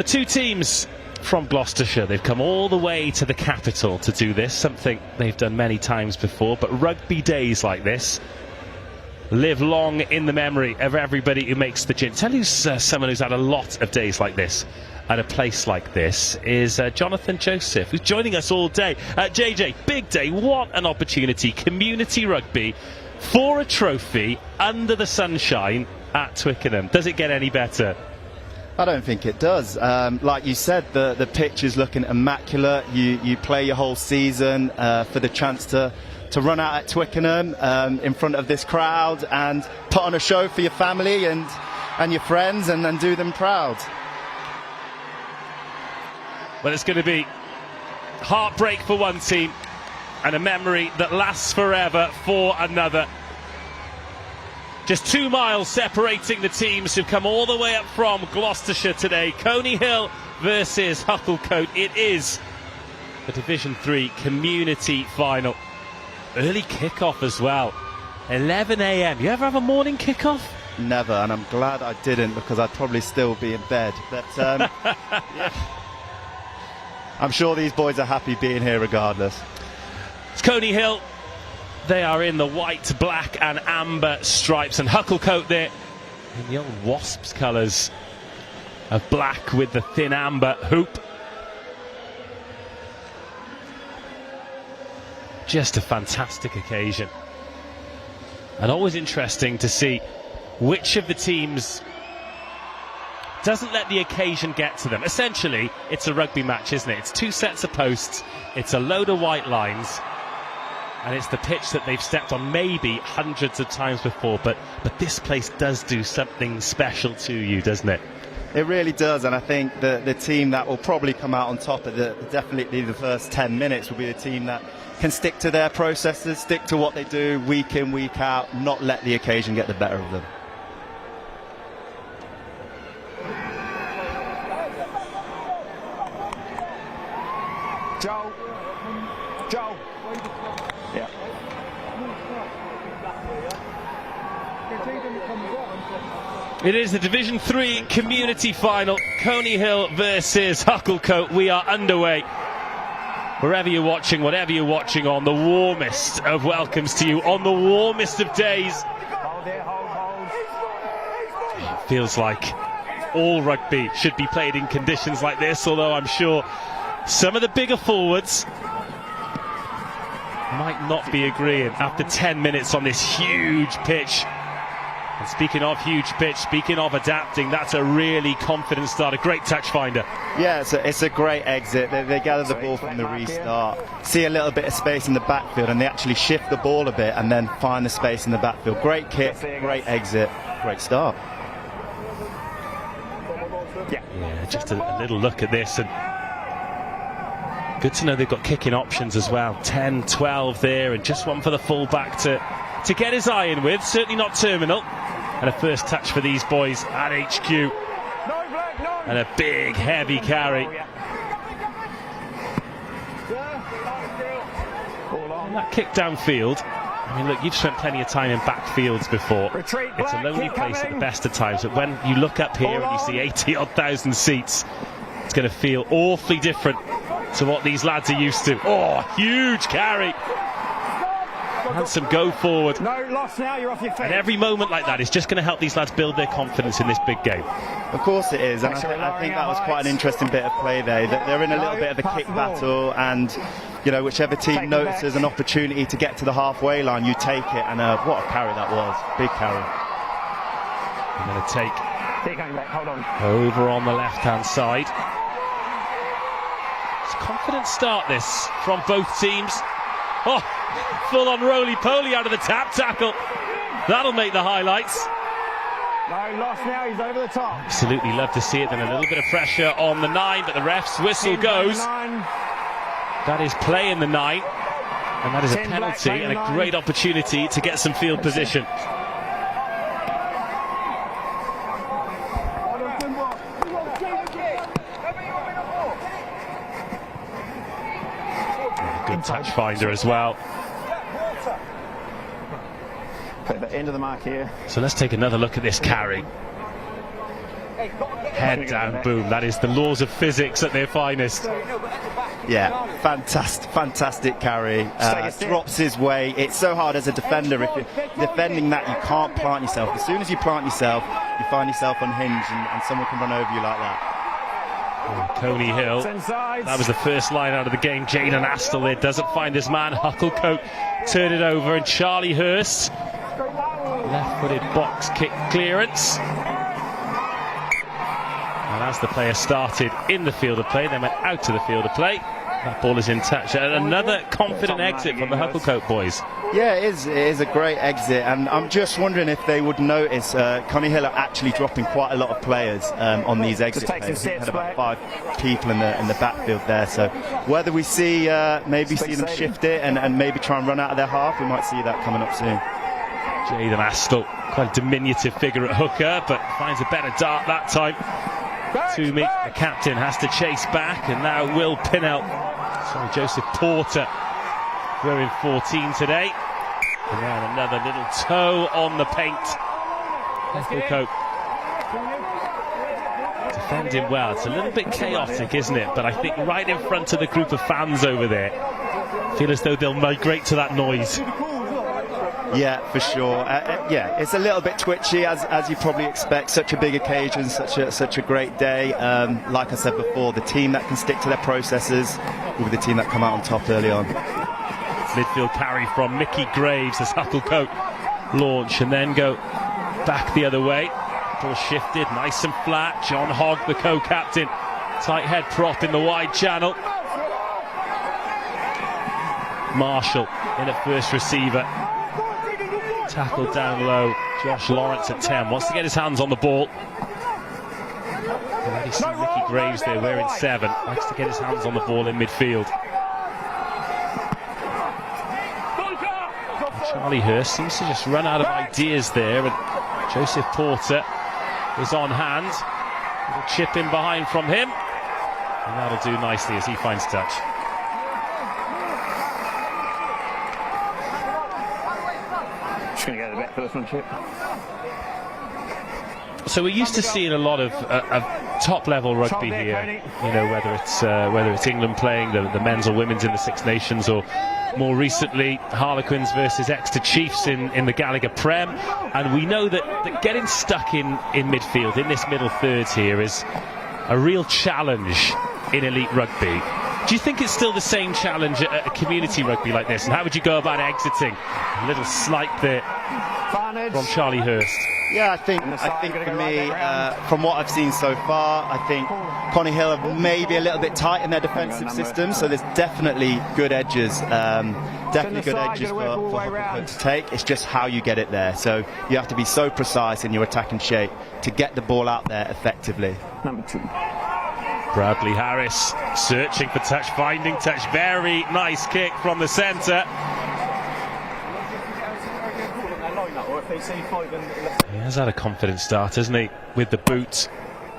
The two teams from Gloucestershire, they've come all the way to the capital to do this, something they've done many times before, but rugby days like this live long in the memory of everybody who makes the gin. Tell you someone who's had a lot of days like this at a place like this is Jonathan Joseph, who's joining us all day. JJ, big day, what an opportunity. Community rugby for a trophy under the sunshine at Twickenham. Does it get any better? I don't think it does. Like you said, the pitch is looking immaculate. You play your whole season for the chance to run out at Twickenham in front of this crowd and put on a show for your family and your friends and do them proud. Well, it's going to be heartbreak for one team and a memory that lasts forever for another. Just 2 miles separating the teams who've come all the way up from Gloucestershire today. Coney Hill versus Hucclecote. It is the Division 3 community final. Early kickoff as well. 11 a.m. You ever have a morning kickoff? Never, and I'm glad I didn't because I'd probably still be in bed. But yeah. I'm sure these boys are happy being here regardless. It's Coney Hill. They are in the white, black and amber stripes, and Hucclecote there in the old Wasps colours of black with the thin amber hoop. Just a fantastic occasion, and always interesting to see which of the teams doesn't let the occasion get to them. Essentially, it's a rugby match, isn't it? It's 2 sets of posts, it's a load of white lines, and it's the pitch that they've stepped on maybe hundreds of times before, but this place does do something special to you, doesn't it? It really does, and I think the team that will probably come out on top of definitely the first 10 minutes will be the team that can stick to their processes, stick to what they do week in, week out, not let the occasion get the better of them. Joe. Yeah. It is the Division 3 community final. Coney Hill versus Hucclecote. We are underway. Wherever you're watching, whatever you're watching on, the warmest of welcomes to you on the warmest of days. It feels like all rugby should be played in conditions like this, although I'm sure some of the bigger forwards might not be agreeing after 10 minutes on this huge pitch. And speaking of huge pitch, speaking of adapting, that's a really confident start, a great touch finder. Yeah, it's a great exit. They gather the ball from the restart, see a little bit of space in the backfield, and they actually shift the ball a bit and then find the space in the backfield. Great kick, great exit, great start. Yeah, just a little look at this, and good to know they've got kicking options as well. 10, 12 there, and just one for the fullback to get his eye in with. Certainly not terminal. And a first touch for these boys at HQ. And a big, heavy carry. And that kick downfield. I mean, look, you've spent plenty of time in backfields before. It's a lonely place at the best of times, but when you look up here and you see 80,000 seats, it's going to feel awfully different to what these lads are used to. Oh, huge carry. And some go forward. No, lost now, you're off your feet. And every moment like that is just going to help these lads build their confidence in this big game. Of course it is, and I think that was quite an interesting bit of play there. They're in a little bit of a kick battle, and you know, whichever team notices an opportunity to get to the halfway line, you take it. And what a carry that was. Big carry. I'm going to take Hold on. over on the left-hand side. It's a confident start this from both teams. Oh, full-on roly-poly out of the tap tackle. That'll make the highlights. No, lost now, he's over the top. Absolutely love to see it. Then a little bit of pressure on the 9, but the ref's whistle goes. That is play in the 9, and that is a penalty and a great opportunity to get some field position. Good touch finder as well. Put the end of the mark here. So let's take another look at this carry. Head down, boom. That is the laws of physics at their finest. Yeah, fantastic carry. Drops his way. It's so hard as a defender. If you're defending that, you can't plant yourself. As soon as you plant yourself, you find yourself unhinged, and someone can run over you like that. Coney Hill. That was the first line out of the game. Jaden Astle there doesn't find his man. Hucclecote turn it over, and Charlie Hurst, left-footed box kick clearance. And as the player started in the field of play, they went out to the field of play. That ball is in touch. And another confident exit from the Hucclecote boys. Yeah, it is a great exit, and I'm just wondering if they would notice Coney Hill are actually dropping quite a lot of players on these exit plays. Had about 5 people in the backfield there, so whether we see see them shift it and maybe try and run out of their half, we might see that coming up soon. Jaden Astle, quite a diminutive figure at hooker, but finds a better dart that time. Toomey, the captain, has to chase back, and now Will Pinnell, Joseph Porter, wearing 14 today. And then another little toe on the paint. Hucclecote defending well. It's a little bit chaotic, isn't it? But I think right in front of the group of fans over there, feel as though they'll migrate to that noise. Yeah, for sure. Yeah, it's a little bit twitchy, as you probably expect. Such a big occasion, such a great day. Like I said before, the team that can stick to their processes will be the team that come out on top early on. Midfield carry from Mickey Graves as Hucclecote launch and then go back the other way. Ball shifted, nice and flat. John Hogg, the co-captain, tight head prop in the wide channel. Marshall in at first receiver. Tackled down low. Josh Lawrence at 10 wants to get his hands on the ball. Already see Mickey Graves there wearing 7. Likes to get his hands on the ball in midfield. Charlie Hurst seems to just run out of ideas there, and Joseph Porter is on hand. Little chip in behind from him, and that'll do nicely as he finds touch. Just going to go to the back for this one, Chip. So we're used to seeing a lot of top-level rugby here. You know, whether it's England playing the men's or women's in the Six Nations, or more recently Harlequins versus Exeter Chiefs in the Gallagher Prem. And we know that getting stuck in midfield in this middle third here is a real challenge in elite rugby. Do you think it's still the same challenge at a community rugby like this? And how would you go about exiting? A little snipe there from Charlie Hurst. Yeah, I think for me, from what I've seen so far, I think Coney Hill are maybe a little bit tight in their defensive system, so there's definitely good edges, for Hucclecote to take. It's just how you get it there. So you have to be so precise in your attacking shape to get the ball out there effectively. Number 2. Bradley Harris searching for touch, finding touch. Very nice kick from the centre. He has had a confident start, hasn't he, with the boot.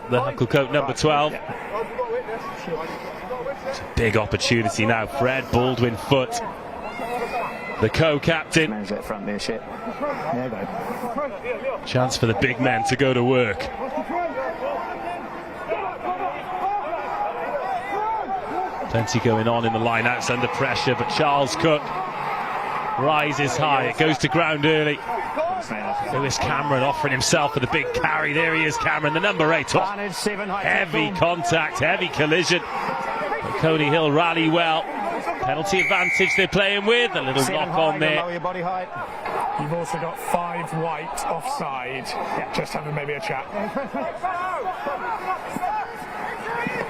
The Hucclecote number 12. It's a big opportunity now. Fred Baldwin Foot, the co-captain. Chance for the big men to go to work. Plenty going on in the line-outs under pressure, but Charles Cook rises high. It goes to ground early. Lewis Cameron offering himself for the big carry. There he is, Cameron, the number 8. Oh, heavy contact, heavy collision. But Coney Hill rally well. Penalty advantage they're playing with. A little knock on there. You've also got 5 white offside. Just having maybe a chat.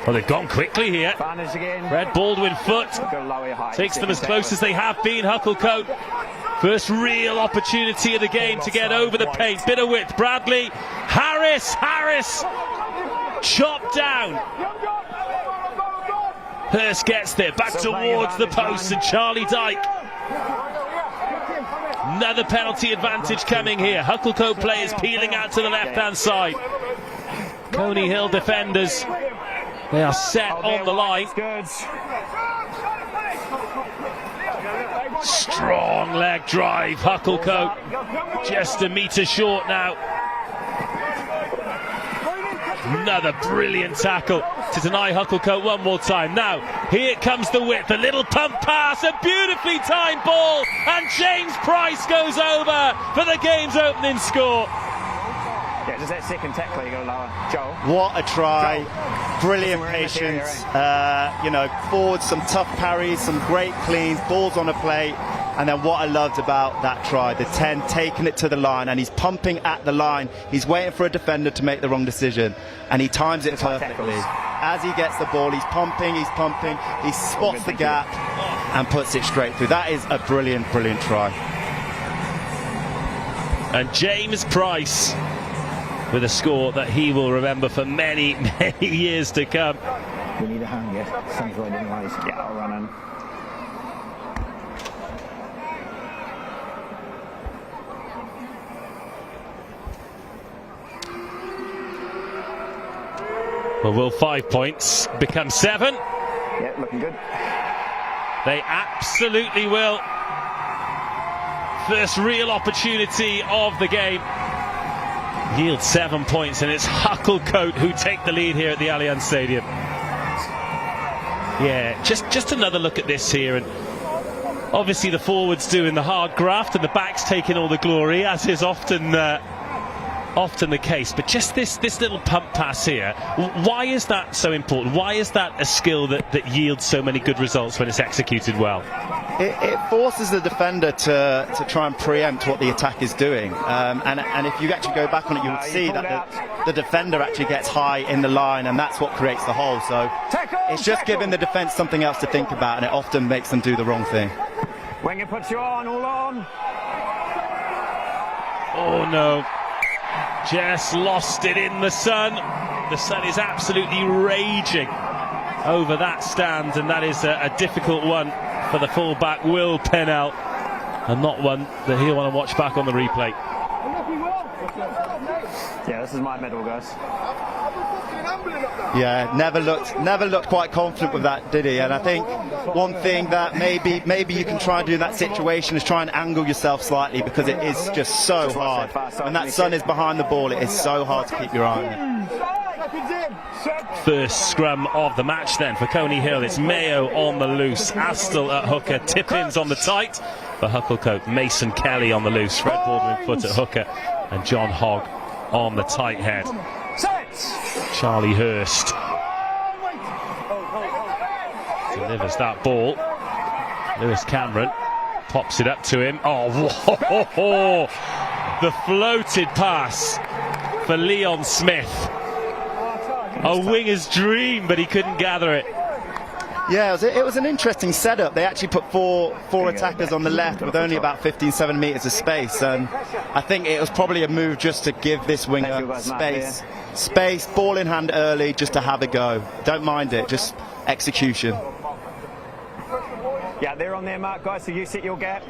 Well, they've gone quickly here. Fred Baldwin Foot takes them as close as they have been. Hucclecote, first real opportunity of the game to get over the paint. Bit of width. Bradley Harris chopped down. Hurst gets there, back towards the post, and Charlie Dyke. Another penalty advantage coming here. Hucclecote players peeling out to the left-hand side. Coney Hill defenders, they are set on the line. Strong leg drive. Hucclecote just a metre short now. Another brilliant tackle to deny Hucclecote one more time. Now, here comes the width, a little pump pass, a beautifully timed ball, and James Price goes over for the game's opening score. Yeah, just that second tackle you got to lower. Joel. What a try. Brilliant patience. Forward, some tough carries, some great cleans, balls on a plate. And then what I loved about that try, the 10 taking it to the line, and he's pumping at the line. He's waiting for a defender to make the wrong decision, and he times it perfectly. As he gets the ball, he's pumping, he spots the gap and puts it straight through. That is a brilliant, brilliant try. And James Price with a score that he will remember for many, many years to come. We need a hand, yeah. Sun's right in the eyes. Yeah, I'll run in. Well, will 5 points become 7? Yeah, looking good. They absolutely will. First real opportunity of the game. Yield 7 points, and it's Hucclecote who take the lead here at the Allianz Stadium. Yeah, just another look at this here, and obviously the forwards doing the hard graft and the backs taking all the glory, as is often the case. But just this little pump pass here, why is that so important? Why is that a skill that yields so many good results when it's executed well? It forces the defender to try and preempt what the attack is doing, and if you actually go back on it, you would see that the defender actually gets high in the line, and that's what creates the hole. So it's just giving the defence something else to think about, and it often makes them do the wrong thing. Wenger puts you on, all on. Oh no, just lost it in the sun. The sun is absolutely raging over that stand, and that is a difficult one for the fullback Will Pennell, and not one that he'll want to watch back on the replay. Yeah, this is my medal, guys. Yeah, never looked quite confident with that, did he? And I think one thing that maybe you can try and do in that situation is try and angle yourself slightly, because it is just so hard. When that sun is behind the ball, it is so hard to keep your eye on it. First scrum of the match then for Coney Hill. It's Mayo on the loose, Astle at hooker, Tippins on the tight for Hucclecote, Mason Kelly on the loose, Fred Baldwin foot at hooker, and John Hogg on the tight head. Charlie Hurst delivers that ball. Lewis Cameron pops it up to him. Oh, whoa, the floated pass for Leon Smith. A winger's dream, but he couldn't gather it. Yeah, it was an interesting setup. They actually put four attackers on the left with only about 15-7 metres of space, and I think it was probably a move just to give this winger space, ball in hand early, just to have a go. Don't mind it, just execution. Yeah, they're on their mark, guys, so you set your gap.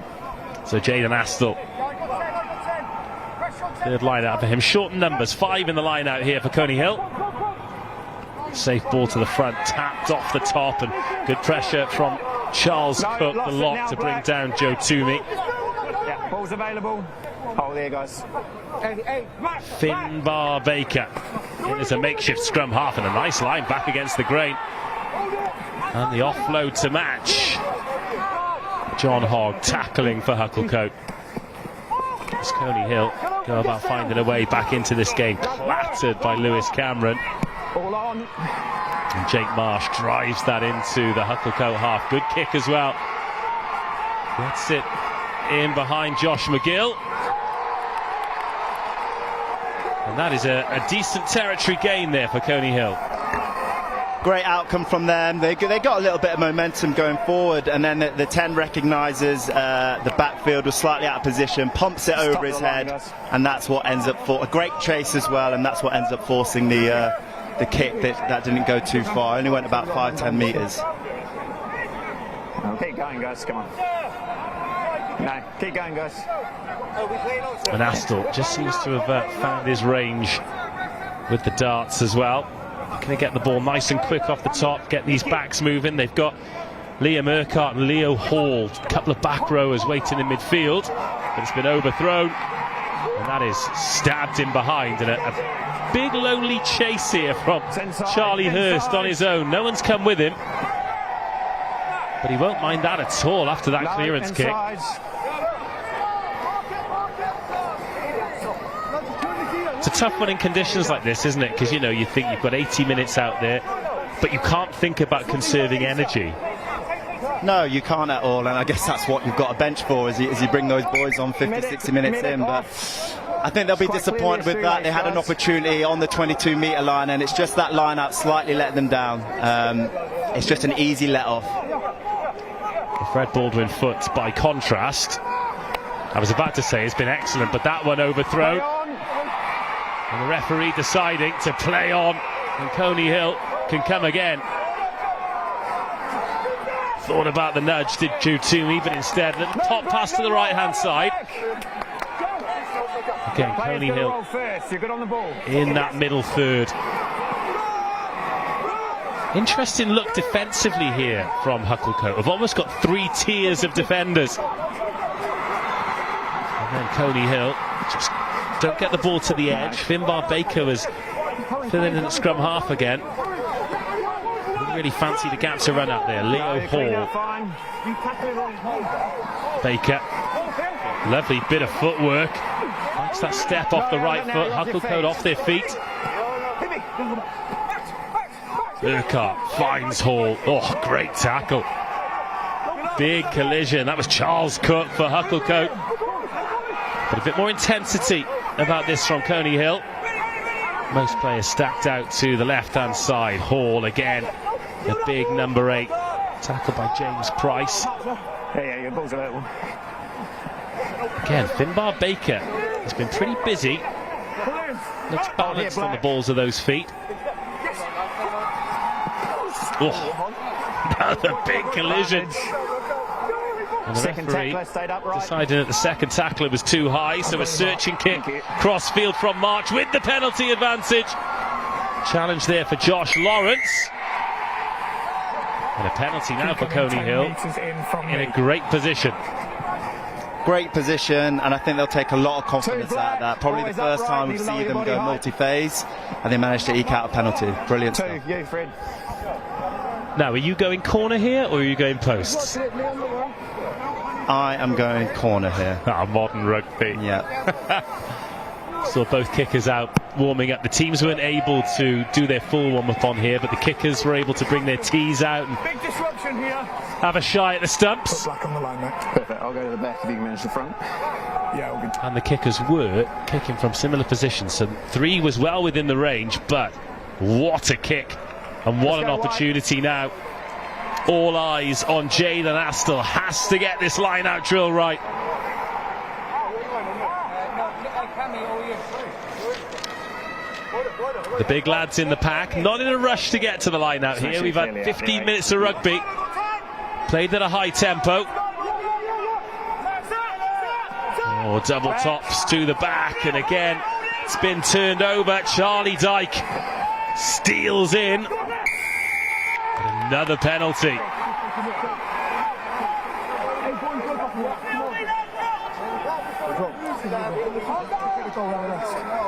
So Jaden Astle, third line out for him. Short numbers, 5 in the line out here for Coney Hill. Safe ball to the front, tapped off the top, and good pressure from Charles Cook, the lock, to bring down Joe Toomey. Yeah, ball's available. Oh, there, guys. Finbar Baker. It is a makeshift scrum half, and a nice line back against the grain. And the offload to match. John Hogg tackling for Hucclecote. As Coney Hill go about finding a way back into this game, clattered by Lewis Cameron. All on. And Jake Marsh drives that into the Hucclecote half. Good kick as well. Gets it in behind Josh McGill. And that is a decent territory gain there for Coney Hill. Great outcome from them. They got a little bit of momentum going forward, and then the 10 recognises the backfield was slightly out of position, pumps it over his head, and that's what ends up for a great chase as well, and that's what ends up forcing the kick that didn't go too far. Only went about 5-10 metres. Keep going, guys. Come on. No, keep going, guys. And Astle just seems to have found his range with the darts as well. Can they get the ball nice and quick off the top, get these backs moving? They've got Liam Urquhart and Leo Hall, a couple of back rowers waiting in midfield, but it's been overthrown, and that is stabbed in behind, and a big lonely chase here from Charlie Hurst on his own. No one's come with him, but he won't mind that at all after that clearance kick. It's a tough one in conditions like this, isn't it? Because, you know, you think you've got 80 minutes out there, but you can't think about conserving energy. No, you can't at all, and I guess that's what you've got a bench for, as you bring those boys on 50, 60 minutes in. But I think they'll be disappointed with that. They had an opportunity on the 22-metre line, and it's just that line-out slightly let them down. It's just an easy let-off. Fred Baldwin foot, by contrast, I was about to say, has been excellent, but that one overthrown. And the referee deciding to play on, and Coney Hill can come again. Thought about the nudge, did Jutumi, but instead the top pass to the right-hand side. Again, Coney Hill in that middle third. Interesting look defensively here from Hucclecote. We've almost got 3 tiers of defenders. And then Coney Hill just don't get the ball to the edge. Finbar Baker was filling in at scrum half again. Really fancy the gap to run out there. Leo Hall. Baker. Lovely bit of footwork. Likes that step off the right foot. Hucclecote off their feet. Urquhart finds Hall. Oh, great tackle. Big collision. That was Charles Cook for Hucclecote. But a bit more intensity about this from Coney Hill. Most players stacked out to the left-hand side. Hall again. The big number 8. Tackled by James Price. Yeah, your ball's a little one. Again, Finbar Baker has been pretty busy. Looks balanced on the balls of those feet. Oh, another big collision. And the referee deciding that the second tackler was too high, so a searching kick cross field from March with the penalty advantage. Challenge there for Josh Lawrence. And a penalty now for Coney Hill in a great position. Great position, and I think they'll take a lot of confidence out of that. Probably the first time we've seen them go multi-phase, and they managed to eke out a penalty. Brilliant stuff. Now, are you going corner here, or are you going posts? I am going corner here. Modern rugby. Yeah. Saw both kickers out warming up. The teams weren't able to do their full warm-up on here, but the kickers were able to bring their tees out and have a shy at the stumps. Black on the line, mate. Perfect. I'll go to the back if you can manage the front. Yeah, all good. And the kickers were kicking from similar positions. So 3 was well within the range, but what a kick. And what an opportunity now. All eyes on Jaylen Astle. Has to get this line-out drill right. The big lads in the pack, not in a rush to get to the line out here. We've had 15 minutes of rugby, played at a high tempo. Oh, double tops to the back, and again, it's been turned over. Charlie Dyke steals in. And another penalty.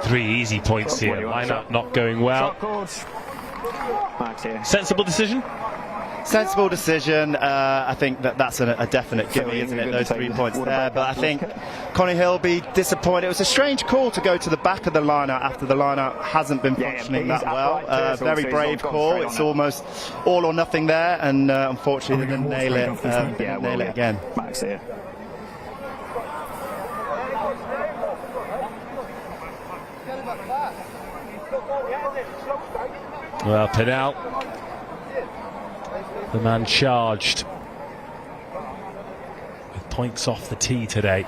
Three easy points here. Line-up not going well. Sensible decision? Sensible decision. I think that's a definite gimme, isn't it? Those 3 points there. But I think Coney Hill will be disappointed. It was a strange call to go to the back of the line-out after the line-out hasn't been functioning that well. Very brave call. It's almost all or nothing there, and unfortunately they didn't nail it. Nail it again. Max here. Well, Pinnell, the man charged with points off the tee today.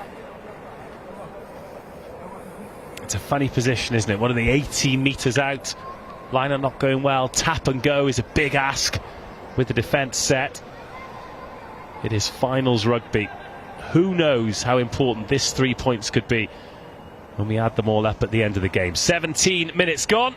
It's a funny position, isn't it? One of the 18 metres out. Liner not going well. Tap and go is a big ask with the defence set. It is finals rugby. Who knows how important this 3 points could be when we add them all up at the end of the game. 17 minutes gone.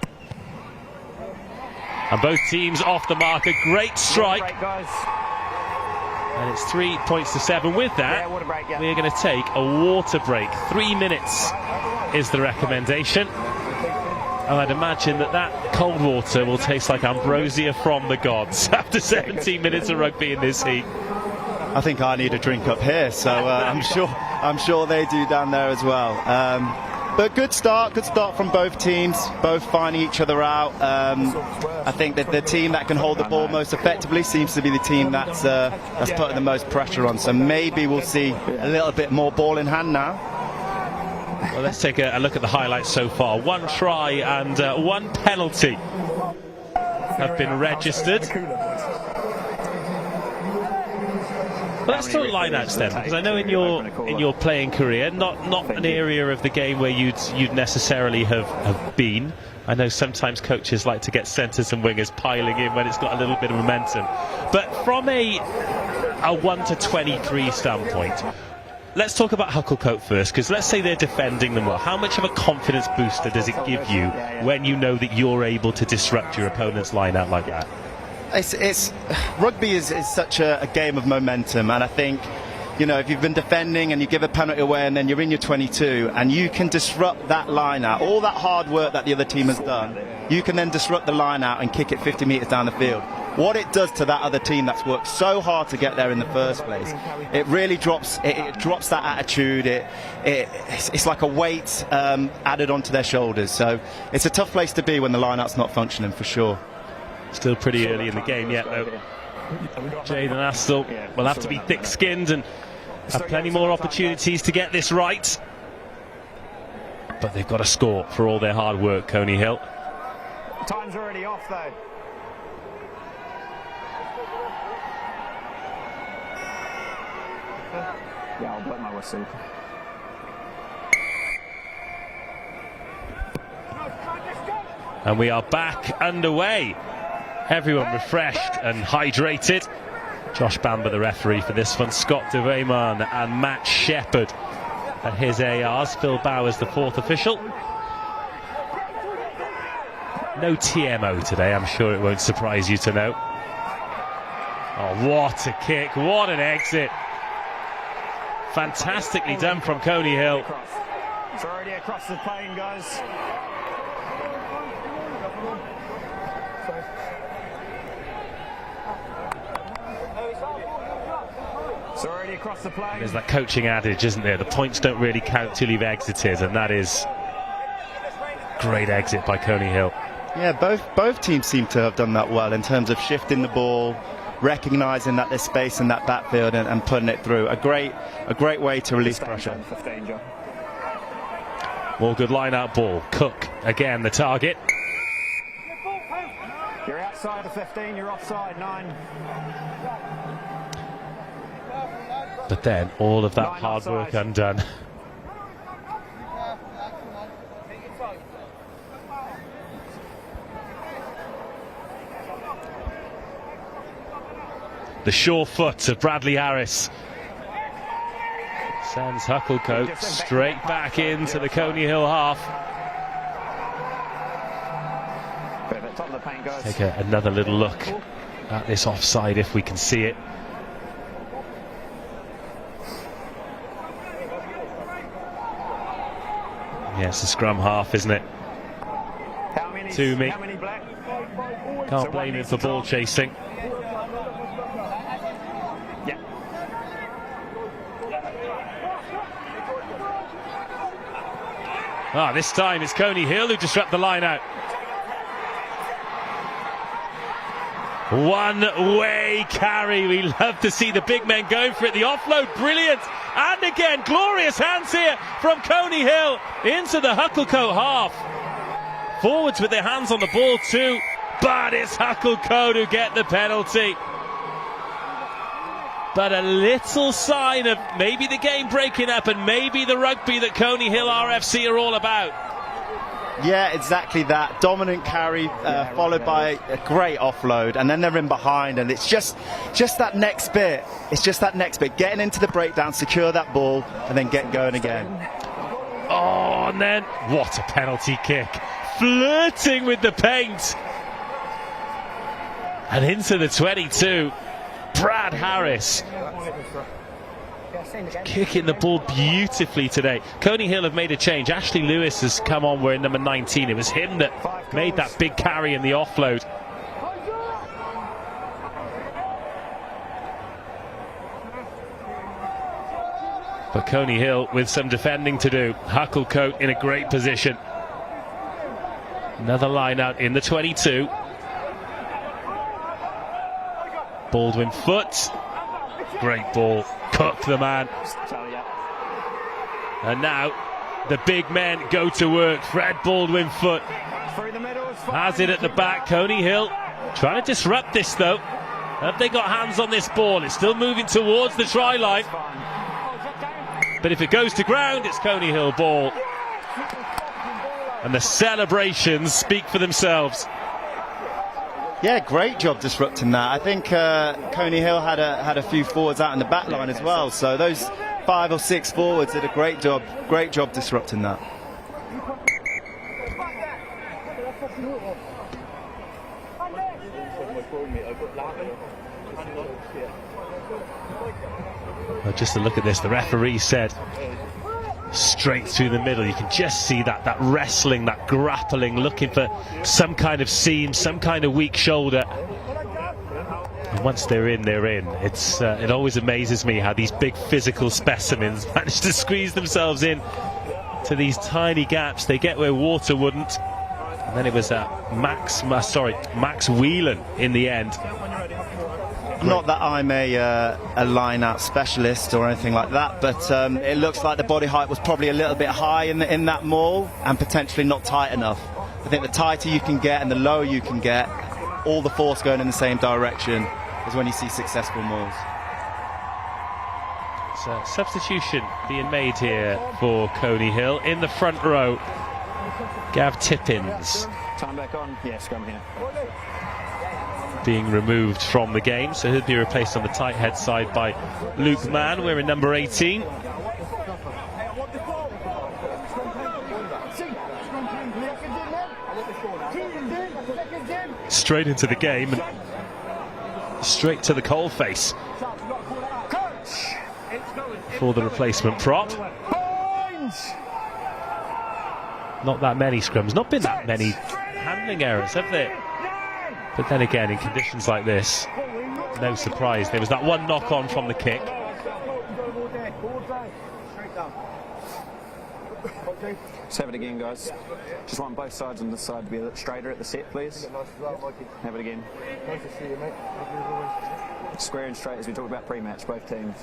And both teams off the mark. A great strike. And it's 3 points to 7. With that, we're going to take a water break. 3 minutes is the recommendation. I'd imagine that cold water will taste like ambrosia from the gods after 17 minutes of rugby in this heat. I think I need a drink up here, so I'm sure they do down there as well. But good start from both teams, both finding each other out. I think that the team that can hold the ball most effectively seems to be the team that's putting the most pressure on. So maybe we'll see a little bit more ball in hand now. Well, let's take a look at the highlights so far. 1 try and 1 penalty have been registered. Well, let's talk lineouts then, because I know in your playing career, not an area of the game where you'd necessarily have been. I know sometimes coaches like to get centres and wingers piling in when it's got a little bit of momentum. But from a 1 to 23 standpoint, let's talk about Hucclecote first, because let's say they're defending them well. How much of a confidence booster does it give you when you know that you're able to disrupt your opponent's line out like that? Rugby is such a game of momentum, and I think, you know, if you've been defending and you give a penalty away and then you're in your 22 and you can disrupt that line out, all that hard work that the other team has done, you can then disrupt the line out and kick it 50 metres down the field. What it does to that other team that's worked so hard to get there in the first place, it really drops that attitude. It's like a weight added onto their shoulders. So it's a tough place to be when the line-out's not functioning, for sure. Still pretty early in the game yet, though. Jayden Astle will have to be thick-skinned and have plenty more opportunities to get this right. But they've got to score for all their hard work, Coney Hill. Time's already off, though. Yeah, I'll blow my whistle. And we are back underway. Everyone refreshed and hydrated. Josh Bamber, the referee for this one. Scott DeVayman and Matt Shepherd at his ARs. Phil Bowers, the 4th official. No TMO today, I'm sure it won't surprise you to know. Oh, what a kick, what an exit. Fantastically done from Coney Hill. It's already across the plane, guys. It's already across the plane. There's that coaching adage, isn't there? The points don't really count till you've exited, and that is great exit by Coney Hill. Yeah, both teams seem to have done that well in terms of shifting the ball, recognising that there's space in that backfield and putting it through. A great way to release pressure. More good line-out ball. Cook, again, the target. You're outside of 15, you're offside, 9. But then all of that hard work undone. The sure foot of Bradley Harris sends Hucclecote straight back into the Coney Hill half. Take another little look at this offside if we can see it. Yeah, it's a scrum half, isn't it? To me. Can't blame him for ball chasing. This time it's Coney Hill who disrupt the line out. One-way carry. We love to see the big men going for it. The offload, brilliant. And again, glorious hands here from Coney Hill into the Hucclecote half. Forwards with their hands on the ball too, but it's Hucclecote who get the penalty. But a little sign of maybe the game breaking up and maybe the rugby that Coney Hill RFC are all about. Yeah, exactly that. Dominant carry followed by a great offload, and then they're in behind, and it's just that next bit. It's just that next bit. Getting into the breakdown, secure that ball, and then get going again. Oh, and then what a penalty kick. Flirting with the paint. And into the 22. Brad Harris. kicking the ball beautifully today. Coney Hill have made a change. Ashley Lewis has come on wearing number 19. It was him that made that big carry in the offload. But Coney Hill with some defending to do. Hucclecote in a great position. Another line out in the 22. Baldwin foot. Great ball. Cook the man. And now the big men go to work. Fred Baldwin foot has it at the back. Coney Hill trying to disrupt this though. Have they got hands on this ball? It's still moving towards the try line. But if it goes to ground, it's Coney Hill ball. And the celebrations speak for themselves. Yeah, great job disrupting that. I think Coney Hill had a few forwards out in the back line as well. So those 5 or 6 forwards did a great job disrupting that. Well, just to look at this, the referee said straight through the middle. You can just see that wrestling, that grappling, looking for some kind of seam, some kind of weak shoulder. And once they're in, they're in. It always amazes me how these big physical specimens manage to squeeze themselves in to these tiny gaps. They get where water wouldn't. And then it was Max Whelan in the end. Not that I'm a line-out specialist or anything like that, but it looks like the body height was probably a little bit high in that maul and potentially not tight enough. I think the tighter you can get and the lower you can get, all the force going in the same direction is when you see successful mauls. So substitution being made here for Coney Hill in the front row. Gav Tippins. Time back on. Yes, come here. Being removed from the game, so he'll be replaced on the tight head side by Luke Mann. We're in number 18. Straight into the game and straight to the coalface for the replacement prop. Not that many scrums, not been that many handling errors, have there? But then again, in conditions like this, no surprise. There was that one knock on from the kick. Let's have it again, guys. Just want both sides on this side to be a bit straighter at the set, please. Have it again. Square and straight as we talked about pre-match, both teams.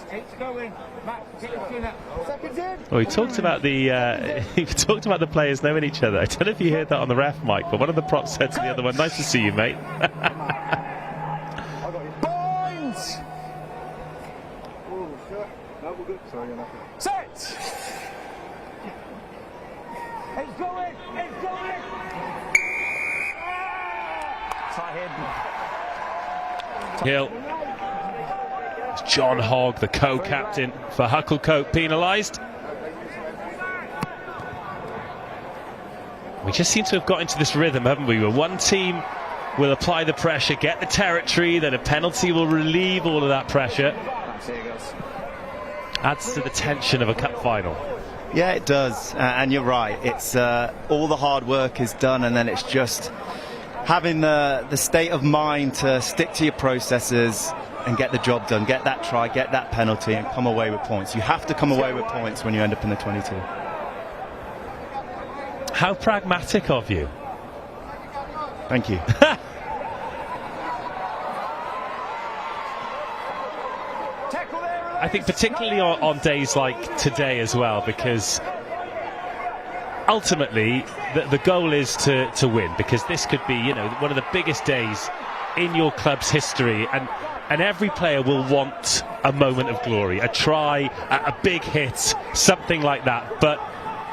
Well, he talked about the players knowing each other. I don't know if you heard that on the ref mic, but one of the props said to the other one, "Nice to see you, mate." Set! It's going! It's going! Tight head. Hill. John Hogg, the co-captain for Hucclecote, penalised. We just seem to have got into this rhythm, haven't we? Where one team will apply the pressure, get the territory, then a penalty will relieve all of that pressure. Adds to the tension of a cup final. Yeah, it does, and you're right. It's all the hard work is done, and then it's just having the state of mind to stick to your processes and get the job done, get that try, get that penalty, and come away with points. You have to come away with points when you end up in the 22. How pragmatic of you. Thank you. I think particularly on days like today as well, because ultimately the goal is to win, because this could be, you know, one of the biggest days in your club's history, and every player will want a moment of glory, a try, a big hit, something like that. But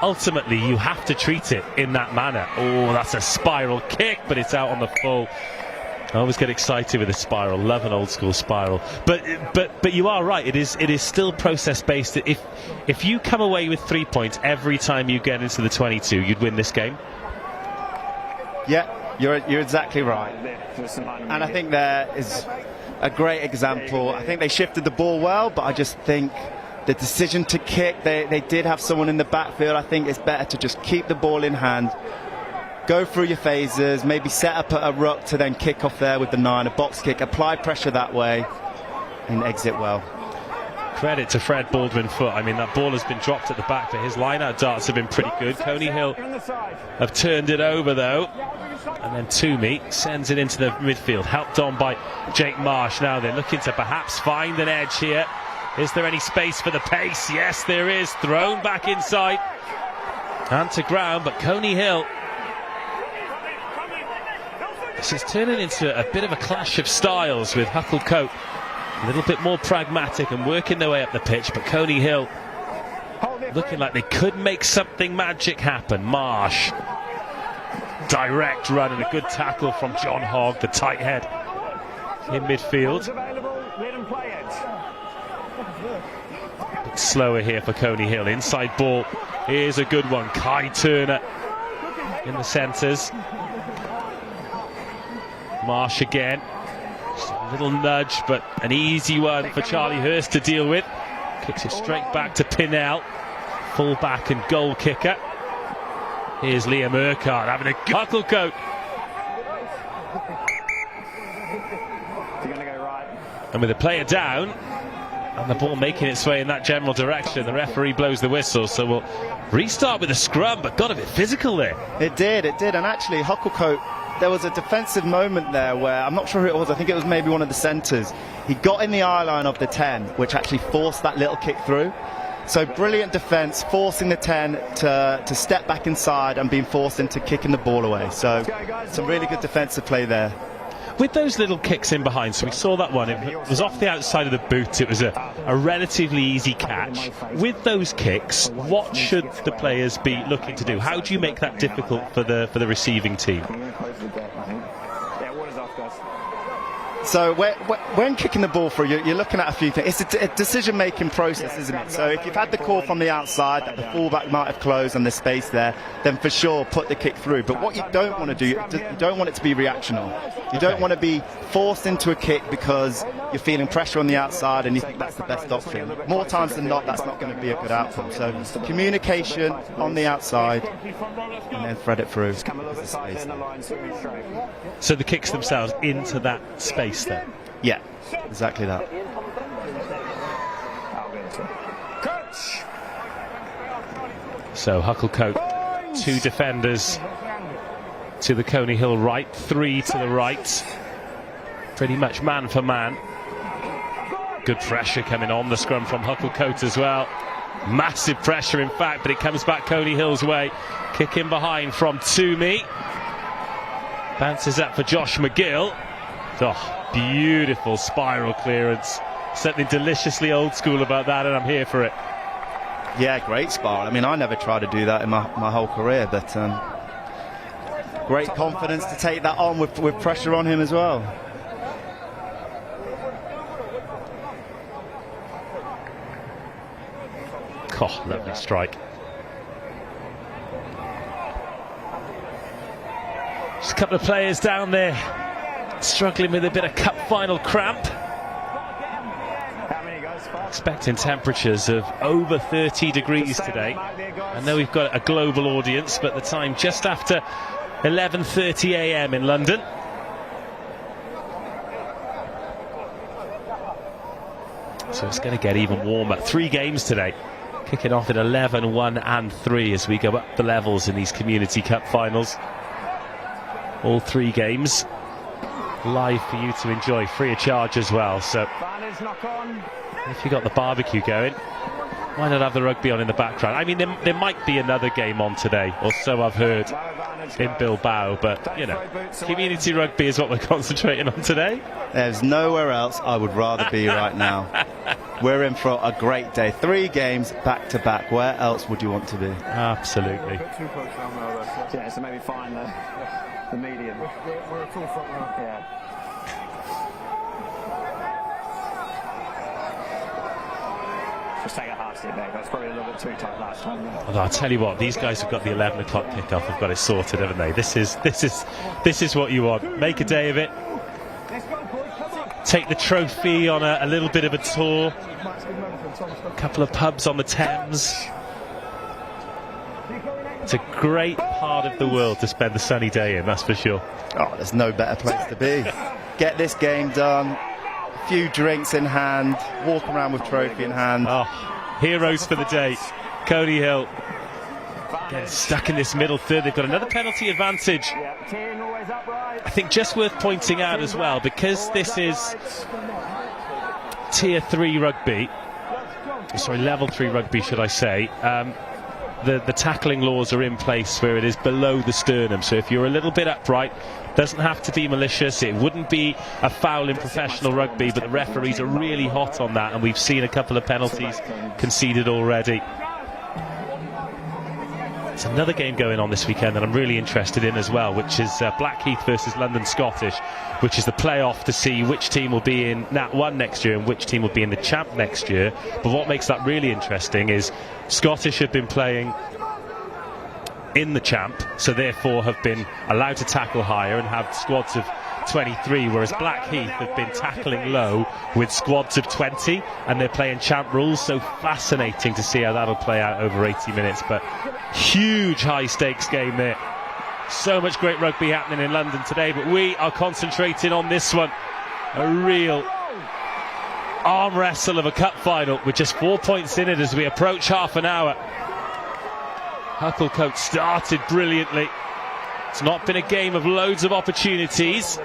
ultimately you have to treat it in that manner. Oh, that's a spiral kick, but it's out on the full. I always get excited with a spiral. Love an old school spiral. But you are right. It is still process based. If you come away with 3 points every time you get into the 22, you'd win this game. Yeah, you're exactly right. And I think there is a great example. I think they shifted the ball well, but I just think The decision to kick, they did have someone in the backfield. I think it's better to just keep the ball in hand, go through your phases, maybe set up a ruck to then kick off there with the 9, a box kick, apply pressure that way, and exit well. Credit to Fred Baldwin-Foot. I mean, that ball has been dropped at the back, but his line-out darts have been pretty good. Coney Hill have turned it over, though. And then Toomey sends it into the midfield, helped on by Jake Marsh. Now they're looking to perhaps find an edge here. Is there any space for the pace? Yes, there is. Thrown back inside and to ground, but Coney Hill. This is turning into a bit of a clash of styles with Hucclecote a little bit more pragmatic and working their way up the pitch, but Coney Hill looking like they could make something magic happen. Marsh, direct run and a good tackle from John Hogg, the tight head in midfield. A bit slower here for Coney Hill. Inside ball, here's a good one. Kai Turner in the centres. Marsh again. Just a little nudge, but an easy one for Charlie Hurst to deal with. Kicks it straight back to Pinnell, full-back and goal kicker. Here's Liam Urquhart having a Hucclecote. And with the player down and the ball making its way in that general direction, the referee blows the whistle. So we'll restart with a scrum, but got a bit physical there. It did. And actually, Hucclecote, there was a defensive moment there where, I'm not sure who it was, I think it was maybe one of the centres. He got in the eye line of the 10, which actually forced that little kick through. So brilliant defence, forcing the 10 to step back inside and being forced into kicking the ball away. So some really good defensive play there. With those little kicks in behind, so we saw that one, it was off the outside of the boot, it was a relatively easy catch. With those kicks, what should the players be looking to do? How do you make that difficult for the receiving team? So when kicking the ball through, you're looking at a few things. It's a decision-making process, isn't it? So if you've had the call from the outside that the fullback might have closed and there's space there, then for sure put the kick through. But what you don't want to do, you don't want it to be reactional. You don't want to be forced into a kick because you're feeling pressure on the outside and you think that's the best option. More times than not, that's not going to be a good outcome. So communication on the outside and then thread it through. So the kicks themselves into that space then? Yeah, exactly that. So Hucclecote, 2 defenders to the Coney Hill right, 3 to the right. Pretty much man for man. Good pressure coming on the scrum from Hucclecote as well. Massive pressure in fact, but it comes back Coney Hill's way. Kick in behind from Toomey. Bounces up for Josh McGill. Oh, beautiful spiral clearance. Something deliciously old school about that, and I'm here for it. Yeah, great spiral. I mean, I never tried to do that in my whole career, but great confidence to take that on with pressure on him as well. Oh, lovely strike. Just a couple of players down there struggling with a bit of cup final cramp. Expecting temperatures of over 30 degrees today. I know we've got a global audience, but the time just after 11:30 a.m. in London. So it's going to get even warmer. 3 games today, kicking off at 11, 1 and 3 as we go up the levels in these Community Cup finals. All 3 games live for you to enjoy, free of charge as well. So if you got the barbecue going, why not have the rugby on in the background? I mean, there might be another game on today, or so I've heard, in Bilbao, but you know, community rugby is what we're concentrating on today. There's nowhere else I would rather be right now. We're in for a great day. 3 games back to back. Where else would you want to be? Absolutely. Yeah, so maybe find the medium. We're a full front row. Yeah. Just take a half step back. That's probably a little bit too tight last time. Although I'll tell you what, these guys have got the 11 o'clock kickoff. Have got it sorted, haven't they? This is what you want. Make a day of it. take the trophy on a little bit of a tour. A couple of pubs on the Thames. It's a great part of the world to spend the sunny day in, that's for sure. Oh, there's no better place to be. Get this game done, a few drinks in hand, walk around with trophy in hand. Oh, heroes for the day. Coney Hill getting stuck in this middle third. They've got another penalty advantage. I think just worth pointing out as well, because this is Tier 3 rugby, sorry, Level 3 rugby should I say, the tackling laws are in place where it is below the sternum, so if you're a little bit upright, doesn't have to be malicious. It wouldn't be a foul in professional rugby, but the referees are really hot on that, and we've seen a couple of penalties conceded already. There's another game going on this weekend that I'm really interested in as well, which is Blackheath versus London Scottish, which is the playoff to see which team will be in Nat 1 next year and which team will be in the Champ next year. But what makes that really interesting is Scottish have been playing in the Champ, so therefore have been allowed to tackle higher and have squads of 23, whereas Blackheath have been tackling low with squads of 20, and they're playing Champ rules. So fascinating to see how that'll play out over 80 minutes, but huge high stakes game there. So much great rugby happening in London today, but we are concentrating on this one, a real arm wrestle of a cup final with just 4 points in it as we approach half an hour. Hucclecote started brilliantly. It's not been a game of loads of opportunities.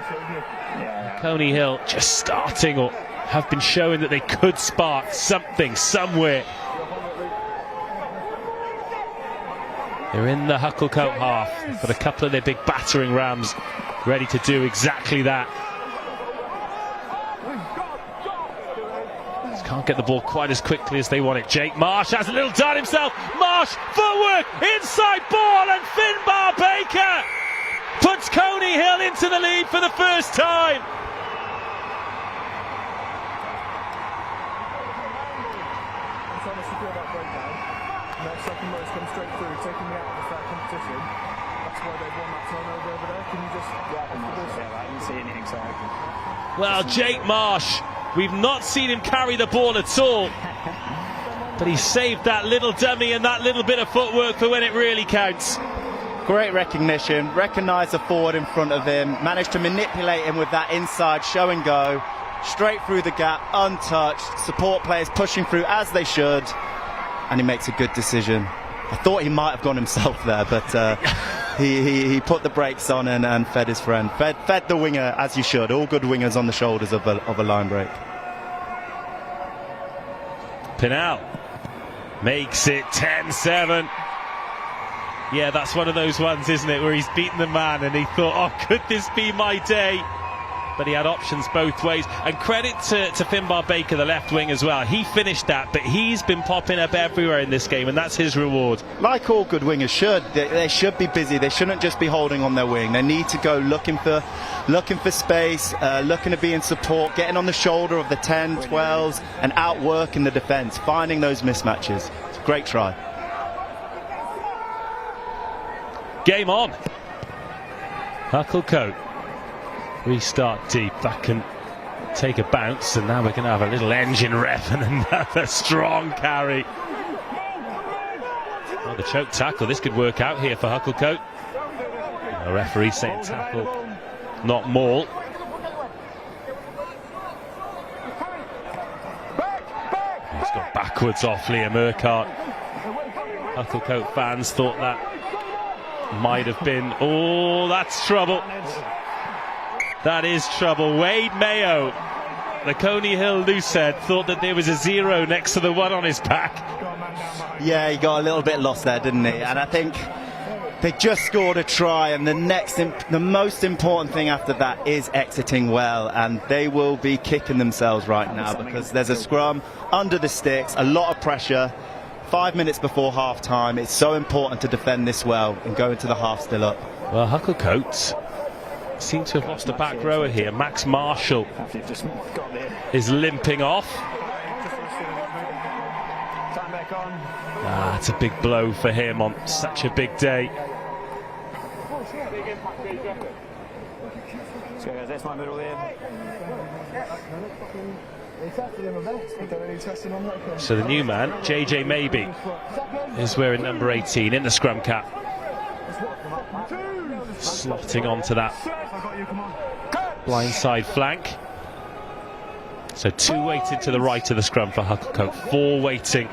Coney Hill just starting, or have been showing that they could spark something somewhere. They're in the Hucclecote half, but a couple of their big battering rams ready to do exactly that. Just can't get the ball quite as quickly as they want it. Jake Marsh has a little dart himself. Marsh, footwork, inside ball, and Finbar Baker puts Coney Hill into the lead for the first time. Well, Jake Marsh, we've not seen him carry the ball at all, but he saved that little dummy and that little bit of footwork for when it really counts. Great recognition, recognised the forward in front of him, managed to manipulate him with that inside show and go, straight through the gap, untouched, support players pushing through as they should, and he makes a good decision. I thought he might have gone himself there, but he put the brakes on and fed his friend. Fed the winger as you should. All good wingers on the shoulders of a line break. Pinnell makes it 10-7. Yeah, that's one of those ones, isn't it, where he's beaten the man and he thought, oh, could this be my day? But he had options both ways. And credit to Finbar Baker, the left wing as well. He finished that, but he's been popping up everywhere in this game, and that's his reward. Like all good wingers should. They should be busy. They shouldn't just be holding on their wing. They need to go looking for space, looking to be in support, getting on the shoulder of the 10, 12s, and outworking the defence, finding those mismatches. It's a great try. Game on. Hucclecote. Restart deep, that can take a bounce, and now we're going to have a little engine rev and another strong carry. Oh, the choke tackle, this could work out here for Hucclecote. The referee saying tackle, not maul. He's got backwards off Liam Urquhart. Hucclecote fans thought that might have been, oh, that's trouble. That is trouble. Wade Mayo, the Coney Hill loosehead, thought that there was a 0 next to the 1 on his back. Yeah, he got a little bit lost there, didn't he? And I think they just scored a try, and the most important thing after that is exiting well, and they will be kicking themselves right now because there's a scrum under the sticks, a lot of pressure. 5 minutes before half time. It's so important to defend this well and go into the half still up. Well, Hucclecote seem to have lost a back rower here. Max Marshall is limping off. It's a big blow for him on such a big day. Let's go, guys. That's my middle there. So the new man, JJ Maybe, is wearing number 18 in the scrum cap. Slotting onto that blindside flank. So 2 waiting to the right of the scrum for Hucclecote, 4 waiting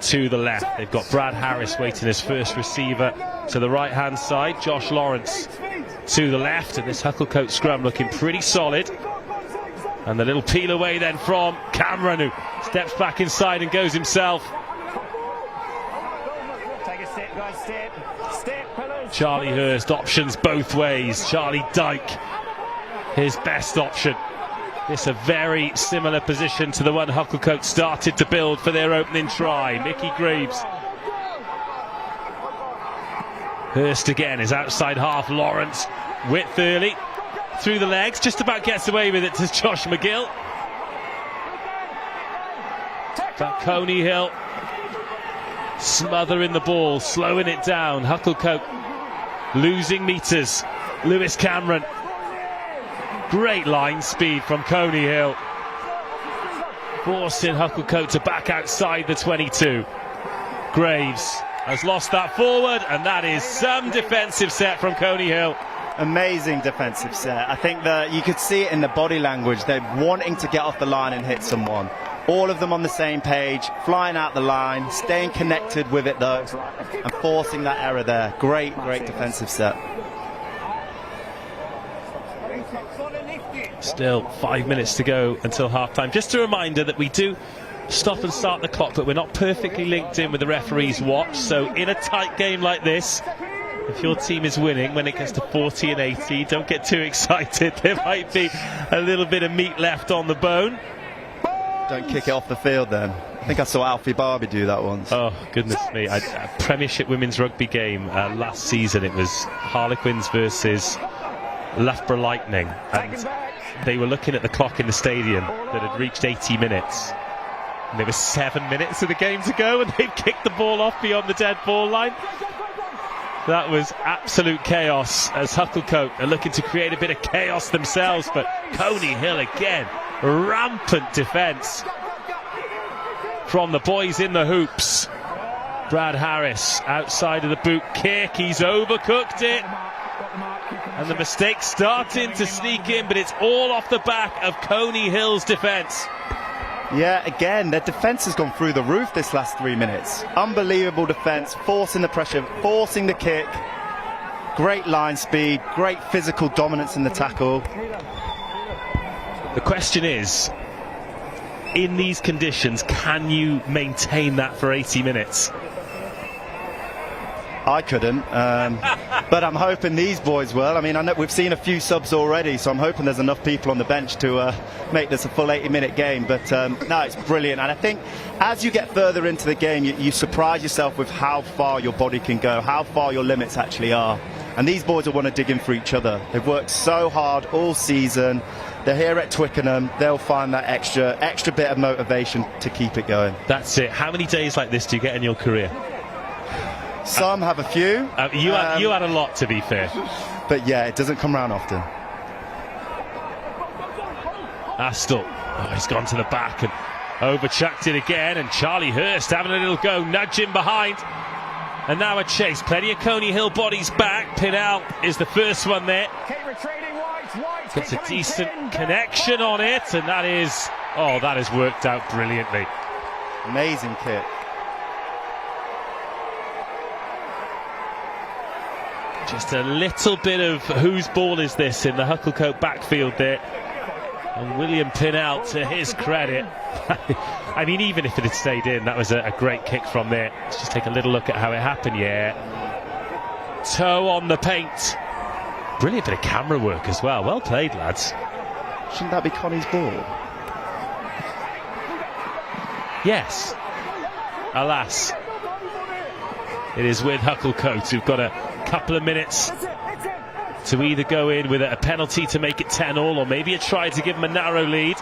to the left. They've got Brad Harris waiting as first receiver to the right hand side, Josh Lawrence to the left, and this Hucclecote scrum looking pretty solid. And the little peel away then from Cameron, who steps back inside and goes himself. Take a step, guys. Step, pillars. Charlie Hurst, options both ways. Charlie Dyke, his best option. This a very similar position to the one Hucclecote started to build for their opening try. Mickey Greaves. Hurst again is outside half. Lawrence, width early. Through the legs, just about gets away with it to Josh McGill. But Coney Hill smothering the ball, slowing it down. Hucclecote losing meters. Lewis Cameron. Great line speed from Coney Hill, forcing Hucclecote to back outside the 22. Graves has lost that forward, and that is some defensive set from Coney Hill. Amazing defensive set. I think that you could see it in the body language. They're wanting to get off the line and hit someone. All of them on the same page, flying out the line, staying connected with it though, and forcing that error there. Great defensive set. Still 5 minutes to go until half-time. Just a reminder that we do stop and start the clock, but we're not perfectly linked in with the referee's watch. So in a tight game like this, if your team is winning when it gets to 40 and 80, don't get too excited. There might be a little bit of meat left on the bone. Don't kick it off the field then. I think I saw Alfie Barbie do that once. Oh, goodness me. A Premiership women's rugby game last season. It was Harlequins versus Loughborough Lightning. And they were looking at the clock in the stadium that had reached 80 minutes. And there was 7 minutes of the game to go, and they'd kicked the ball off beyond the dead ball line. That was absolute chaos as Hucclecote are looking to create a bit of chaos themselves, but Coney Hill again, rampant defence from the boys in the hoops. Brad Harris outside of the boot kick, he's overcooked it, and the mistake starting to sneak in, but it's all off the back of Coney Hill's defence. Yeah, again, their defence has gone through the roof this last 3 minutes. Unbelievable defence, forcing the pressure, forcing the kick. Great line speed, great physical dominance in the tackle. The question is, in these conditions, can you maintain that for 80 minutes? I couldn't, but I'm hoping these boys will. I mean, I know we've seen a few subs already, so I'm hoping there's enough people on the bench to make this a full 80-minute game. But no, it's brilliant. And I think as you get further into the game, you surprise yourself with how far your body can go, how far your limits actually are. And these boys will want to dig in for each other. They've worked so hard all season. They're here at Twickenham. They'll find that extra bit of motivation to keep it going. That's it. How many days like this do you get in your career? Some have a few. You had a lot, to be fair. But yeah, it doesn't come around often. Astle, he's gone to the back and overchucked it again, and Charlie Hurst having a little go, nudging behind. And now a chase. Plenty of Coney Hill bodies back. Pinnell is the first one there. Gets a decent connection on it, and that has worked out brilliantly. Amazing kick. Just a little bit of whose ball is this in the Hucclecote backfield there. And William Pinnell, to his credit, I mean, even if it had stayed in, that was a great kick from there. Let's just take a little look at how it happened. Yeah, toe on the paint. Brilliant bit of camera work as well. Well played, lads. Shouldn't that be Connie's ball? Yes. Alas, it is with Hucclecote, who've got a couple of minutes to either go in with a penalty to make it 10-all, or maybe a try to give them a narrow lead.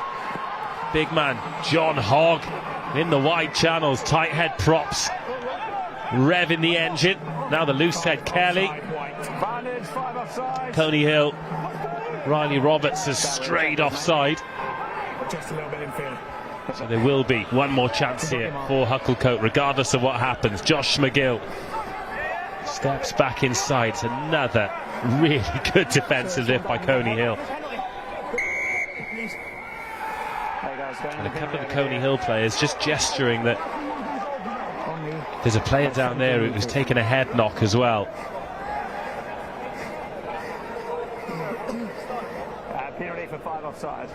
Big man John Hogg in the wide channels, tight head props, revving the engine. Now the loose head Kelly. Coney Hill Riley Roberts has strayed offside. Just a little bit in field. So there will be one more chance here for Hucclecote, regardless of what happens. Josh McGill steps back inside. It's another really good defensive lift by Coney Hill. And a couple of the Coney Hill players just gesturing that there's a player down there who was taking a head knock as well. Penalty for 5 offside.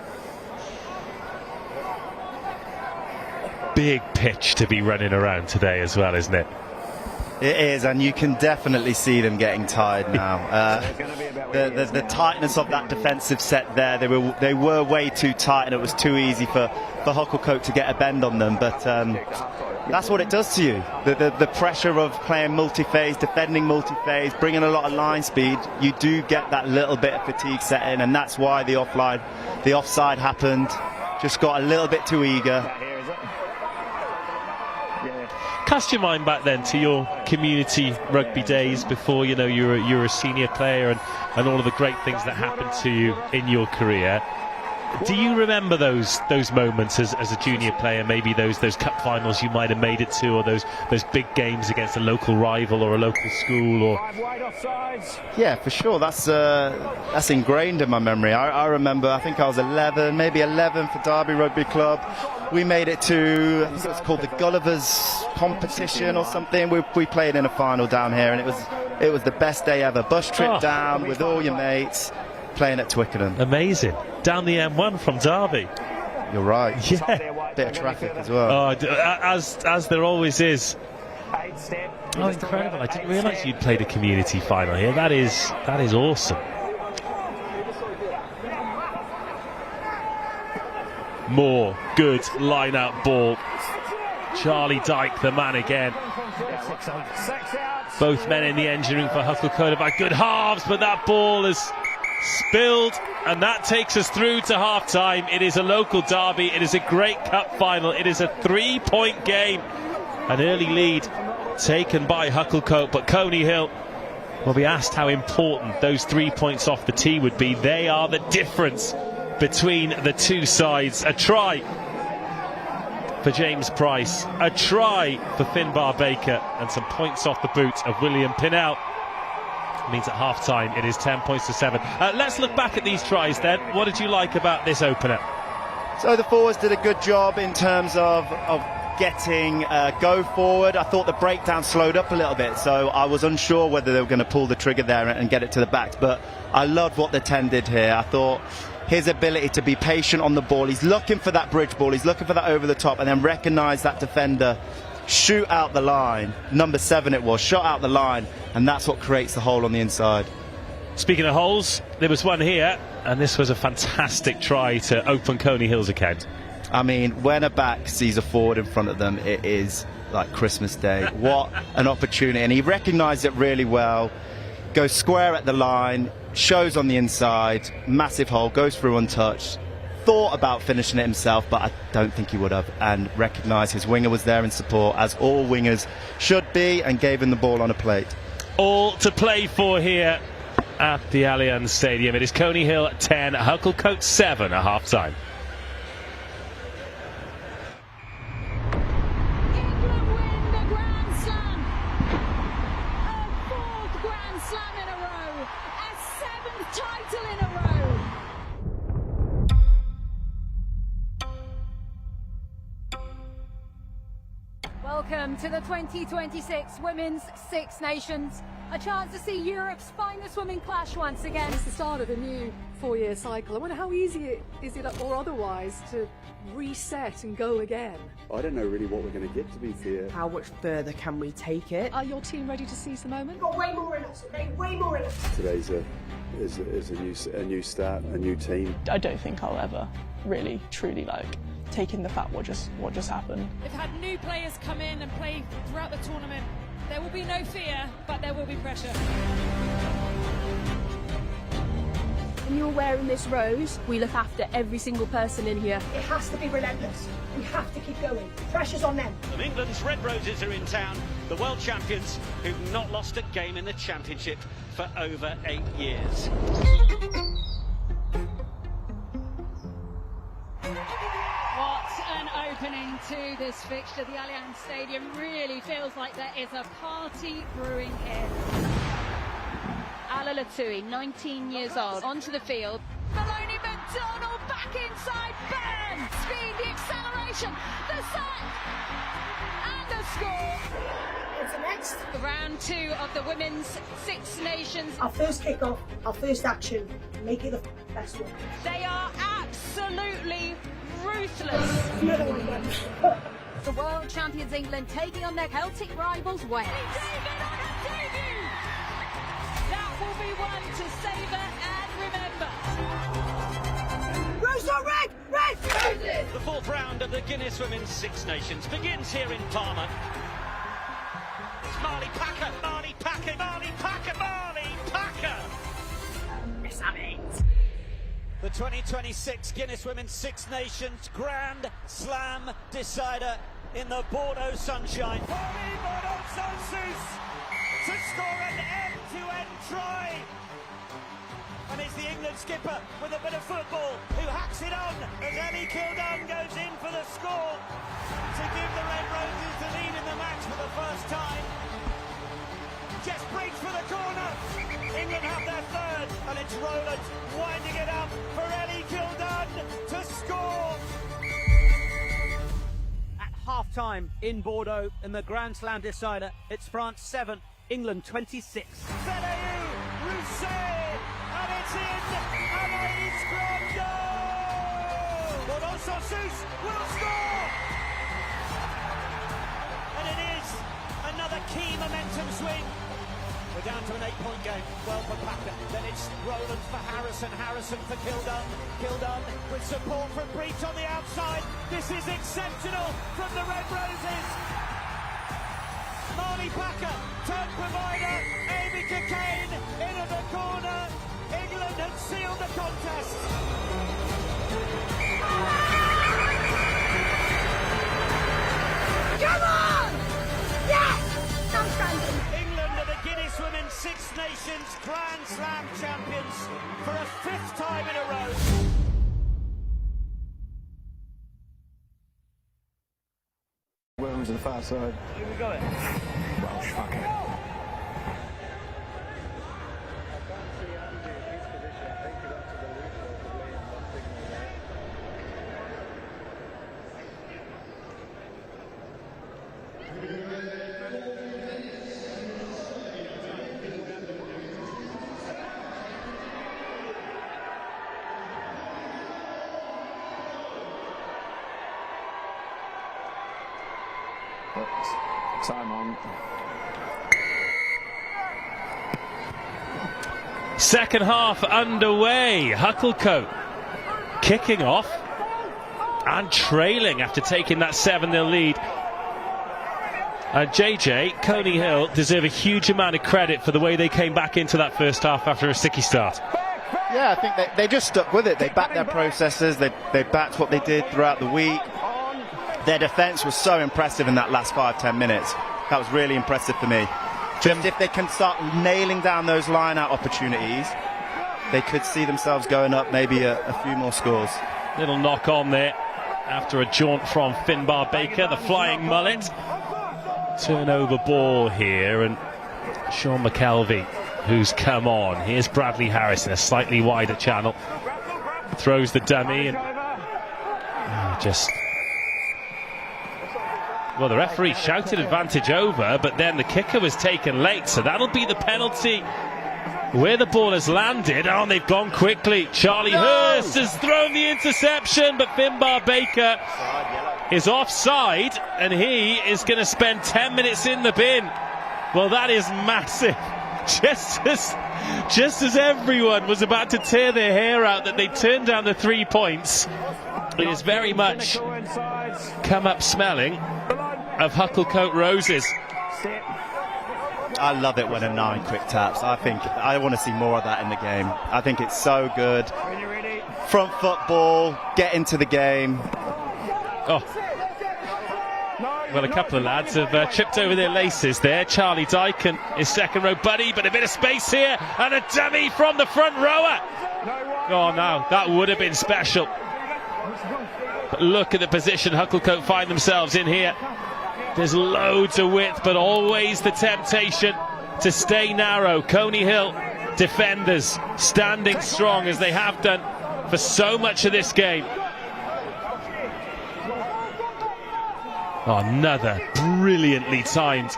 Big pitch to be running around today as well, isn't it? It is, and you can definitely see them getting tired now. The tightness of that defensive set there, they were way too tight, and it was too easy for Hucclecote to get a bend on them. But that's what it does to you. The pressure of playing multi-phase, defending multi-phase, bringing a lot of line speed, you do get that little bit of fatigue set in, and that's why the offside happened. Just got a little bit too eager. Cast your mind back then to your community rugby days before, you know, you were a senior player and all of the great things that happened to you in your career. Do you remember those moments as a junior player? Maybe those cup finals you might have made it to, or those big games against a local rival or a local school, or yeah, for sure. That's ingrained in my memory. I remember. I think I was 11, maybe 11 for Derby Rugby Club. We made it to, I think it was called the Gulliver's competition or something. We played in a final down here, and it was the best day ever. Bus trip down with all your mates, playing at Twickenham. Amazing. Down the M1 from Derby. You're right. Yeah. Bit of traffic as well. As there always is. Oh, incredible. I didn't realise you'd played a community final here. That is awesome. More good line-out ball. Charlie Dyke, the man again. Both men in the engine room for Hucclecote have had good halves, but that ball is spilled, and that takes us through to half-time. It is a local derby. It is a great cup final. It is a 3-point game. An early lead taken by Hucclecote, but Coney Hill will be asked how important those 3 points off the tee would be. They are the difference between the two sides. A try for James Price, a try for Finbar Baker, and some points off the boot of William Pinnell. Means at half-time it is 10 points to 7. Let's look back at these tries then. What did you like about this opener? So the forwards did a good job in terms of getting go forward. I thought the breakdown slowed up a little bit, so I was unsure whether they were going to pull the trigger there and get it to the backs, but I loved what the 10 did here. I thought his ability to be patient on the ball, he's looking for that bridge ball, he's looking for that over the top, and then recognise that defender, shoot out the line. Number 7 it was, shot out the line, and that's what creates the hole on the inside. Speaking of holes, there was one here, and this was a fantastic try to open Coney Hill's account. I mean, when a back sees a forward in front of them, it is like Christmas Day. What an opportunity, and he recognised it really well. Goes square at the line, shows on the inside, massive hole, goes through untouched. Thought about finishing it himself, but I don't think he would have, and recognised his winger was there in support, as all wingers should be, and gave him the ball on a plate. All to play for here at the Allianz Stadium. It is Coney Hill 10, Hucclecote 7 at half-time. England win the Grand Slam. A 4th Grand Slam in a row. A 7th title in a row. Welcome to the 2026 Women's Six Nations. A chance to see Europe's finest women clash once again. It's the start of a new 4-year cycle. I wonder how easy is it, or otherwise, to reset and go again? I don't know really what we're going to get, to be fair. How much further can we take it? Are your team ready to seize the moment? Got way more in us, okay? Way more in us. Today's a new start, a new team. I don't think I'll ever really truly take in the fact what just happened. We've had new players come in and play throughout the tournament. There will be no fear, but there will be pressure. When you're wearing this rose, we look after every single person in here. It has to be relentless. We have to keep going. Pressure's on them. And England's Red Roses are in town, the world champions who've not lost a game in the championship for over 8 years. opening to this fixture. The Allianz Stadium really feels like there is a party brewing here. Hucclecote, 19 years old, onto the field. Maloney McDonald back inside. Bam! Speed, the acceleration, the sack, and the score. What's the next? Round 2 of the Women's Six Nations. Our first kick-off, our first action. Make it the best one. They are absolutely ruthless. Another one then. The world champions England taking on their Celtic rivals Wales. That will be one to savour and remember. Rose or red? Red! The 4th round of the Guinness Women's Six Nations begins here in Parma. It's Marley Packer, Marley Packer, Marley Packer, Marley Packer! Miss Abby. The 2026 Guinness Women's Six Nations Grand Slam decider in the Bordeaux sunshine. To score an end-to-end try. And it's the England skipper with a bit of football who hacks it on as Ellie Kildunn goes in for the score to give the Red Roses the lead in the match for the first time. Just breaks for the corner. England have their 3rd, and it's Rowland winding it up for Ellie Kildunn to score. At half-time in Bordeaux in the Grand Slam decider, it's France 7, England 26. Felayu, Rousset, and it's in! Anaïs Grandot! Bordeaux Sansus will score! And it is another key momentum swing. We're down to an 8-point game. Well for Packer. Then it's Rowland for Harrison. Harrison for Kildunn. Kildunn with support from Breach on the outside. This is exceptional from the Red Roses. Marley Packer, turn provider. Amy Cockayne into the corner. England had sealed the contest. Come on! Yes! Outstanding. England are the Guinness Women's Six Nations Grand Slam champions for a 5th time in a row. Williams to the far side. Here we go. Welsh fucker. Time on. Second half underway. Hucclecote kicking off and trailing after taking that 7-0 lead. And JJ, Coney Hill deserve a huge amount of credit for the way they came back into that first half after a sticky start. Yeah, I think they just stuck with it. They backed their processes. They backed what they did throughout the week. Their defence was so impressive in that last 5-10 minutes. That was really impressive for me. Just if they can start nailing down those line-out opportunities, they could see themselves going up maybe a few more scores. Little knock on there after a jaunt from Finbar Baker, the flying mullet. Turnover ball here, and Sean McKelvey, who's come on. Here's Bradley Harris in a slightly wider channel. Throws the dummy and just... Well, the referee shouted advantage over, but then the kicker was taken late, so that'll be the penalty. Where the ball has landed, and they've gone quickly. Charlie Hurst has thrown the interception, but Finbar Baker is offside, and he is going to spend 10 minutes in the bin. Well, that is massive. Just as everyone was about to tear their hair out that they turned down the 3 points, it is very much come up smelling of Hucclecote Roses. I love it when a 9 quick taps. I want to see more of that in the game. I think it's so good. Front football, get into the game. Oh. Well, a couple of lads have chipped over their laces there. Charlie Dyken, his second row buddy, but a bit of space here, and a dummy from the front rower. Oh no, that would have been special. But look at the position Hucclecote find themselves in here. There's loads of width, but always the temptation to stay narrow. Coney Hill defenders standing strong as they have done for so much of this game. Oh, another brilliantly timed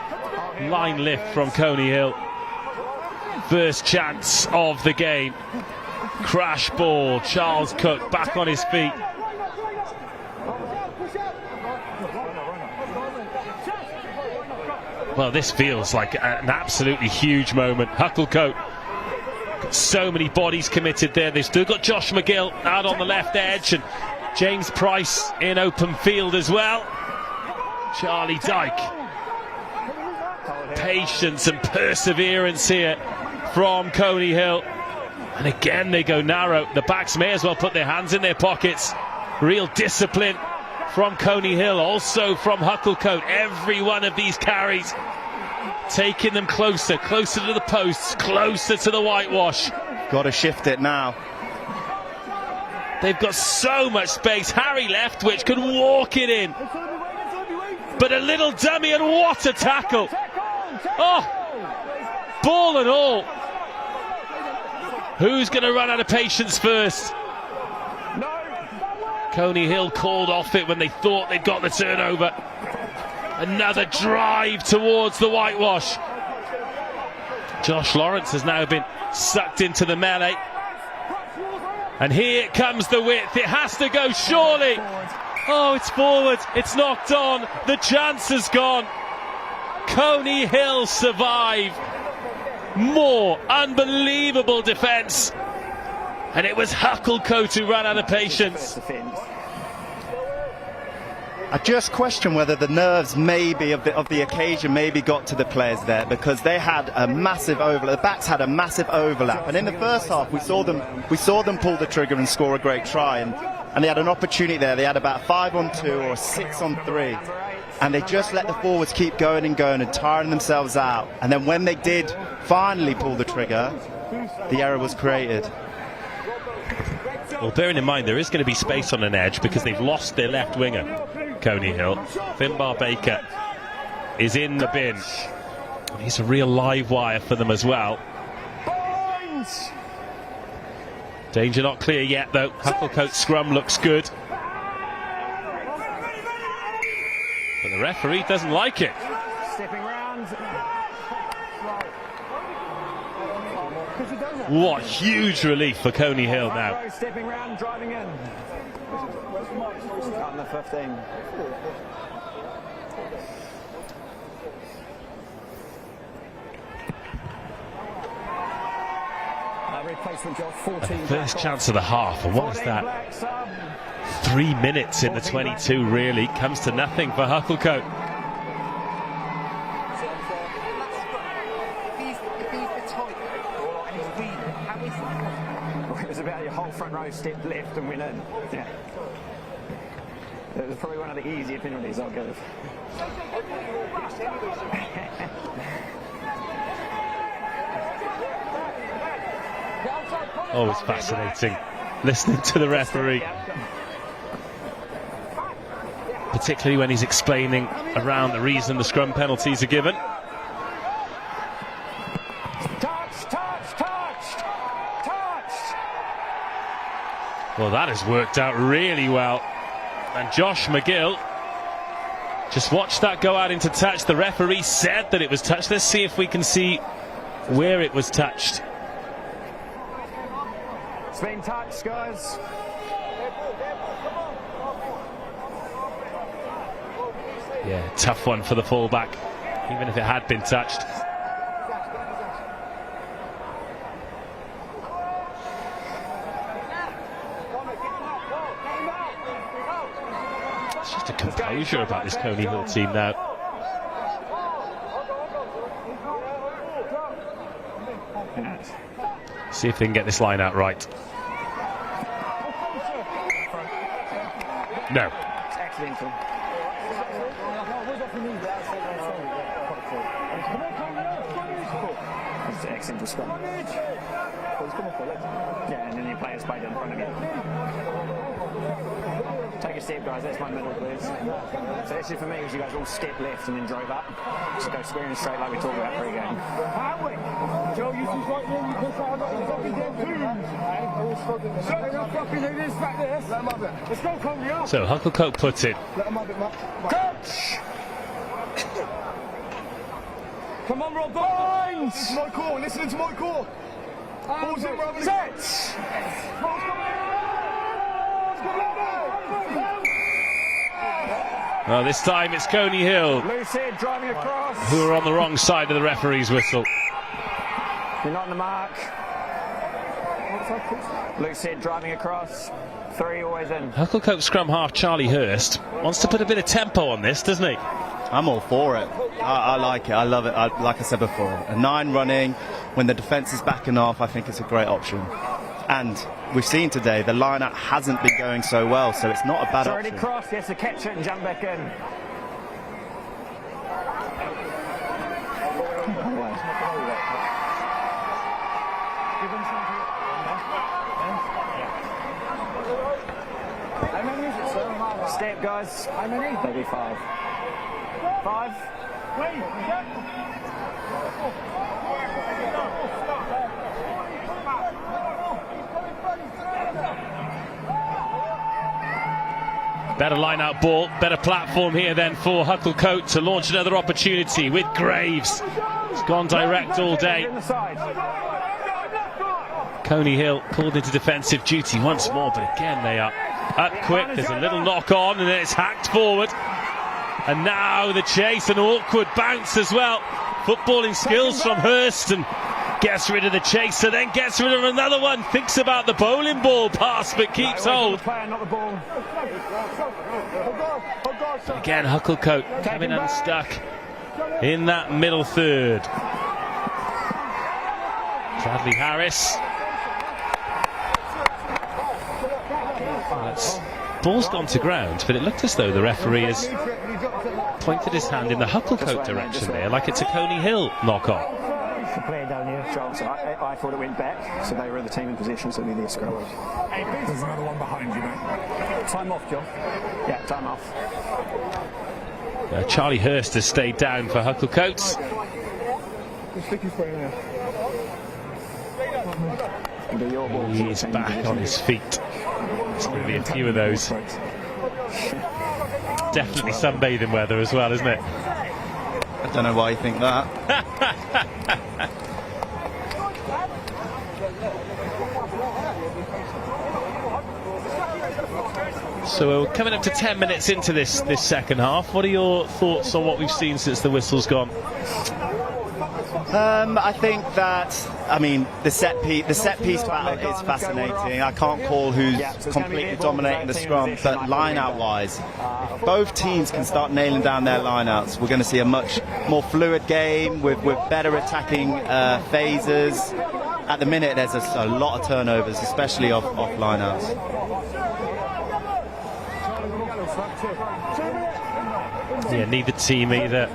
line lift from Coney Hill. First chance of the game. Crash ball, Charles Cook back on his feet. Well, this feels like an absolutely huge moment. Hucclecote, got so many bodies committed there. They've still got Josh McGill out on the left edge and James Price in open field as well. Charlie Dyke. Patience and perseverance here from Coney Hill. And again they go narrow. The backs may as well put their hands in their pockets. Real discipline from Coney Hill, also from Hucclecote. Every one of these carries taking them closer to the posts, closer to the whitewash. Got to shift it now. They've got so much space. Harry Leftwich could walk it in, but a little dummy, and what a tackle. Oh, ball and all. Who's going to run out of patience first? Coney Hill called off it when they thought they'd got the turnover. Another drive towards the whitewash. Josh Lawrence has now been sucked into the melee. And here comes the width. It has to go, surely. Oh, it's forward. It's knocked on. The chance has gone. Coney Hill survive. More unbelievable defence. And it was Hucclecote who ran out of patience. I just question whether the nerves maybe of the occasion maybe got to the players there, because they had a massive overlap. The backs had a massive overlap, and in the first half we saw them pull the trigger and score a great try, and they had an opportunity there. They had about 5-on-2 or 6-on-3, and they just let the forwards keep going and tiring themselves out. And then when they did finally pull the trigger, the error was created. Well, bearing in mind there is going to be space on an edge because they've lost their left winger, Coney Hill. Finbar Baker is in the bin. He's a real live wire for them as well. Danger not clear yet though. Hucclecote's scrum looks good, but the referee doesn't like it. Stepping round. What huge relief for Coney Hill now. Stepping round, driving in. On the 15. First chance of the half, and what is that? 3 minutes in the 22 really. Comes to nothing for Hucclecote. It was about your whole front row step left and went in. Yeah. It was probably one of the easier penalties I'll give. Oh, it's fascinating listening to the referee, particularly when he's explaining around the reason the scrum penalties are given. Well, that has worked out really well. And Josh McGill, just watch that go out into touch. The referee said that it was touched. Let's see if we can see where it was touched. It's been touched, guys. Yeah, tough one for the fullback, even if it had been touched. It's just a composure about this Coney Hill team now. See if they can get this line out right. No. Accidental. next into scrum. Yeah, and then your players play down in front of you. Take a step, guys. That's my middle, please. So actually for me, was you guys all step left and then drove up. Just go square and straight like we talked about pre-game. Joe, you see right there, you push out the fucking dead Let's go, Coney, up. So Hucclecote puts it. Let him have it, Matt. Coach! Come on, Rob. Listen to my call. Listen to my call. Balls in, Rob. Set! Well, this time it's Coney Hill Loose head driving across. who are on the wrong side of the referee's whistle. You're not on the mark. Loose head driving across. 3 always in. Hucclecote scrum half Charlie Hurst wants to put a bit of tempo on this, doesn't he? I'm all for it. I like it. I love it. Like I said before, a 9 running when the defence is backing off, I think it's a great option. And we've seen today the line-out hasn't been going so well, so it's not a bad It's already option. crossed. He has to catch it and jump back in. Step, guys. How many? Maybe 5. 5. Better line-out ball, better platform here then for Hucclecote to launch another opportunity with Graves. It's gone direct all day. Coney Hill called into defensive duty once more, but again they are up quick. There's a little knock on and then it's hacked forward. And now the chase, an awkward bounce as well. Footballing skills from Hurst and gets rid of the chaser, then gets rid of another one. Thinks about the bowling ball pass but keeps hold. Again, Hucclecote coming unstuck in that middle third. Bradley Harris. Ball's gone to ground, but it looked as though the referee has pointed his hand in the Hucclecote direction there, like it's a Coney Hill knock-on. The player down here, Joel, so I thought it went back, so they were the team in possession, so it'll be their scrum. There's another one behind you, mate. Time off, Joel. Yeah, time off. Charlie Hurst has stayed down for Hucclecote. He is back on his feet. There's going to be a few of those. Definitely sunbathing weather as well, isn't it? I don't know why you think that. So we're coming up to 10 minutes into this second half. What are your thoughts on what we've seen since the whistle's gone? I think that, the set piece battle is fascinating. I can't call who's completely dominating the scrum, but line-out wise, if both teams can start nailing down their line-outs, we're going to see a much more fluid game with better attacking phases. At the minute, there's a lot of turnovers, especially off line-outs. Yeah, neither team either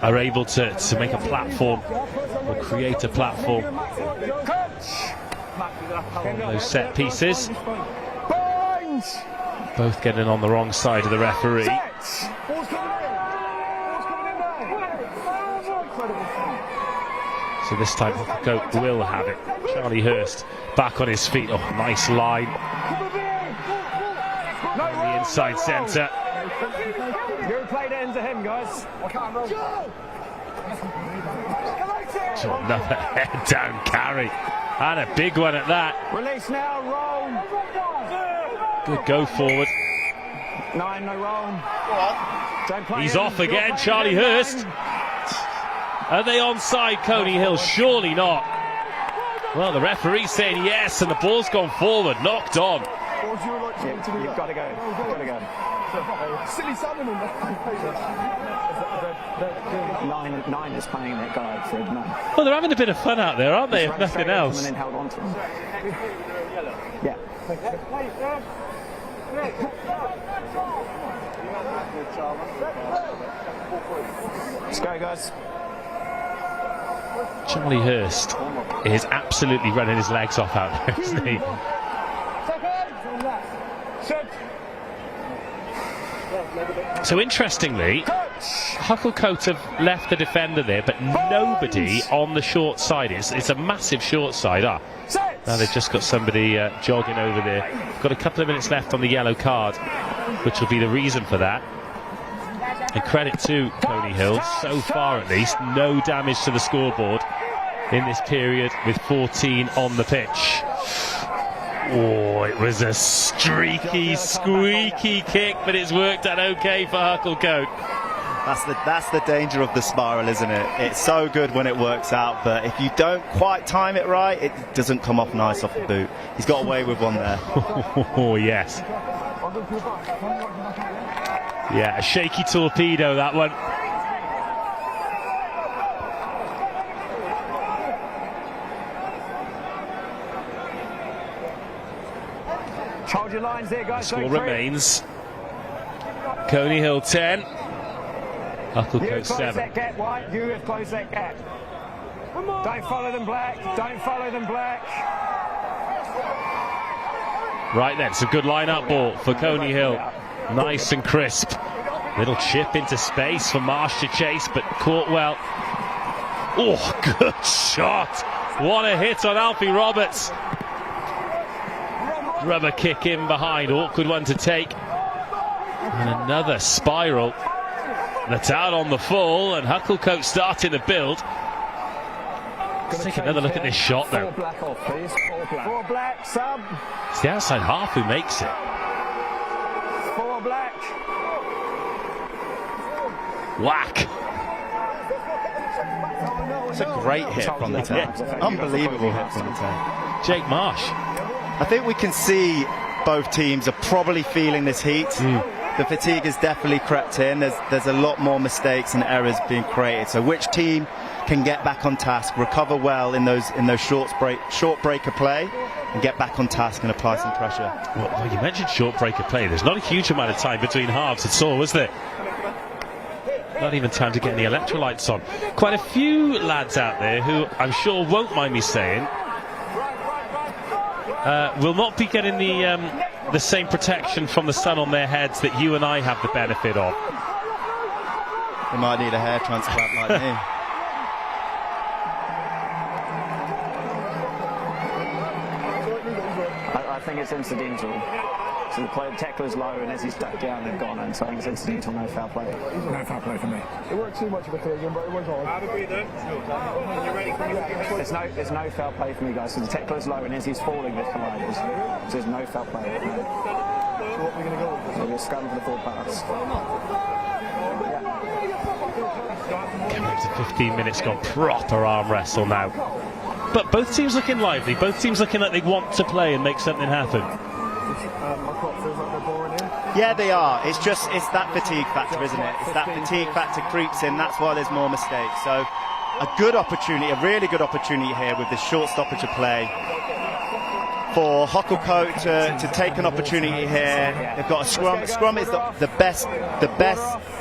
are able to make a platform or create a platform on those set pieces. Both getting on the wrong side of the referee. So this time Hucclecote will have it. Charlie Hurst back on his feet. Oh, nice line. The inside centre. Your play ends to him, guys. Another head down carry. And a big one at that. Release now, roll. Good go forward. 9, no roll. He's off again, Charlie Hurst. Are they onside, Coney Hill? Surely not. Well, the referee's saying yes, and the ball's gone forward, knocked on. You've got to go. You've got to go. Silly salmon in there. 9 is playing that guy, Fred. No. Well, they're having a bit of fun out there, aren't they? If nothing else. And then held on to him. Yeah. Let's go, guys. Charlie Hurst is absolutely running his legs off out there, isn't he? So interestingly, Hucclecote have left the defender there, but nobody on the short side. It's a massive short side. Now they've just got somebody jogging over there. Got a couple of minutes left on the yellow card, which will be the reason for that. And credit to Coney Hill, so far at least, no damage to the scoreboard in this period with 14 on the pitch. Oh, it was a streaky, squeaky kick, but it's worked out okay for Hucclecote. That's the danger of the spiral, isn't it? It's so good when it works out, but if you don't quite time it right, it doesn't come off nice off the boot. He's got away with one there. Oh, yes. Yeah, a shaky torpedo, that one. Hold your lines there, guys. Score remains. Coney Hill 10. Hucclecote 7. That gap, White. You have closed that gap. Don't follow them, Black. Don't follow them, Black. Right then, some good line-up ball for Coney Hill. Nice and crisp. Little chip into space for Marsh to chase, but caught well. Oh, good shot. What a hit on Alfie Roberts. Rubber kick in behind, awkward one to take. And another spiral that's out on the full, and Hucclecote starting to build. Let's take another look at this shot though. 4 black off, please. 4 black, sub. It's the outside half who makes it. 4 black. Whack. It's a great hit from the 10. Unbelievable hit from the 10. Jake Marsh. I think we can see both teams are probably feeling this heat. The fatigue has definitely crept in. There's a lot more mistakes and errors being created. So which team can get back on task, recover well in those short break of play, and get back on task and apply some pressure? Well, you mentioned short break of play. There's not a huge amount of time between halves at all, was there? Not even time to get any electrolytes on. Quite a few lads out there who I'm sure won't mind me saying will not be getting the same protection from the sun on their heads that you and I have the benefit of. They might need a hair transplant like me. I think it's incidental. So the tackler's low, and as he's ducked down, they've gone in. So I think it's incidental, no foul play. No foul play for me. It worked too much of a collision, but it was on. I'd agree then. There's no foul play for me, guys. So the tackler's low, and as he's falling, they've collided. So there's no foul play. No. So what are we going to go with? So we'll scum for the full pass. Coming to 15 minutes, gone proper arm wrestle now. But both teams looking lively. Both teams looking like they want to play and make something happen. Yeah, they are. It's that fatigue factor, isn't it? It's that fatigue factor creeps in. That's why there's more mistakes. So a good opportunity, a really good opportunity here with this short stoppage of play for Hucclecote to take an opportunity here. They've got a scrum. Scrum is the best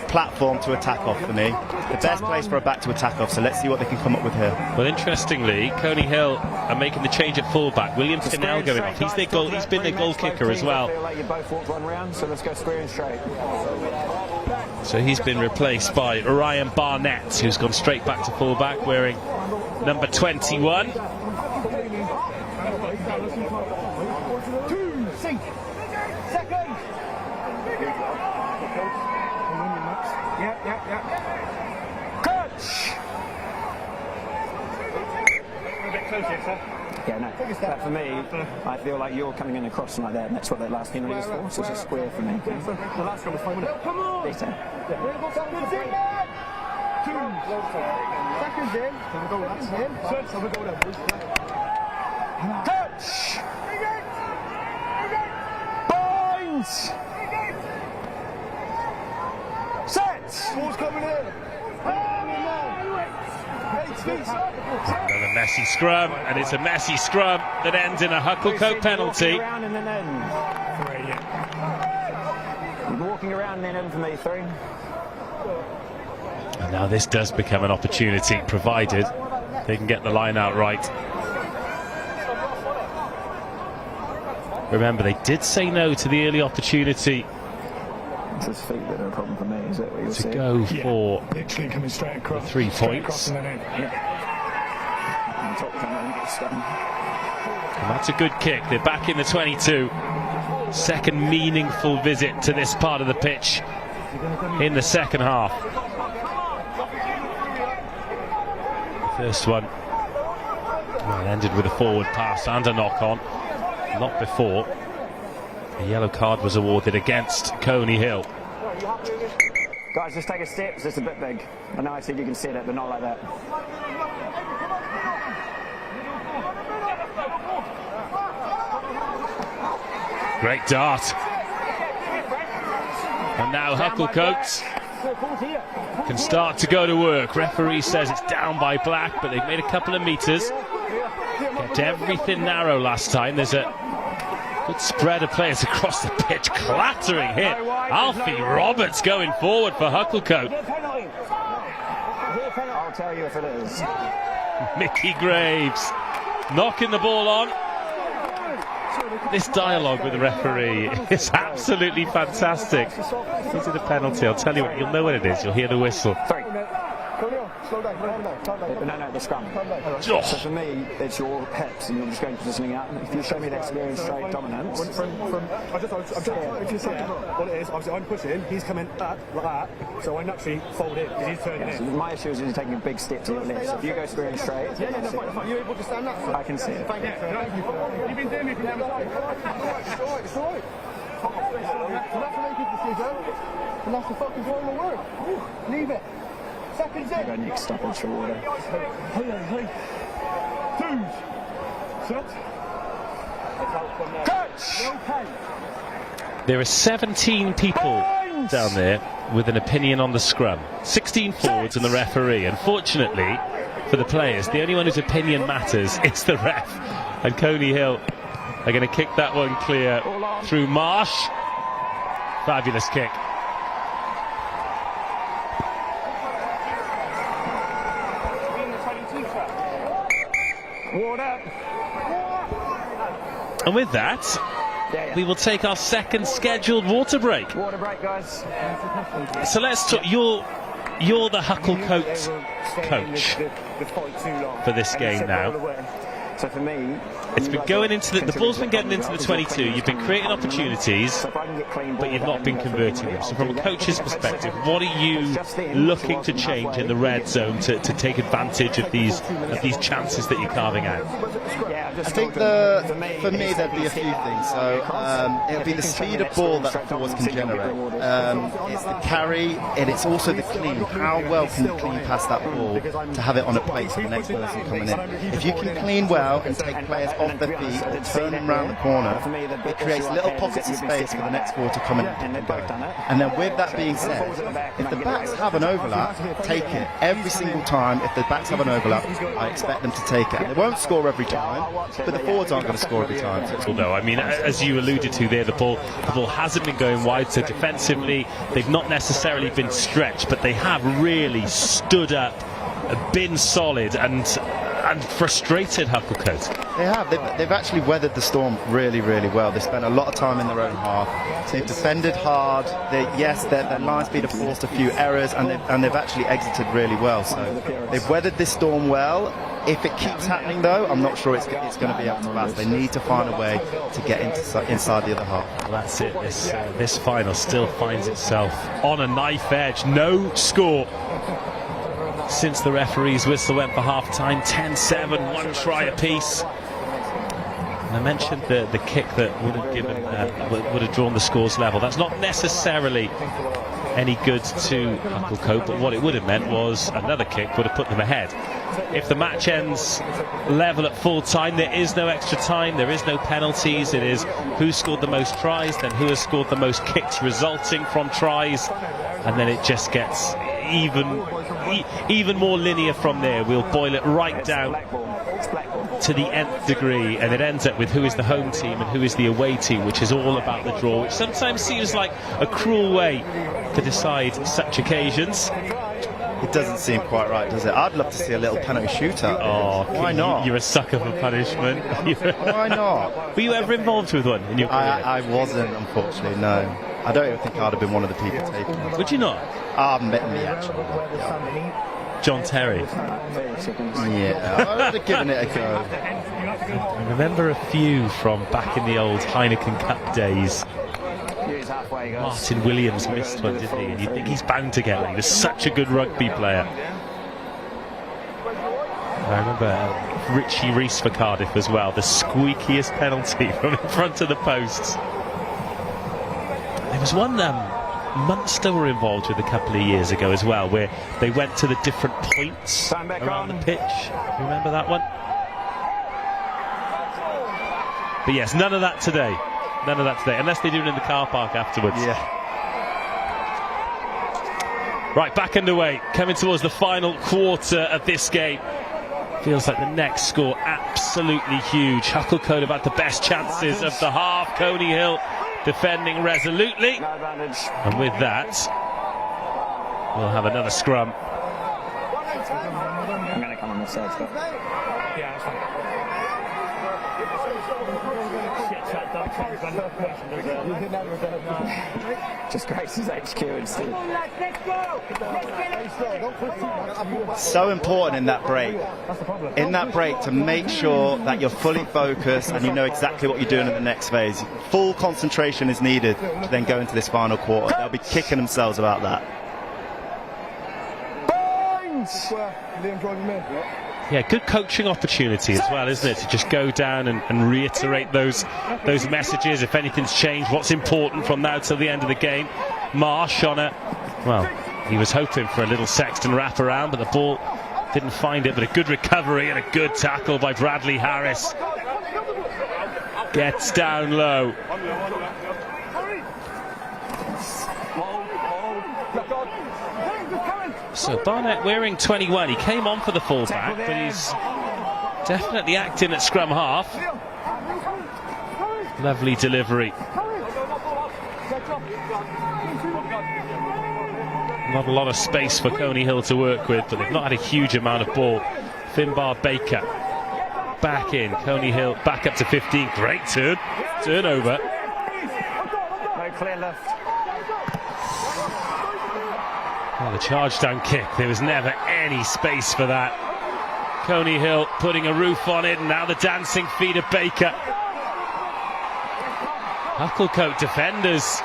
platform to attack off for me. The best place for a back to attack off. So let's see what they can come up with here. Well, interestingly, Coney Hill are making the change at fullback. William Pinnell going off. He's been their goal kicker as well. Like you both walked one round, so let's go square and straight. So he's been replaced by Ryan Barnett, who's gone straight back to fullback, wearing number 21. Yeah, no. But for me, I feel like you're coming in and crossing like that, and that's what that last penalty was for. So it's a square for me. The last one was 5 minutes. Come on! Better. Seconds in, man! 2 seconds in. So we go then. So we go then. Touch! Binds! Set! Ball's coming in. Another messy scrum, and it's a messy scrum that ends in a Hucclecote penalty. Walking around and then in for me, 3. And now this does become an opportunity, provided they can get the line out right. Remember, they did say no to the early opportunity It's his feet that are a problem for me, is it? What you'll to see? go for Literally coming straight across. the 3 straight points. across and then in. On top of him, I think it's And that's a good kick. They're back in the 22. Second meaningful visit to this part of the pitch in the second half. First one, well, it ended with a forward pass and a knock-on. Not before. A yellow card was awarded against Coney Hill. Guys, just take a step. It's just a bit big. I know I said you can set it, but not like that. Great dart. And now Hucclecote can start to go to work. Referee says it's down by black, but they've made a couple of metres. Kept everything narrow last time. There's a good spread of players across the pitch. Clattering hit. Alfie Roberts going forward for Hucclecote. I'll tell you if it is. Mickey Graves knocking the ball on. This dialogue with the referee is absolutely fantastic. Is it a penalty? I'll tell you what, you'll know what it is. You'll hear the whistle. No, the scrum. So for me, it's your hips and you're just going positioning out. If you show me that experience straight dominance. I'm just if you see what it is, obviously I'm pushing, he's coming up like that, so I naturally fold in because he's turning in. So my issue is you're taking a big step to your left. So if you go squaring straight, Are you able to stand up? I can see it. Thank you for that. You've been doing me from the other side. It's alright, it's alright. So that's to make a decision, and that's the fucking final word. Leave it. Seconds in. Go next stoppage for water. Hey. Twos. Set. Catch. There are 17 people down there with an opinion on the scrum. 16 forwards and the referee. Unfortunately for the players, the only one whose opinion matters is the ref. And Coney Hill are going to kick that one clear through Marsh. Fabulous kick. And with that, we will take our second scheduled water break. Water break, guys. So let's talk. You're the Hucclecote coach for this game now. So for me, it's been going into the ball's been getting into the 22. You've been creating opportunities, but you've not been converting them. So from a coach's perspective, what are you looking to change in the red zone to take advantage of these chances that you're carving out? I think for me there'd be a few things. So it'll be the speed of ball that the forwards can generate. It's the carry, and it's also the clean. How well can you clean past that ball to have it on a plate for the next person coming in? If you can clean well and take players off their feet or turn them around the corner, it creates little pockets of space for the next forward to come in and go. And then with that being said, if the backs have an overlap, take it. Every single time, if the backs have an overlap, I expect them to take it. And they won't score every time, but the forwards aren't going to score every time. Well, no, I mean, as you alluded to there, the ball hasn't been going wide, so defensively they've not necessarily been stretched, but they have really stood up, been solid and frustrated Hucclecote. They have. They've actually weathered the storm really, really well. They spent a lot of time in their own half. They've defended hard. Their line speed have forced a few errors, and they've actually exited really well. So they've weathered this storm well. If it keeps happening, though, I'm not sure it's going to be able to last. They need to find a way to get inside the other half. Well, that's it. This final still finds itself on a knife edge. No score since the referee's whistle went for half-time. 10-7, one try apiece. And I mentioned the kick that would have drawn the scores level. That's not necessarily any good to Hucclecote, but what it would have meant was another kick would have put them ahead. If the match ends level at full time, there is no extra time, there is no penalties. It is who scored the most tries, then who has scored the most kicks resulting from tries, and then it just gets even more linear from there. We'll boil it right down to the nth degree, and it ends up with who is the home team and who is the away team, which is all about the draw, which sometimes seems like a cruel way to decide such occasions. It doesn't seem quite right, does it? I'd love to see a little penalty shootout. Oh, why not? You're a sucker for punishment. Why not? Were you ever involved with one in your career? I wasn't, unfortunately, no. I don't even think I'd have been one of the people taking it. Would you not? Me actually. Yeah. John Terry. Yeah, I would have given it a go. I remember a few from back in the old Heineken Cup days. Martin Williams missed one, didn't he? And you think he's bound to get one. He was such a good rugby player. I remember Richie Rees for Cardiff as well. The squeakiest penalty from in front of the posts. There was one Munster were involved with a couple of years ago as well, where they went to the different points around the pitch. You remember that one? But yes, none of that today. None of that today, unless they do it in the car park afterwards. Yeah. Right, back underway, coming towards the final quarter of this game. Feels like the next score absolutely huge. Hucclecote about the best chances of the half. Coney Hill defending resolutely. And with that, we'll have another scrum. I'm going to come on this side, Scott. Yeah, that's fine. Just Grace's HQ instead. So important in that break. In that break to make sure that you're fully focused and you know exactly what you're doing in the next phase. Full concentration is needed to then go into this final quarter. They'll be kicking themselves about that. Yeah, good coaching opportunity as well, isn't it? To just go down and reiterate those messages. If anything's changed, what's important from now till the end of the game. Marsh on a, well, he was hoping for a little Sexton wraparound, but the ball didn't find it. But a good recovery and a good tackle by Bradley Harris. Gets down low. So Barnett wearing 21. He came on for the fullback, but he's definitely acting at scrum half. Lovely delivery. Not a lot of space for Coney Hill to work with, but they've not had a huge amount of ball. Finbar Baker back in. Coney Hill back up to 15. Great turnover. No clear left. Well, the charge down kick, there was never any space for that. Coney Hill putting a roof on it, and now the dancing feet of Baker. Hucclecote defenders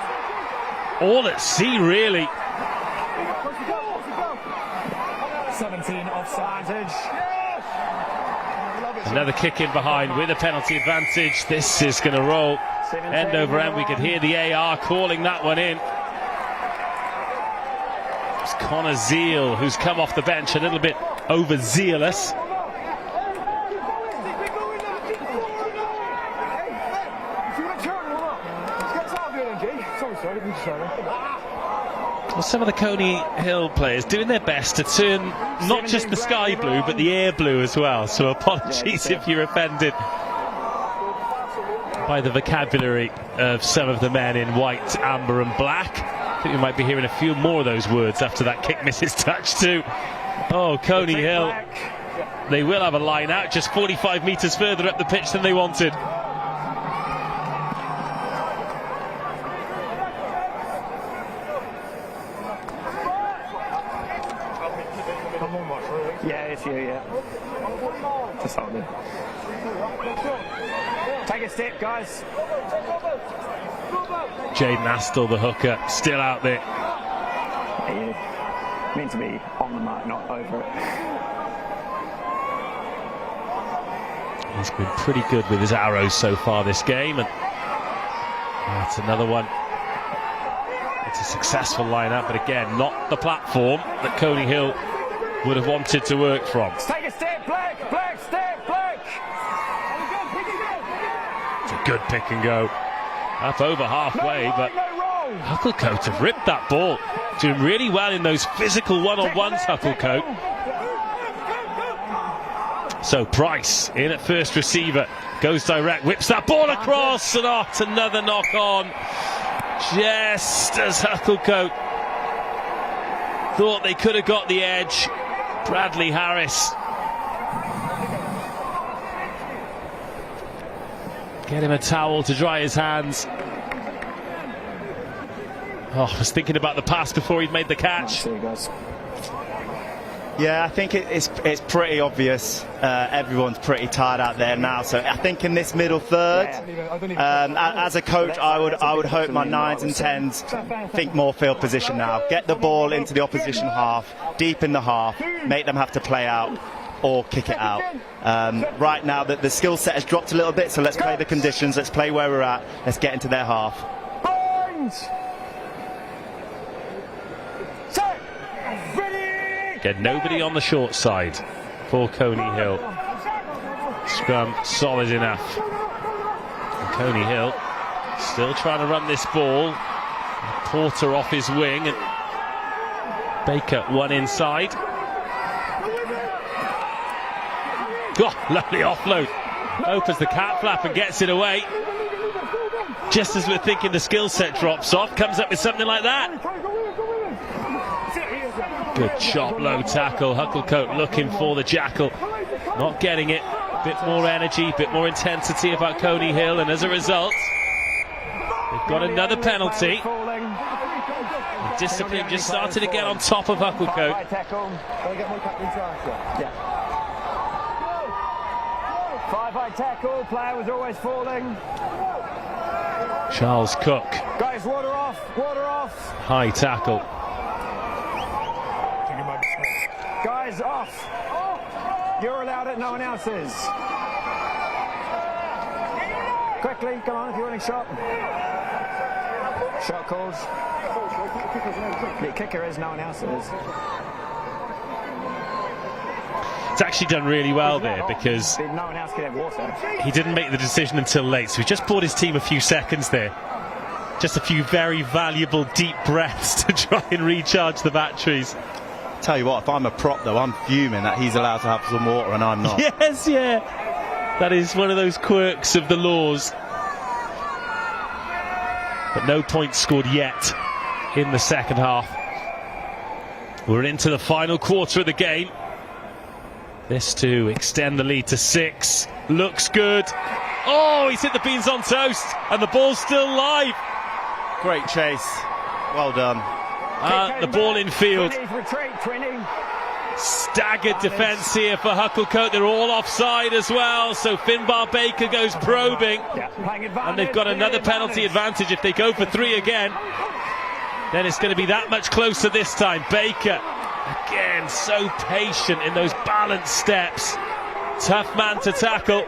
all at sea, really. 17 offside. Another kick in behind with a penalty advantage. This is going to roll end over end. We could hear the AR calling that one in. It's Connor Zeal, who's come off the bench a little bit overzealous. Well, some of the Coney Hill players doing their best to turn not just the sky blue but the air blue as well, so apologies if you're offended by the vocabulary of some of the men in white, amber and black. I think we might be hearing a few more of those words after that kick misses touch too. Oh, Coney Hill, they will have a line out just 45 metres further up the pitch than they wanted. Yeah, it's you, yeah. Just hold it. Take a step, guys. Jaden Astle, the hooker, still out there. Yeah, meant to be on the mark, not over it. He's been pretty good with his arrows so far this game, and that's another one. It's a successful lineup, but again, not the platform that Coney Hill would have wanted to work from. Take a step, Black, step, Black. It's a good pick and go. Up over halfway, but Hucclecote have ripped that ball. Doing really well in those physical one-on-ones, Hucclecote. So Price in at first receiver, goes direct, whips that ball across, and another knock on. Just as Hucclecote thought they could have got the edge. Bradley Harris. Get him a towel to dry his hands. Oh, I was thinking about the pass before he'd made the catch. Yeah, I think it's pretty obvious. Everyone's pretty tired out there now. So I think in this middle third, as a coach, I would hope my 9s and 10s think more field position now. Get the ball into the opposition half, deep in the half, make them have to play out or kick it out. Right now, the skill set has dropped a little bit, so let's play the conditions. Let's play where we're at. Let's get into their half. Get nobody on the short side for Coney Hill. Scrum solid enough. And Coney Hill still trying to run this ball. Porter off his wing. And Baker one inside. Oh, lovely offload. Opens the cat flap and gets it away. Just as we're thinking the skill set drops off, comes up with something like that. Good chop, low tackle. Hucclecote looking for the jackal. Not getting it. Bit more energy, bit more intensity about Coney Hill, and as a result, they've got another penalty. The discipline just started to get on top of Hucclecote. Five-high tackle, player was always falling. Charles Cook. Guys, water off, water off. High tackle. Guys, off. You're allowed it, no one else is. Quickly, come on, if you want a shot. Shot calls. The kicker is, no one else is. It's actually done really well there because no one else can have water. He didn't make the decision until late, so he just bought his team a few seconds there. Just a few very valuable deep breaths to try and recharge the batteries. Tell you what, if I'm a prop though, I'm fuming that he's allowed to have some water and I'm not. Yes, yeah. That is one of those quirks of the laws. But no points scored yet in the second half. We're into the final quarter of the game. This to extend the lead to 6. Looks good. Oh, he's hit the beans on toast and the ball's still live. Great chase. Well done. The ball in field. Staggered defence here for Hucclecote. They're all offside as well, so Finbar Baker goes probing. And they've got another penalty advantage. If they go for 3 again, then it's going to be that much closer this time. Baker, again, so patient in those balanced steps. Tough man to tackle.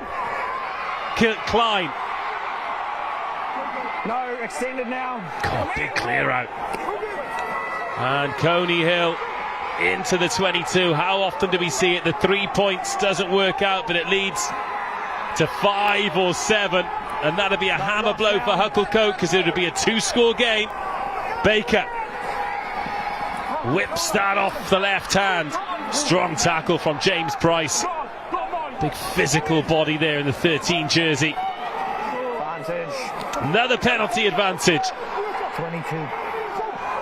Klein. No, extended now. God, big clear out. And Coney Hill into the 22. How often do we see it? The 3 points doesn't work out, but it leads to 5 or 7. And that'll be a hammer blow for Hucclecote because it'll be a 2-score game. Baker whips that off the left hand. Strong tackle from James Price. Big physical body there in the 13 jersey. Another penalty advantage. 22.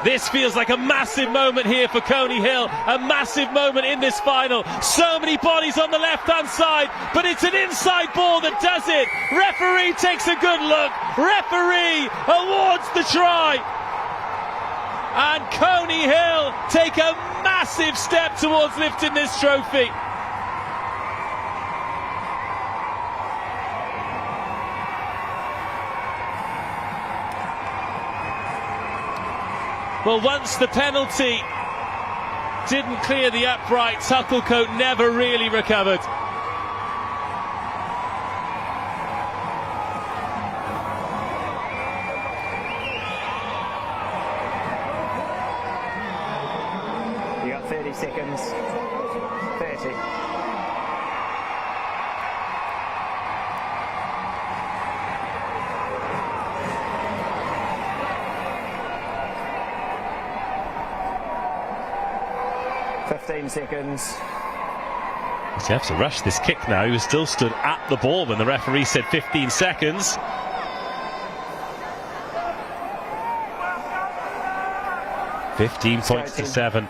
This feels like a massive moment here for Coney Hill. A massive moment in this final. So many bodies on the left-hand side, but it's an inside ball that does it. Referee takes a good look. Referee awards the try. And Coney Hill take a massive step towards lifting this trophy. Well, once the penalty didn't clear the uprights, Hucclecote never really recovered. You got 30 seconds. 30. Seconds. You have to rush this kick now. He was still stood at the ball when the referee said 15 seconds. £15 points to 7.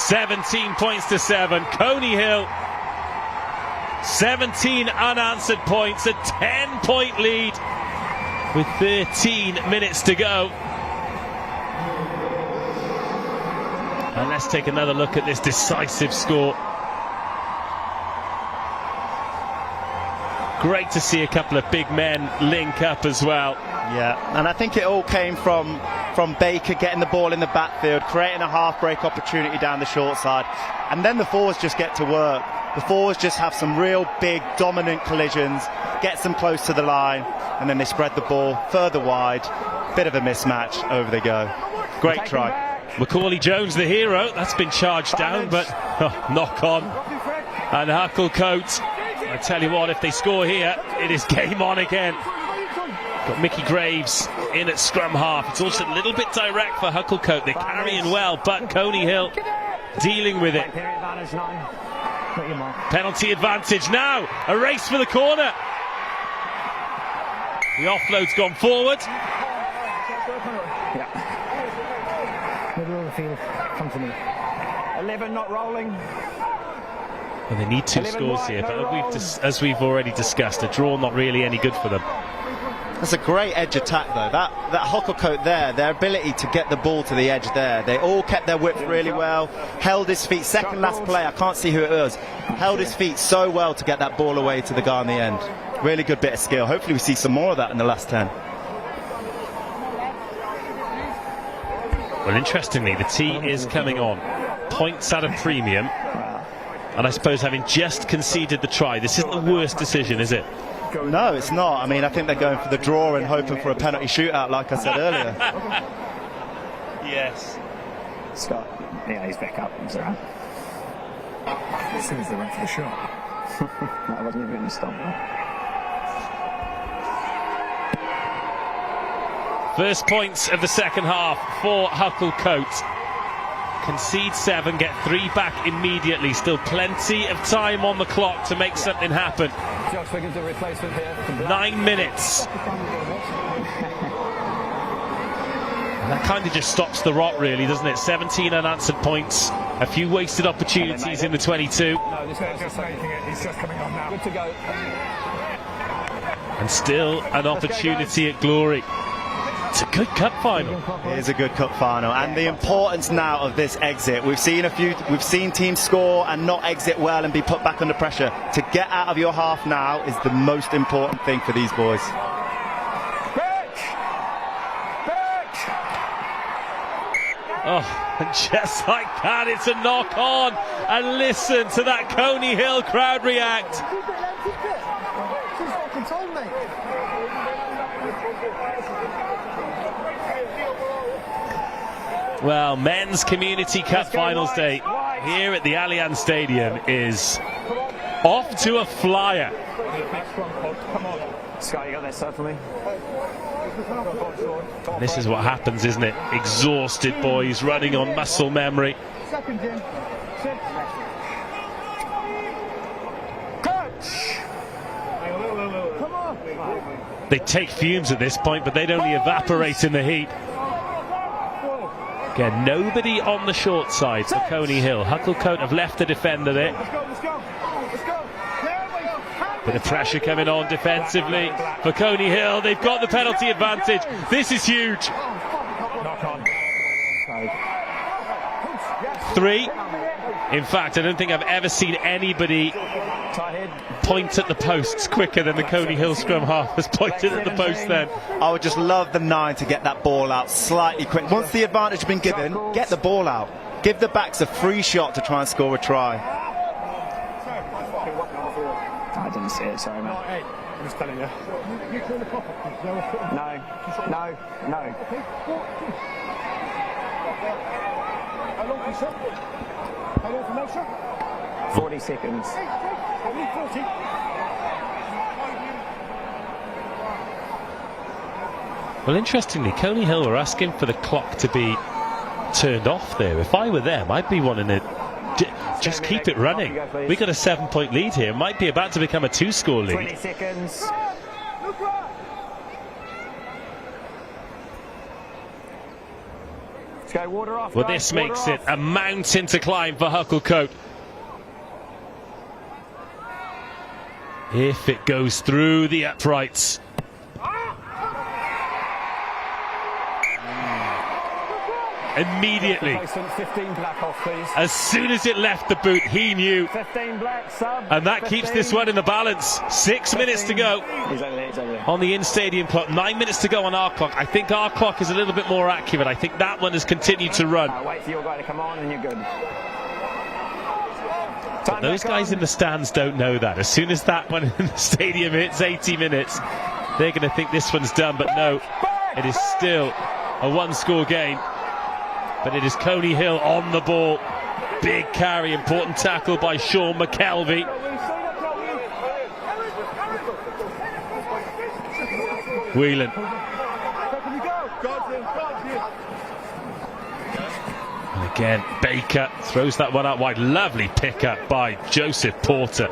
17 points to 7. Coney Hill, 17 unanswered points, a 10-point lead with 13 minutes to go. And let's take another look at this decisive score. Great to see a couple of big men link up as well. Yeah, and I think it all came from Baker getting the ball in the backfield, creating a half-break opportunity down the short side, and then the forwards just get to work. The forwards just have some real big, dominant collisions, gets them close to the line, and then they spread the ball further wide. Bit of a mismatch, over they go. Great try. Macaulay Jones, the hero, that's been charged down, but knock on. And Hucclecote, I tell you what, if they score here, it is game on again. Got Mickey Graves in at scrum half. It's also a little bit direct for Hucclecote. They're carrying well, but Coney Hill dealing with it. Penalty advantage now. A race for the corner. The offload's gone forward. Middle of the field, come to me. 11 not rolling. Well, they need 2 scores here, but as we've already discussed, a draw not really any good for them. That's a great edge attack though. That Hucclecote there, their ability to get the ball to the edge there. They all kept their width really well, held his feet, second last play, I can't see who it was, held his feet so well to get that ball away to the guy on the end. Really good bit of skill. Hopefully we see some more of that in the last 10. Well, interestingly, the tee is coming on. Points at a premium. And I suppose having just conceded the try, this isn't the worst decision, is it? No, it's not. I mean, I think they're going for the draw and hoping for a penalty shootout, like I said earlier. Yes. Scott, yeah, he's back up. He's around. As soon as they went for the shot. That wasn't even a stop. First points of the second half for Hucclecote. Concede 7, get 3 back immediately. Still plenty of time on the clock to make something happen. 9 minutes. And that kind of just stops the rot, really, doesn't it? 17 unanswered points, a few wasted opportunities in the 22. No, this guy's just making it. He's just coming on now. Good to go. And still an opportunity at glory. It's a good cup final. It is a good cup final, and the importance now of this exit. We've seen teams score and not exit well and be put back under pressure. To get out of your half now is the most important thing for these boys. Oh, and just like that, it's a knock on, and listen to that Coney Hill crowd react. Well, men's Community Cup Finals Day here at the Allianz Stadium is off to a flyer. Come on. Scott, you got that side for me? This is what happens, isn't it? Exhausted boys running on muscle memory. Second in. Come on. They take fumes at this point, but they'd only evaporate in the heat. Again, nobody on the short side for Coney Hill. Hucclecote have left the defender there. Bit of pressure coming on defensively for Coney Hill. They've got the penalty advantage. This is huge. 3. In fact, I don't think I've ever seen anybody point at the posts quicker than the Coney Hill scrum half has pointed at the post then. I would just love the 9 to get that ball out slightly quick. Once the advantage has been given, get the ball out. Give the backs a free shot to try and score a try. I didn't see it, sorry, man. I'm just telling you. No. How long for shot? How long for no shot? 40 seconds. Only 40. Well, interestingly, Coney Hill were asking for the clock to be turned off there. If I were them, I'd be wanting to just keep it running. We got a 7-point lead here. It might be about to become a 2-score lead. 20 seconds. Let's go, water off. Well, guys, this water makes off. it a mountain to climb for Hucclecote. If it goes through the uprights. Immediately, 15 black off, please. as soon as it left the boot, he knew. 15 black, sub. And that 15. keeps this one in the balance. 6 minutes to go He's over there. on the in-stadium clock. 9 minutes to go on our clock. I think our clock is a little bit more accurate. I think that one has continued to run. Wait for your guy to come on and you're good. But those guys in the stands don't know that. As soon as that one in the stadium hits 80 minutes, they're going to think this one's done. But no, it is still a one-score game. But it is Coney Hill on the ball. Big carry, important tackle by Sean McKelvey. Whelan. And again, Baker throws that one out wide. Lovely pick-up by Joseph Porter.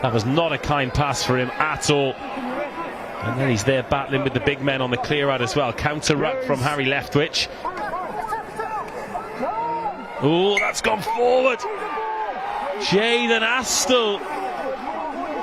That was not a kind pass for him at all. And then he's there battling with the big men on the clear-out as well. Counter-ruck from Harry Leftwich. Oh, that's gone forward. Jayden Astle.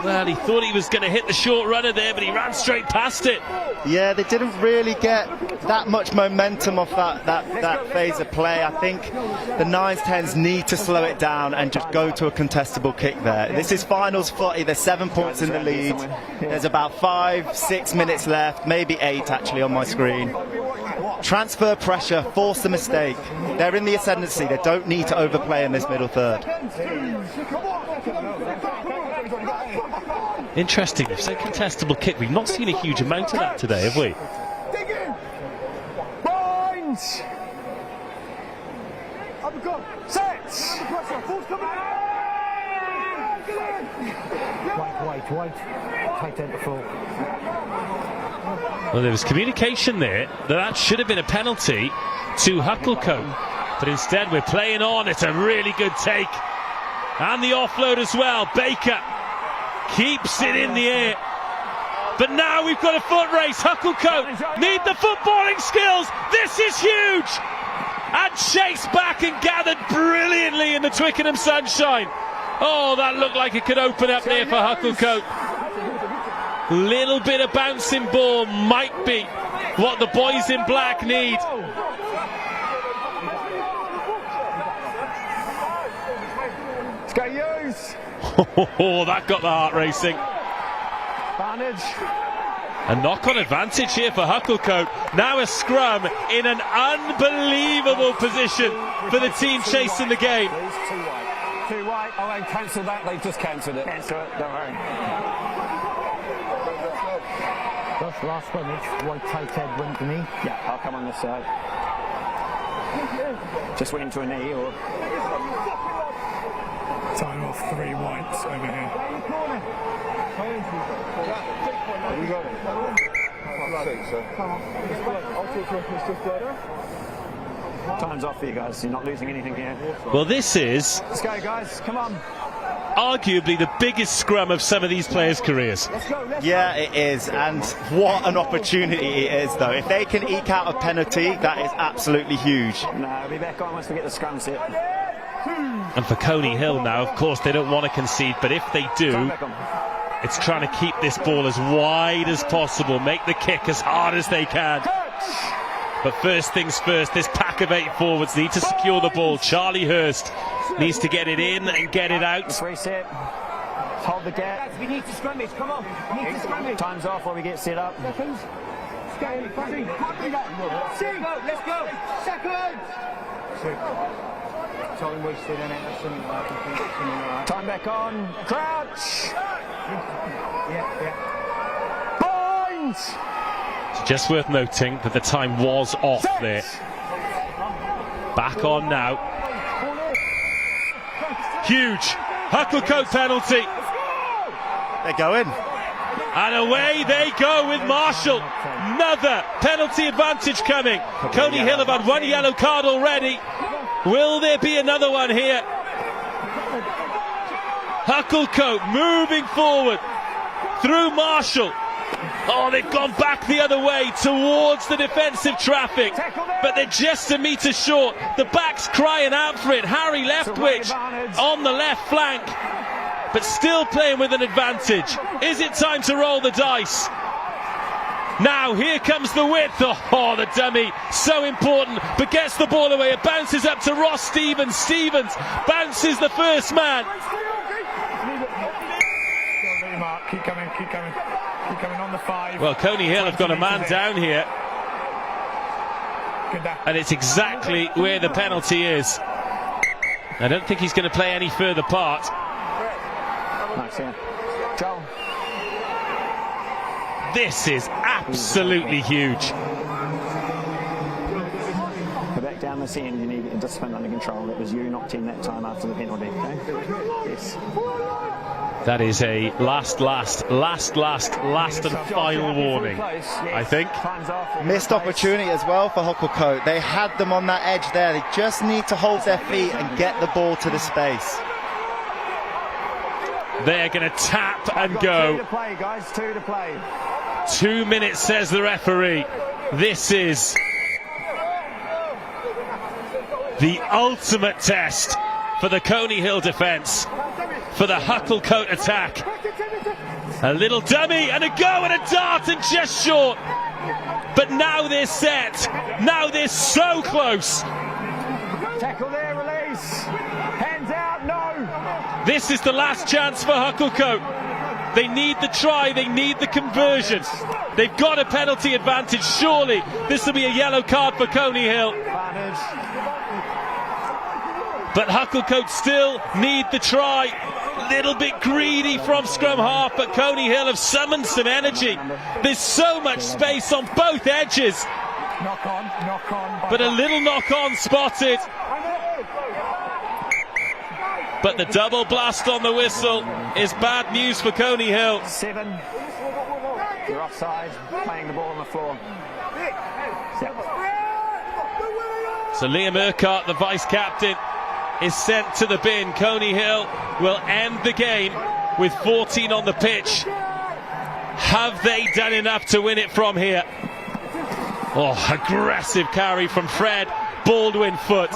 Well, he thought he was going to hit the short runner there, but he ran straight past it. Yeah, they didn't really get that much momentum off that phase of play. I think the 9s, 10s need to slow it down and just go to a contestable kick there. This is finals footy. There's 7 points in the lead. There's about 5, 6 minutes left, maybe 8 actually on my screen. Transfer pressure, force the mistake. They're in the ascendancy. They don't need to overplay in this middle third. Interesting, they've said contestable kick. We've not seen a huge amount of that today, have we? Binds! Sets! Wait. Take down the floor. Well, there was communication there that should have been a penalty to Hucclecote. But instead we're playing on. It's a really good take. And the offload as well. Baker keeps it in the air. But now we've got a foot race. Hucclecote need the footballing skills. This is huge. And chased back and gathered brilliantly in the Twickenham sunshine. Oh, that looked like it could open up there for Hucclecote. Little bit of bouncing ball might be what the boys in black need. Let's go, use. Oh, that got the heart racing. Advantage. A knock-on advantage here for Hucclecote. Now a scrum in an unbelievable position for the team chasing the game. Too wide. Oh, they cancelled that. They've just cancelled it. Cancel it. Don't worry. That's last scrimmage. White tight head went to knee. Yeah, I'll come on this side. Just went into a knee or... Time off 3 whites over here. We got it. Time's off for you guys. You're not losing anything here. Well, this is... Let's go, guys. Come on. Arguably the biggest scrum of some of these players' careers. Yeah, it is, and what an opportunity it is, though. If they can eke out a penalty, that is absolutely huge. No, I'll be back on once we get the scrums hit. And for Coney Hill now, of course, they don't want to concede, but if they do, it's trying to keep this ball as wide as possible, make the kick as hard as they can. But first things first, this pack of 8 forwards need to secure the ball. Charlie Hurst needs to get it in and get it out. Let's reset. Hold the gap. We need to scrummage, come on. We need to scrummage. Time's off while we get set up. Let's go. Seconds. Time wasted in it. That's something like that. Time back on. Crouch. Yeah. Binds! It's just worth noting that the time was off there. Back on now. Huge Hucclecote penalty. They go in. And away they go with Marshall. Another penalty advantage coming. Coney Hill have had 1 yellow card already. Will there be another one here? Hucclecote moving forward through Marshall. Oh, they've gone back the other way towards the defensive traffic, but they're just a metre short. The back's crying out for it. Harry Leftwich on the left flank, but still playing with an advantage. Is it time to roll the dice? Now here comes the width. Oh, the dummy, so important, but gets the ball away. It bounces up to Ross Stevens. Stevens bounces the first man. Keep coming, keep coming. Keep coming on the 5. Well, Coney Hill have got a man down here, and it's exactly where the penalty is. I don't think he's going to play any further part. Nice, yeah. Joel. This is absolutely huge. Back down the end, you need discipline under control. It was you knocked in that time after the penalty, okay? Yes. That is a last and final warning, I think. Missed opportunity as well for Hucclecote. They had them on that edge there. They just need to hold their feet and get the ball to the space. They're going to tap and go. 2 to play, guys. 2 to play. 2 minutes, says the referee. This is the ultimate test for the Coney Hill defence, for the Hucclecote attack. A little dummy and a go and a dart and just short. But now they're set. Now they're so close. Tackle there, release. Hands out, no. This is the last chance for Hucclecote. They need the try, they need the conversion. They've got a penalty advantage. Surely this will be a yellow card for Coney Hill. But Hucclecote still need the try. Little bit greedy from scrum half, but Coney Hill have summoned some energy. There's so much space on both edges. Knock on. But a little knock on spotted. But the double blast on the whistle is bad news for Coney Hill. 7. You're offside, playing the ball on the floor. So Liam Urquhart, the vice-captain, is sent to the bin. Coney Hill will end the game with 14 on the pitch. Have they done enough to win it from here? Oh, aggressive carry from Fred Baldwin Foot.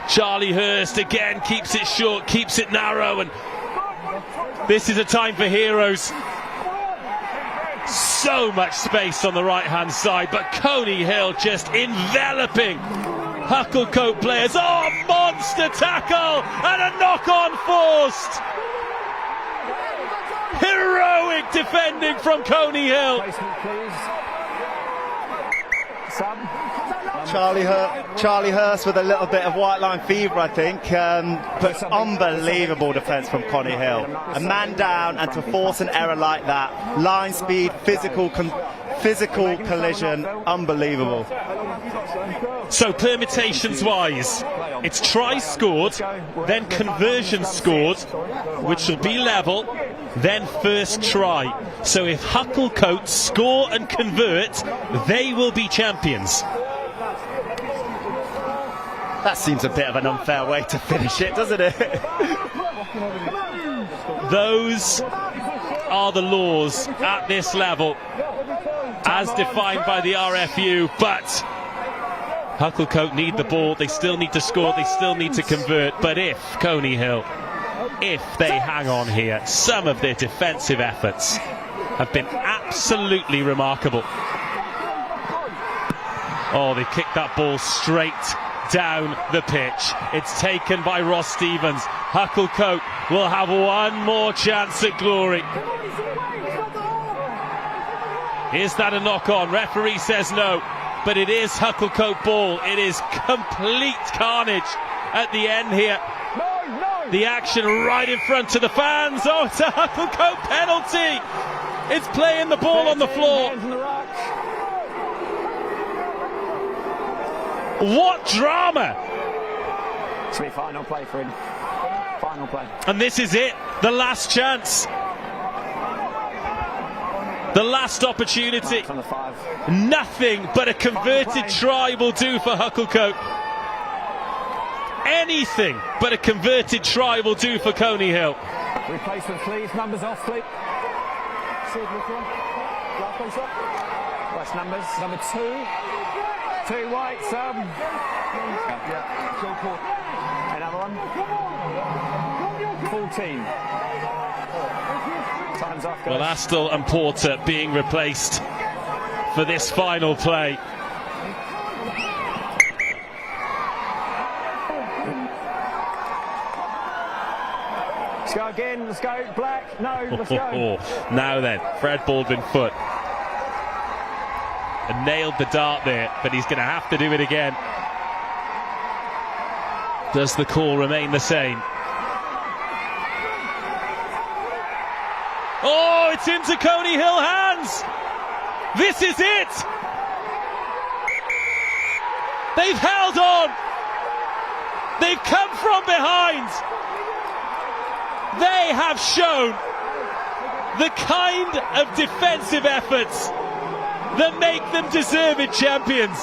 Charlie Hurst again keeps it short, keeps it narrow, and this is a time for heroes. So much space on the right-hand side, but Coney Hill just enveloping Hucclecote players. Oh, monster tackle and a knock-on forced. Heroic defending from Coney Hill. Charlie Hurst with a little bit of white line fever, I think, but unbelievable defence from Coney Hill. A man down, and to force an error like that, line speed, physical collision, unbelievable. So permutations wise, it's try scored, then conversion scored, which will be level, then first try. So if Hucclecote score and convert, they will be champions. That seems a bit of an unfair way to finish it, doesn't it? Those are the laws at this level, as defined by the RFU, but Hucclecote need the ball, they still need to score, they still need to convert. But if Coney Hill, if they hang on here, some of their defensive efforts have been absolutely remarkable. Oh, they kicked that ball straight down the pitch. It's taken by Ross Stevens. Hucclecote will have one more chance at glory. Is that a knock-on? Referee says no, but it is Hucclecote ball. It is complete carnage at the end here. The action right in front of the fans. Oh, it's a Hucclecote penalty. It's playing the ball on the floor. What drama! It's be final play for him. Final play. And this is it. The last chance. The last opportunity. Nothing but a converted try will do for Hucclecote. Anything but a converted try will do for Coney Hill. Replacement, please. Numbers off, please. What's numbers? Number 2. 2 whites. Yeah. Another one. 14. Time's off, guys. Well, Astle and Porter being replaced for this final play. Let's go again. Let's go. Black. No. Let's go. Now then, Fred Baldwin foot. And nailed the dart there, but he's going to have to do it again. Does the call remain the same? Oh, it's into Coney Hill hands. This is it. They've held on. They've come from behind. They have shown the kind of defensive efforts that make them deserving champions.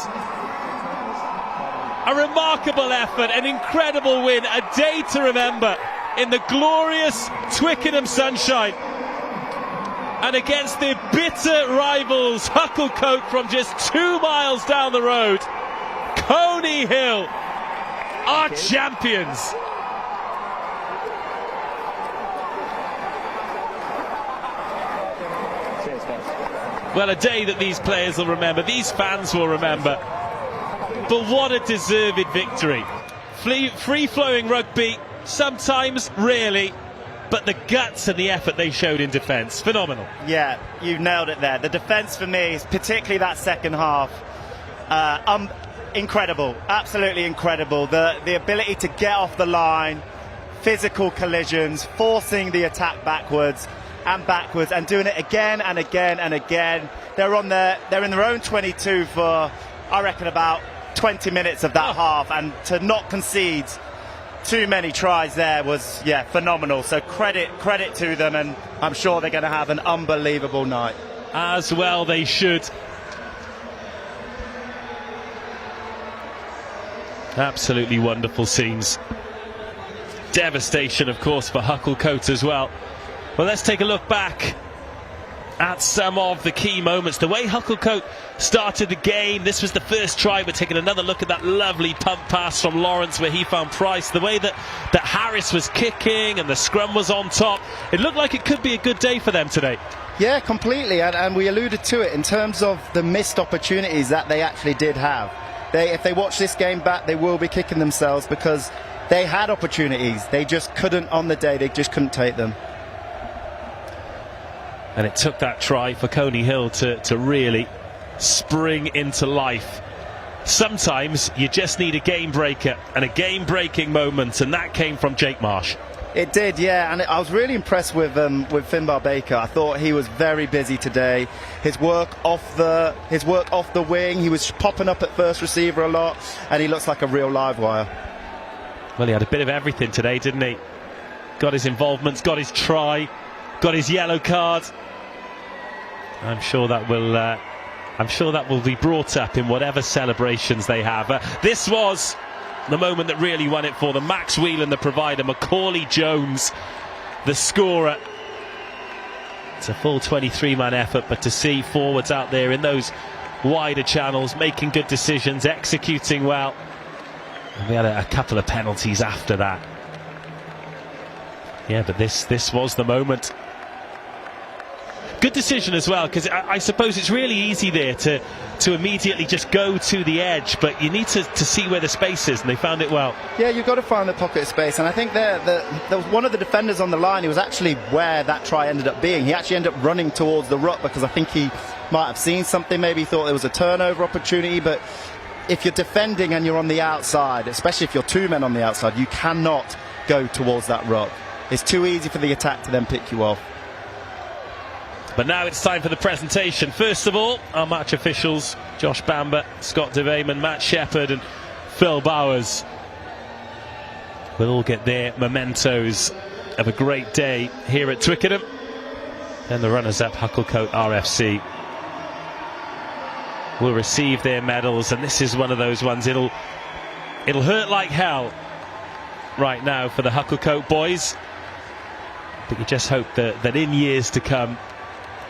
A remarkable effort, an incredible win, a day to remember in the glorious Twickenham sunshine. And against their bitter rivals, Hucclecote from just 2 miles down the road, Coney Hill are champions. Well, a day that these players will remember, these fans will remember. But what a deserved victory. Free-flowing rugby, sometimes, rarely, but the guts and the effort they showed in defence, phenomenal. Yeah, you nailed it there. The defence for me, particularly that second half, incredible, absolutely incredible. The ability to get off the line, physical collisions, forcing the attack backwards and doing it again and again and again. They're in their own 22 for, I reckon, about 20 minutes of that half, and to not concede too many tries there was, yeah, phenomenal. So credit to them, and I'm sure they're going to have an unbelievable night. As well they should. Absolutely wonderful scenes. Devastation, of course, for Hucclecote as well. Well, let's take a look back at some of the key moments. The way Hucclecote started the game, this was the first try. We're taking another look at that lovely pump pass from Lawrence where he found Price. The way that Harris was kicking and the scrum was on top. It looked like it could be a good day for them today. Yeah, completely, and we alluded to it in terms of the missed opportunities that they actually did have. If they watch this game back, they will be kicking themselves because they had opportunities. They just couldn't on the day. They just couldn't take them. And it took that try for Coney Hill to really spring into life. Sometimes you just need a game breaker and a game breaking moment, and that came from Jake Marsh. It did, yeah, and I was really impressed with Finbar Baker. I thought he was very busy today. His work off the wing, he was popping up at first receiver a lot, and he looks like a real live wire. Well, he had a bit of everything today, didn't he? Got his involvements, got his try, got his yellow card. I'm sure that will be brought up in whatever celebrations they have. This was the moment that really won it for them. Max Whelan, the provider, Macaulay Jones, the scorer. It's a full 23-man effort, but to see forwards out there in those wider channels, making good decisions, executing well. And we had a couple of penalties after that. Yeah, but this was the moment. Good decision as well, because I suppose it's really easy there to immediately just go to the edge, but you need to see where the space is, and they found it well. Yeah, you've got to find the pocket of space, and I think there was one of the defenders on the line who was actually where that try ended up being. He actually ended up running towards the ruck because I think he might have seen something, maybe thought there was a turnover opportunity, but if you're defending and you're on the outside, especially if you're 2 men on the outside, you cannot go towards that ruck. It's too easy for the attack to then pick you off. But now it's time for the presentation. First of all, our match officials, Josh Bamber, Scott DeVayman, Matt Shepherd and Phil Bowers. We'll all get their mementos of a great day here at Twickenham. And the runners-up, Hucclecote RFC, will receive their medals. And this is one of those ones, it'll hurt like hell right now for the Hucclecote boys. But you just hope that in years to come,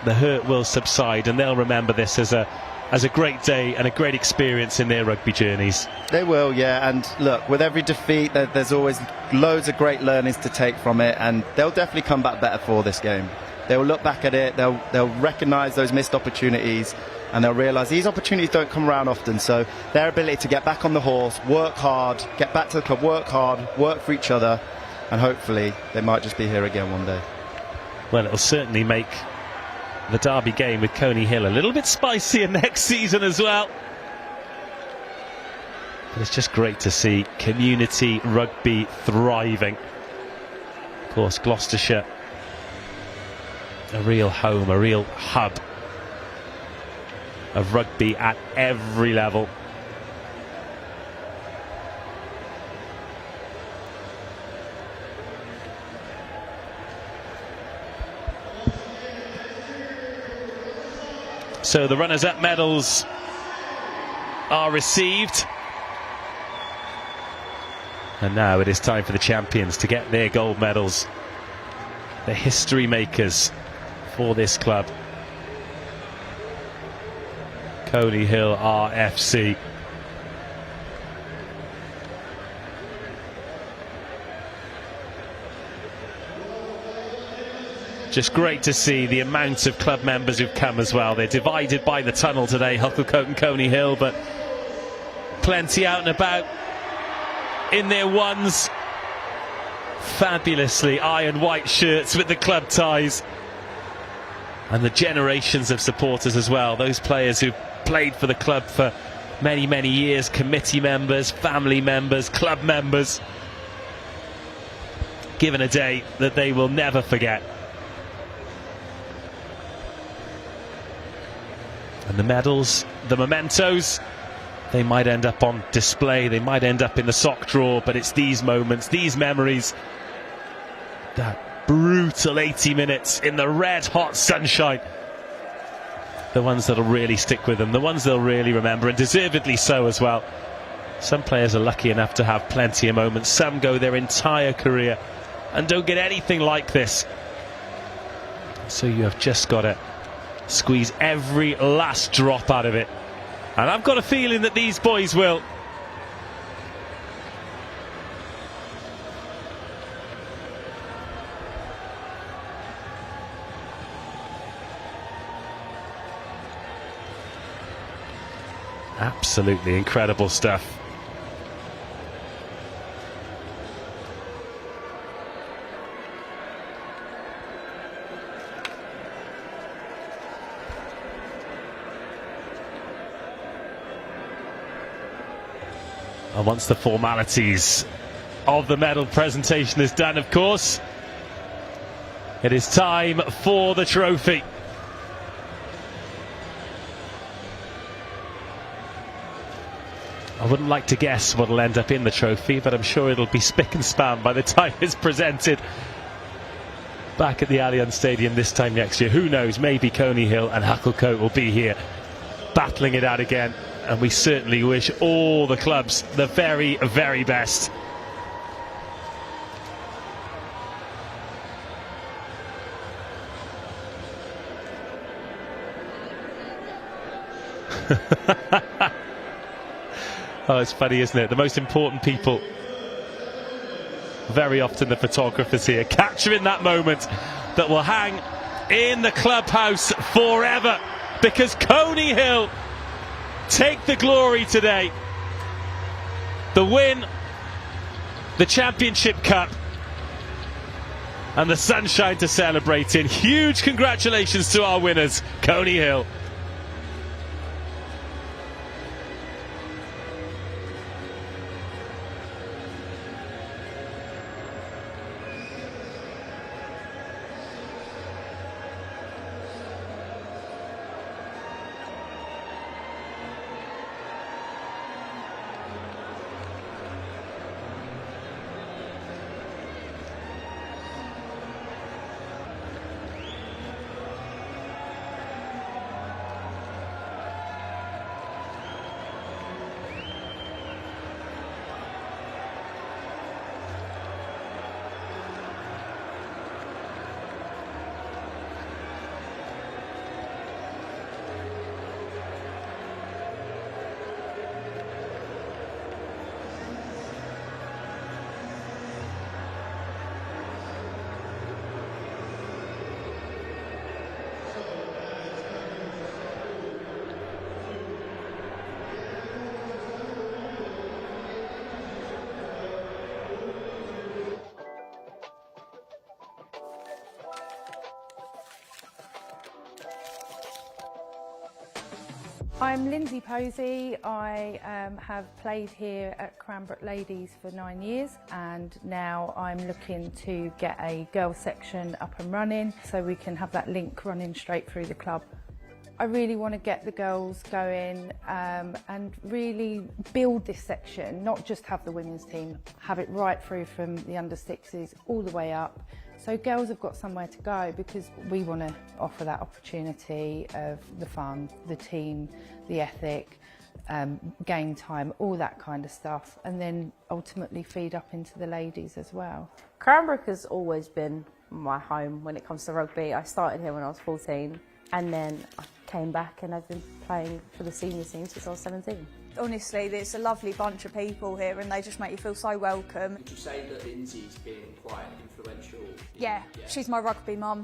the hurt will subside, and they'll remember this as a great day and a great experience in their rugby journeys. They will, yeah. And look, with every defeat, there's always loads of great learnings to take from it, and they'll definitely come back better for this game. They'll look back at it, they'll recognise those missed opportunities, and they'll realise these opportunities don't come around often. So their ability to get back on the horse, work hard, get back to the club, work hard, work for each other, and hopefully they might just be here again one day. Well, it'll certainly make the derby game with Coney Hill a little bit spicier next season as well. But it's just great to see community rugby thriving. Of course, Gloucestershire, a real home, a real hub of rugby at every level. So the runners-up medals are received. And now it is time for the champions to get their gold medals. The history makers for this club. Coney Hill RFC. Just great to see the amount of club members who've come as well. They're divided by the tunnel today, Hucclecote and Coney Hill, but plenty out and about in their ones. Fabulously iron white shirts with the club ties. And the generations of supporters as well. Those players who've played for the club for many, many years. Committee members, family members, club members. Given a day that they will never forget. And the medals, the mementos, they might end up on display, they might end up in the sock drawer, but it's these moments, these memories, that brutal 80 minutes in the red hot sunshine, the ones that'll really stick with them, the ones they'll really remember, and deservedly so as well. Some players are lucky enough to have plenty of moments, some go their entire career and don't get anything like this. So you have just got to squeeze every last drop out of it, and I've got a feeling that these boys will. Absolutely incredible stuff. And once the formalities of the medal presentation is done, of course, it is time for the trophy. I wouldn't like to guess what will end up in the trophy, but I'm sure it'll be spick and span by the time it's presented back at the Allianz Stadium this time next year. Who knows, maybe Coney Hill and Hucclecote will be here battling it out again. And we certainly wish all the clubs the very, very best. Oh, it's funny, isn't it? The most important people, very often the photographers here, capturing that moment that will hang in the clubhouse forever, because Coney Hill take the glory today. The win, the Championship Cup, and the sunshine to celebrate in. Huge congratulations to our winners, Coney Hill. I'm Lindsay Posey. I have played here at Cranbrook Ladies for 9 years, and now I'm looking to get a girls section up and running so we can have that link running straight through the club. I really want to get the girls going and really build this section, not just have the women's team, have it right through from the under-6s all the way up. So girls have got somewhere to go, because we want to offer that opportunity of the fun, the team, the ethic, game time, all that kind of stuff, and then ultimately feed up into the ladies as well. Cranbrook has always been my home when it comes to rugby. I started here when I was 14, and then I came back and I've been playing for the senior team since I was 17. Honestly, there's a lovely bunch of people here and they just make you feel so welcome. Would you say that Lindsay's been quite influential? Yeah, she's my rugby mum.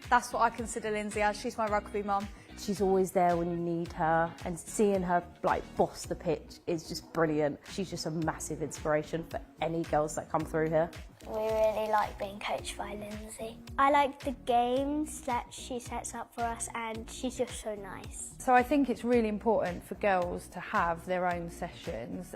That's what I consider Lindsay as. She's my rugby mum. She's always there when you need her, and seeing her like boss the pitch is just brilliant. She's just a massive inspiration for any girls that come through here. We really like being coached by Lindsay. I like the games that she sets up for us, and she's just so nice. So I think it's really important for girls to have their own sessions,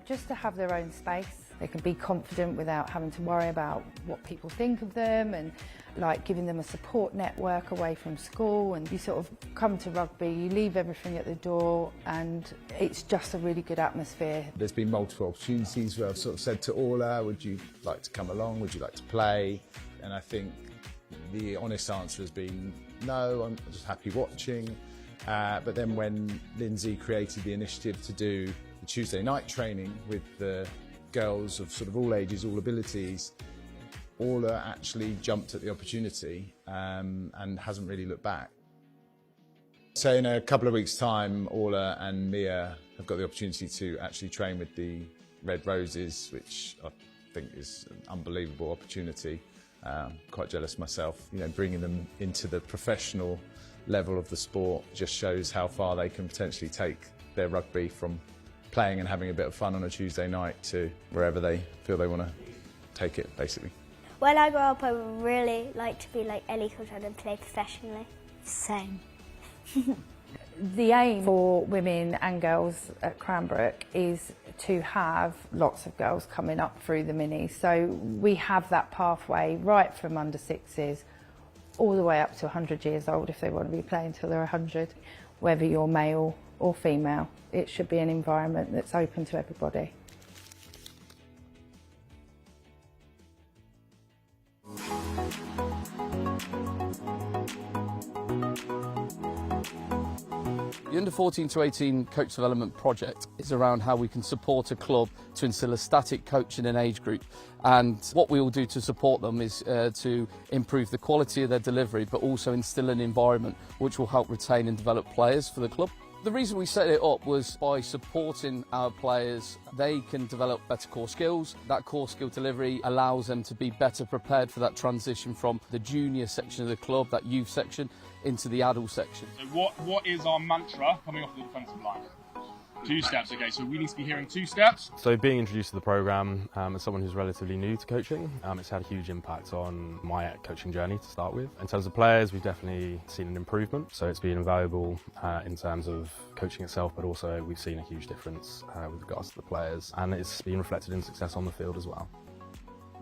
just to have their own space. They can be confident without having to worry about what people think of them, and like giving them a support network away from school. And you sort of come to rugby, you leave everything at the door, and it's just a really good atmosphere. There's been multiple opportunities where I've sort of said to Orla, would you like to come along, would you like to play? And I think the honest answer has been no, I'm just happy watching. But then when Lindsay created the initiative to do the Tuesday night training with the girls of sort of all ages, all abilities, Orla actually jumped at the opportunity and hasn't really looked back. So in a couple of weeks' time, Orla and Mia have got the opportunity to actually train with the Red Roses, which I think is an unbelievable opportunity. Quite jealous myself. You know, bringing them into the professional level of the sport just shows how far they can potentially take their rugby, from playing and having a bit of fun on a Tuesday night to wherever they feel they want to take it, basically. When I grow up, I would really like to be like Ellie Cheshunt and play professionally. Same. The aim for women and girls at Cranbrook is to have lots of girls coming up through the minis. So we have that pathway right from under 6s all the way up to 100 years old if they want to be playing till they're 100. Whether you're male or female, it should be an environment that's open to everybody. The Under 14 to 18 Coach Development Project is around how we can support a club to instil a static coach in an age group. And what we will do to support them is to improve the quality of their delivery, but also instill an environment which will help retain and develop players for the club. The reason we set it up was by supporting our players. They can develop better core skills. That core skill delivery allows them to be better prepared for that transition from the junior section of the club, that youth section, into the adult section. So what is our mantra coming off the defensive line? 2 steps, okay, so we need to be hearing 2 steps. So being introduced to the programme as someone who's relatively new to coaching, it's had a huge impact on my coaching journey to start with. In terms of players, we've definitely seen an improvement, so it's been invaluable in terms of coaching itself, but also we've seen a huge difference with regards to the players, and it's been reflected in success on the field as well.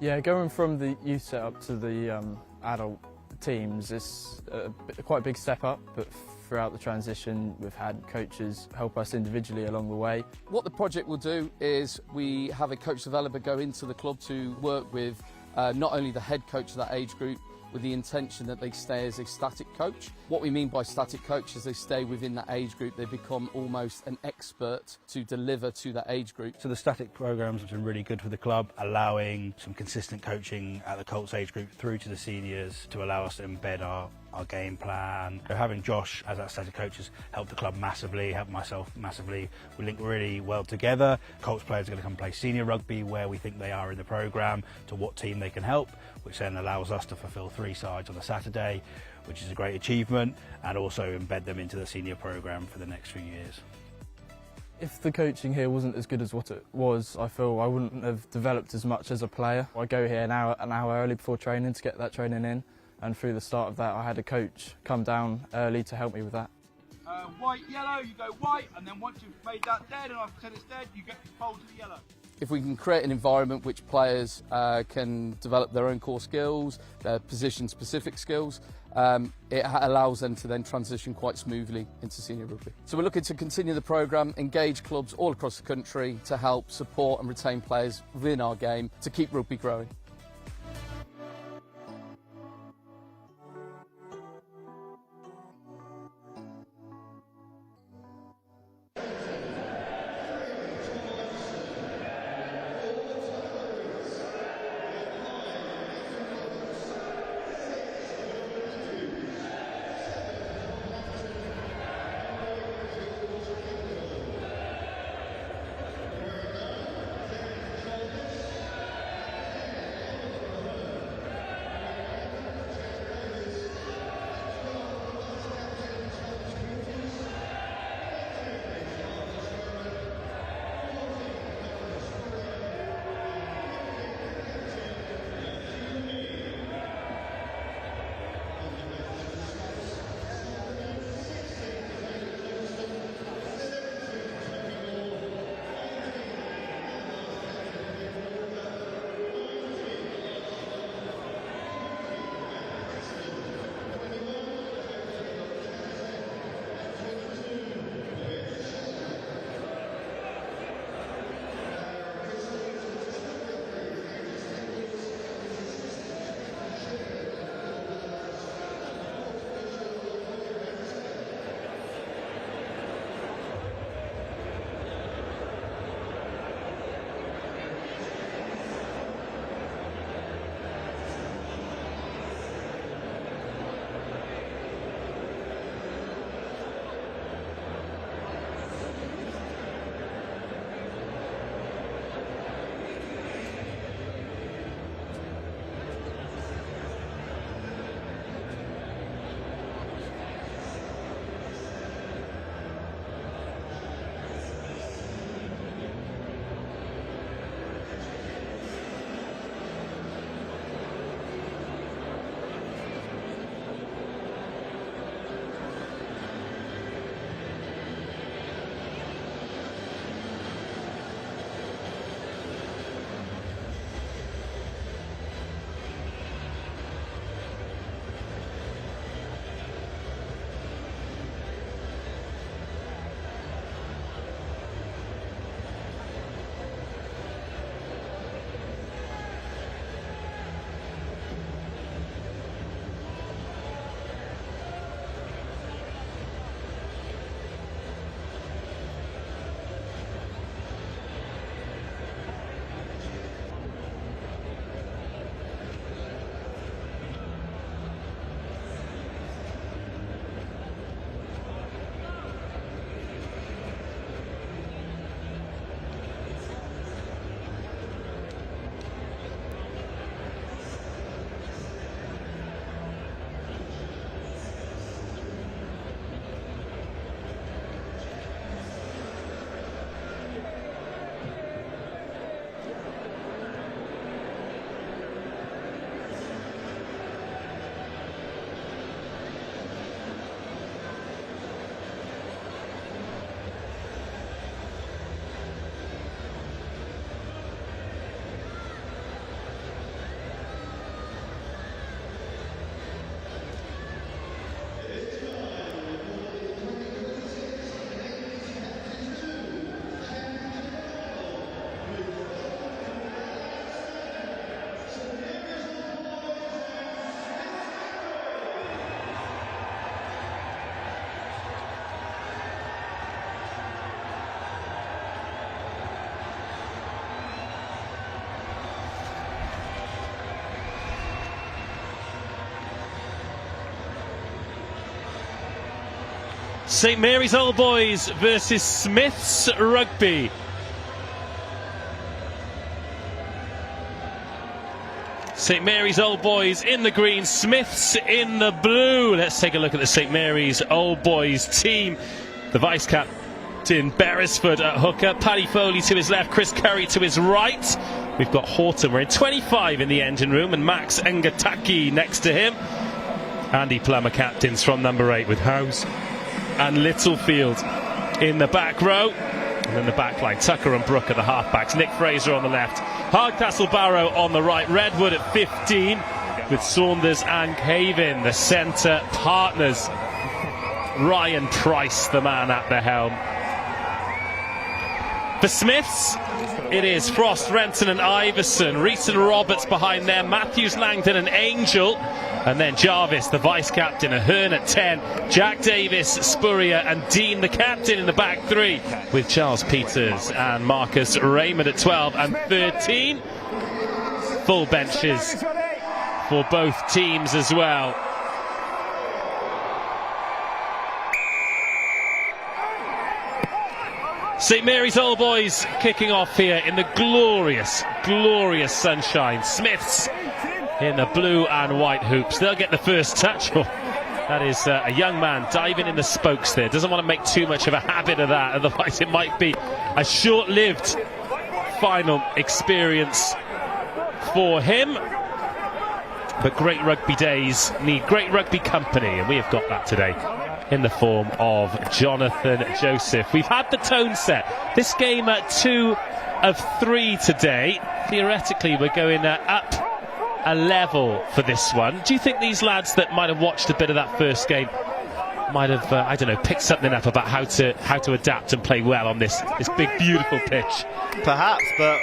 Yeah, going from the youth setup to the adult teams is quite a big step up, but throughout the transition we've had coaches help us individually along the way. What the project will do is we have a coach developer go into the club to work with not only the head coach of that age group, with the intention that they stay as a static coach. What we mean by static coach is they stay within that age group, they become almost an expert to deliver to that age group. So the static programmes have been really good for the club, allowing some consistent coaching at the Colts age group through to the seniors to allow us to embed our game plan. Having Josh as that static coach has helped the club massively, helped myself massively. We link really well together. Colts players are going to come play senior rugby where we think they are in the programme, to what team they can help, which then allows us to fulfil 3 sides on a Saturday, which is a great achievement, and also embed them into the senior programme for the next few years. If the coaching here wasn't as good as what it was, I feel I wouldn't have developed as much as a player. I go here an hour early before training to get that training in, and through the start of that I had a coach come down early to help me with that. white, yellow, you go white, and then once you've made that dead and I've said it's dead, you get fold to the yellow. If we can create an environment which players can develop their own core skills, their position-specific skills, it allows them to then transition quite smoothly into senior rugby. So we're looking to continue the programme, engage clubs all across the country to help support and retain players within our game to keep rugby growing. St Mary's Old Boys versus Smiths Rugby. St Mary's Old Boys in the green, Smiths in the blue. Let's take a look at the St Mary's Old Boys team. The vice captain Beresford at hooker, Paddy Foley to his left, Chris Curry to his right. We've got Horton, we're in 25 in the engine room, and Max Ngataki next to him. Andy Plummer captains from number 8 with House, and Littlefield in the back row. And then the back line, Tucker and Brooke at the halfbacks, Nick Fraser on the left, Hardcastle Barrow on the right, Redwood at 15 with Saunders and Caven, the centre partners. Ryan Price, the man at the helm. For Smiths, it is Frost, Renton and Iverson, Rees and Roberts behind them, Matthews, Langdon and Angel, and then Jarvis, the vice-captain, Ahern at 10, Jack Davis, Spurrier and Dean, the captain, in the back three, with Charles Peters and Marcus Raymond at 12 and 13. Full benches for both teams as well. St Mary's Old Boys kicking off here in the glorious, glorious sunshine. Smiths in the blue and white hoops. They'll get the first touch. Oh, that is a young man diving in the spokes there. Doesn't want to make too much of a habit of that, otherwise it might be a short-lived final experience for him. But great rugby days need great rugby company, and we have got that today in the form of Jonathan Joseph. We've had the tone set. This game at 2 of 3 today. Theoretically, we're going up a level for this one. Do you think these lads that might have watched a bit of that first game might have, I don't know, picked something up about how to adapt and play well on this big, beautiful pitch? Perhaps, but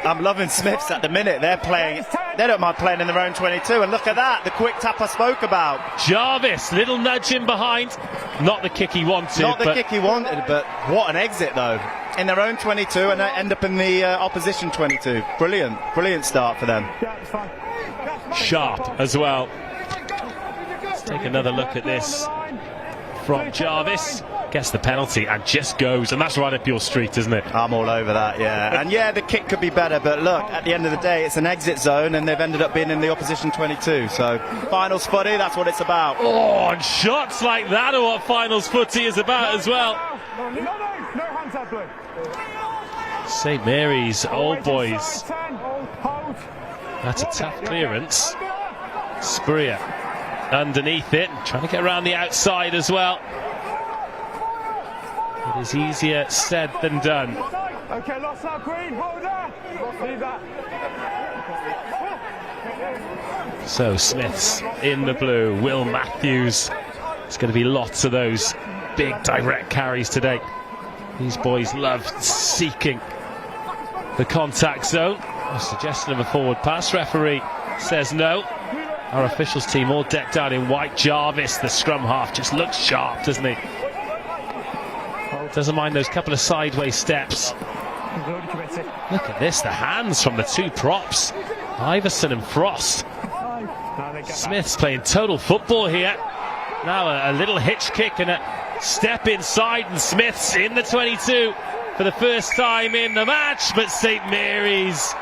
I'm loving Smiths at the minute. They're playing, they don't mind playing in their own 22, and look at that, the quick tap I spoke about. Jarvis, little nudge in behind. Not the kick he wanted. Not the kick he wanted, but what an exit though. In their own 22 and they end up in the opposition 22. Brilliant, brilliant start for them. Sharp as well. Let's take another look at this from Jarvis. Gets the penalty and just goes, and that's right up your street, isn't it? I'm all over that, yeah. And yeah, the kick could be better, but look, at the end of the day, it's an exit zone and they've ended up being in the opposition 22. So finals footy, that's what it's about. Oh, and shots like that are what finals footy is about as well. No hands up, blue. St Mary's Old Boys. That's a tough clearance. Spurrier underneath it, trying to get around the outside as well. It is easier said than done. Okay, lost that green, hold that. Leave that. So Smiths in the blue, Will Matthews. It's going to be lots of those big direct carries today. These boys love seeking the contact zone. A suggestion of a forward pass. Referee says no. Our officials team all decked out in white. Jarvis, the scrum half, just looks sharp, doesn't he? Doesn't mind those couple of sideways steps. Look at this, the hands from the two props, Iverson and Frost. Smith's playing total football here. Now a little hitch kick and a step inside, and Smith's in the 22 for the first time in the match. But St Mary's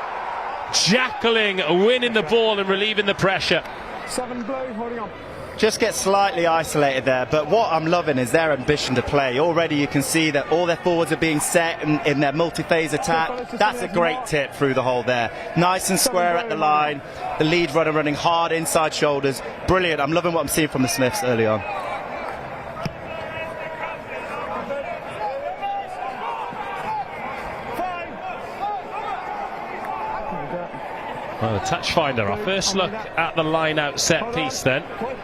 jackling, winning the ball and relieving the pressure. 7 blue, holding on. Just get slightly isolated there, but what I'm loving is their ambition to play. Already you can see that all their forwards are being set in their multi-phase attack. That's a great tip through the hole there. Nice and square at the line. The lead runner running hard inside shoulders. Brilliant. I'm loving what I'm seeing from the Smiths early on. Well, the touch finder, our first look at the line out set piece then. Wait.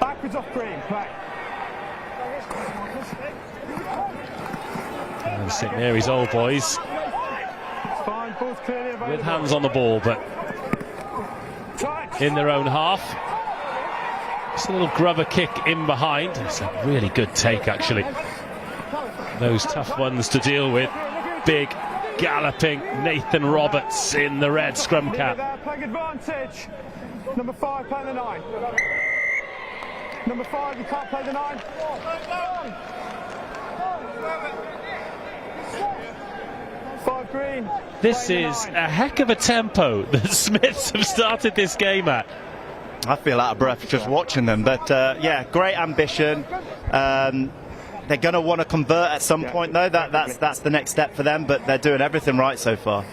Backwards off green, play. And St Mary's Old Boys with hands on the ball, but in their own half. Just a little grubber kick in behind. It's a really good take, actually. Those tough ones to deal with. Big galloping Nathan Roberts in the red scrum cap. Playing advantage. Number 5 playing the 9. Number 5, you can't play the 9. 5 green. This is a heck of a tempo that Smiths have started this game at. I feel out of breath just watching them, but yeah, great ambition. They're going to want to convert at some point, though. That's the next step for them, but they're doing everything right so far.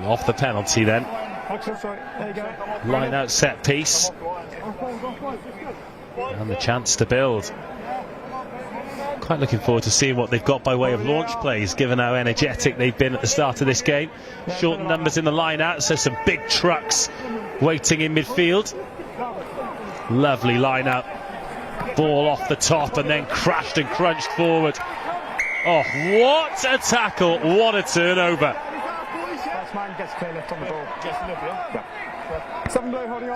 Off the penalty then. Line out set piece. And the chance to build. Quite looking forward to seeing what they've got by way of launch plays, given how energetic they've been at the start of this game. Short numbers in the line out, so some big trucks waiting in midfield. Lovely line up. Ball off the top and then crashed and crunched forward. Oh, what a tackle, what a turnover.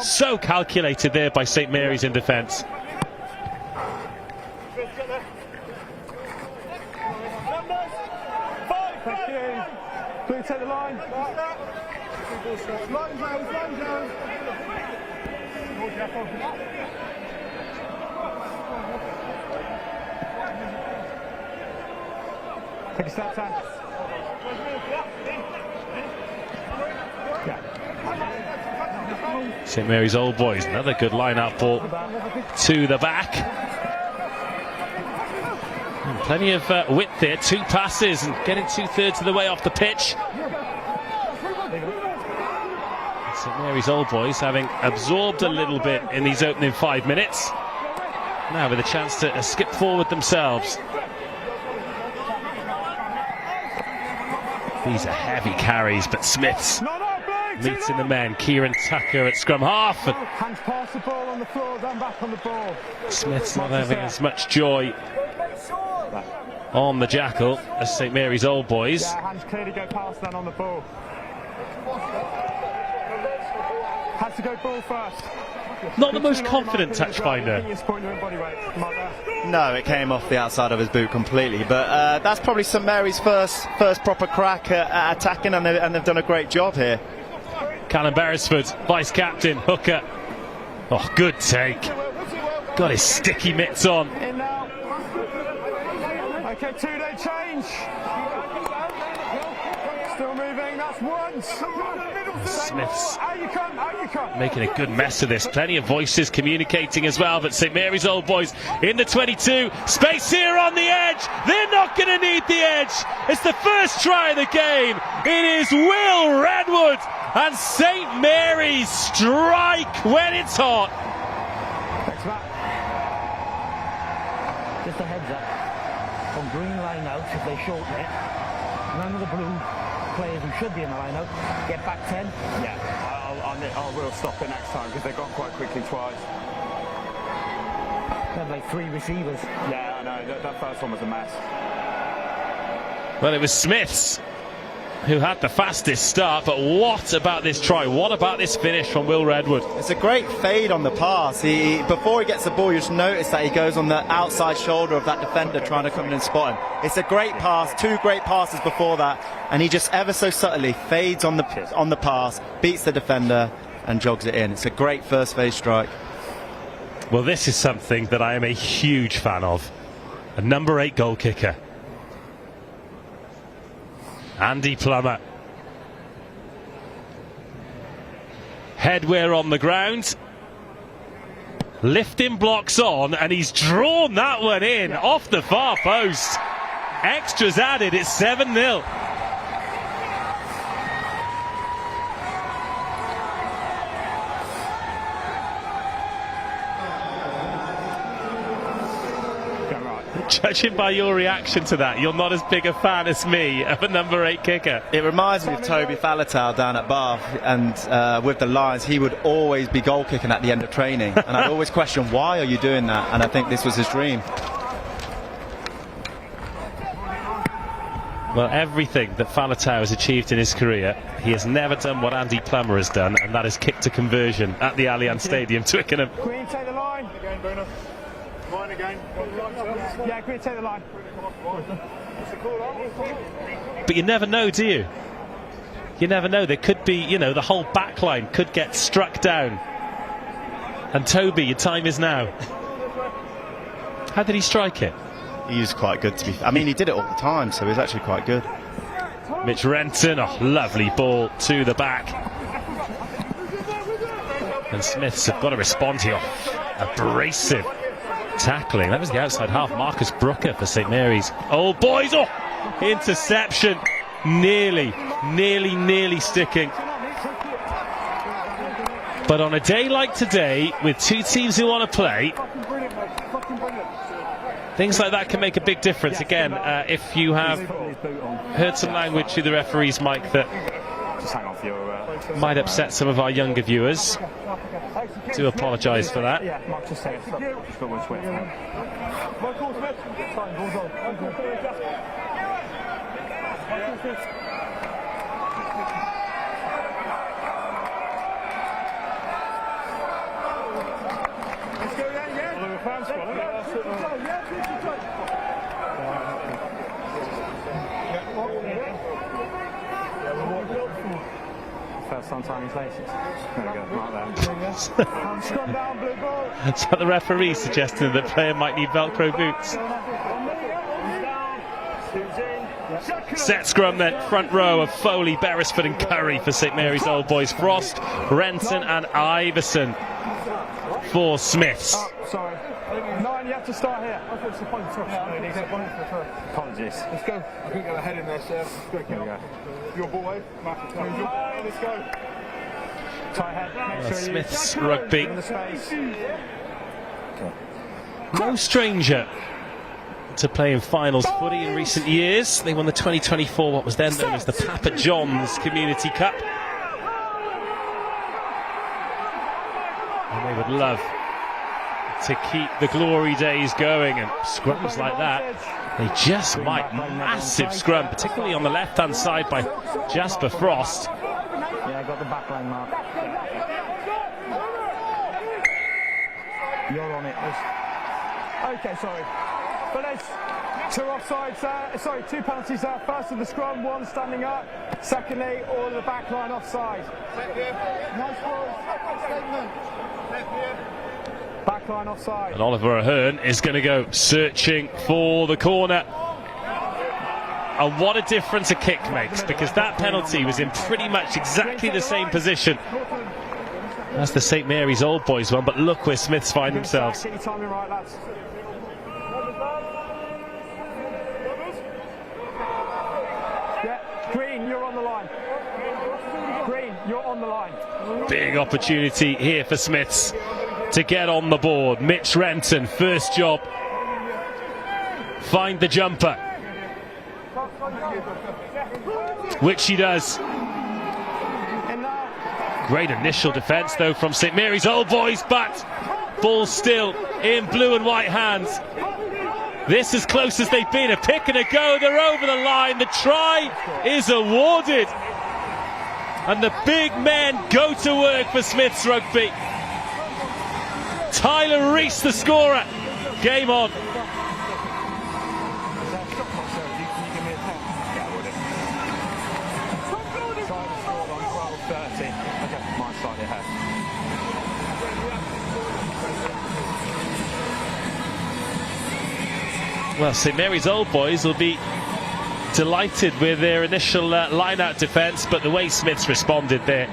So calculated there by St Mary's in defence. Please take the line. Take a step, Sam. St Mary's Old Boys, another good line-out ball to the back. And plenty of width there, 2 passes and getting 2/3 of the way off the pitch. St Mary's Old Boys having absorbed a little bit in these opening 5 minutes. Now with a chance to skip forward themselves. These are heavy carries, but Smiths meeting the men. Kieran Tucker at scrum half. And hands pass the ball on the floor, then back on the ball. Smith's not having as much joy on the jackal as St Mary's Old Boys. Yeah, hands clearly go past then on the ball. Has to go ball first. Not the most confident touch finder. No, it came off the outside of his boot completely. But that's probably St Mary's first proper crack at attacking, and they've done a great job here. Callum Beresford, vice-captain, hooker. Oh, good take. Got his sticky mitts on. In now. Okay, 2-day change. Still moving, that's once. Smiths making a good mess of this. Plenty of voices communicating as well, but St Mary's Old Boys in the 22. Space here on the edge. They're not going to need the edge. It's the first try of the game. It is Will Redwood, and St Mary's strike when it's hot. Thanks, Matt. Just a heads up. On green line out, if they shorten it, none of the blue players who should be in the line out get back 10. Yeah, I will stop it next time because they've gone quite quickly twice. They had like 3 receivers. Yeah, I know, that first one was a mess. Well, it was Smiths who had the fastest start, but what about this try? What about this finish from Will Redwood? It's a great fade on the pass. Before he gets the ball, you just notice that he goes on the outside shoulder of that defender trying to come in and spot him. It's a great pass, 2 great passes before that, and he just ever so subtly fades on the pass, beats the defender and jogs it in. It's a great first phase strike. Well, this is something that I am a huge fan of. A number 8 goal kicker. Andy Plummer. Headwear on the ground. Lifting blocks on, and he's drawn that one in off the far post. Extras added, it's 7-0. Judging by your reaction to that, you're not as big a fan as me of a number 8 kicker. It reminds me of Toby Faletau down at Bath, and with the Lions, he would always be goal kicking at the end of training, and I'd always question, why are you doing that? And I think this was his dream. Well, everything that Faletau has achieved in his career, he has never done what Andy Plummer has done, and that is kicked a conversion at the Allianz Stadium, Twickenham. Queen, take the line. Again, Bruno. Line again. Yeah, Queen, take the line. But you never know, do you? You never know. There could be, you know, the whole back line could get struck down. And Toby, your time is now. How did he strike it? He was quite good, to be fair. I mean, he did it all the time, so he was actually quite good. Mitch Renton, a lovely ball to the back. And Smiths have got to respond here. Abrasive tackling. That was the outside half. Marcus Brooker for St Mary's. Oh, boys! Oh! Interception. Nearly sticking. But on a day like today, with two teams who want to play, things like that can make a big difference. Again, if you have heard some language through the referee's mic that might upset some of our younger viewers, do apologise for that. First on time laces. There we go, mark that. So the referee suggested that the player might need Velcro boots. Set scrum then, front row of Foley, Beresford and Curry for St Mary's Old Boys. Frost, Renton and Iverson for Smiths. Sorry. 9, you have to start here. Apologies. Let's go. I couldn't get a head in there, sir. Let's go. Your ball wave. Let's go. Tie head. Make sure Smiths Rugby. in the space. No stranger to playing finals footy in recent years. They won the 2024, what was then known as the Papa John's Community Cup. And they would love to keep the glory days going, and scrums like that, they just might. Massive scrum, particularly on the left hand side by Jasper Frost. Yeah, I got the back line mark. You're on it, Liz. Okay, sorry. But there's 2 offsides there. Sorry, 2 penalties there. First of the scrum, 1 standing up. Secondly, all of the back line offside. Nice ball. Statement. Backline offside. And Oliver Ahern is going to go searching for the corner. And what a difference a kick makes, because that penalty was in pretty much exactly the same position as the St Mary's Old Boys one, but look where Smiths find themselves. Get your timing right, lads. Yeah, Green, you're on the line. Green, you're on the line. Big opportunity here for Smiths to get on the board. Mitch Renton, first job. Find the jumper, which he does. Great initial defence though from St Mary's Old Boys, but ball still in blue and white hands. This as close as they've been. A pick and a go, they're over the line. The try is awarded, and the big men go to work for Smiths Rugby. Tyler Rees, the scorer. Game on. Well, St Mary's Old Boys will be delighted with their initial line-out defence, but the way Smiths responded there,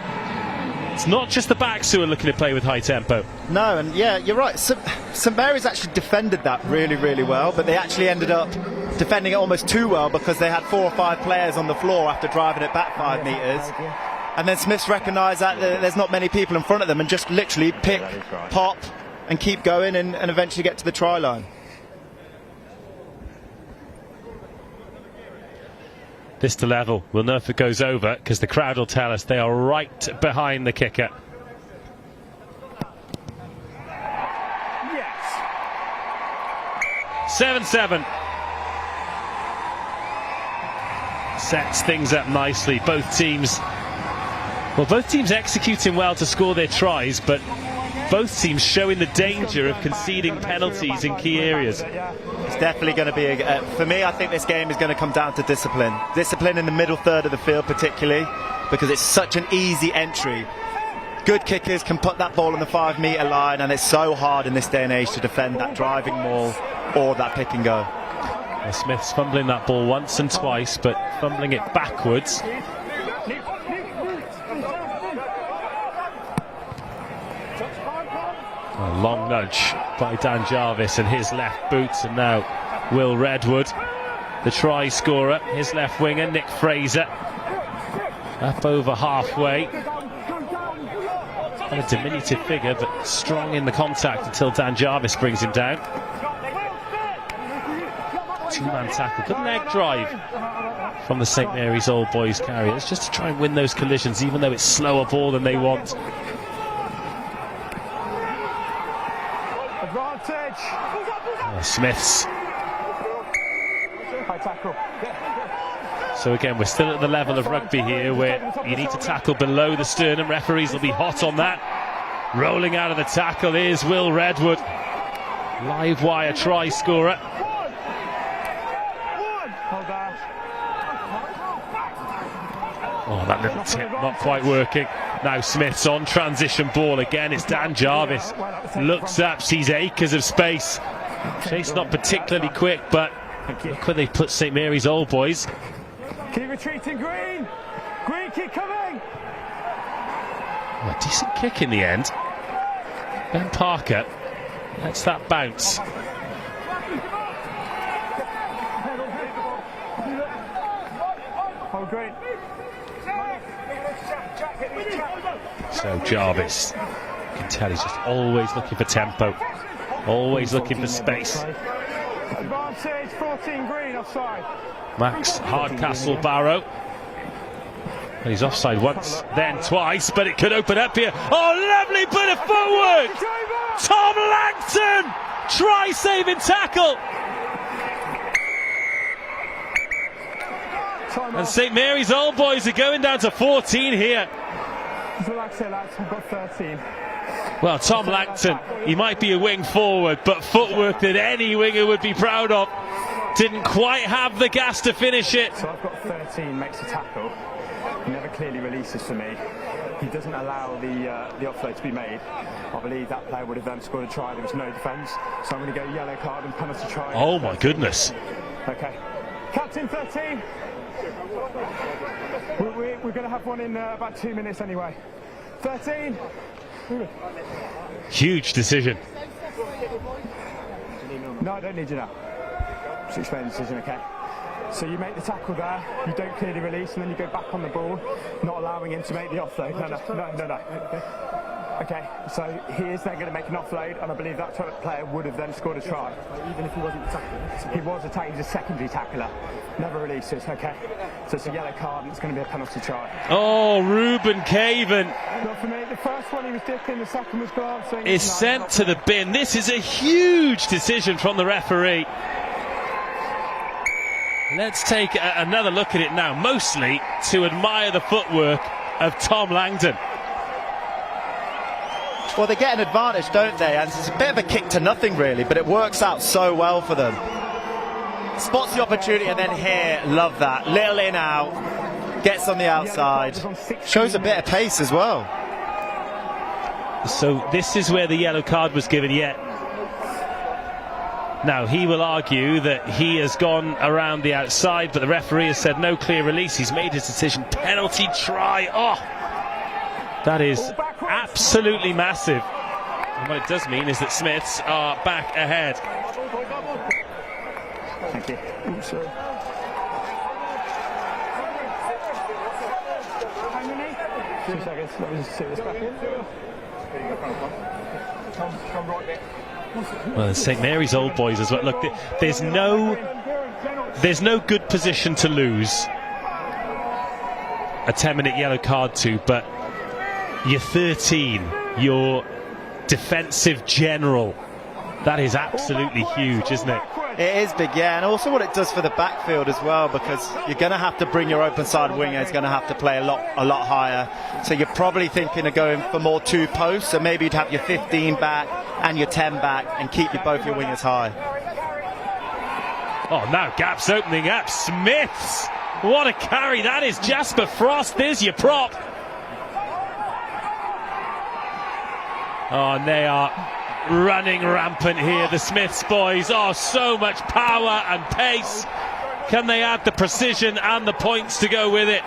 it's not just the backs who are looking to play with high tempo. No, and yeah, you're right. St Mary's actually defended that really well, but they actually ended up defending it almost too well, because they had 4 or 5 players on the floor after driving it back 5 metres. And then Smiths recognised that there's not many people in front of them and just literally pick, pop and keep going and eventually get to the try line. This to level. We'll know if it goes over, because the crowd will tell us they are right behind the kicker. Yes. 7-7. Sets things up nicely. Both teams executing well to score their tries, but both teams showing the danger of conceding penalties in key areas. It's definitely going to be, for me, I think this game is going to come down to discipline. Discipline in the middle third of the field particularly, because it's such an easy entry. Good kickers can put that ball on the 5 metre line, and it's so hard in this day and age to defend that driving maul or that pick and go. Well, Smith's fumbling that ball once and twice, but fumbling it backwards. A long nudge by Dan Jarvis and his left boot, and now Will Redwood, the try scorer, his left winger, Nick Fraser, up over halfway. A diminutive figure, but strong in the contact until Dan Jarvis brings him down. Two-man tackle, good leg drive from the St Mary's Old Boys carriers, just to try and win those collisions, even though it's slower ball than they want. Advantage. Smiths. High tackle. So again, we're still at the level of rugby here, where you need to tackle below the sternum. Referees will be hot on that. Rolling out of the tackle is Will Redwood, live wire try scorer. Oh, that little tip not quite working. Now Smith's on transition ball again. It's Dan Jarvis. Looks up, sees acres of space. Chase not particularly quick, but look where they put St Mary's Old Boys. Keep retreating, Green. Green, keep coming. Oh, a decent kick in the end. Ben Parker lets that bounce. Oh, great. So Jarvis, you can tell he's just always looking for tempo, always looking for space. Advantage, 14 Green, offside. Max Hardcastle Barrow. He's offside once, then twice, but it could open up here. Oh, lovely bit of footwork! Tom Langton! Try-saving tackle! And St Mary's Old Boys are going down to 14 here. So like I said, lads, I've got 13. Well, Tom Langton, he might be a wing forward, but footwork that any winger would be proud of. Didn't quite have the gas to finish it. So I've got 13, makes a tackle. He never clearly releases for me. He doesn't allow the offload to be made. I believe that player would have then scored a try. There was no defence. So I'm going to go yellow card and penalty try. Oh my goodness. Okay. Captain 13. We're going to have one in about 2 minutes anyway. 13. Huge decision. No, I don't need you now. Just explain the decision, okay? So you make the tackle there, you don't clearly release, and then you go back on the ball, not allowing him to make the offload. No. Okay, so he is then going to make an offload, and I believe that player would have then scored a try. Even if he wasn't attacking? He was attacking, he's a secondary tackler. Never releases, okay? So it's a yellow card, and it's going to be a penalty try. Oh, Ruben Caven. Not for me. The first one he was dipping, the second was glancing. Is sent to the bin. This is a huge decision from the referee. Let's take another look at it now, mostly to admire the footwork of Tom Langton. Well, they get an advantage, don't they? And it's a bit of a kick to nothing, really, but it works out so well for them. Spots the opportunity, and then here, love that. Little in out, gets on the outside, shows a bit of pace as well. So this is where the yellow card was given yet. Now, he will argue that he has gone around the outside, but the referee has said no clear release. He's made his decision. Penalty try. Oh, that is absolutely massive. And what it does mean is that Smiths are back ahead. Thank you. Ooh, sorry. How many? 2 seconds. Let me just see this back in. Come right there. Well, St Mary's Old Boys as well. Look, there's no good position to lose a 10-minute yellow card to, but you're 13, you're defensive general. That is absolutely huge, isn't it? It is big, yeah, and also what it does for the backfield as well, because you're going to have to bring your open side winger, is going to have to play a lot higher. So you're probably thinking of going for more 2 posts, so maybe you'd have your 15 back and your 10 back and keep both your wingers high. Oh, now gaps opening up. Smiths! What a carry that is. Jasper Frost, there's your prop. Oh, and they are running rampant here, the Smiths boys. Oh, so much power and pace. Can they add the precision and the points to go with it?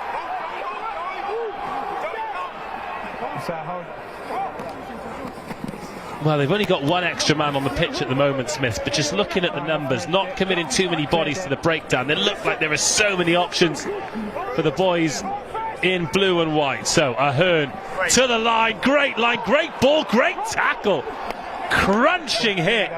Well, they've only got one extra man on the pitch at the moment, Smith, but just looking at the numbers, not committing too many bodies to the breakdown, it looked like there are so many options for the boys in blue and white. So Ahern to the line, great ball, great tackle, crunching hit.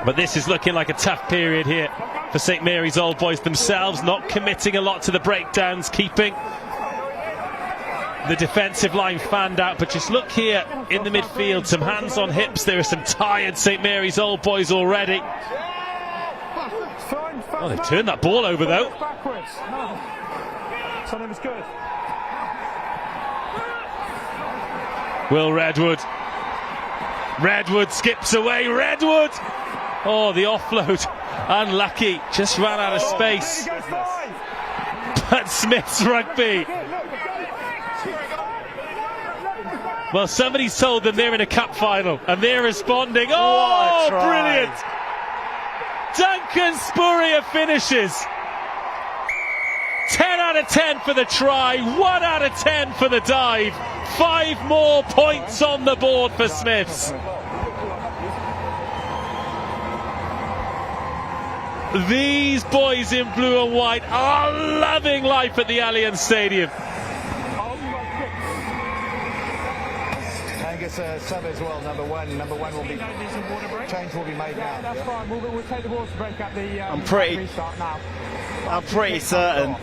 But this is looking like a tough period here for St Mary's Old Boys themselves, not committing a lot to the breakdowns, keeping the defensive line fanned out. But just look here in the midfield, some hands on hips. There are some tired St Mary's Old Boys already. Oh, they've turned that ball over though. Something was good. Will Redwood skips away. Redwood! Oh, the offload. Unlucky. Just ran out of space. But Smith's Rugby. Well, somebody's told them they're in a cup final and they're responding. Oh, brilliant! Duncan Spurrier finishes. 10 out of 10 for the try, 1 out of 10 for the dive. 5 more points on the board for Smiths. These boys in blue and white are loving life at the Allianz Stadium. I think it's a sub as well, number one will be, change will be made now. That's fine, we'll take the water break at the I'm pretty certain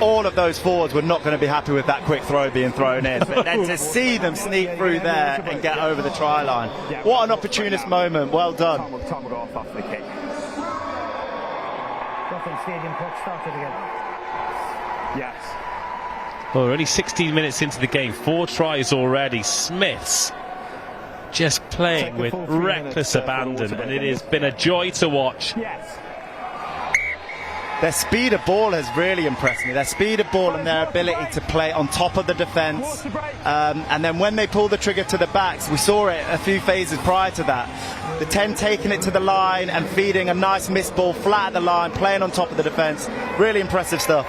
all of those forwards were not going to be happy with that quick throw being thrown in. But then to see them sneak through there and get over the try line. What an opportunist moment, well done. Tom got off the kick. Stadium clock started again. Yes. Well, we're only 16 minutes into the game, 4 tries already. Smiths just playing with reckless abandon, and it has been a joy to watch. Yes. Their speed of ball has really impressed me. Their speed of ball and their ability to play on top of the defence. And then when they pull the trigger to the backs, we saw it a few phases prior to that. The 10 taking it to the line and feeding a nice missed ball flat at the line, playing on top of the defence. Really impressive stuff.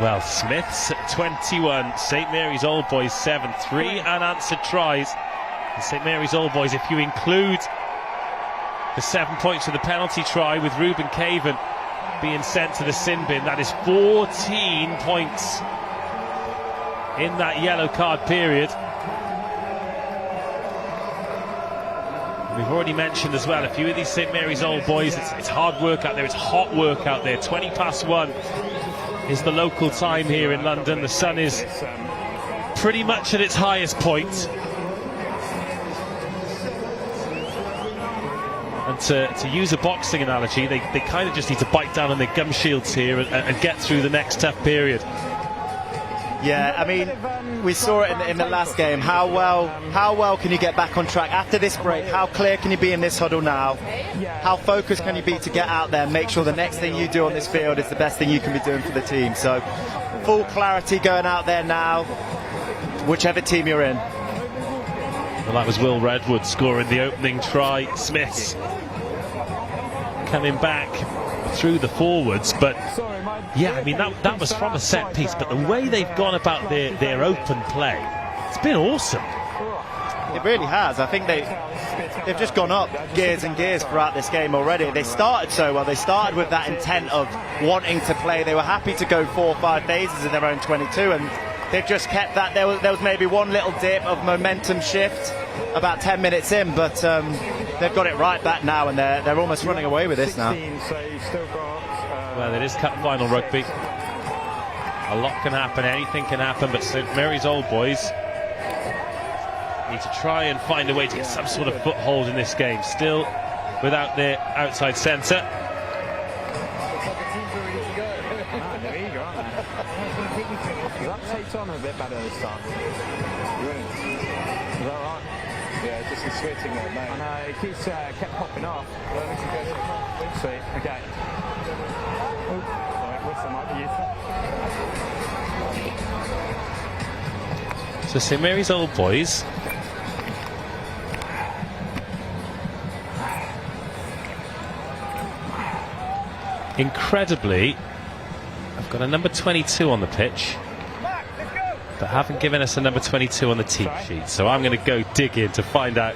Well, Smiths 21, St Mary's Old Boys 7, 3 unanswered tries. And St Mary's Old Boys, if you include the 7 points for the penalty try with Ruben Caven being sent to the sin bin, that is 14 points in that yellow card period. We've already mentioned as well a few of these St Mary's Old Boys, it's hard work out there, it's hot work out there. 20 past 1 is the local time here in London. The sun is pretty much at its highest point. And to use a boxing analogy, they kind of just need to bite down on their gum shields here and get through the next tough period. Yeah, I mean, we saw it in the last game. How well can you get back on track after this break? How clear can you be in this huddle now? How focused can you be to get out there and make sure the next thing you do on this field is the best thing you can be doing for the team? So, full clarity going out there now, whichever team you're in. Well, that was Will Redwood scoring the opening try. Smiths coming back through the forwards, but yeah, I mean that was from a set piece, but the way they've gone about their open play, it's been awesome. It really has. I think they've just gone up gears and gears throughout this game already. They started so well. They started with that intent of wanting to play. They were happy to go 4 or 5 phases in their own 22, and they've just kept that. There was maybe one little dip of momentum shift about 10 minutes in, but they've got it right back now, and they're almost running away with this now. Well, it is cup final rugby. A lot can happen, anything can happen, but St Mary's Old Boys need to try and find a way to get some sort of foothold in this game. Still without their outside centre. That takes on a bit better this time. Is that right? Yeah, just the switching there, mate. I know, it keeps kept popping off. Sweet, okay. Oh, sorry, whistle might be useful. So St Mary's Old Boys incredibly, I've got a number 22 on the pitch. but haven't given us a number 22 on the team sheet. So I'm going to go dig in to find out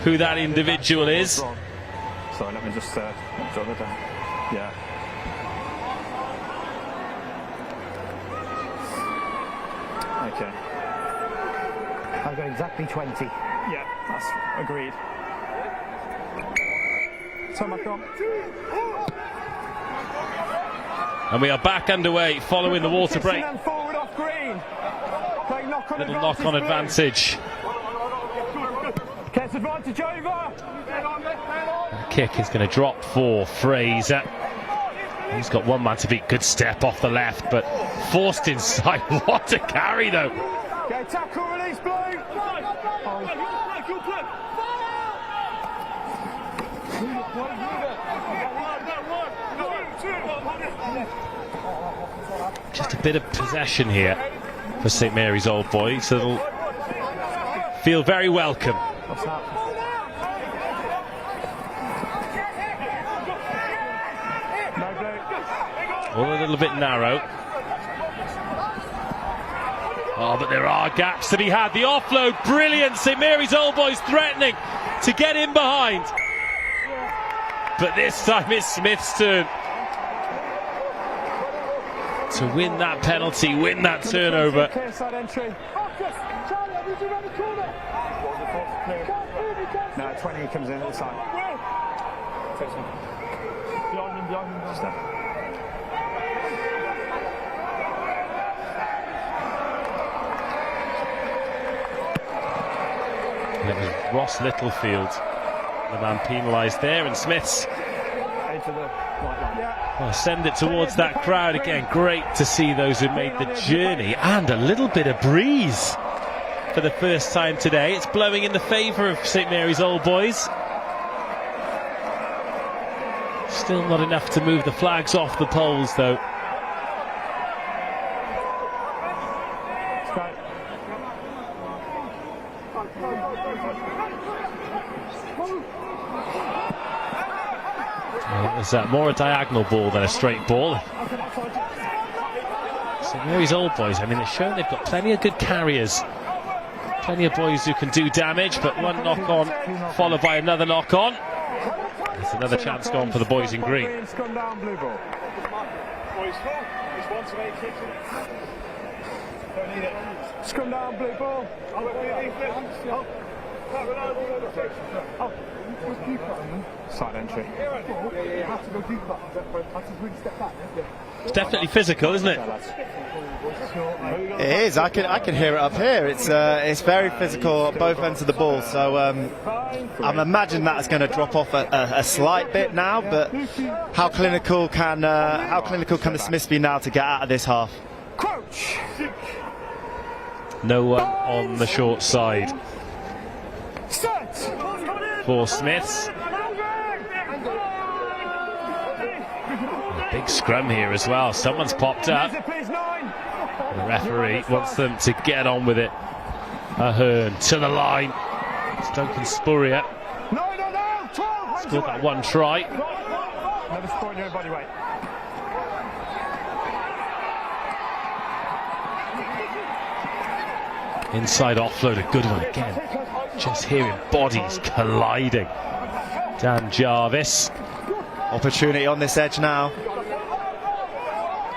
who that individual is. Sorry, let me just jot it down. Yeah. Okay. I've got exactly 20. Yeah, that's agreed. So much on. And we are back underway following the water break. Forward off green. Little knock-on advantage. Gets advantage over. That kick is going to drop for Fraser. He's got one man to beat. Good step off the left, but forced inside. What a carry, though. Okay, tackle, release, blue. Just a bit of possession here for St Mary's Old Boys, so they'll feel very welcome. What's that? All a little bit narrow. Oh, but there are gaps to be had. The offload, brilliant. St Mary's Old Boys threatening to get in behind. But this time it's Smith's turn to win that penalty, win that turnover. No, 20 comes in at the side. And it was Ross Littlefield, the man penalised there, and Smiths send it towards that crowd again. Great to see those who made the journey, and a little bit of breeze for the first time today. It's blowing in the favour of St Mary's Old Boys. Still not enough to move the flags off the poles, though. It was more a diagonal ball than a straight ball. St Mary's Old Boys, I mean, they've shown they've got plenty of good carriers. Plenty of boys who can do damage, but one knock-on followed by another knock-on. There's another chance gone for the boys in green. Scrum down, blue ball. Scrum down, blue ball. Side entry. It's definitely physical, isn't it? It is. I can hear it up here. It's very physical at both ends of the ball. So I'm imagining that's going to drop off a slight bit now. But how clinical can the Smiths be now to get out of this half? Crouch. No one on the short side for Smiths. Big scrum here as well. Someone's popped up. The referee wants them to get on with it. Ahern to the line. It's Duncan Spurrier. Scored that one try. Never scored your body weight. Inside offload, a good one again. Just hearing bodies colliding. Dan Jarvis. Opportunity on this edge now.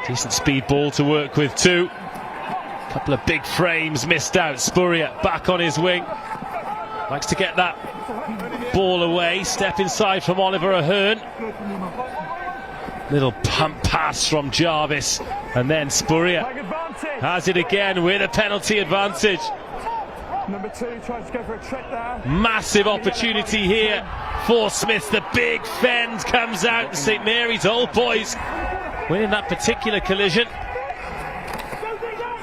Decent speed ball to work with too. Couple of big frames missed out. Spurrier back on his wing. Likes to get that ball away. Step inside from Oliver Ahern. Little pump pass from Jarvis. And then Spurrier has it again with a penalty advantage. Number 2 tries to go for a trick there. Massive opportunity here for Smith. The big fend comes out. St Mary's Old Boys winning that particular collision.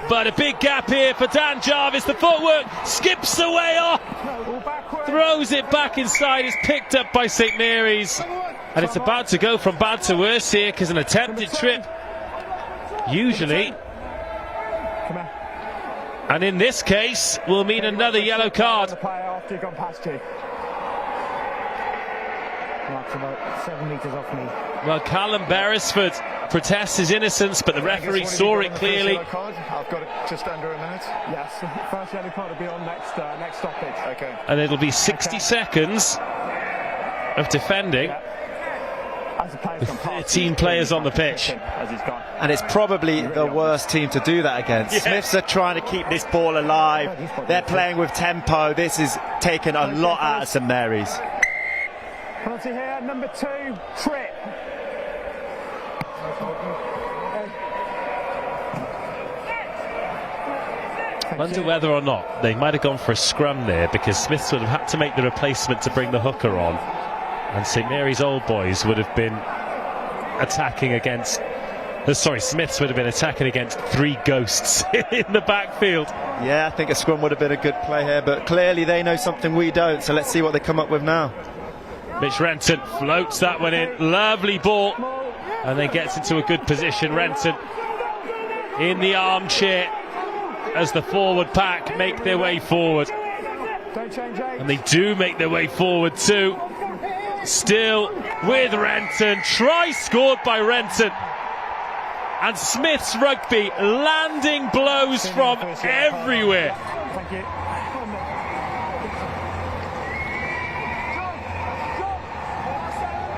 But a big gap here for Dan Jarvis. The footwork skips away off. Throws it back inside. Is picked up by St Mary's. And it's about to go from bad to worse here, because an attempted trip usually, and in this case, will mean another yellow card. Mark's about 7 metres off me. Well, Callum Beresford protests his innocence, but the referee saw it clearly. I've got it just under a minute. Yes, first yellow card will be on next stoppage. Okay. And it'll be 60 seconds of defending. With 13 players on the pitch. And it's probably the worst team to do that against. Yeah. Smiths are trying to keep this ball alive. They're playing with tempo. This is taking a lot out of St Mary's. Penalty here, number 2, trip. Wonder whether or not they might have gone for a scrum there, because Smiths would have had to make the replacement to bring the hooker on, and St Mary's Old Boys would have been attacking against Smiths would have been attacking against 3 ghosts in the backfield. Yeah, I think a scrum would have been a good play here, but clearly they know something we don't, so let's see what they come up with now. Mitch Renton floats that one in. Lovely ball. And then gets into a good position. Renton in the armchair as the forward pack make their way forward. And they do make their way forward too. Still with Renton. Try scored by Renton. And Smiths Rugby landing blows from everywhere. Thank you.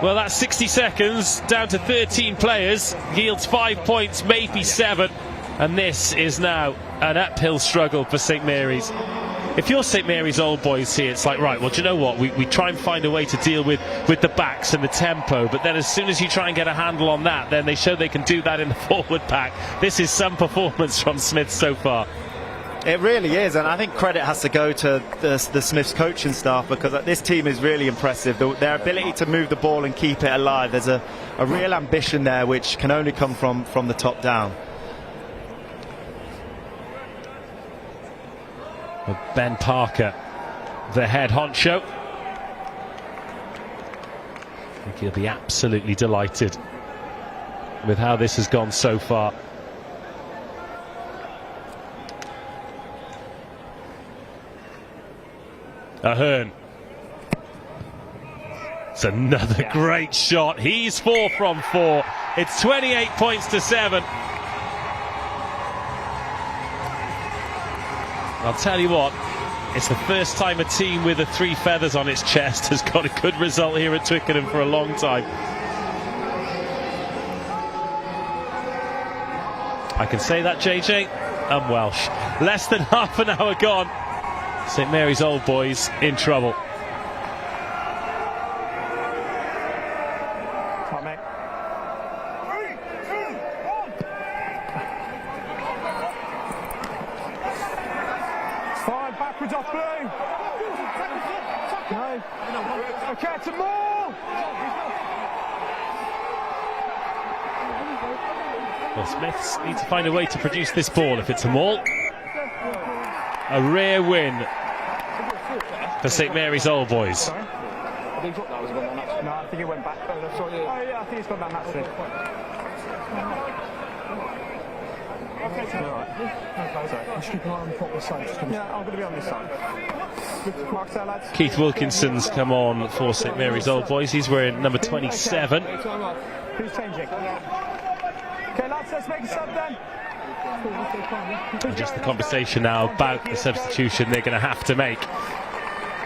Well, that's 60 seconds, down to 13 players, yields 5 points, maybe 7, and this is now an uphill struggle for St Mary's. If you're St Mary's Old Boys here, it's like, right, well, do you know what, we try and find a way to deal with the backs and the tempo, but then as soon as you try and get a handle on that, then they show they can do that in the forward pack. This is some performance from Smith so far. It really is, and I think credit has to go to the Smiths coaching staff, because this team is really impressive. Their ability to move the ball and keep it alive, there's a real ambition there which can only come from the top down. With Ben Parker, the head honcho. I think he'll be absolutely delighted with how this has gone so far. Ahern. It's another great shot. He's 4 from 4. It's 28 points to 7. I'll tell you what, it's the first time a team with the 3 feathers on its chest has got a good result here at Twickenham for a long time. I can say that, JJ. I'm Welsh. Less than half an hour gone. St Mary's Old Boys in trouble. Tommy. 3, 2, 1. Fine, backwards off blue. No. Okay, to more. Well, Smiths need to find a way to produce this ball if it's a maul. A rare win for St Mary's Old Boys. Sorry? I think that was going back. No, I think it went back. Oh, yeah, I think it's gone back naturally. Sorry. Just keep an eye on the proper side. Yeah, I'm going to be on this side. Mark there, lads. Keith Wilkinson's come on for St Mary's Old Boys. He's wearing number 27. Who's changing? Okay, lads, let's make a sub then. And just the conversation now about the substitution they're going to have to make.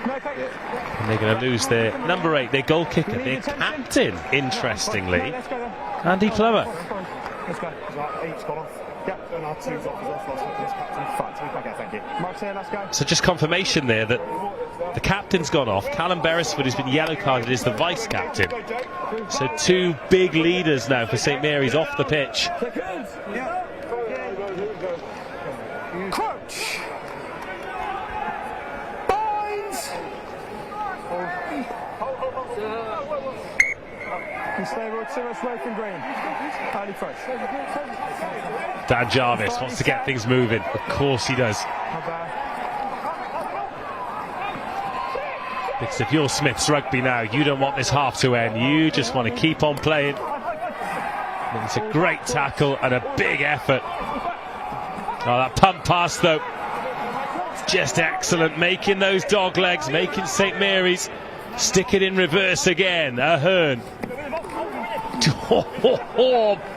And they're going to lose their number 8, their goal kicker, their captain, interestingly, Andy Plummer. Let's go. 8's gone off. Yep, and our 2's off as well. Captain. Okay, thank you. Mark's here, let's go. So just confirmation there that the captain's gone off. Callum Beresford has been yellow carded as the vice captain. So 2 big leaders now for St Mary's off the pitch. Crouch. Binds. You stay with 2 away from green. Highly fresh. Dan Jarvis wants to get things moving. Of course he does. Because if you're Smiths Rugby now, you don't want this half to end. You just want to keep on playing. And it's a great tackle and a big effort. Oh, that pump pass though, it's just excellent, making those dog legs, making St Mary's Stick it in reverse again. Ahern.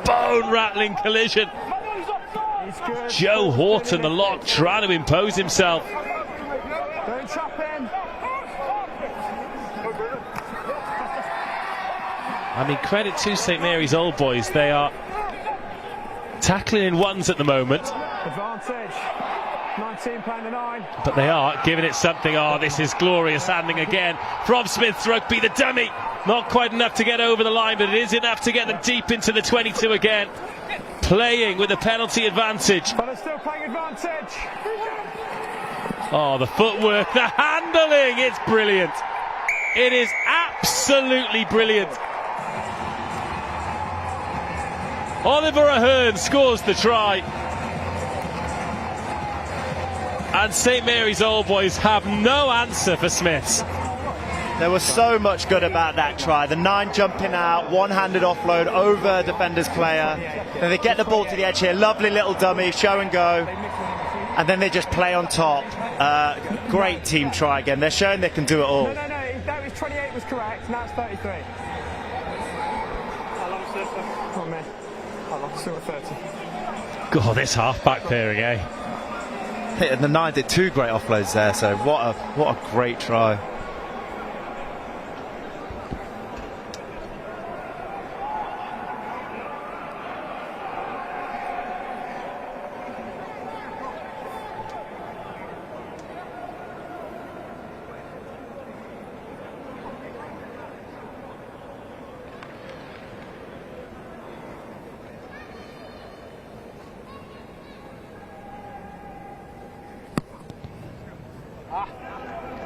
Bone-rattling collision. Joe Horton, the lock, trying to impose himself. Don't trap him. I mean, credit to St Mary's Old Boys. They are tackling in ones at the moment. Advantage. 19 playing the 9. But they are giving it something. Oh, this is glorious handling again from Smith's Rugby, the dummy. Not quite enough to get over the line, but it is enough to get them deep into the 22 again. Playing with a penalty advantage. But they're still playing advantage. Oh, the footwork, the handling, it's brilliant. It is absolutely brilliant. Oliver Ahern scores the try. And St Mary's Old Boys have no answer for Smiths. There was so much good about that try. The 9 jumping out, one-handed offload over a defender's player. Then they get the ball to the edge here. Lovely little dummy, show and go. And then they just play on top. Great team try again. They're showing they can do it all. No, that was 28 was correct. Now it's 33. I lost it. Oh, man. I lost it at 30. God, this half-back pairing, eh? And the 9 did 2 great offloads there, so what a great try.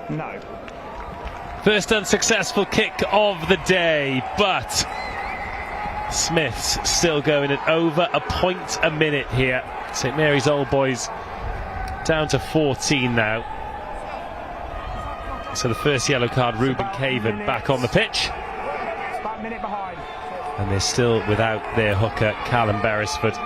No. First unsuccessful kick of the day, but Smiths still going at over a point a minute here. St Mary's Old Boys down to 14 now. So the first yellow card, Ruben Caven back on the pitch. It's about a minute behind. And they're still without their hooker, Callum Beresford.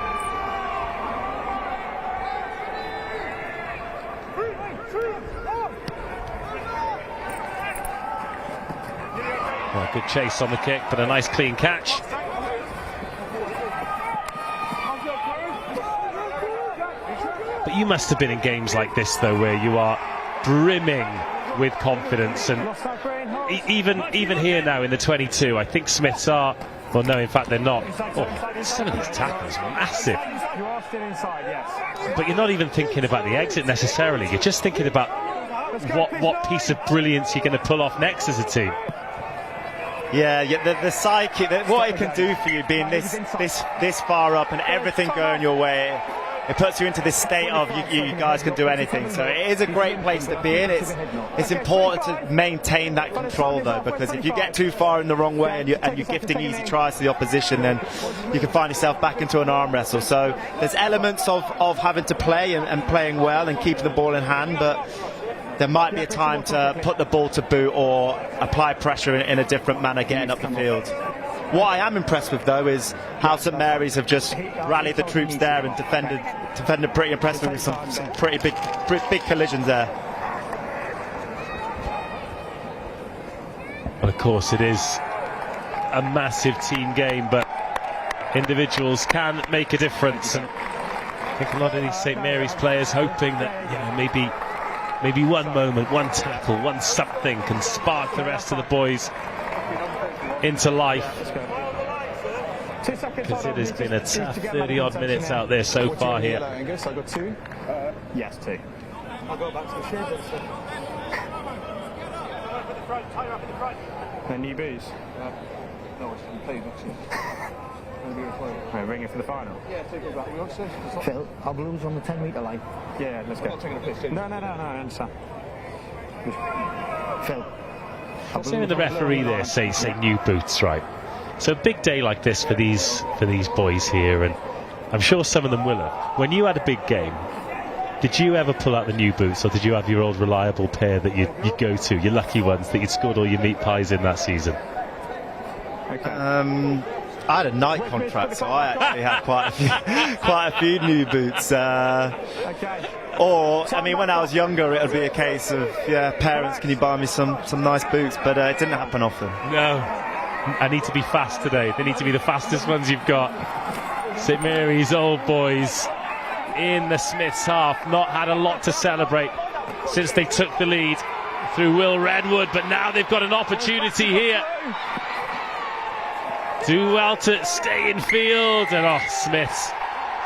Well, good chase on the kick, but a nice clean catch. But you must have been in games like this, though, where you are brimming with confidence. And even here now in the 22, I think Smiths are... Well, no, in fact, they're not. Oh, some of these tackles are massive. You are still inside, yes. But you're not even thinking about the exit necessarily. You're just thinking about what piece of brilliance you're going to pull off next as a team. Yeah, the psyche, what it can do for you being this far up and everything going your way, it puts you into this state of you guys can do anything. So it is a great place to be in. It's important to maintain that control though, because if you get too far in the wrong way and you're gifting easy tries to the opposition, then you can find yourself back into an arm wrestle. So there's elements of having to play and playing well and keeping the ball in hand, but there might be a time to put the ball to boot or apply pressure in a different manner getting up the field. What I am impressed with, though, is how St Mary's have just rallied the troops there and defended pretty impressively with some pretty big collisions there. Well, of course, it is a massive team game, but individuals can make a difference. And I think a lot of these St Mary's players hoping that maybe one moment, one tackle, one something can spark the rest of the boys into life, because it has been a tough 30-odd minutes out there so far here. I got 2. Yes, 2. I'll go back to the shed. The new booze? No, it's complete, actually. We're ringing for the final. Yeah, take it back. Phil, I'll lose on the 10-metre line. Yeah, let's go. I'm not taking a piss, No, I understand. Phil. Seeing the referee there say new boots, right? So a big day like this for these boys here, and I'm sure some of them will have. When you had a big game, did you ever pull out the new boots, or did you have your old reliable pair that you'd go to, your lucky ones that you'd scored all your meat pies in that season? I I had a Nike contract, so I actually had quite a few new boots. Or, I mean, when I was younger, it would be a case of, yeah, parents, can you buy me some nice boots? But it didn't happen often. No, I need to be fast today. They need to be the fastest ones you've got. St Mary's Old Boys in the Smiths half, not had a lot to celebrate since they took the lead through Will Redwood, but now they've got an opportunity here. Do well to stay in field, and Smiths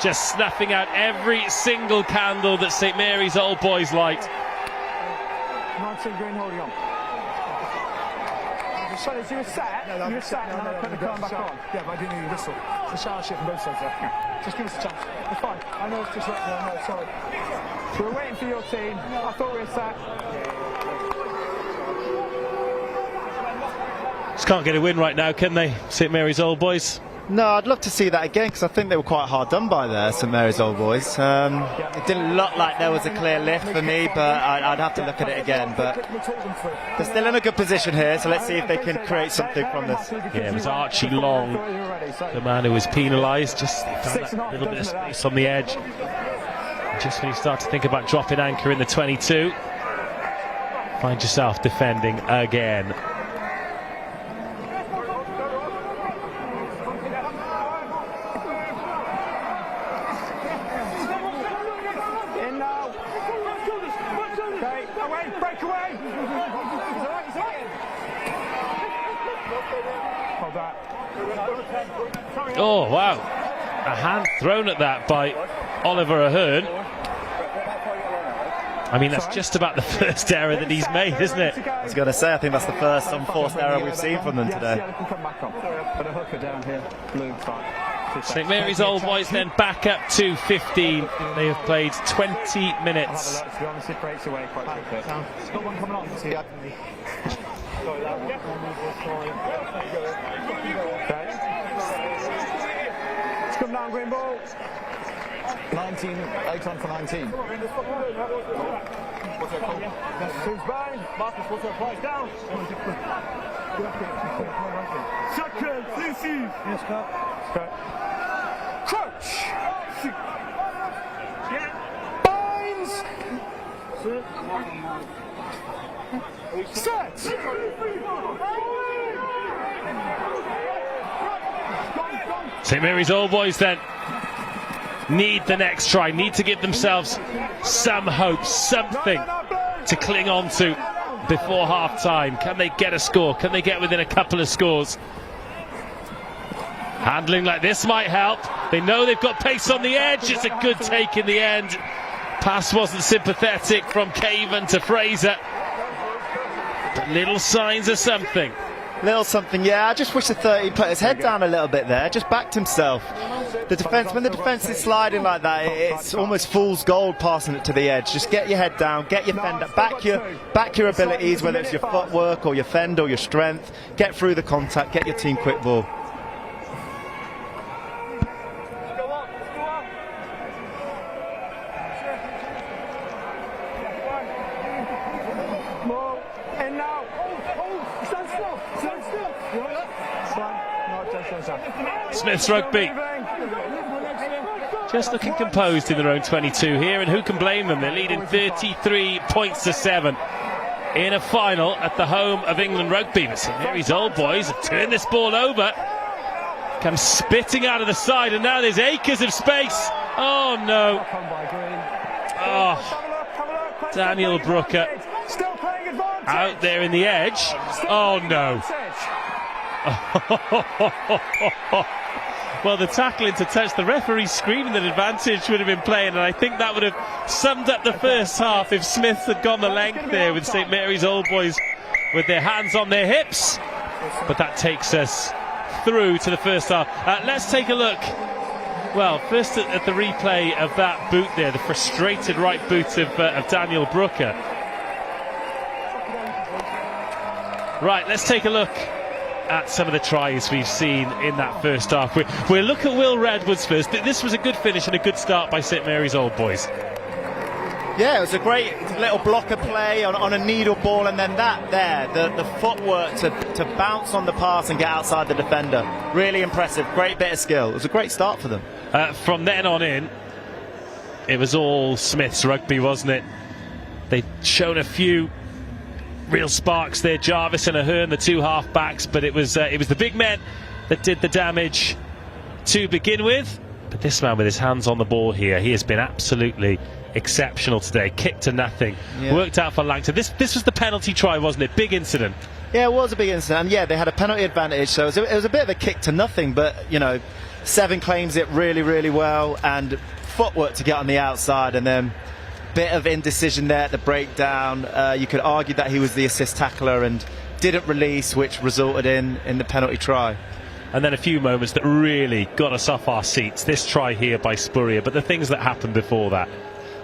just snuffing out every single candle that St Mary's Old Boys light. 19 green holding on. Sorry, so you were sat, and then I put the car back on. Yeah, but I didn't need a whistle. It's a shower shit from both sides there. Just give us a chance. It's fine. I know it's just like, no, sorry. So we're waiting for your team. I thought we were sat. Just can't get a win right now, can they, St Mary's Old Boys? No, I'd love to see that again, because I think they were quite hard done by there, St Mary's Old Boys. It didn't look like there was a clear lift for me, but I'd have to look at it again. But they're still in a good position here, so let's see if they can create something from this. Yeah, it was Archie Long, the man who was penalised. Just found that little bit of space on the edge. Just when you start to think about dropping anchor in the 22, find yourself defending again. Oh, wow. A hand thrown at that by Oliver Ahern. I mean, that's just about the first error that he's made, isn't it? I was going to say, I think that's the first unforced error we've seen from them today. Put a hooker down here. Blue, fine. St Mary's Old Boys then back up to 15. They have played 20 minutes. To be honest, it breaks away quite quickly. It's got one coming on. Let's come down, green ball. 19, 8 on for 19. Who's bang? Marcus, what's our price down? Second, CC. Yes, cut. Crouch. Binds. Set. St Mary's Old Boys then need the next try, need to give themselves some hope, something to cling on to before half time. Can they get a score? Can they get within a couple of scores? Handling like this might help. They know they've got pace on the edge. It's a good take in the end. Pass wasn't sympathetic from Caven to Fraser, but little signs of something. Little something, yeah. I just wish the 30 put his head down a little bit there, just backed himself. The defence, when the defence is sliding like that, it's almost fool's gold passing it to the edge. Just get your head down, get your fender, back your abilities, whether it's your footwork or your fend or your strength. Get through the contact, get your team quick ball. Smiths Rugby just looking composed in their own 22 here, and who can blame them? They're leading 33 points to 7 in a final at the home of England Rugby. But St Mary's Old Boys have turned this ball over, come spitting out of the side, and now there's acres of space. Oh no. Oh, Daniel Brooker out there in the edge. Oh no. Well, the tackling to touch, the referee screaming that advantage would have been playing, and I think that would have summed up the first half if Smiths had gone the length there with St Mary's Old Boys with their hands on their hips. But that takes us through to the first half. Let's take a look. Well, first at the replay of that boot there, the frustrated right boot of Daniel Brooker. Right, let's take a look at some of the tries we've seen in that first half. We'll look at Will Redwood's first. This was a good finish and a good start by St Mary's Old Boys. Yeah, it was a great little blocker play on a needle ball, and then the footwork to bounce on the pass and get outside the defender. Really impressive, great bit of skill. It was a great start for them. From then on in, it was all Smith's rugby, wasn't it? They'd shown a few real sparks there, Jarvis and Ahern, the two half-backs, but it was the big men that did the damage to begin with. But this man with his hands on the ball here, he has been absolutely exceptional today. Kick to nothing. Yeah. Worked out for Langton. This was the penalty try, wasn't it? Big incident. Yeah, it was a big incident. And yeah, they had a penalty advantage, so it was a bit of a kick to nothing. But, you know, Seven claims it really, really well, and footwork to get on the outside, and then bit of indecision there at the breakdown. You could argue that he was the assist tackler and didn't release, which resulted in the penalty try. And then a few moments that really got us off our seats. This try here by Spurrier, but the things that happened before that.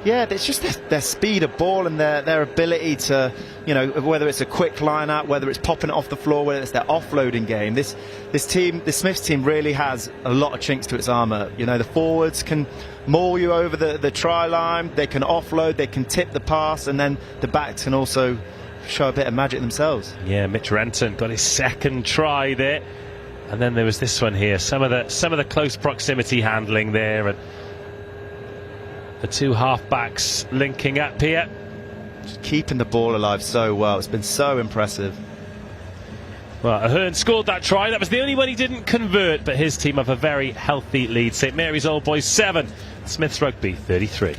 Yeah, it's just their speed of ball and their ability to, you know, whether it's a quick line out, whether it's popping it off the floor, whether it's their offloading game. This team, the Smiths team, really has a lot of chinks to its armour. You know, the forwards can maul you over the try line, they can offload, they can tip the pass, and then the backs can also show a bit of magic themselves. Yeah, Mitch Renton got his second try there. And then there was this one here, some of the close proximity handling there, and the two half-backs linking up here. Just keeping the ball alive so well. It's been so impressive. Well, Ahern scored that try. That was the only one he didn't convert, but his team have a very healthy lead. St Mary's Old Boys 7, Smiths Rugby 33.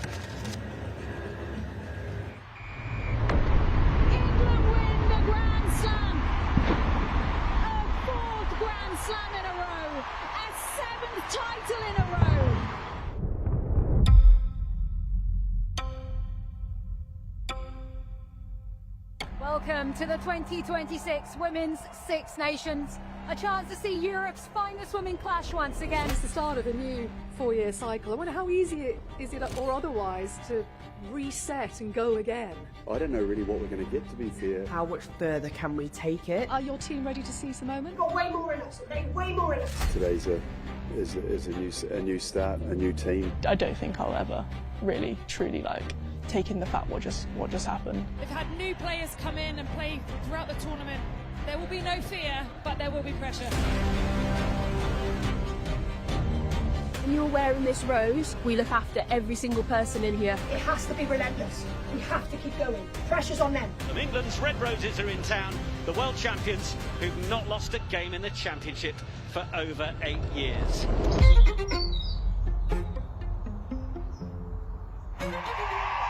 Welcome to the 2026 Women's Six Nations. A chance to see Europe's finest women clash once again. It's the start of a new four-year cycle. I wonder how easy is it, or otherwise, to reset and go again? I don't know really what we're going to get, to be fair. How much further can we take it? Are your team ready to seize the moment? Got way more in us today, way more in us. Today's a new start, a new team. I don't think I'll ever really, truly take in the fact what just happened. We've had new players come in and play throughout the tournament. There will be no fear, but there will be pressure. When you're wearing this rose, we look after every single person in here. It has to be relentless. We have to keep going. Pressure's on them. England's Red Roses are in town, the world champions who've not lost a game in the championship for over 8 years.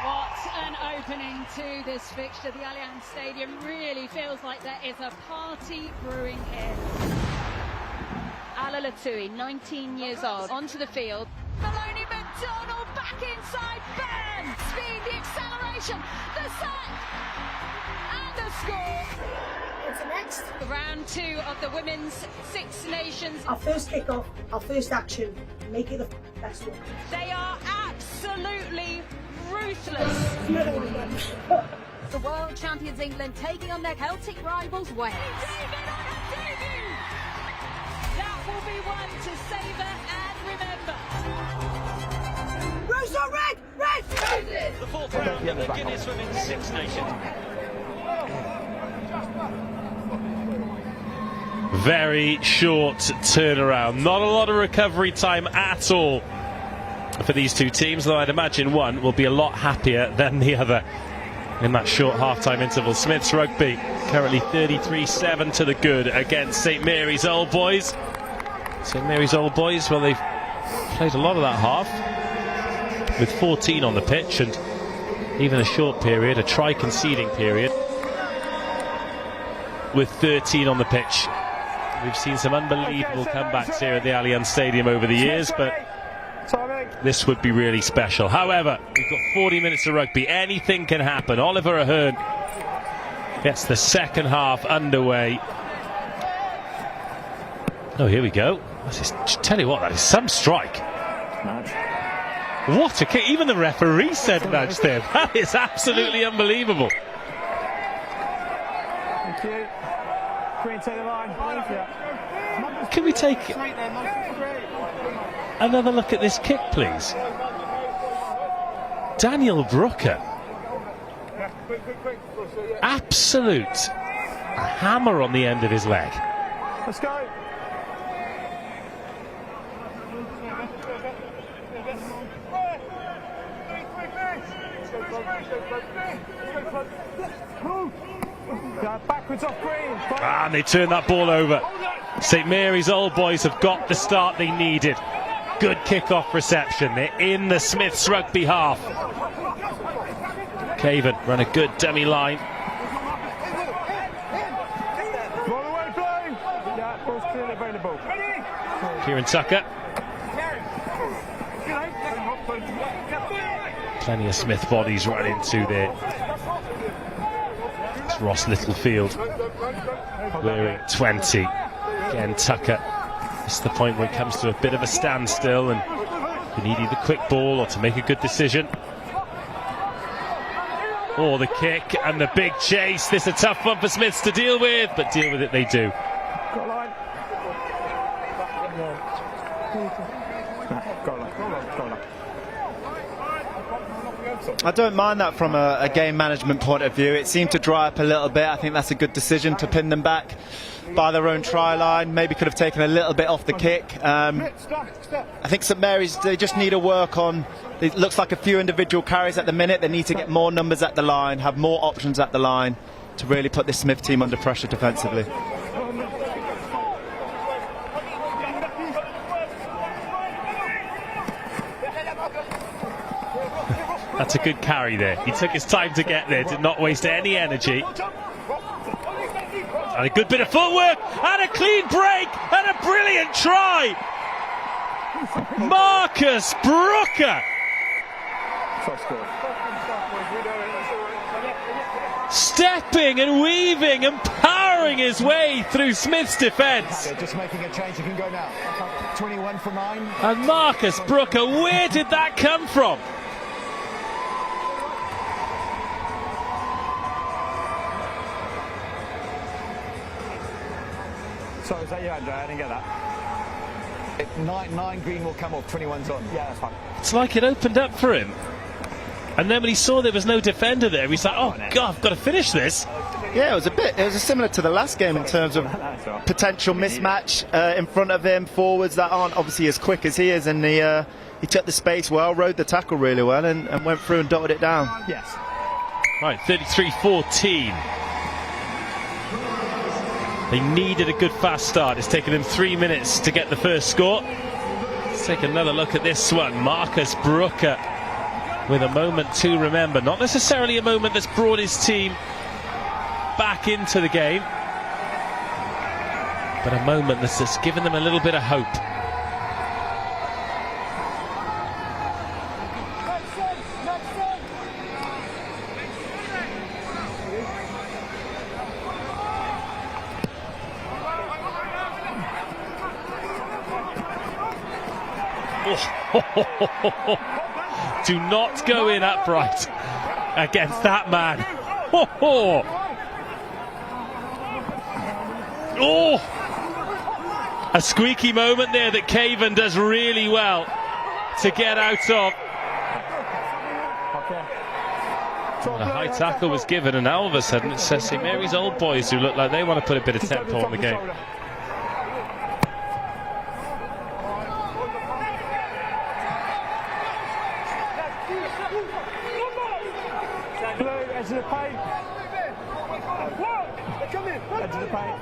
What an opening to this fixture. The Allianz Stadium really feels like there is a party brewing here. Ala Latui, 19 years old, onto the field. Maloney McDonald back inside, bam! Speed, the acceleration, the sack, and the score. What's next? Round 2 of the Women's Six Nations. Our first kick-off, our first action, make it the best one. They are absolutely ruthless. The world champions England taking on their Celtic rivals Wales. That will be one to savour and remember. Rose or red? Red! Roses! The fourth round of the Guinness Women's Six Nations. Very short turnaround. Not a lot of recovery time at all for these two teams, though I'd imagine one will be a lot happier than the other in that short half-time interval. Smiths Rugby currently 33-7 to the good against St Mary's Old Boys. St Mary's Old Boys, well, they've played a lot of that half with 14 on the pitch, and even a short period, a try-conceding period, with 13 on the pitch. We've seen some unbelievable comebacks here at the Allianz Stadium over the years, but this would be really special. However, we've got 40 minutes of rugby. Anything can happen. Oliver Ahern gets the second half underway. Oh, here we go. Tell you what, that is some strike. What a kick. Even the referee said nudge there. That is absolutely unbelievable. Thank you. Green, take the line. Can we take another look at this kick, please? Daniel Brooker Absolute hammer on the end of his leg. Let's go. Backwards off green. And they turn that ball over. St Mary's Old Boys have got the start they needed. Good kick-off reception. They're in the Smiths rugby half. Caven run a good dummy line. Roll away, play. Yeah, ball's clearly available. Kieran Tucker. Plenty of Smith bodies right into there. It's Ross Littlefield wearing 20. Again, Tucker. It's the point where it comes to a bit of a standstill and you need either quick ball or to make a good decision. Or the kick and the big chase. This is a tough one for Smiths to deal with, but deal with it they do. Got line. Got line. I don't mind that from a game management point of view. It seemed to dry up a little bit. I think that's a good decision to pin them back by their own try line. Maybe could have taken a little bit off the kick. I think St Mary's, they just need to work on, it looks like a few individual carries at the minute. They need to get more numbers at the line, have more options at the line to really put this Smith team under pressure defensively. That's a good carry there. He took his time to get there, did not waste any energy. And a good bit of footwork, and a clean break, and a brilliant try. Marcus Brooker. Stepping and weaving and powering his way through Smith's defence. Okay, just making a change, you can go now. 21 for 9. And Marcus Brooker, where did that come from? Sorry, is that you, Andrew? I didn't get that. 9 green will come off, 21's on. Yeah, that's fine. It's like it opened up for him. And then when he saw there was no defender there, he's like, oh, God, I've got to finish this. Yeah, it was similar to the last game in terms of potential mismatch in front of him, forwards that aren't obviously as quick as he is, and he took the space well, rode the tackle really well, and went through and dotted it down. Yes. Right, 33-14. They needed a good fast start. It's taken them 3 minutes to get the first score. Let's take another look at this one. Marcus Brooker with a moment to remember. Not necessarily a moment that's brought his team back into the game, but a moment that's just given them a little bit of hope. Do not go in upright against that man. A squeaky moment there that Caven does really well to get out of. A high tackle was given, and now all of a sudden it's St Mary's Old Boys who look like they want to put a bit of tempo on the game. Edge of the paint. Edge of the paint.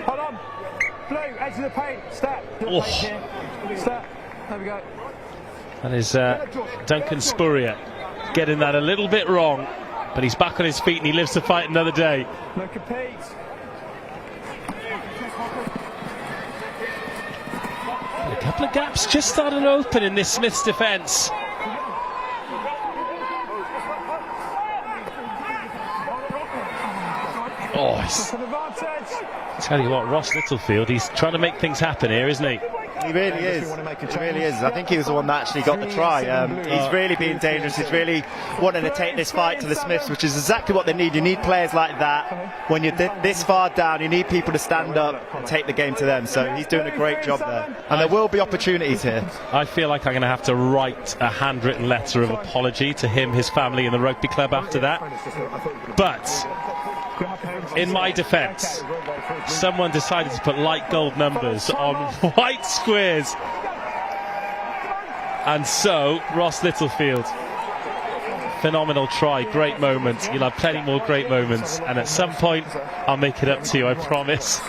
Hold on. Blue, edge of the paint. Step. Step. There we go. That is Duncan Spurrier getting that a little bit wrong, but he's back on his feet and he lives to fight another day. No compete. A couple of gaps just starting to open in this Smiths defence. Oh, tell you what, Ross Littlefield, he's trying to make things happen here, isn't he? He really is. He really is. I think he was the one that actually got the try. He's really being dangerous. He's really wanting to take this fight to the Smiths, which is exactly what they need. You need players like that. When you're this far down, you need people to stand up and take the game to them. So he's doing a great job there. And there will be opportunities here. I feel like I'm going to have to write a handwritten letter of apology to him, his family and the rugby club after that. But in my defence, someone decided to put light gold numbers on white squares, and so Ross Littlefield, phenomenal try, great moment. You'll have plenty more great moments, and at some point I'll make it up to you, I promise.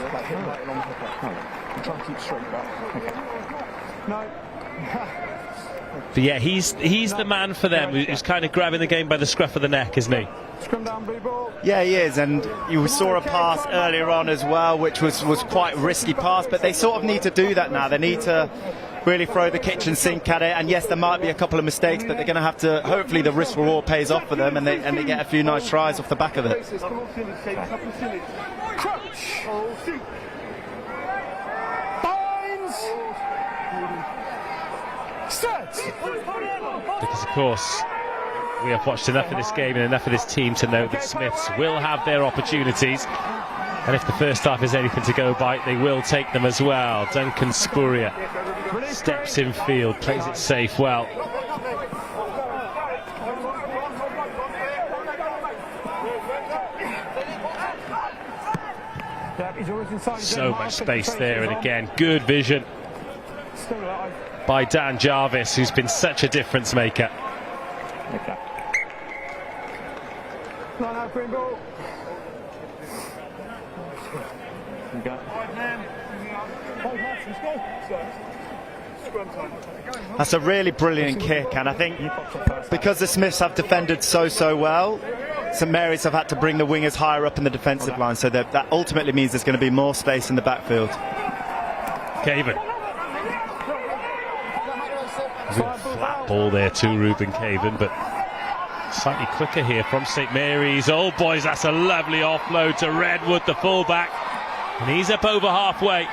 But yeah, he's the man for them, who's kind of grabbing the game by the scruff of the neck, isn't he? Yeah, he is, and you saw a pass earlier on as well, which was quite a risky pass, but they sort of need to do that now. They need to really throw the kitchen sink at it, and yes, there might be a couple of mistakes, but they're going to have to, hopefully the risk reward pays off for them, and they get a few nice tries off the back of it. Because of course we have watched enough of this game and enough of this team to know that Smiths will have their opportunities, and if the first half is anything to go by, they will take them as well. Duncan Spurrier steps in field, plays it safe well. So much space there, and again good vision by Dan Jarvis, who's been such a difference maker. That's a really brilliant kick, and I think because the Smiths have defended so well, St Mary's have had to bring the wingers higher up in the defensive line, so that ultimately means there's going to be more space in the backfield. Caven. Real flat ball there to Reuben Caven, but slightly quicker here from St Mary's. Old Boys, that's a lovely offload to Redwood, the fullback, and he's up over halfway.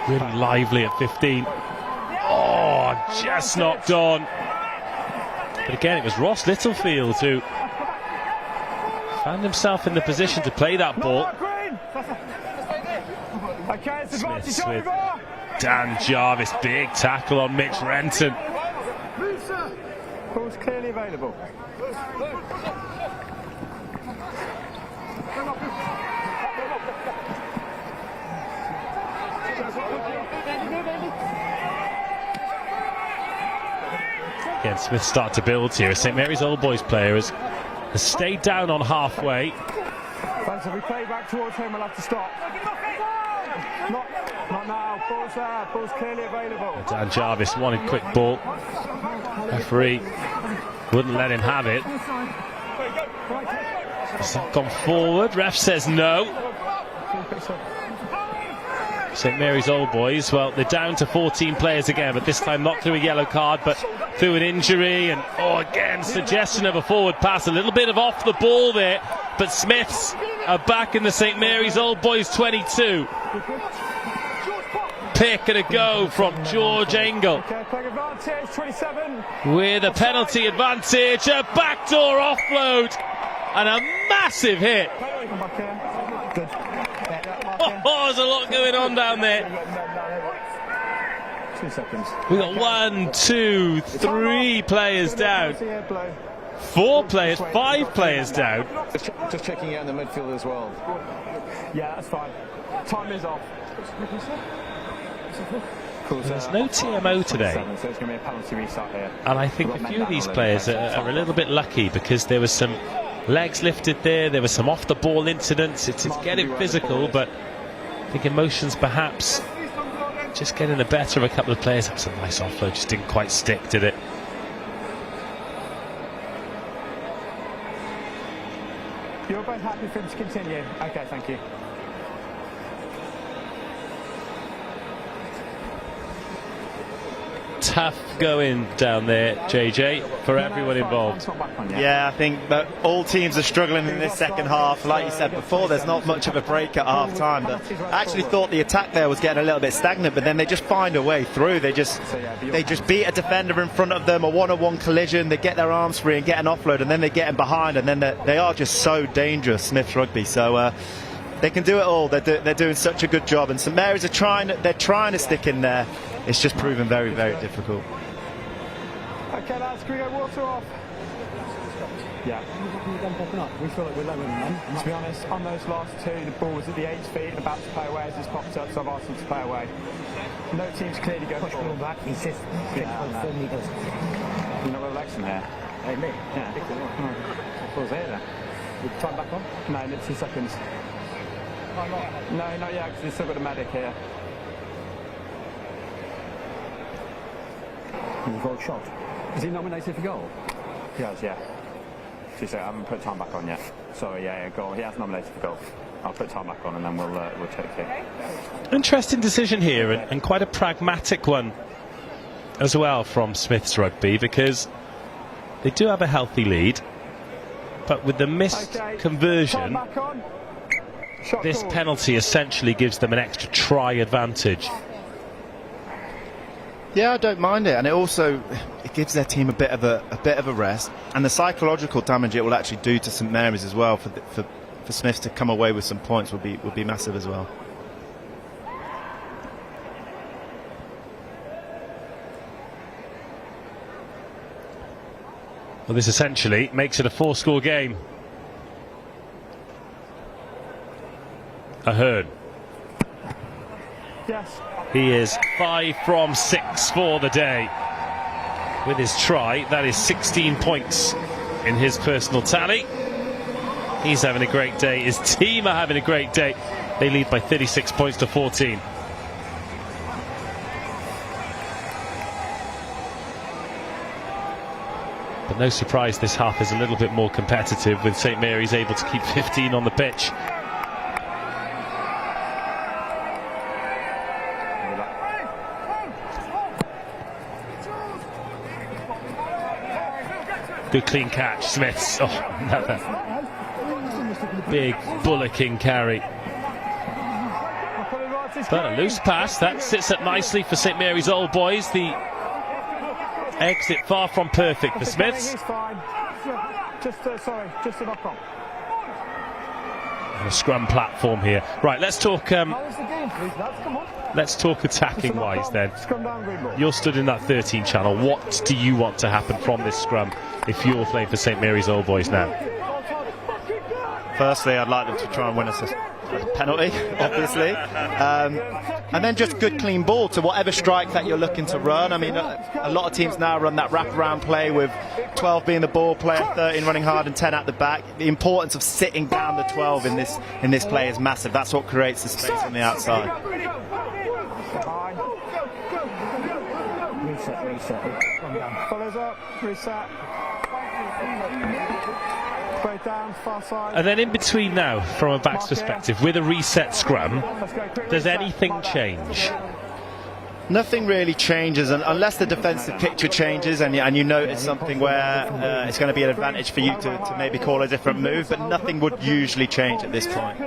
Really lively at 15. Oh, just knocked on. But again, it was Ross Littlefield who found himself in the position to play that ball. Smiths with Dan Jarvis, big tackle on Mitch Renton. Ball's clearly available. Again, Smith start to build here. A St Mary's Old Boys player has stayed down on halfway. If we play back towards him, we'll have to stop. Not now. Ball's there. Ball's clearly available. Dan Jarvis wanted quick ball. Referee wouldn't let him have it. Has that gone forward? Ref says no. St Mary's Old Boys, well, they're down to 14 players again, but this time not through a yellow card, but through an injury. And again, suggestion of a forward pass, a little bit of off the ball there, but Smiths are back in the St Mary's Old Boys 22. Pick and a go from George Engel with a penalty advantage, a backdoor offload and a massive hit. There's a lot going on down there. 2 seconds. We got 1, 2, 3 players down. 4 players, 5 players down. Just checking out in the midfield as well. Yeah, that's fine. Time is off. There's no TMO today, So it's going to be a penalty restart here. and I think a few of these players are a little bit lucky because there was some legs lifted there was some off the ball incidents. It's getting physical, but I think emotions perhaps just getting the better of a couple of players. That was a nice offload, just didn't quite stick, did it? You're both happy for him to continue? Okay, thank you. Tough going down there, JJ, for everyone involved. Yeah, I think that all teams are struggling in this second half. Like you said before, there's not much of a break at half time. But I actually thought the attack there was getting a little bit stagnant, but then they just find a way through. They just beat a defender in front of them, a one-on-one collision, they get their arms free and get an offload, and then they get in behind, and then they are just so dangerous, Smiths Rugby. So they can do it all. They're doing such a good job, and St Mary's are trying to stick in there. It's just proven very, very difficult. Okay, lads, can we go water off? Yeah. We feel like we're lower than them. To be honest, on those last two, the ball was at the 8 feet and about to play away as it's popped up, so I've asked them to play away. No team's clearly going push ball back, he says, You've not got legs in here. Hey, me? Yeah. What was there then? We time back on? No, 2 seconds. No, not yet, because we've still got a medic here. He's got a shot. Is he nominated for goal? He has, yeah. I haven't put time back on yet. Sorry, yeah, goal. He has nominated for goal. I'll put time back on and then we'll check it. Interesting decision here, and quite a pragmatic one as well from Smiths Rugby, because they do have a healthy lead, but with the missed conversion, this penalty essentially gives them an extra try advantage. Yeah, I don't mind it, and it gives their team a bit of a rest, and the psychological damage it will actually do to St Mary's as well. For Smiths to come away with some points would be massive as well. Well, this essentially makes it a 4-score game. Ahern. Yes. He is 5 from 6 for the day. With his try, that is 16 points in his personal tally. He's having a great day. His team are having a great day. They lead by 36 points to 14. But no surprise this half is a little bit more competitive, with St Mary's able to keep 15 on the pitch. Good clean catch, Smiths. Oh, another big bullocking carry. But a loose pass, that sits up nicely for St Mary's Old Boys. The exit far from perfect for Smiths. He's fine. Just a knock on. A scrum platform here. Right, let's talk. Let's talk attacking wise then. You're stood in that 13 channel. What do you want to happen from this scrum if you're playing for St Mary's Old Boys now? Firstly, I'd like them to try and win us a penalty, obviously, and then just good clean ball to whatever strike that you're looking to run. I mean, a lot of teams now run that wraparound play with 12 being the ball player, 13 running hard and 10 at the back. The importance of sitting down the 12 in this play is massive. That's what creates the space on the outside. Reset. Follows up, reset. Play down, far side. And then in between now, from a back's perspective, with a reset scrum, does anything change? Nothing really changes, unless the defensive picture changes and you notice something where it's going to be an advantage for you to maybe call a different move, but nothing would usually change at this point.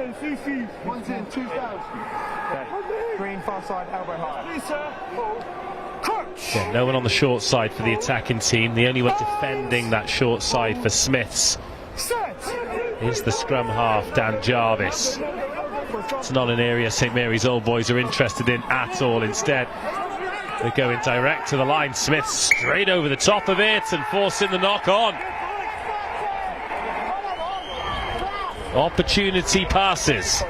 Green, far side, elbow high. Yeah, no one on the short side for the attacking team. The only one defending that short side for Smiths is the scrum half, Dan Jarvis. It's not an area St Mary's Old Boys are interested in at all. Instead, they're going direct to the line. Smiths straight over the top of it and forcing the knock on. Opportunity passes.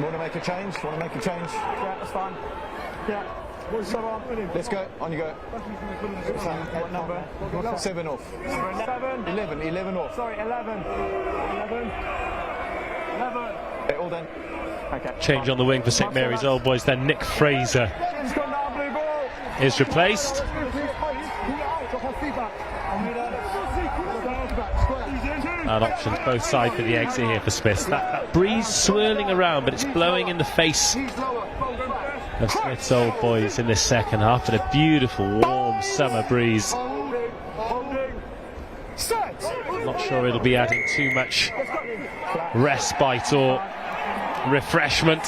Want to make a change? Yeah, that's fine. Yeah. Let's go. On you go. What number? 7 off. 7. 11 off. Sorry, 11. 11. All done. Okay. Change on the wing for St Mary's Old Boys. Then Nick Fraser is replaced. And options both sides for the exit here for Smiths. That breeze swirling around, but it's blowing in the face of Smith's Old Boys in this second half, and a beautiful warm summer breeze. I'm not sure it'll be adding too much respite or refreshment.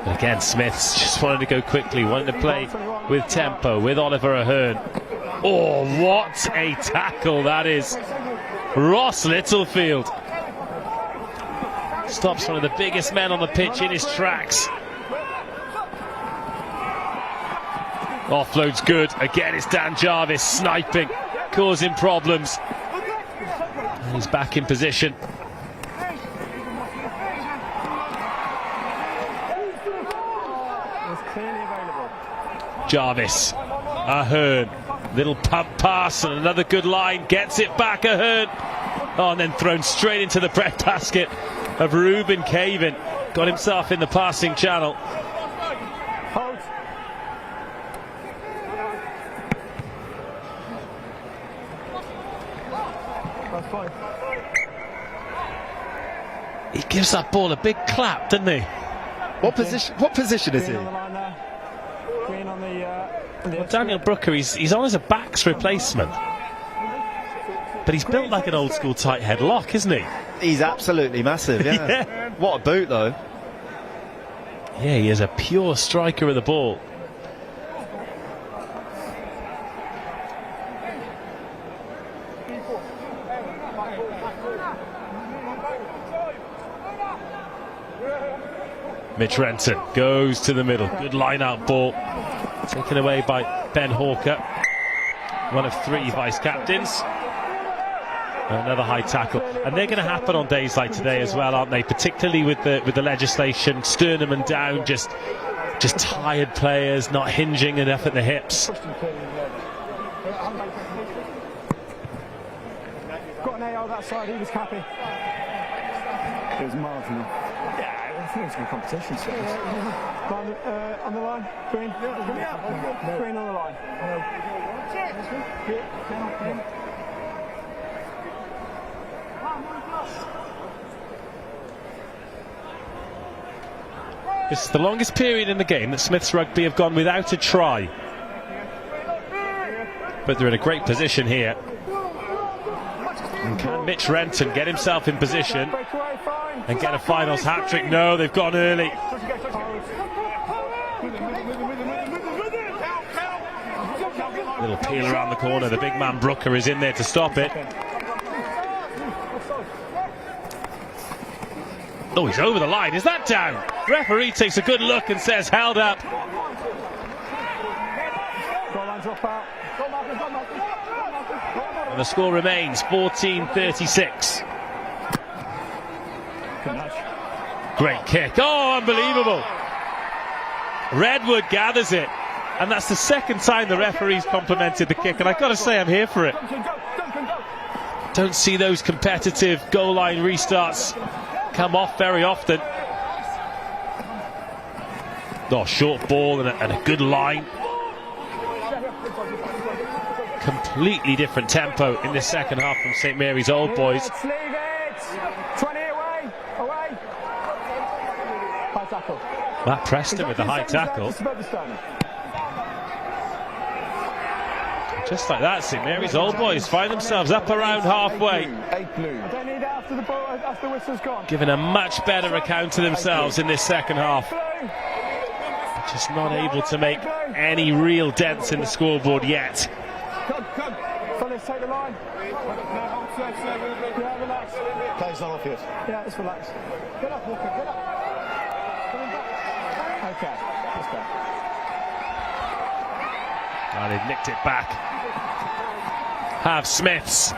But again, Smith's just wanted to go quickly, wanted to play with tempo, with Oliver Ahern. Oh, what a tackle that is. Ross Littlefield stops one of the biggest men on the pitch in his tracks. Offload's good. Again, it's Dan Jarvis sniping, causing problems. And he's back in position. Jarvis, Ahern, little pump pass and another good line, gets it back, Ahern. Oh, and then thrown straight into the breadbasket of Ruben Caven. Got himself in the passing channel. Hold. That's fine. He gives that ball a big clap, doesn't he? What position is he? Well, Daniel Brooker, he's on as a backs replacement. But he's built like an old school tight head lock, isn't he? He's absolutely massive, yeah. Yeah. What a boot, though. Yeah, he is a pure striker of the ball. Mitch Renton goes to the middle. Good line-out ball. Taken away by Ben Hawker. One of three vice-captains. Another high tackle. And they're going to happen on days like today as well, aren't they? Particularly with the legislation. Sternum and down, just tired players, not hinging enough at the hips. Got an AR that side, he was happy. It was marginal. Yeah, I think it was a good competition. So. On the line, Green. Green on the line. This is the longest period in the game that Smiths Rugby have gone without a try. But they're in a great position here. And can Mitch Renton get himself in position and get a finals hat-trick? No, they've gone early. Little peel around the corner. The big man Brooker is in there to stop it. Oh, he's over the line. Is that down? Referee takes a good look and says held up. And the score remains 14-36. Great kick. Oh, unbelievable. Redwood gathers it. And that's the second time the referee's complimented the kick. And I've got to say, I'm here for it. Don't see those competitive goal line restarts come off very often. Oh, short ball and a good line. Completely different tempo in this second half from St Mary's Old Boys. Let's leave it. 20 away. High tackle. Matt Preston with the high tackle. Just like that, St Mary's Old Boys find themselves up around halfway. I don't need it after the whistle's gone. Giving a much better account of themselves in this second half. Just not able to make any real dents in the scoreboard yet. Come. Fellas, take the line. Yeah, relax. Play's not off yet. Yeah, it's relaxed. Get up, Walker, get up. Coming back. Okay, let's go. And they've nicked it back. Have Smiths.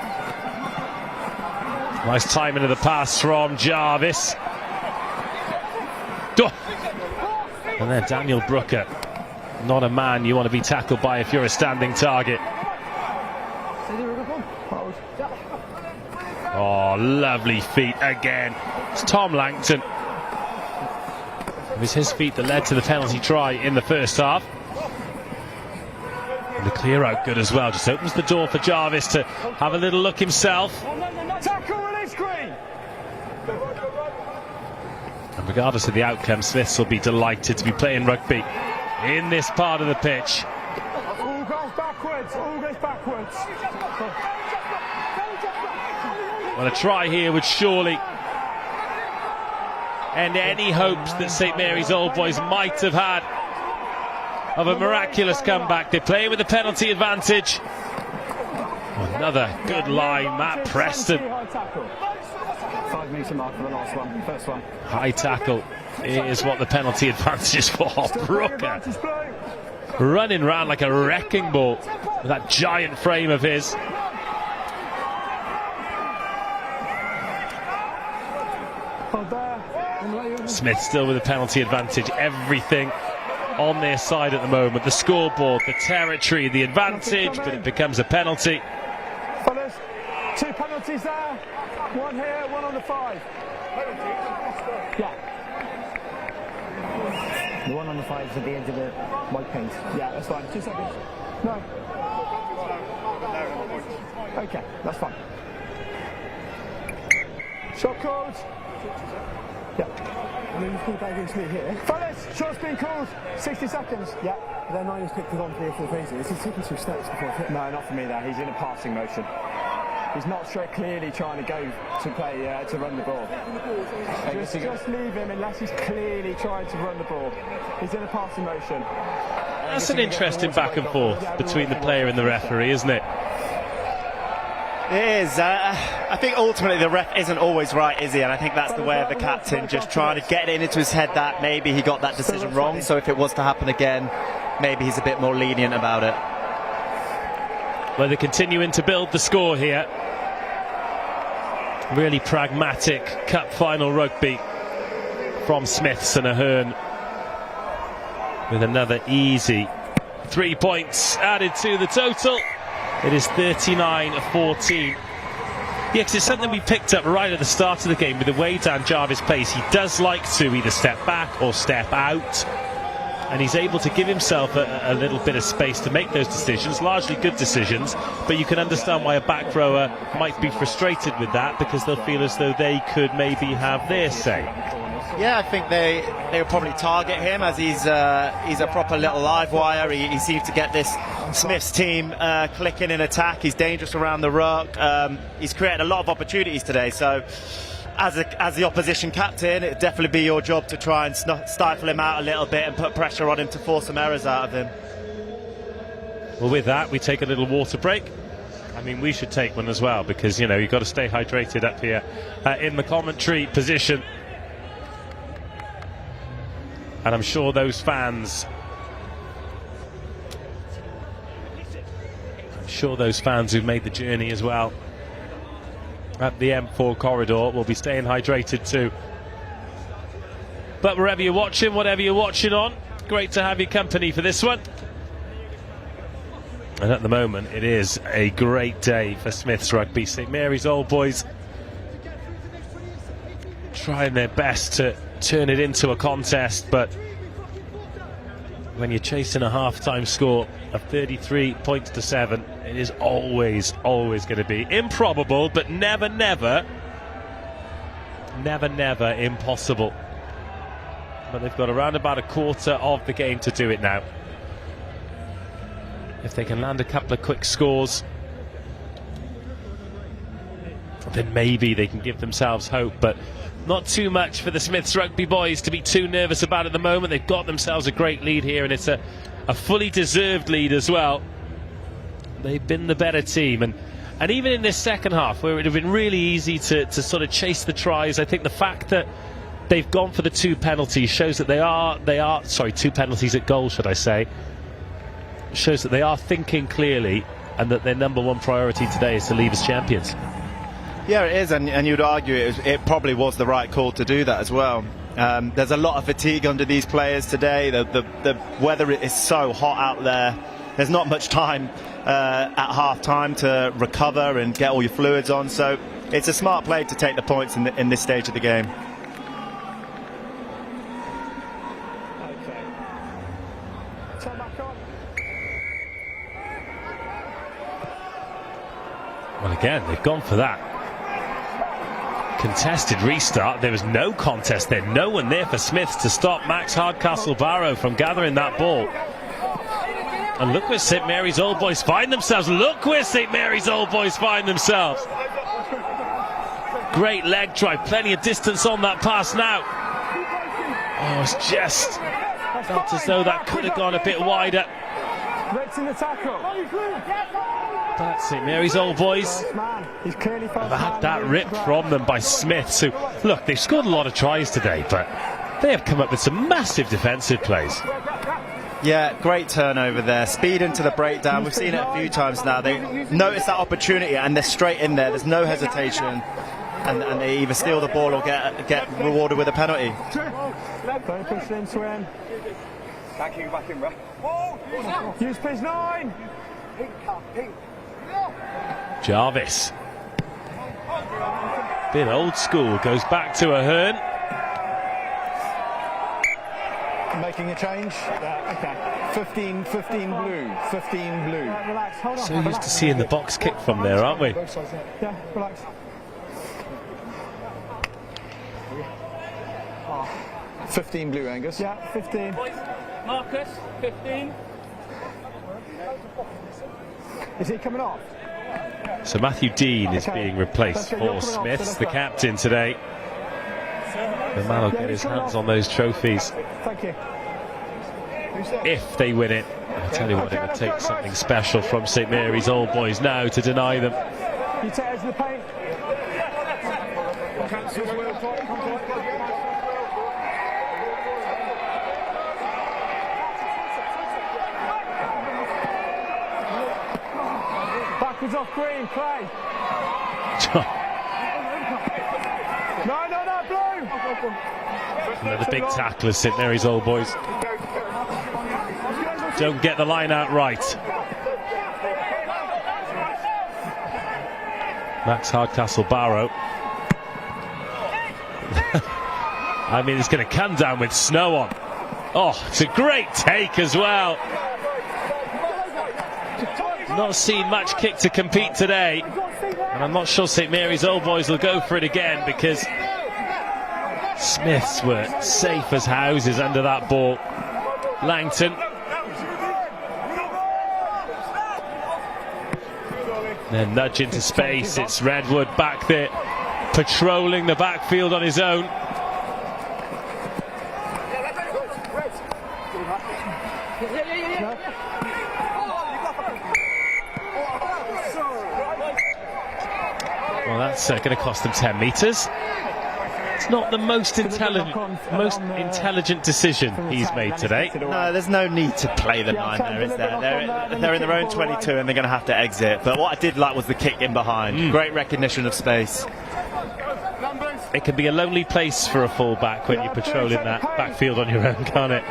Nice timing of the pass from Jarvis. Oh. And then Daniel Brooker. Not a man you want to be tackled by if you're a standing target. Oh, lovely feet again. It's Tom Langton. It was his feet that led to the penalty try in the first half. And the clear out good as well. Just opens the door for Jarvis to have a little look himself. Tackle, release, Green. And regardless of the outcome, Smiths will be delighted to be playing rugby in this part of the pitch. All goes backwards, all goes backwards. Well, a try here would surely end any hopes that St Mary's Old Boys might have had of a miraculous comeback. They play with a penalty advantage. Another good line, Matt Preston. 5 metre mark for the last one, first one. High tackle is what the penalty advantage is for. Brooker running round like a wrecking ball with that giant frame of his. Smith still with a penalty advantage. Everything on their side at the moment. The scoreboard, the territory, the advantage, but it becomes a penalty. Fellas, 2 penalties there. 1 here, 1 on the 5. Yeah. The 1 on the 5 is at the edge of the white paint. Yeah, that's fine. 2 seconds. No. Okay, that's fine. Shot called. Yeah. And then you've called that against me here. Fellas, shot's been called. 60 seconds. Yeah. Then I just picked it on for the crazy. Is he taking 2 steps before it? No, not for me there. He's in a passing motion. He's not clearly trying to go to play, to run the ball. Just leave him unless he's clearly trying to run the ball. He's in a passing motion. That's an interesting back and forth between the player and the referee, isn't it? It is. I think ultimately the ref isn't always right, is he? And I think that's the way of the captain, just trying to get it into his head that maybe he got that decision wrong. So if it was to happen again, maybe he's a bit more lenient about it. Well, they're continuing to build the score here. Really pragmatic cup final rugby from Smiths and Ahern, with another easy 3 points added to the total. It is 39-14. Yeah, because it's something we picked up right at the start of the game with the way Dan Jarvis plays. He does like to either step back or step out, and he's able to give himself a little bit of space to make those decisions, largely good decisions, but you can understand why a back rower might be frustrated with that, because they'll feel as though they could maybe have their say. Yeah, I think they will probably target him, as he's a proper little live wire. He seems to get this Smiths team clicking in attack. He's dangerous around the ruck. He's created a lot of opportunities today, so as the opposition captain, it'd definitely be your job to try and stifle him out a little bit and put pressure on him to force some errors out of him. Well, with that, we take a little water break. I mean, we should take one as well, because, you know, you've got to stay hydrated up here in the commentary position. And I'm sure those fans, who've made the journey as well at the M4 corridor will be staying hydrated too. But wherever you're watching, whatever you're watching on, great to have your company for this one. And at the moment, it is a great day for Smiths Rugby. St Mary's Old Boys trying their best to turn it into a contest, but when you're chasing a half-time score of 33 points to 7, it is always going to be improbable, but never impossible. But they've got around about a quarter of the game to do it now. If they can land a couple of quick scores, then maybe they can give themselves hope, but not too much for the Smiths Rugby boys to be too nervous about at the moment. They've got themselves a great lead here, and it's a fully deserved lead as well. They've been the better team, and even in this second half, where it would have been really easy to sort of chase the tries, I think the fact that they've gone for the 2 penalties shows that they are 2 penalties at goal, should I say, shows that they are thinking clearly, and that their number one priority today is to leave as champions. Yeah, it is, and you'd argue it probably was the right call to do that as well. There's a lot of fatigue under these players today. The weather is so hot out there. There's not much time at half-time to recover and get all your fluids on, so it's a smart play to take the points in this stage of the game. Well, again, they've gone for that. Contested restart. There was no contest there. No one there for Smiths to stop Max Hardcastle-Barrow from gathering that ball. And look where St Mary's Old Boys find themselves. Look where St Mary's Old Boys find themselves. Great leg drive. Plenty of distance on that pass now. Oh, it's just felt as though that could have gone a bit wider. Rips in the tackle. But St Mary's Old Boys have had that ripped from them by Smiths, who, look, they've scored a lot of tries today, but they have come up with some massive defensive plays. Yeah, great turnover there. Speed into the breakdown. We've seen it a few times now. They notice that opportunity and they're straight in there. There's no hesitation. And they either steal the ball or get rewarded with a penalty. Don't push into him. Back in, bro. Use pitch 9. Jarvis. Bit old school. Goes back to Ahern. Making a change. Okay. 15 blue. 15 blue. Relax. Hold on. So used to seeing the box kick from there, aren't we? Yeah, relax. 15 blue, Angus. Yeah, 15. Marcus, 15. Is he coming off? So Matthew Dean is being replaced for Smiths, the captain today. The man will get his hands on those trophies. Thank you. If they win it, I tell you what, it would take something special from St Mary's Old Boys now to deny them. You take it to the paint. Backwards off green, play. No, blue. Another big tackler, St Mary's Old Boys. Don't get the line out right. Max Hardcastle-Barrow. I mean, it's going to come down with snow on. Oh, it's a great take as well. Not seen much kick to compete today. And I'm not sure St Mary's Old Boys will go for it again, because Smiths were safe as houses under that ball. Langton. Then nudge into space. It's Redwood back there, patrolling the backfield on his own. Well, that's going to cost them 10 metres. It's not the most intelligent decision he's made today. No, there's no need to play the 9 there, is there? They're in their own 22 and they're going to have to exit. But what I did like was the kick in behind. Great recognition of space. It can be a lonely place for a full-back when you're patrolling that backfield on your own, can't it?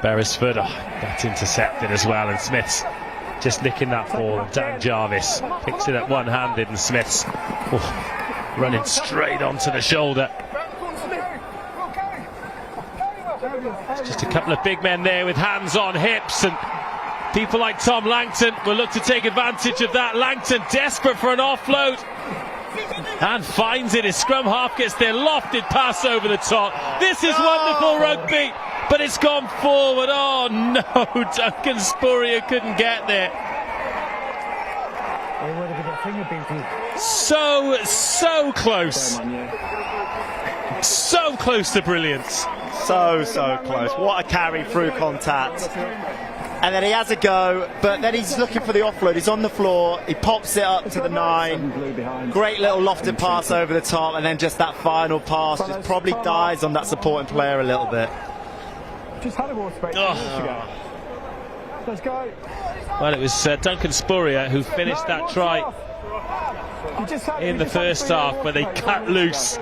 Beresford, that's intercepted as well, and Smiths just nicking that ball. And Dan Jarvis picks it up one-handed, and Smiths running straight onto the shoulder. Just a couple of big men there with hands on hips, and people like Tom Langton will look to take advantage of that. Langton desperate for an offload and finds it. His scrum half gets their lofted pass over the top. This is wonderful rugby, but it's gone forward. Oh no, Duncan Spurrier couldn't get there. So close. So close to brilliance. So close. What a carry through contact. And then he has a go, but then he's looking for the offload. He's on the floor, he pops it up to the 9. Great little lofted pass over the top, and then just that final pass just probably dies on that supporting player a little bit. Just had a water break 2 minutes ago. Let's go. Well, it was Duncan Spurrier who finished that try in the first half, where they cut loose.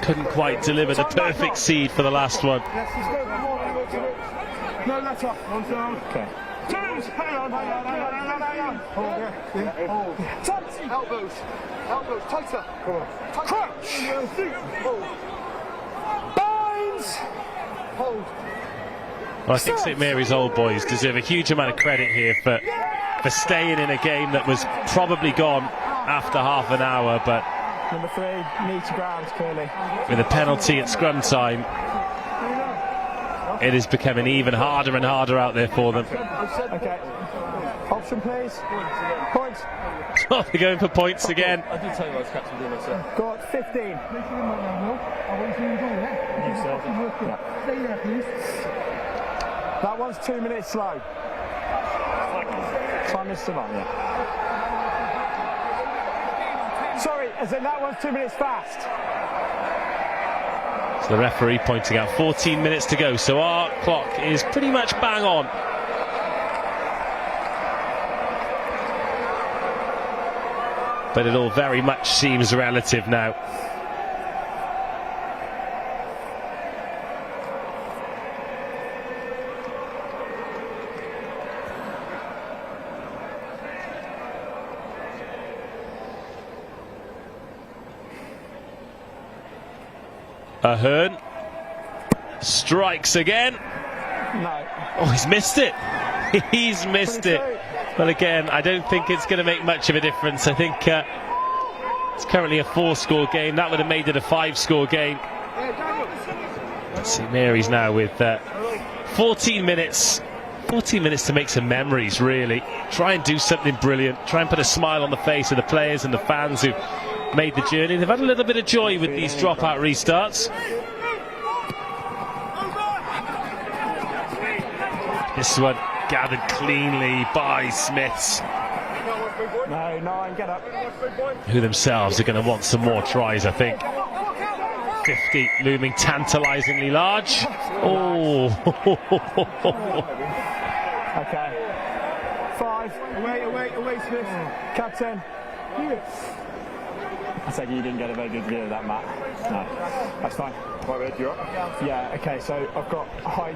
Couldn't quite deliver the perfect seed for the last one. No, that's off. Okay. Twos. Hang on. Hold, yeah. Elbows. Tighter. Crunch. Binds. Well, I think St Mary's Old Boys deserve a huge amount of credit here for staying in a game that was probably gone after half an hour, but Number 3, knee to ground, clearly. with a penalty at scrum time, it is becoming even harder and harder out there for them. Okay. Option, please. Points. Oh, they're going for points again. I did tell you I was captain doing myself. Got 15. Stay there, please. That one's 2 minutes slow. Time is still on, yeah. Sorry, as in that one's 2 minutes fast. So the referee pointing out 14 minutes to go, so our clock is pretty much bang on. But it all very much seems relative now. Ahern strikes again. No. Oh, he's missed it. He's missed it. Well, again, I don't think it's going to make much of a difference. I think it's currently a 4-score game. That would have made it a 5-score game. St Mary's now with 14 minutes. 14 minutes to make some memories, really. Try and do something brilliant. Try and put a smile on the face of the players and the fans who made the journey. They've had a little bit of joy with these dropout restarts. This one gathered cleanly by Smiths, No, 9, get up. who themselves are going to want some more tries, I think. 50 looming tantalisingly large. Oh. Okay. 5. Away, Smith. Captain. I said you didn't get a very good view of that, Matt. No, that's fine. Right, Ed, you up? Yeah, okay, so I've got high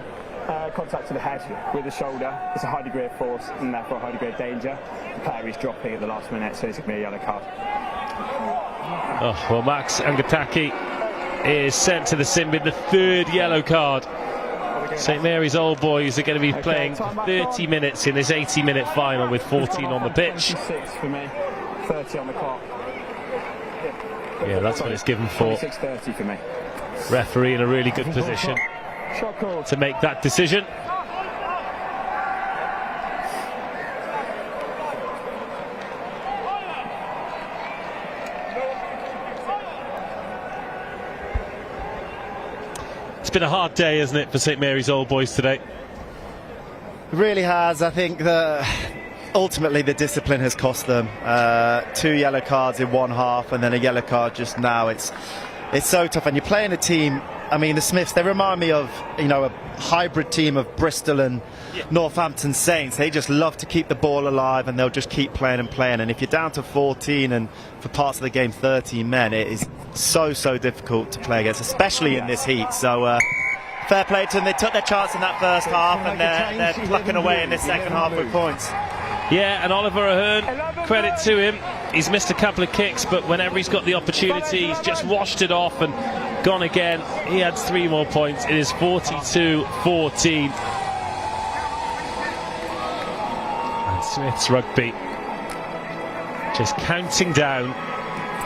contact to the head with the shoulder. It's a high degree of force and therefore a high degree of danger. The player is dropping at the last minute, so it's going to be a yellow card. Oh, well, Max Angataki is sent to the sin bin, the 3rd yellow card. St Mary's Old Boys are going to be playing 30 minutes in this 80-minute final with 14 on the pitch. 26 for me, 30 on the clock. Yeah, that's what it's given for. 26:30 for me. Referee in a really good position Shot called. to make that decision. It's been a hard day, isn't it, for St Mary's Old Boys today? It really has. I think that ultimately the discipline has cost them. 2 yellow cards in one half and then a yellow card just now. It's so tough, and you're playing a team. I mean, the Smiths, they remind me of, you know, a hybrid team of Bristol and Northampton Saints. They just love to keep the ball alive, and they'll just keep playing and playing. And if you're down to 14 and for parts of the game 13 men, it is so difficult to play against, especially in this heat. So fair play to them. They took their chance in that first half, and they're plucking away in this second half with points. Yeah, and Oliver Ahern, credit to him. He's missed a couple of kicks, but whenever he's got the opportunity, he's just washed it off and gone again. He adds 3 more points. It is 42-14. And Smiths Rugby just counting down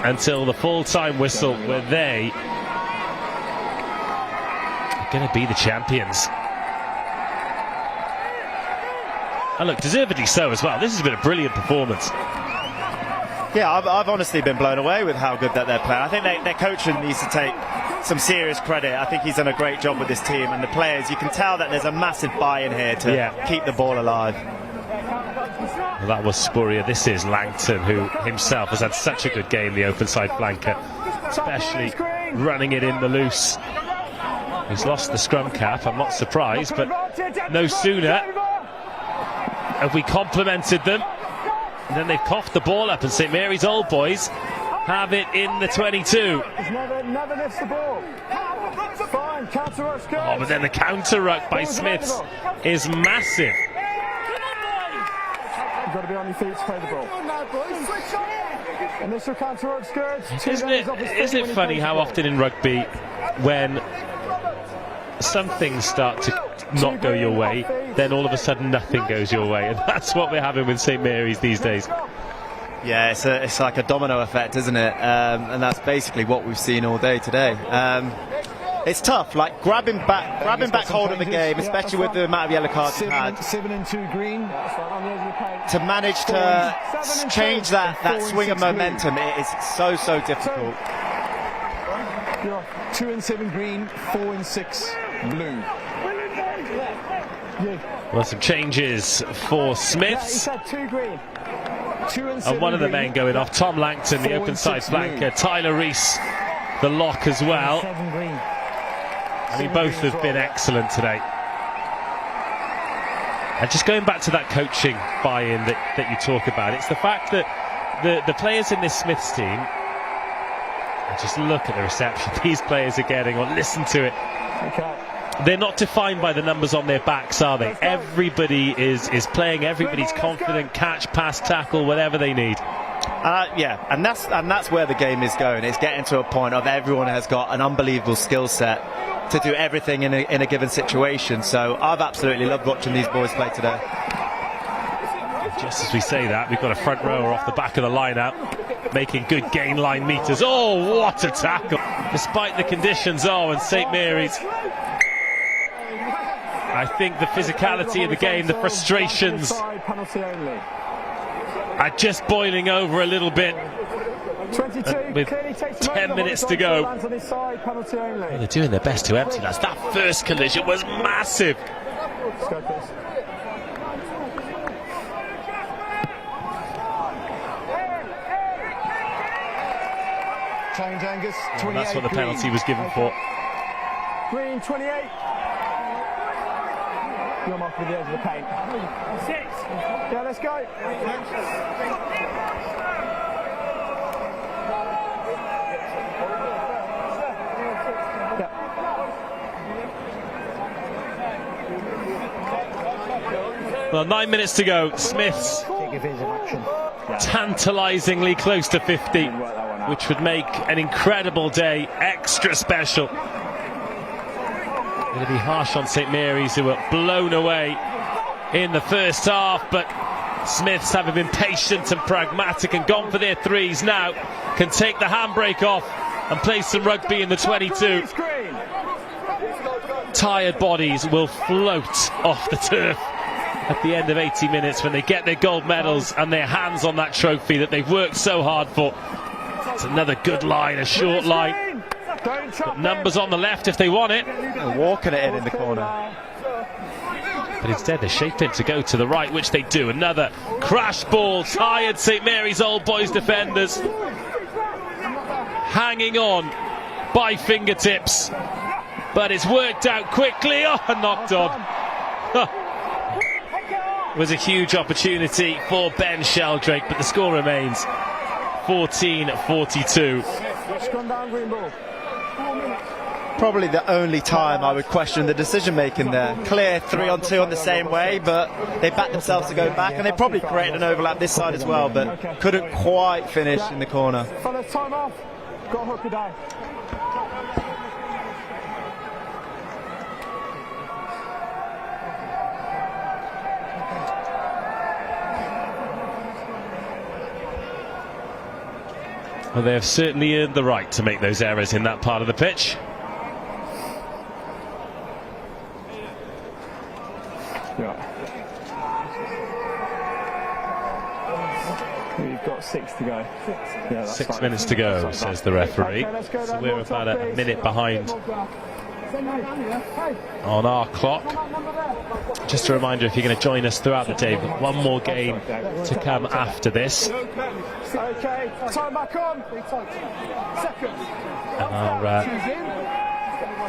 until the full-time whistle, where they are going to be the champions. And look, deservedly so as well. This has been a brilliant performance. Yeah, I've honestly been blown away with how good that they're playing. I think their coaching needs to take some serious credit. I think he's done a great job with this team, and the players, you can tell that there's a massive buy-in here to keep the ball alive. Well, that was Spurrier. This is Langton, who himself has had such a good game, the open side flanker, especially running it in the loose. He's lost the scrum cap, I'm not surprised, but no sooner have we complimented them, and then they've coughed the ball up, and St Mary's Old Boys have it in the 22. He's never missed the ball. Fine, counter ruck's good. Oh, but then the counter ruck by Smiths is massive. You've got to be on your feet to play the ball. Initial counter ruck's good. Isn't it funny how often in rugby, when some things start to not go your way, then all of a sudden nothing goes your way, and that's what we're having with St Mary's these days. Yeah, it's like a domino effect, isn't it? And that's basically what we've seen all day today. It's tough, like grabbing back hold of the game, especially with the amount of yellow cards we've had. 7 and 2 green. To manage to change that swing of momentum, it is so difficult. 2 and 7 green, 4 and 6 blue. Well, some changes for Smiths. Yeah, he said 2 green. 2 and 7 And one of the green. men going off, Tom Langton, the open side flanker, Tyler Rees, the lock as well. I mean, both have been excellent today. And just going back to that coaching buy-in that you talk about, it's the fact that the players in this Smiths team, just look at the reception these players are getting, or listen to it. They're not defined by the numbers on their backs, are they? Everybody is playing, everybody's confident, catch, pass, tackle, whatever they need. Yeah, and that's where the game is going. It's getting to a point of everyone has got an unbelievable skill set to do everything in a given situation. So I've absolutely loved watching these boys play today. Just as we say that, we've got a front rower off the back of the line-out, making good gain line meters. Oh, what a tackle! Despite the conditions, and St Mary's. I think the physicality of the game, the frustrations are just boiling over a little bit. 22, with 10 minutes to go. Well, they're doing their best to empty that. That first collision was massive. Change Angus, 28 That's what the penalty was given for. Green 28. You're marked with the edge of the paint. 6. Yeah, let's go. Well, 9 minutes to go. Smiths tantalisingly close to 50, which would make an incredible day extra special. Going to be harsh on St Mary's, who were blown away in the first half, but Smiths, having been patient and pragmatic and gone for their threes, now can take the handbrake off and play some rugby in the 22. Tired bodies will float off the turf at the end of 80 minutes when they get their gold medals and their hands on that trophy that they've worked so hard for. It's another good line, a short line. Got numbers on the left if they want it. They're walking it in the corner. But instead they're shaping to go to the right, which they do. Another crash ball. Tired St Mary's Old Boys defenders hanging on by fingertips. But it's worked out quickly. Knocked on. Was a huge opportunity for Ben Sheldrake, but the score remains 14-42. Probably the only time I would question the decision making there. Clear 3-on-2 on the same way, but they backed themselves to go back, and they probably created an overlap this side as well, but couldn't quite finish in the corner. Fellas, time off. Got a hooker down. Well, they have certainly earned the right to make those errors in that part of the pitch. We've got 6 to go. Yeah, 6 minutes to go, says the referee. So we're about a minute behind on our clock. Just a reminder, if you're going to join us throughout the day, we've got one more game to come after this. Okay, time back on.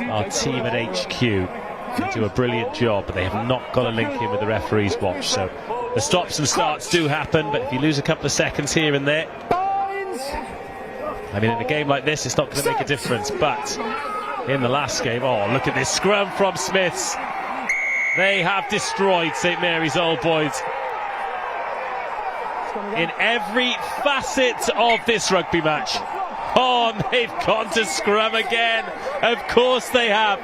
And our team at HQ, they do a brilliant job, but they have not got a link in with the referee's watch. So the stops and starts do happen, but if you lose a couple of seconds here and there, I mean, in a game like this, it's not going to make a difference. But in the last game, look at this scrum from Smiths. They have destroyed St Mary's Old Boys in every facet of this rugby match. They've gone to scrum again. Of course they have.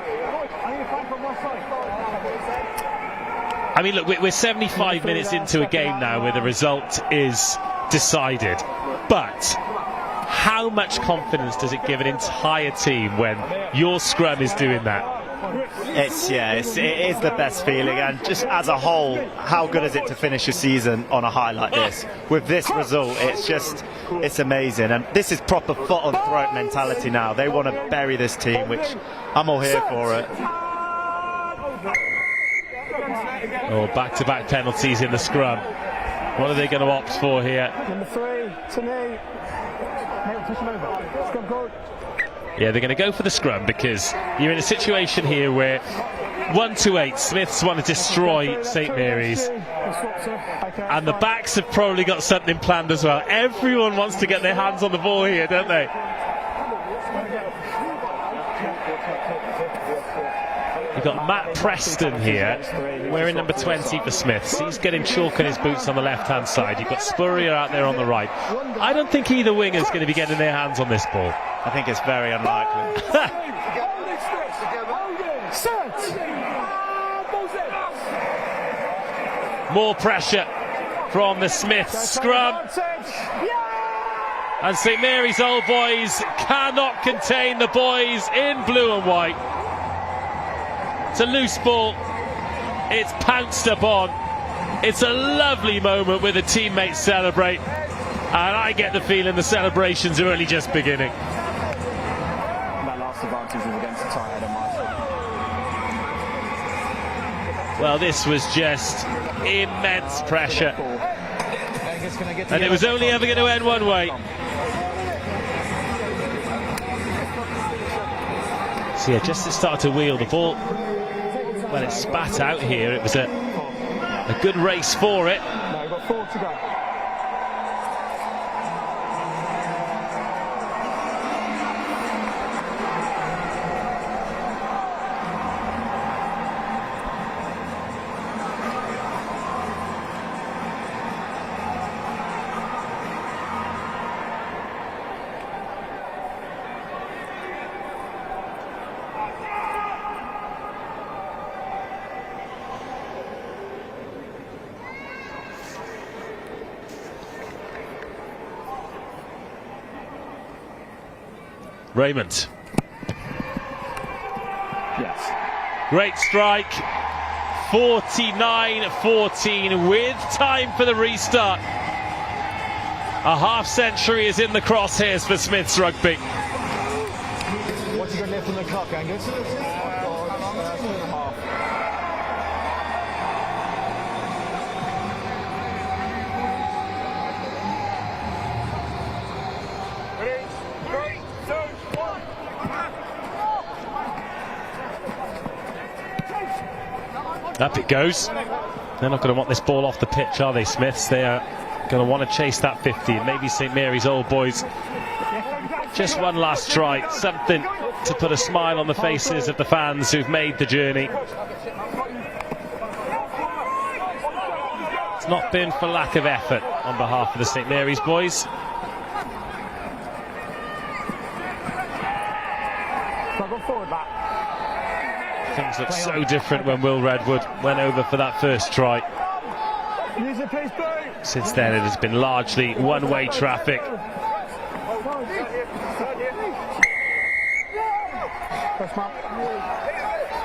I mean, look, we're 75 minutes into a game now where the result is decided. But how much confidence does it give an entire team when your scrum is doing that? It is the best feeling, and just as a whole, how good is it to finish a season on a high like this? With this result, it's amazing, and this is proper foot on throat mentality now. They want to bury this team, which I'm all here for it. Oh, back-to-back penalties in the scrum. What are they going to opt for here? Number 3, to me. Push him over. Scrum forward. Yeah, they're going to go for the scrum because you're in a situation here where 1-8 Smiths want to destroy St Mary's, and the backs have probably got something planned as well. Everyone wants to get their hands on the ball here, don't they? You've got Matt Preston here, wearing number 20 for Smiths. He's getting chalk on his boots on the left-hand side. You've got Spurrier out there on the right. I don't think either winger's going to be getting their hands on this ball. I think it's very unlikely. More pressure from the Smiths scrum. And St Mary's Old Boys cannot contain the boys in blue and white. It's a loose ball. It's pounced upon. It's a lovely moment where the teammates celebrate. And I get the feeling the celebrations are only just beginning. That last advantage was against the tired on my side. Well, this was just immense pressure. And it was only ever going to end one way. So yeah, just to start to wheel the ball. When it spat out here, it was a good race for it. No, we've got 4 to go. Raymond. Yes. Great strike. 49-14 with time for the restart. A half century is in the crosshairs for Smiths Rugby. What's he got left on the clock, Angus? 2.5. Up it goes. They're not going to want this ball off the pitch, are they, Smiths? They are going to want to chase that 50. And maybe St Mary's Old Boys just one last try. Something to put a smile on the faces of the fans who've made the journey. It's not been for lack of effort on behalf of the St Mary's boys. Things look so different when Will Redwood went over for that first try. Since then it has been largely one-way traffic.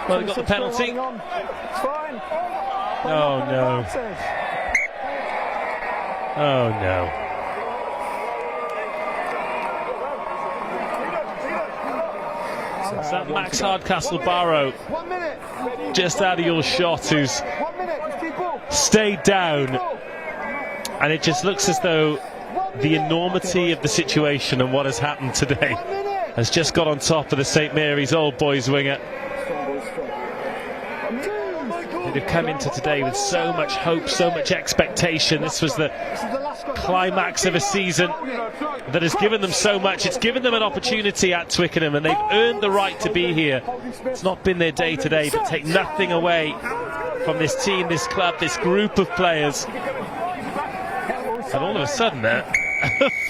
Well, they got the penalty. Oh no. Oh no. Is that Max Hardcastle-Barrow just out of your shot, who's stayed down? And it just looks as though the enormity of the situation and what has happened today has just got on top of the St Mary's Old Boys winger. They've come into today with so much hope, so much expectation. This was the climax of a season that has given them so much. It's given them an opportunity at Twickenham, and they've earned the right to be here. It's not been their day today, but take nothing away from this team, this club, this group of players. And all of a sudden,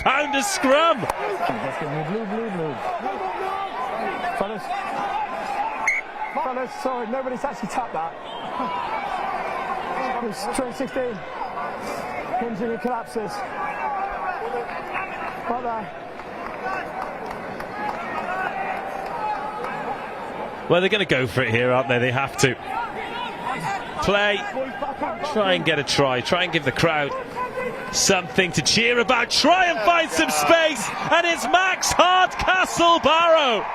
found a scrum. Fellas, sorry, nobody's actually tapped that. It's 2016. Hinging and collapses. Right there. Well, they're going to go for it here, aren't they? They have to. Play. Try and get a try. Try and give the crowd something to cheer about. Try and find some space. And it's Max Hardcastle-Barrow.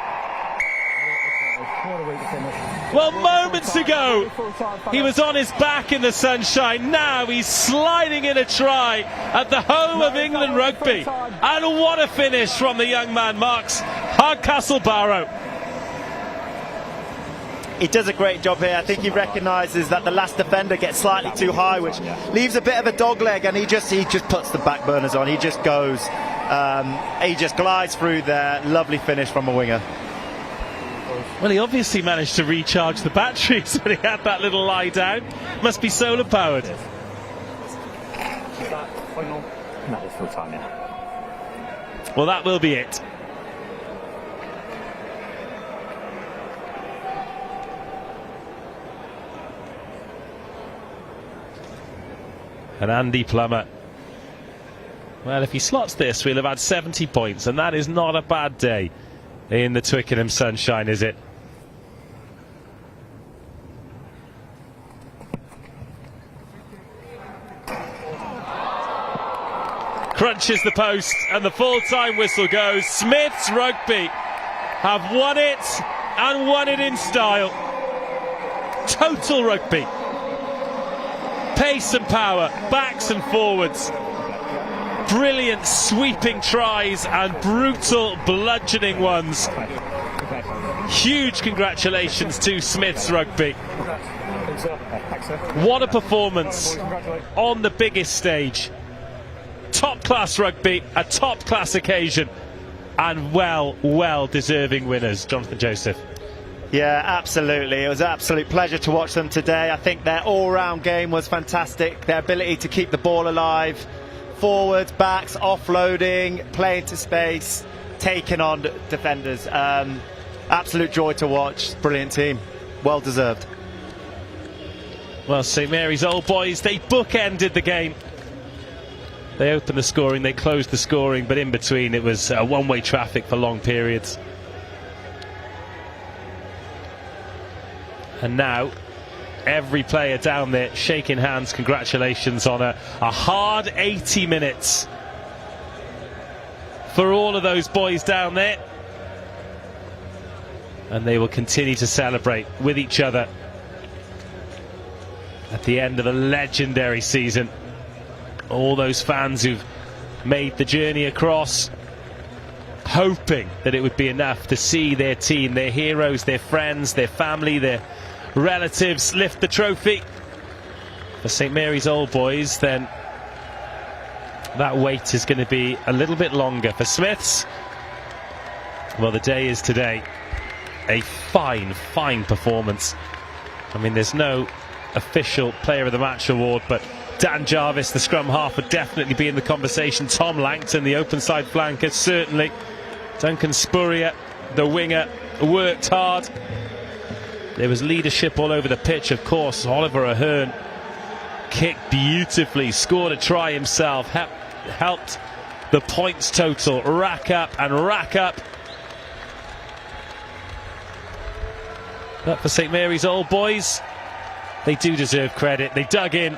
Well, moments ago, he was on his back in the sunshine. Now he's sliding in a try at the home of England Rugby. And what a finish from the young man, Max Hardcastle-Barrow. He does a great job here. I think he recognises that the last defender gets slightly too high, which leaves a bit of a dog leg, and he just puts the back burners on. He just goes, he just glides through there. Lovely finish from a winger. Well, he obviously managed to recharge the batteries when he had that little lie down. Must be solar powered. No, it's full time, yeah. Well, that will be it. And Andy Plummer. Well, if he slots this, we'll have had 70 points, and that is not a bad day in the Twickenham sunshine, is it? Crunches the post, and the full-time whistle goes. Smiths Rugby have won it, and won it in style. Total rugby. Pace and power, backs and forwards. Brilliant sweeping tries and brutal bludgeoning ones. Huge congratulations to Smiths Rugby. What a performance on the biggest stage. Top class rugby, a top class occasion, and well deserving winners. Jonathan Joseph. Yeah, absolutely. It was an absolute pleasure to watch them today. I think their all-round game was fantastic. Their ability to keep the ball alive, forwards, backs, offloading, playing to space, taking on defenders. Absolute joy to watch. Brilliant team. Well deserved. Well, St Mary's Old Boys, they bookended the game. They opened the scoring, they closed the scoring, but in between it was one-way traffic for long periods. And now, every player down there shaking hands, congratulations on a hard 80 minutes for all of those boys down there. And they will continue to celebrate with each other at the end of a legendary season. All those fans who've made the journey across, hoping that it would be enough to see their team, their heroes, their friends, their family, their relatives lift the trophy. For St Mary's Old Boys, then that wait is going to be a little bit longer. For Smiths, well, the day is today. A fine performance. I mean, there's no official Player of the Match award, but Dan Jarvis, the scrum half, would definitely be in the conversation. Tom Langton, the open side flanker, certainly. Duncan Spurrier, the winger, worked hard. There was leadership all over the pitch, of course. Oliver Ahern kicked beautifully, scored a try himself, helped the points total rack up and rack up. But for St Mary's Old Boys, they do deserve credit. They dug in.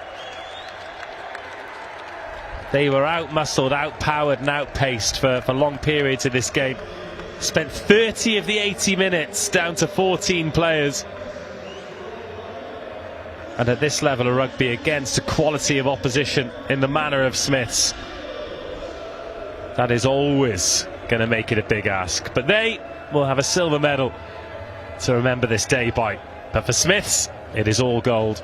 They were out-muscled, out-powered and outpaced for long periods of this game. Spent 30 of the 80 minutes down to 14 players. And at this level of rugby, against a quality of opposition in the manner of Smiths, that is always going to make it a big ask. But they will have a silver medal to remember this day by. But for Smiths, it is all gold.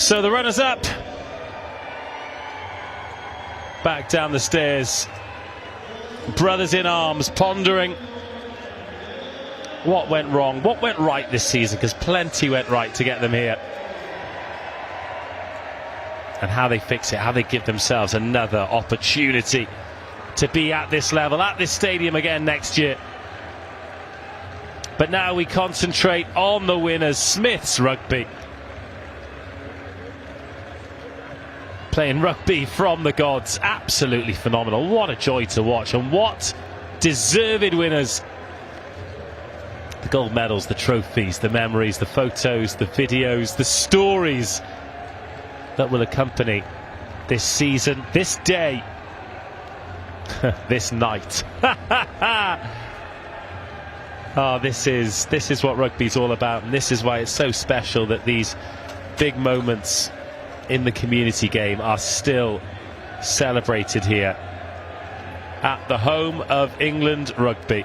So the runners-up back down the stairs, brothers in arms, pondering what went wrong, what went right this season, because plenty went right to get them here, and how they fix it, how they give themselves another opportunity to be at this level, at this stadium again next year. But now we concentrate on the winners, Smiths Rugby. Playing rugby from the gods, absolutely phenomenal. What a joy to watch, and what deserved winners. The gold medals, the trophies, the memories, the photos, the videos, the stories that will accompany this season, this day, this night. Oh, this is what rugby's all about, and this is why it's so special that these big moments in the community game are still celebrated here at the home of England Rugby.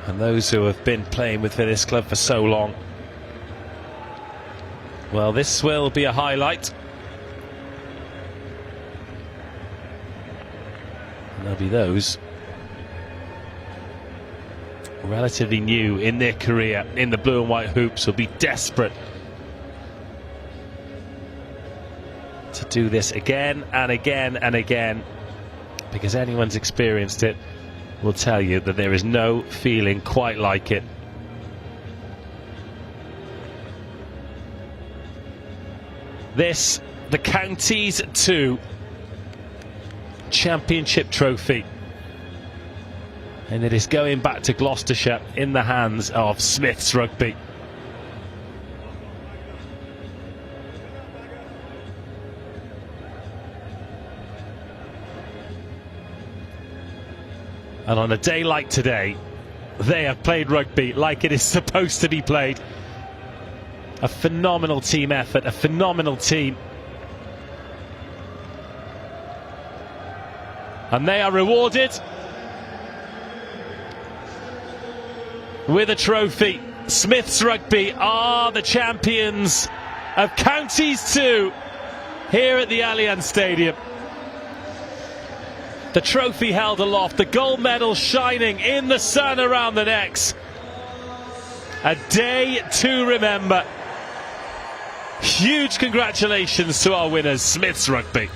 And those who have been playing with this club for so long, well, this will be a highlight. And there'll be those relatively new in their career in the blue and white hoops will be desperate to do this again and again and again, because anyone's experienced it will tell you that there is no feeling quite like it. This, the Counties 2 Championship trophy, and it is going back to Gloucestershire in the hands of Smiths Rugby. And on a day like today, they have played rugby like it is supposed to be played. A phenomenal team effort, a phenomenal team. And they are rewarded with a trophy. Smiths Rugby are the champions of Counties 2 here at the Allianz Stadium. The trophy held aloft, the gold medal shining in the sun around the necks. A day to remember. Huge congratulations to our winners, Smiths Rugby.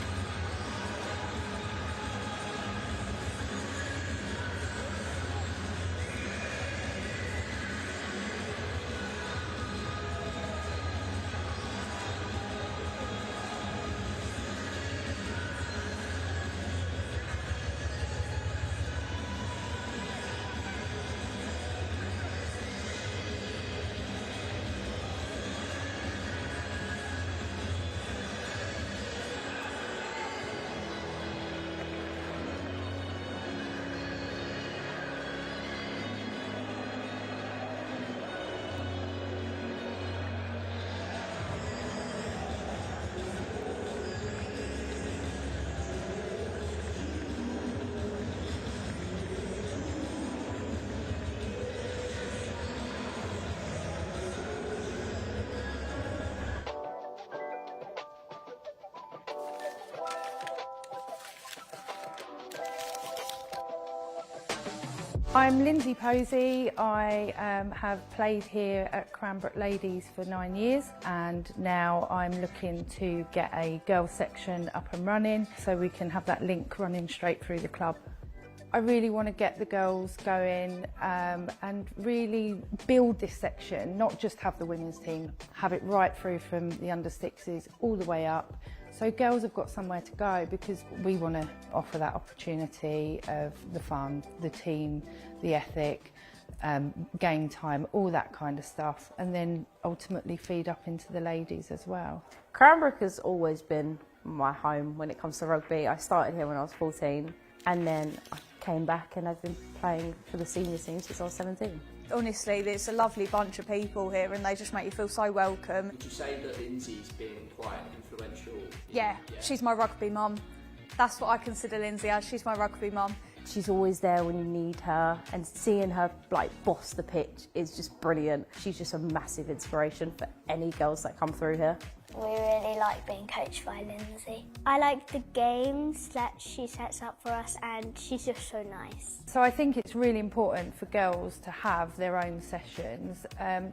I'm Lindsay Posey. I have played here at Cranbrook Ladies for 9 years, and now I'm looking to get a girls section up and running so we can have that link running straight through the club. I really want to get the girls going and really build this section, not just have the women's team, have it right through from the under-6s all the way up. So girls have got somewhere to go, because we want to offer that opportunity of the fun, the team, the ethic, game time, all that kind of stuff, and then ultimately feed up into the ladies as well. Cranbrook has always been my home when it comes to rugby. I started here when I was 14, and then I came back and I've been playing for the senior team since I was 17. Honestly, there's a lovely bunch of people here and they just make you feel so welcome. Would you say that Lindsay's been quite influential? Yeah, she's my rugby mum. That's what I consider Lindsay as, she's my rugby mum. She's always there when you need her, and seeing her like boss the pitch is just brilliant. She's just a massive inspiration for any girls that come through here. We really like being coached by Lindsay. I like the games that she sets up for us, and she's just so nice. So I think it's really important for girls to have their own sessions,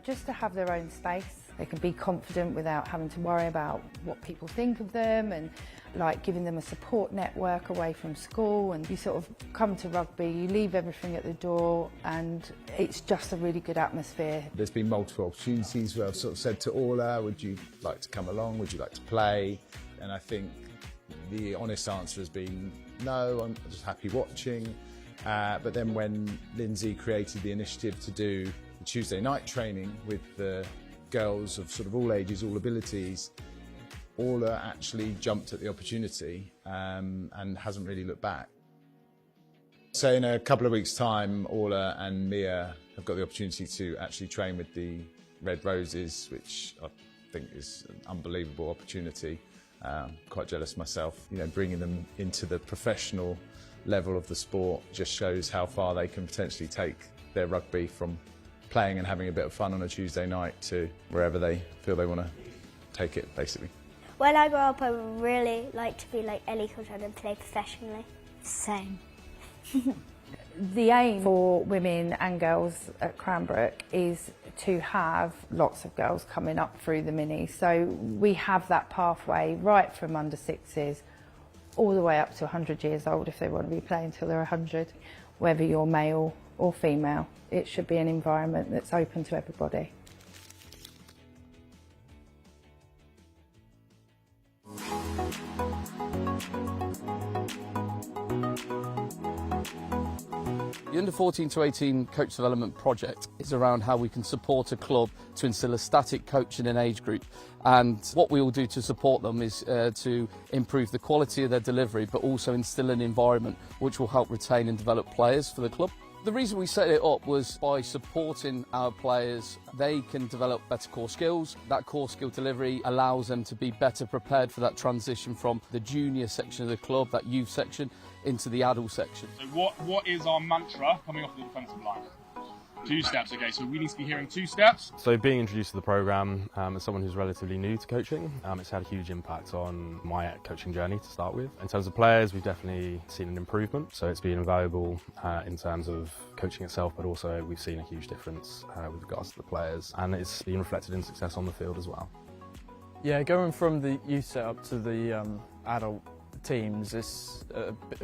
just to have their own space. They can be confident without having to worry about what people think of them, and like giving them a support network away from school. And you sort of come to rugby, you leave everything at the door, and it's just a really good atmosphere. There's been multiple opportunities where I've sort of said to Orla, would you like to come along, would you like to play? And I think the honest answer has been no, I'm just happy watching. But then when Lindsay created the initiative to do the Tuesday night training with the girls of sort of all ages, all abilities, Orla actually jumped at the opportunity and hasn't really looked back. So in a couple of weeks' time, Orla and Mia have got the opportunity to actually train with the Red Roses, which I think is an unbelievable opportunity. Quite jealous myself. You know, bringing them into the professional level of the sport just shows how far they can potentially take their rugby from playing and having a bit of fun on a Tuesday night to wherever they feel they want to take it, basically. When I grow up, I would really like to be like Ellie Cheshunt and play professionally. Same. The aim for women and girls at Cranbrook is to have lots of girls coming up through the mini. So we have that pathway right from under sixes all the way up to 100 years old if they want to be playing till they're 100, whether you're male or female. It should be an environment that's open to everybody. The Under 14 to 18 Coach Development Project is around how we can support a club to instill a static coach in an age group. And what we will do to support them is to improve the quality of their delivery, but also instill an environment which will help retain and develop players for the club. The reason we set it up was by supporting our players. They can develop better core skills. That core skill delivery allows them to be better prepared for that transition from the junior section of the club, that youth section, into the adult section. So what is our mantra coming off the defensive line? 2 steps, okay, so we need to be hearing 2 steps. So being introduced to the programme as someone who's relatively new to coaching, it's had a huge impact on my coaching journey to start with. In terms of players, we've definitely seen an improvement, so it's been invaluable in terms of coaching itself, but also we've seen a huge difference with regards to the players, and it's been reflected in success on the field as well. Yeah, going from the youth setup to the adult teams is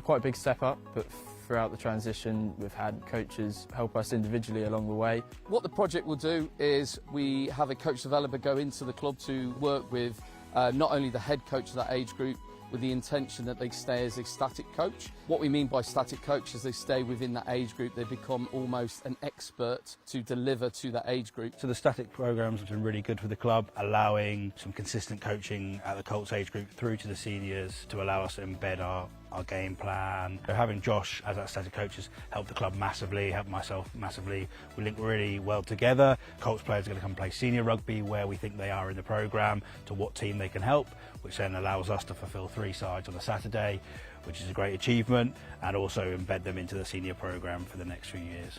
quite a big step up, but throughout the transition we've had coaches help us individually along the way. What the project will do is we have a coach developer go into the club to work with not only the head coach of that age group, with the intention that they stay as a static coach. What we mean by static coach is they stay within that age group, they become almost an expert to deliver to that age group. So the static programmes have been really good for the club, allowing some consistent coaching at the Colts age group through to the seniors to allow us to embed our game plan. So having Josh as our static coach has helped the club massively, helped myself massively. We link really well together. Colts players are going to come play senior rugby where we think they are in the programme, to what team they can help, which then allows us to fulfil 3 sides on a Saturday, which is a great achievement, and also embed them into the senior programme for the next few years.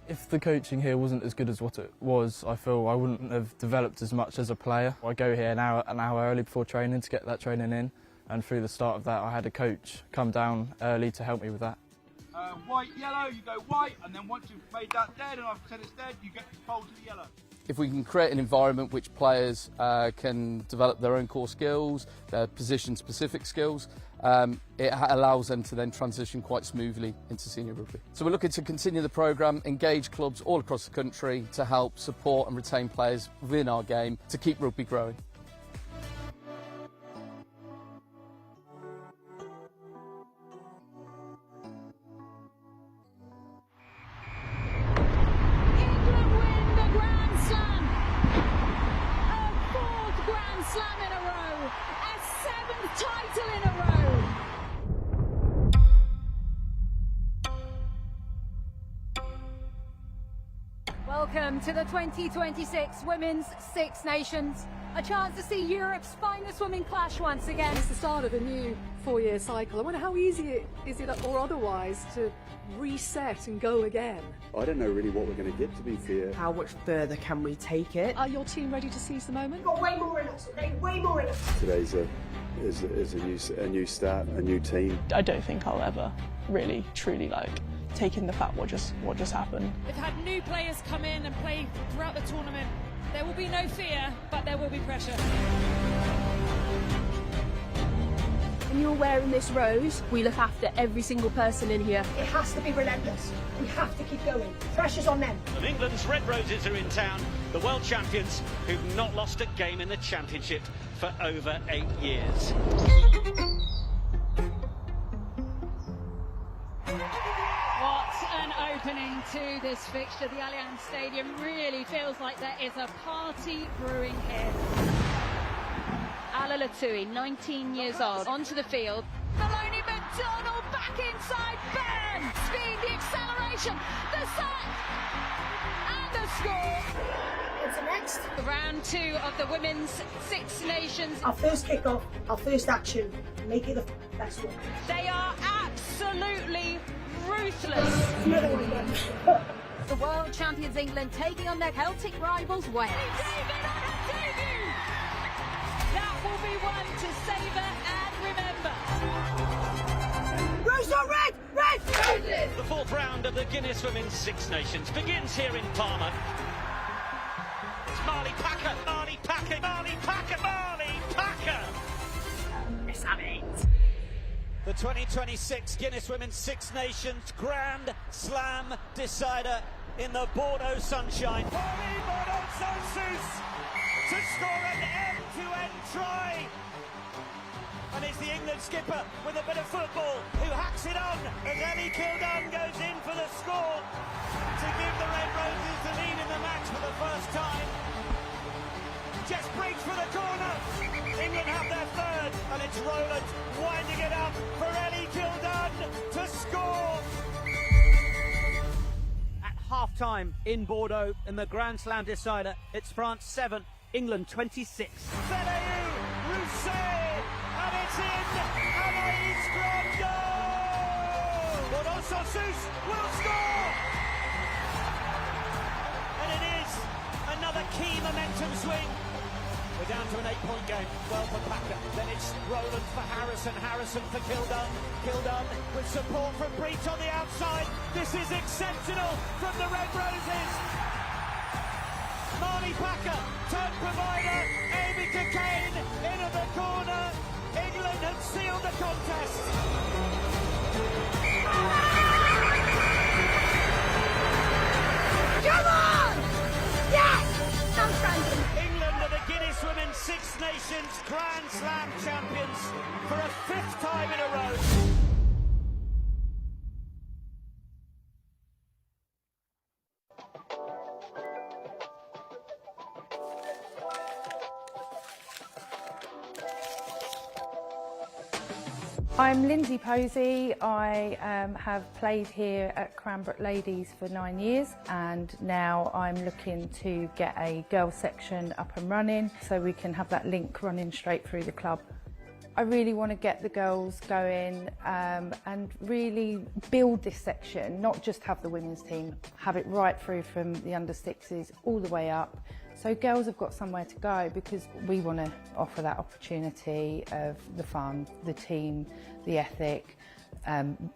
If the coaching here wasn't as good as what it was, I feel I wouldn't have developed as much as a player. I go here an hour early before training to get that training in, and through the start of that I had a coach come down early to help me with that. White, yellow, you go white, and then once you've made that dead and I've said it's dead, you get fold to the yellow. If we can create an environment which players can develop their own core skills, their position-specific skills, it allows them to then transition quite smoothly into senior rugby. So we're looking to continue the programme, engage clubs all across the country to help support and retain players within our game to keep rugby growing. Welcome to the 2026 Women's Six Nations. A chance to see Europe's finest women clash once again. It's the start of a new four-year cycle. I wonder how easy is it, or otherwise, to reset and go again? I don't know really what we're going to get, to be fair. How much further can we take it? Are your team ready to seize the moment? Got way more in us. Way more in us. Today's a new start, a new team. I don't think I'll ever really, truly take in the fact what just happened. We've had new players come in and play throughout the tournament. There will be no fear, but there will be pressure. When you're wearing this rose, we look after every single person in here. It has to be relentless. We have to keep going. Pressure's on them. England's Red Roses are in town, the world champions who've not lost a game in the championship for over 8 years. What an opening to this fixture. The Allianz Stadium really feels like there is a party brewing here. Hucclecote, 19 years old, onto the field. Maloney McDonald back inside. Bam! Speed, the acceleration, the sack, and the score. What's the next? Round 2 of the Women's Six Nations. Our first kick-off, our first action. Make it the best one. They are absolutely ruthless. The world champions England taking on their Celtic rivals Wales. That will be one to savour and remember. Rose or red? Red! The 4th round of the Guinness Women's Six Nations begins here in Palma. It's Marley Packer, Marley Packer, Marley Packer, Marley Packer! Let's have it. The 2026 Guinness Women's Six Nations Grand Slam decider in the Bordeaux sunshine. Bordeaux to score an end-to-end try. And it's the England skipper with a bit of football who hacks it on as Ellie Kildun goes in for the score to give the Red Roses the lead in the match for the first time. Just breaks for the corner. England have their third, and it's Rowland winding it up for Ellie Kildun to score. At half-time in Bordeaux in the Grand Slam decider, it's France 7, England 26. Felayou, Rousset, and it's in! Anaïs Grandot! Bordeaux Sansus will score! And it is another key momentum swing. We're down to an 8-point game. Well for Packer. Then it's Rowland for Harrison. Harrison for Kildun. Kildun with support from Breach on the outside. This is exceptional from the Red Roses. Marley Packer, turn provider. Amy Cockayne into the corner. England have sealed the contest. Come on! Yes! Outstanding. England are the Guinness Women's Six Nations Grand Slam champions for a 5th time in a row. I'm Lindsay Posey. I have played here at Cranbrook Ladies for 9 years, and now I'm looking to get a girls section up and running so we can have that link running straight through the club. I really want to get the girls going and really build this section, not just have the women's team, have it right through from the under-6s all the way up. So girls have got somewhere to go, because we want to offer that opportunity of the fun, the team, the ethic,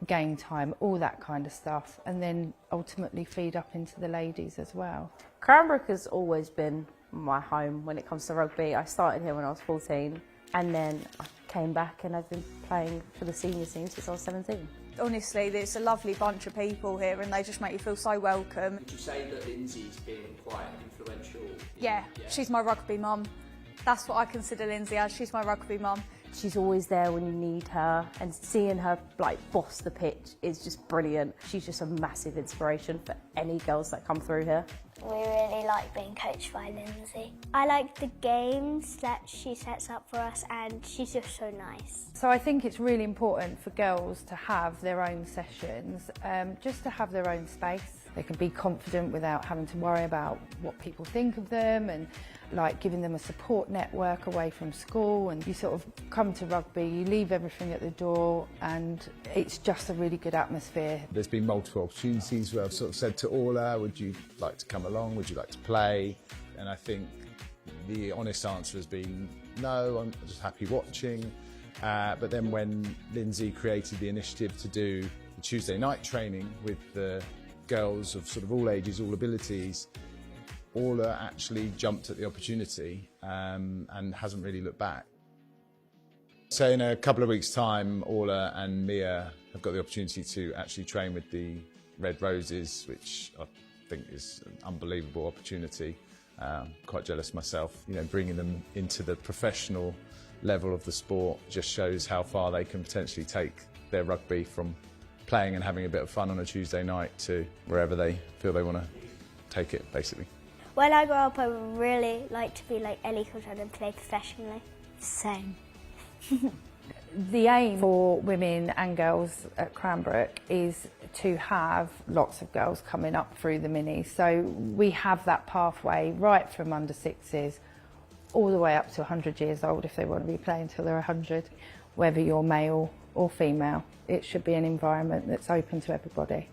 game time, all that kind of stuff, and then ultimately feed up into the ladies as well. Cranbrook has always been my home when it comes to rugby. I started here when I was 14, and then I came back and I've been playing for the senior team since I was 17. Honestly, there's a lovely bunch of people here and they just make you feel so welcome. Would you say that Lindsay's been quite influential? Yeah, she's my rugby mum. That's what I consider Lindsay as. She's my rugby mum. She's always there when you need her, and seeing her boss the pitch is just brilliant. She's just a massive inspiration for any girls that come through here. We really like being coached by Lindsay. I like the games that she sets up for us, and she's just so nice. So I think it's really important for girls to have their own sessions, just to have their own space. They can be confident without having to worry about what people think of them, and like giving them a support network away from school. And you sort of come to rugby, you leave everything at the door, and it's just a really good atmosphere. There's been multiple opportunities where I've sort of said to Orla, would you like to come along, would you like to play? And I think the honest answer has been no, I'm just happy watching. But then when Lindsay created the initiative to do the Tuesday night training with the girls of sort of all ages, all abilities, Orla actually jumped at the opportunity and hasn't really looked back. So in a couple of weeks' time, Orla and Mia have got the opportunity to actually train with the Red Roses, which I think is an unbelievable opportunity. Quite jealous myself. You know, bringing them into the professional level of the sport just shows how far they can potentially take their rugby from playing and having a bit of fun on a Tuesday night to wherever they feel they want to take it, basically. When I grow up, I would really like to be like Ellie Cheshunt and play professionally. Same. The aim for women and girls at Cranbrook is to have lots of girls coming up through the minis. So we have that pathway right from under sixes all the way up to 100 years old if they want to be playing till they're 100. Whether you're male or female, it should be an environment that's open to everybody.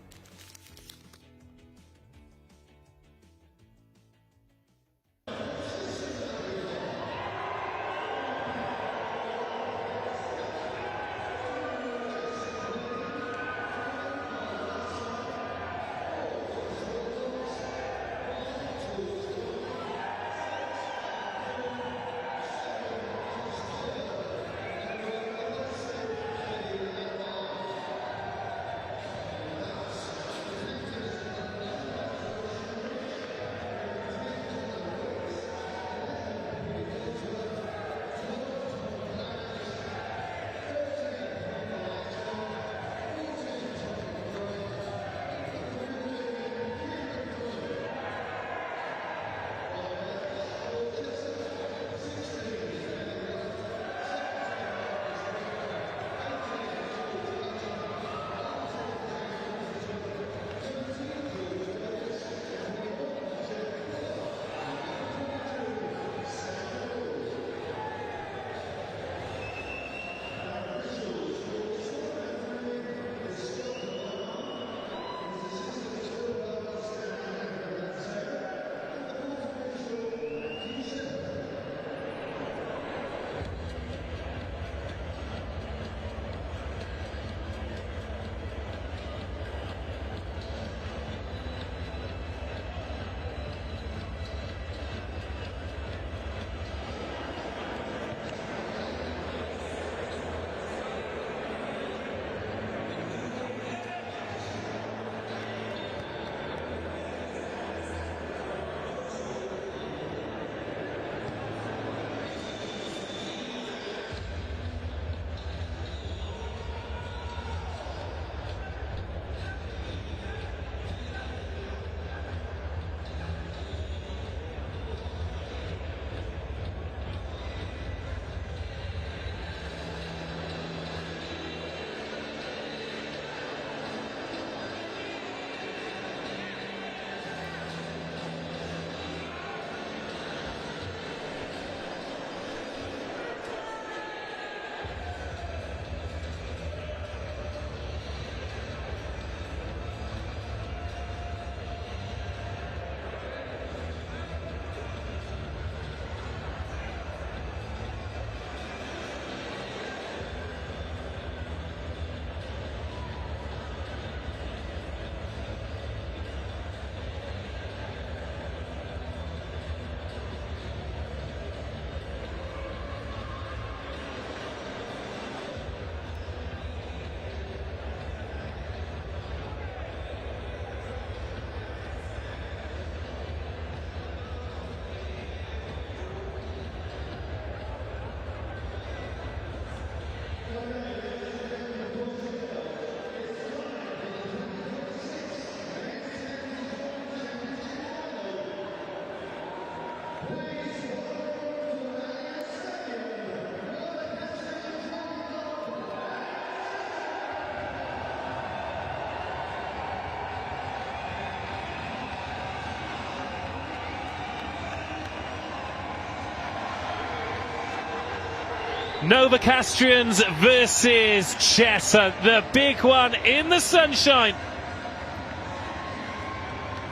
Novocastrians versus Cheshunt, the big one in the sunshine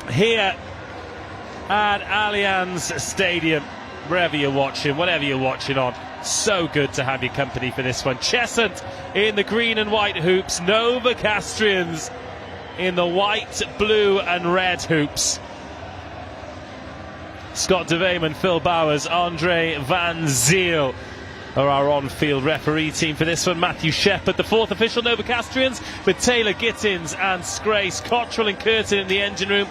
here at Allianz Stadium. Wherever you're watching, whatever you're watching on, so good to have your company for this one. Cheshunt in the green and white hoops, Novocastrians in the white, blue and red hoops. Scott DeVayman, Phil Bowers, Andre Van Ziel are our on-field referee team for this one. Matthew Shepherd, the fourth official, Novocastrians, with Taylor Gittins and Scrace, Cottrell and Curtin in the engine room.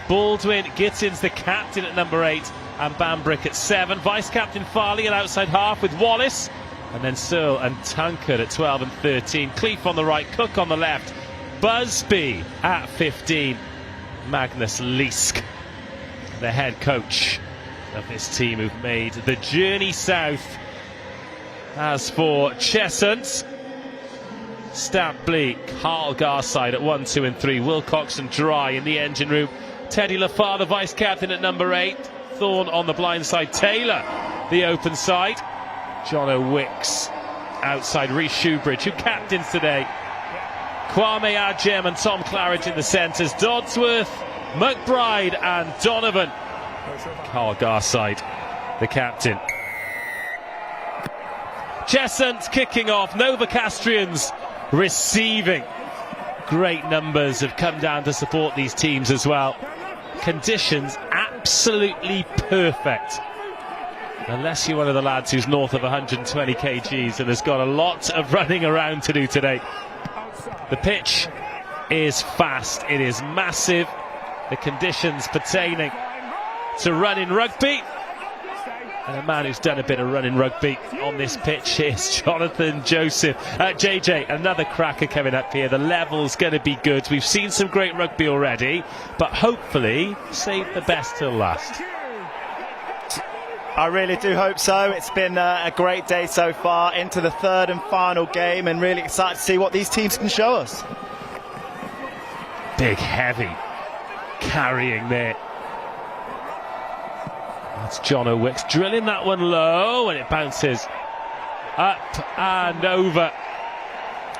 Baldwin, Gittins the captain at number 8, and Bambrick at 7. Vice-captain Farley at outside half with Wallace, and then Searle and Tankard at 12 and 13. Cleef on the right, Cook on the left, Busby at 15. Magnus Leask, the head coach of this team, who've made the journey south. As for Cheshunt, Stampley, Carl Garside at 1, 2 and 3. Wilcox and Dry in the engine room. Teddy Lafar, the vice-captain at number 8. Thorne on the blind side. Taylor, the open side. Jono Wicks outside. Rhys Shoebridge, who captains today. Kwame Adjem and Tom Claridge in the centres. Dodsworth, McBride and Donovan. Carl Garside, the captain. Cheshunt kicking off. Novocastrians receiving. Great numbers have come down to support these teams as well. Conditions absolutely perfect. Unless you're one of the lads who's north of 120 kgs and has got a lot of running around to do today. The pitch is fast, it is massive. The conditions pertaining to running rugby. And a man who's done a bit of running rugby on this pitch is Jonathan Joseph. JJ, another cracker coming up here. The level's going to be good. We've seen some great rugby already, but hopefully save the best till last. I really do hope so. It's been a great day so far, into the third and final game, and really excited to see what these teams can show us. Big, heavy carrying there. That's Jono Wicks drilling that one low, and it bounces up and over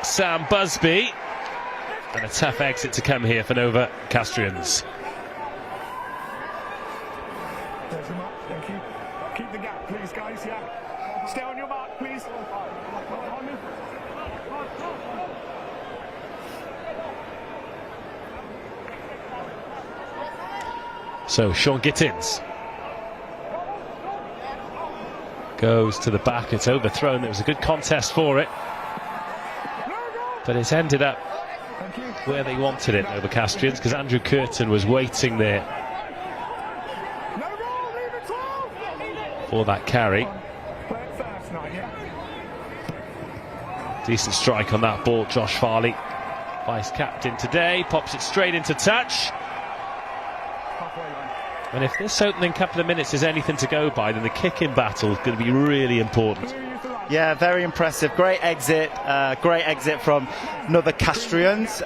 Sam Busby. And a tough exit to come here for Novocastrians. Thank you. Keep the gap, please, guys. Yeah. Stay on your mark, please. So Sean Gittins goes to the back. It's overthrown. There was a good contest for it, but it's ended up where they wanted it, Novocastrians, because Andrew Curtin was waiting there for that carry. Decent strike on that ball. Josh Farley, vice captain today, pops it straight into touch. And if this opening couple of minutes is anything to go by, then the kicking battle is going to be really important. Yeah, very impressive. Great exit from Novocastrians.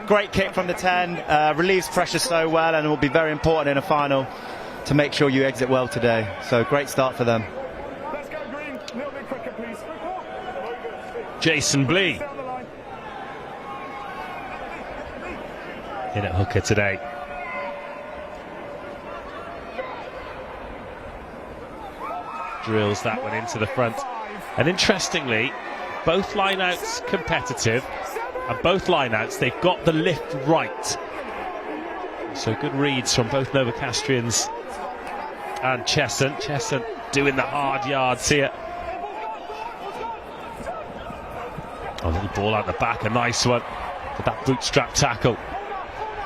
Great kick from the 10. Relieves pressure so well, and it will be very important in a final to make sure you exit well today. So great start for them. Let's go green. A little bit quicker, please. Jason Blee in at hooker today. Drills that one into the front. And interestingly, both lineouts competitive, and both lineouts, they've got the lift right. So good reads from both Novocastrians and Cheshunt. Cheshunt doing the hard yards here. A little ball out the back, a nice one. But that bootstrap tackle,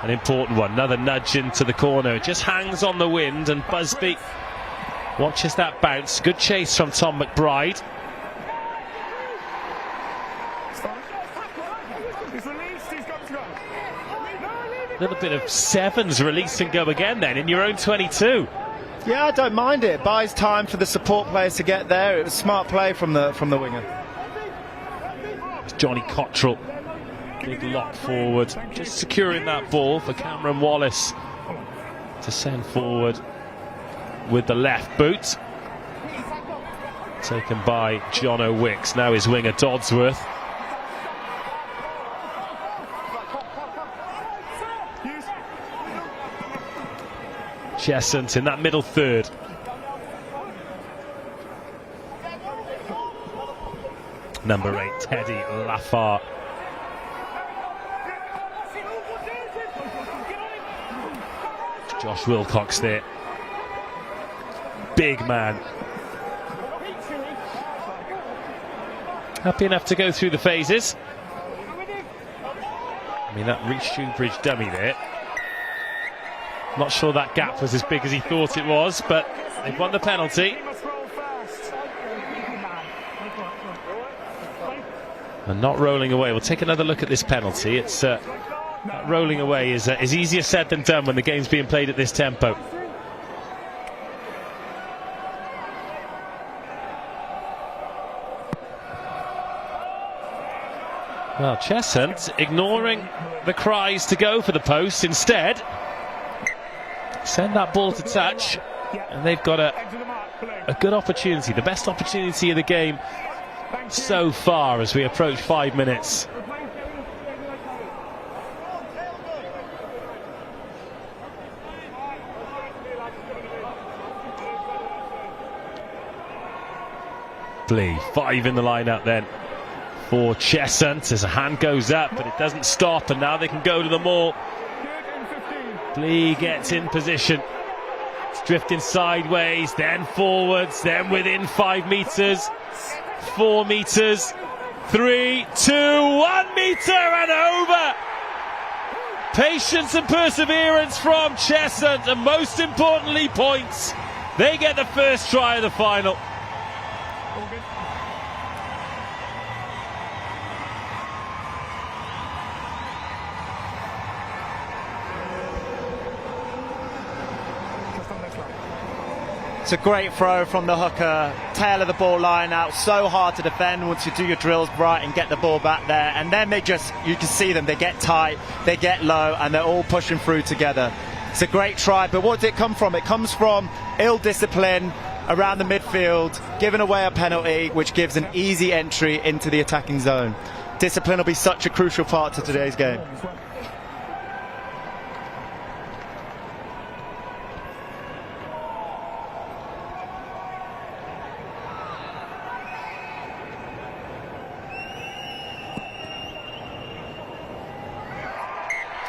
an important one. Another nudge into the corner. It just hangs on the wind, and Busby watches that bounce. Good chase from Tom McBride. A little bit of sevens, release and go again then in your own 22. Yeah, I don't mind it. Buys time for the support players to get there. It was smart play from the winger. It's Johnny Cottrell. Big lock forward. Just securing that ball for Cameron Wallace to send forward with the left boot. taken by John O'Wicks. Now his winger Dodsworth. Cheshunt in that middle third. Number 8, Teddy Laffar. Josh Wilcox there. Big man. Happy enough to go through the phases. I mean, that Reece Shoebridge dummy there. Not sure that gap was as big as he thought it was, but they've won the penalty. And not rolling away. We'll take another look at this penalty. It's rolling away is easier said than done when the game's being played at this tempo. Well, Cheshunt ignoring the cries to go for the post, instead send that ball to touch, and they've got a good opportunity, the best opportunity of the game so far as we approach 5 minutes. Blee, 5 in the lineup then for Cheshunt as a hand goes up, but it doesn't stop, and now they can go to the maul. Blee gets in position. It's drifting sideways, then forwards, then within 5 metres, 4 metres, 3, 2, 1 metre and over. Patience and perseverance from Cheshunt, and most importantly points. They get the first try of the final. It's a great throw from the hooker, tail of the ball line out, so hard to defend once you do your drills right and get the ball back there, and then you can see them, they get tight, they get low, and they're all pushing through together. It's a great try, but what did it come from? It comes from ill discipline around the midfield, giving away a penalty, which gives an easy entry into the attacking zone. Discipline will be such a crucial part to today's game.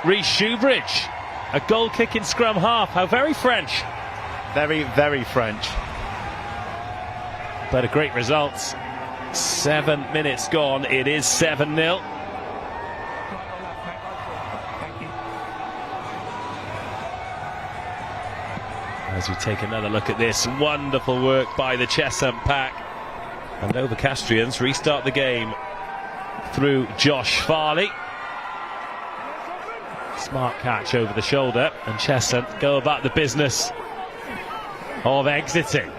Reece Shoebridge, a goal kick in scrum half. How very French. Very, very French. But a great result. 7 minutes gone. It is 7-0. As we take another look at this, wonderful work by the Cheshunt pack. And Novocastrians restart the game through Josh Farley. Smart catch over the shoulder, and Cheshunt go about the business of exiting.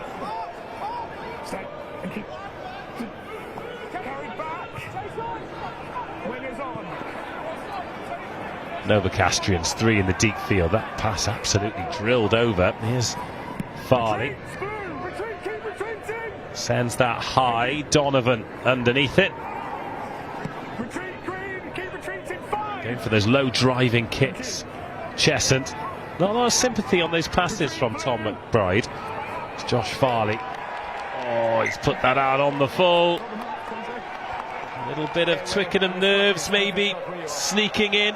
Novocastrians 3 in the deep field. That pass absolutely drilled over. Here's Farley. Sends that high. Donovan underneath it. Going for those low driving kicks. Cheshunt. Not a lot of sympathy on those passes from Tom McBride. It's Josh Farley. Oh, he's put that out on the full. A little bit of Twickenham nerves maybe sneaking in.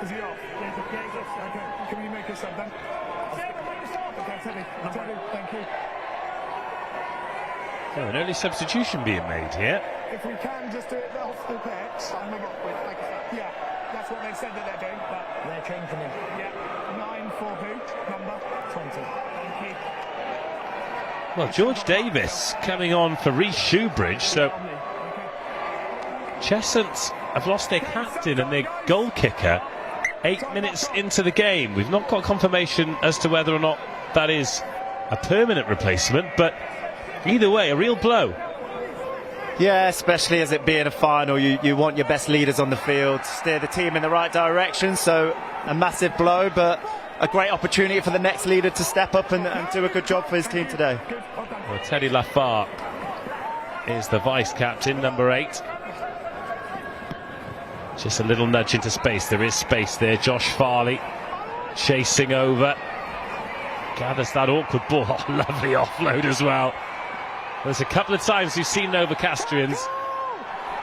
Is he off? Okay. Can we make a sub then? Okay, Teddy, thank you. Oh, an early substitution being made here. If we can just do it off the pitch. Yeah, that's what they said that they're doing, but they're changing it. Yeah, 9 for boot, number 20. Thank you. Well, George Davis coming on for Reece Shoebridge, so Cheshunt have lost their captain and their goal kicker 8 minutes into the game. We've not got confirmation as to whether or not that is a permanent replacement, but either way, a real blow. Yeah, especially as it being a final, you want your best leaders on the field, steer the team in the right direction. So a massive blow, but a great opportunity for the next leader to step up and do a good job for his team today. Well, Teddy Lafar is the vice-captain, number 8. Just a little nudge into space. There is space there. Josh Farley chasing over. Gathers that awkward ball. Oh, lovely offload as well. There's a couple of times we've seen Novocastrians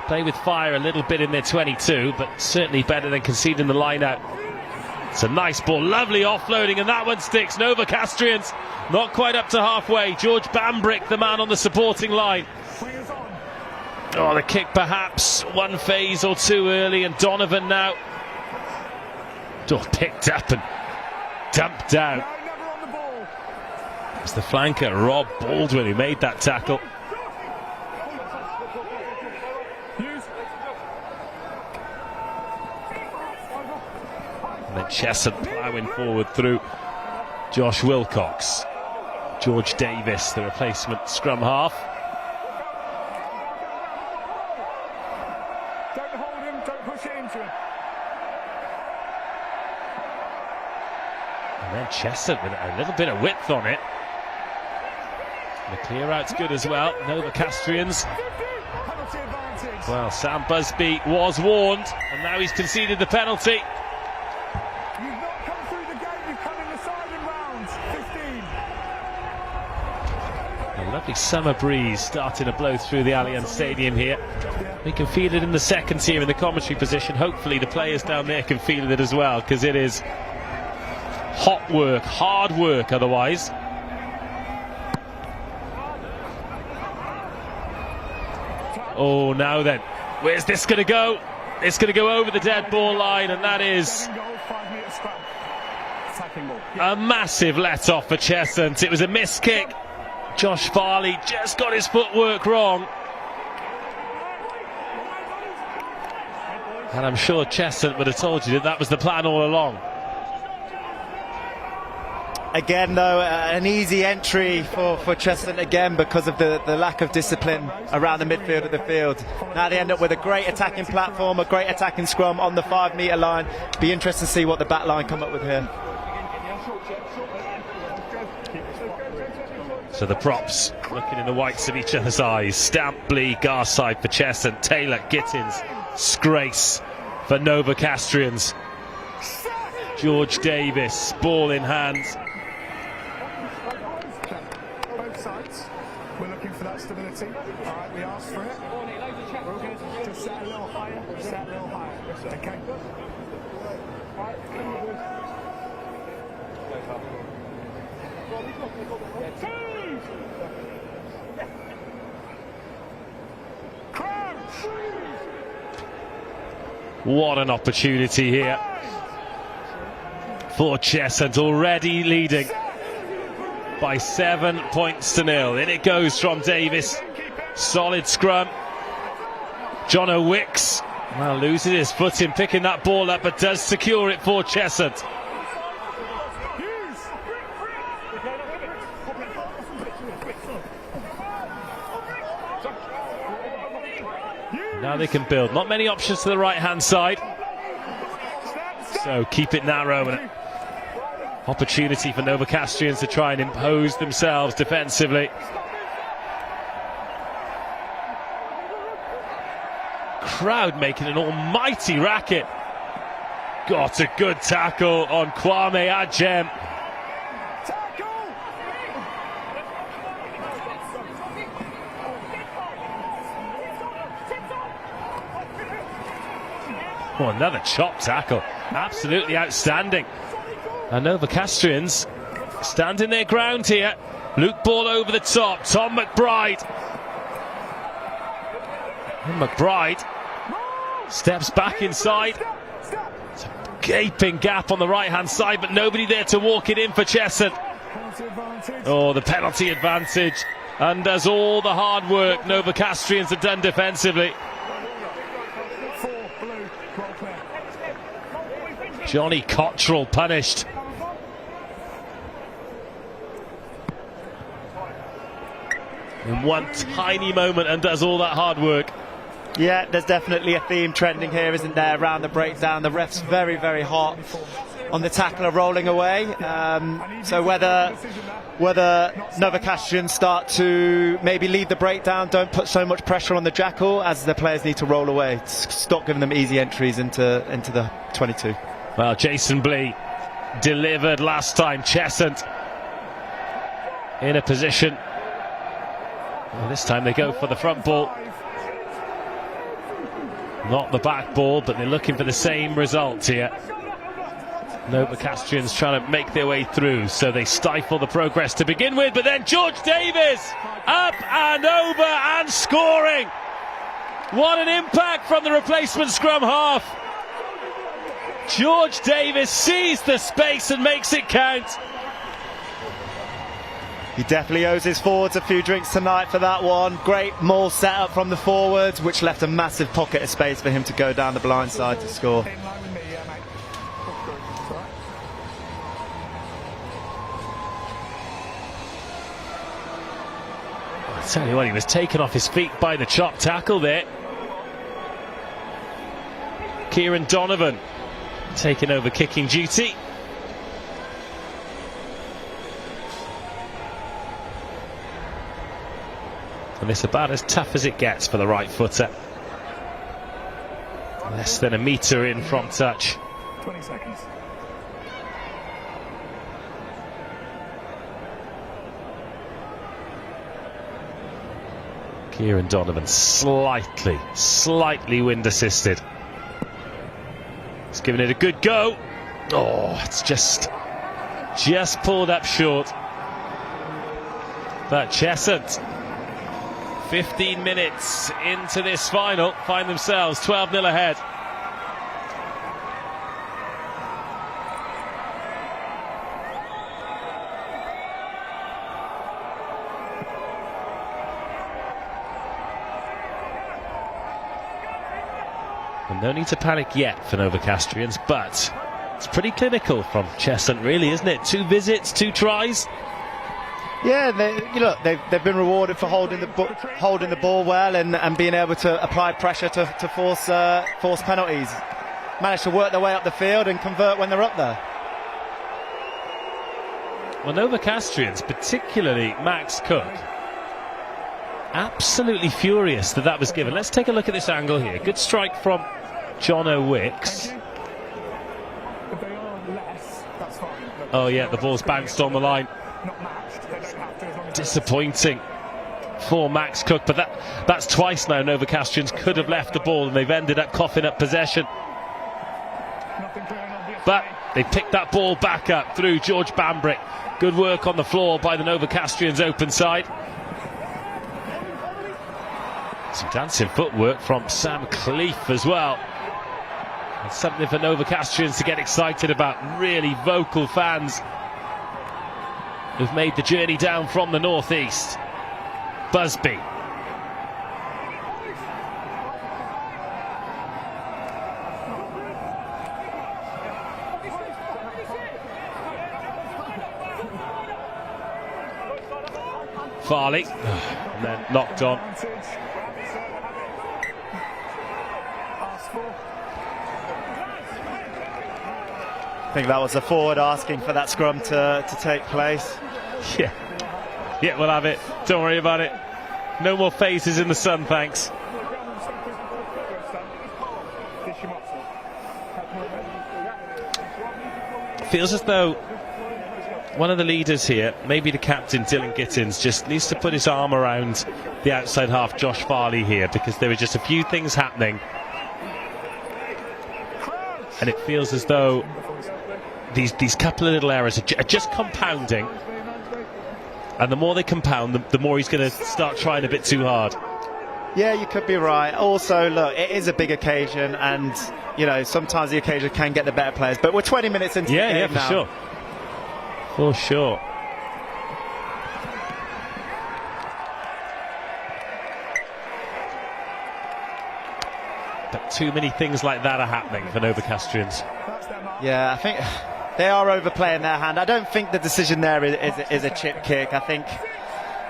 play with fire a little bit in their 22, but certainly better than conceding the line out. It's a nice ball, lovely offloading, and that one sticks. Novocastrians not quite up to halfway. George Bambrick, the man on the supporting line. Oh, the kick perhaps one phase or two early, and Donovan now picked up and dumped down. It's the flanker, Rob Baldwin, who made that tackle. And then Cheshunt ploughing forward through Josh Wilcox. George Davis, the replacement scrum half. Don't hold him, don't push it into him. And then Cheshunt with a little bit of width on it. The clear out's good as well. Novocastrians. Well, Sam Busby was warned, and now he's conceded the penalty. You've not come through the game, you've come in the silent rounds. 15. A lovely summer breeze starting to blow through the Allianz Stadium here. We can feel it in the second tier in the commentary position. Hopefully the players down there can feel it as well, because it is hot work, hard work otherwise. Oh, now then, where's this going to go? It's going to go over the dead ball line, and that is a massive let-off for Cheshunt. It was a missed kick. Josh Farley just got his footwork wrong. And I'm sure Cheshunt would have told you that that was the plan all along. Again, though, an easy entry for Cheshunt again because of the lack of discipline around the midfield of the field. Now they end up with a great attacking platform, a great attacking scrum on the 5 metre line. Be interesting to see what the back line come up with here. So the props looking in the whites of each other's eyes. Stampley, Garside for Cheshunt. Taylor, Gittins, Scrace for Novocastrians. George Davis, ball in hand. We're looking for that stability. All right, we asked for it. Just set a little higher, set a little higher. Okay. What an opportunity here for Cheshunt, already leading by 7 points to 0. In it goes from Davis. Solid scrum. Jono Wicks, well, loses his footing picking that ball up, but does secure it for Cheshunt. Now they can build. Not many options to the right-hand side. So keep it narrow. And opportunity for Novocastrians to try and impose themselves defensively. Crowd making an almighty racket. Got a good tackle on Kwame Adjem. Oh, another chop tackle. Absolutely outstanding. And Novocastrians standing their ground here. Luke ball over the top. Tom McBride. And McBride steps back inside. It's a gaping gap on the right-hand side, but nobody there to walk it in for Cheshunt. Oh, the penalty advantage. And does all the hard work Novocastrians have done defensively. Johnny Cottrell punished. in one tiny moment and does all that hard work. Yeah, there's definitely a theme trending here, isn't there, around the breakdown. The ref's very, very hot on the tackler rolling away. So whether Novocastrians start to maybe lead the breakdown, don't put so much pressure on the jackal, as the players need to roll away. Stop giving them easy entries into the 22. Well, Jason Blee delivered last time. Cheshunt in a position. Well, this time they go for the front ball. Not the back ball, but they're looking for the same result here. Novocastrians trying to make their way through, so they stifle the progress to begin with, but then George Davis up and over and scoring. What an impact from the replacement scrum half. George Davis sees the space and makes it count. He definitely owes his forwards a few drinks tonight for that one. Great maul setup from the forwards, which left a massive pocket of space for him to go down the blind side to score. I tell you what, he was taken off his feet by the chop tackle there. Kieran Donovan taking over kicking duty. And it's about as tough as it gets for the right footer. Less than a metre in from touch. 20 seconds. Kieran Donovan slightly wind assisted. He's giving it a good go. Oh, it's just pulled up short. But Cheshunt, 15 minutes into this final, find themselves 12-0 ahead. And no need to panic yet for Novocastrians, but it's pretty clinical from Cheshunt, really, isn't it? 2 visits, 2 tries. Yeah, they've been rewarded for holding the ball well and being able to apply pressure to force penalties. Managed to work their way up the field and convert when they're up there. Well, Novocastrians, particularly Max Cook, absolutely furious that was given. Let's take a look at this angle here. Good strike from John O'Wicks. If they are less, that's fine. Oh yeah, the ball's bounced on the line. Not matched. They don't have to, as long as Disappointing for Max Cook, but that's twice now Novocastrians could have left the ball and they've ended up coughing up possession. But they picked that ball back up through George Bambrick. Good work on the floor by the Novocastrians open side. Some dancing footwork from Sam Cleef as well. It's something for Novocastrians to get excited about. Really vocal fans who've made the journey down from the northeast. Busby. Farley. And then knocked on. I think that was the forward asking for that scrum to take place. Yeah, we'll have it. Don't worry about it. No more faces in the sun, thanks. Feels as though one of the leaders here, maybe the captain Dylan Gittins, just needs to put his arm around the outside half Josh Farley here, because there are just a few things happening and it feels as though these couple of little errors are just compounding, and the more they compound, the more he's going to start trying a bit too hard. Yeah, you could be right. Also, look, it is a big occasion, and sometimes the occasion can get the better players, but we're 20 minutes into the game now. For sure. But too many things like that are happening for Novocastrians. Yeah, I think they are overplaying their hand. I don't think the decision there is a chip kick. I think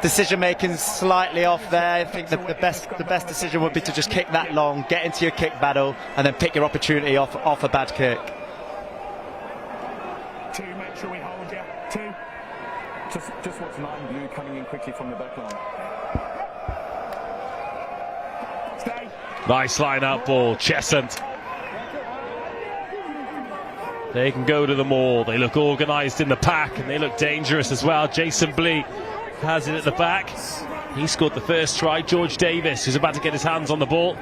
decision making slightly off there. I think the best decision would be to just kick that long, get into your kick battle, and then pick your opportunity off a bad kick. 2, make sure we hold you. 2. Just watch line blue coming in quickly from the back line. Stay. Nice line out ball, Cheshunt. They can go to them all. They look organised in the pack and they look dangerous as well. Jason Blee has it at the back. He scored the first try. George Davis, who's about to get his hands on the ball,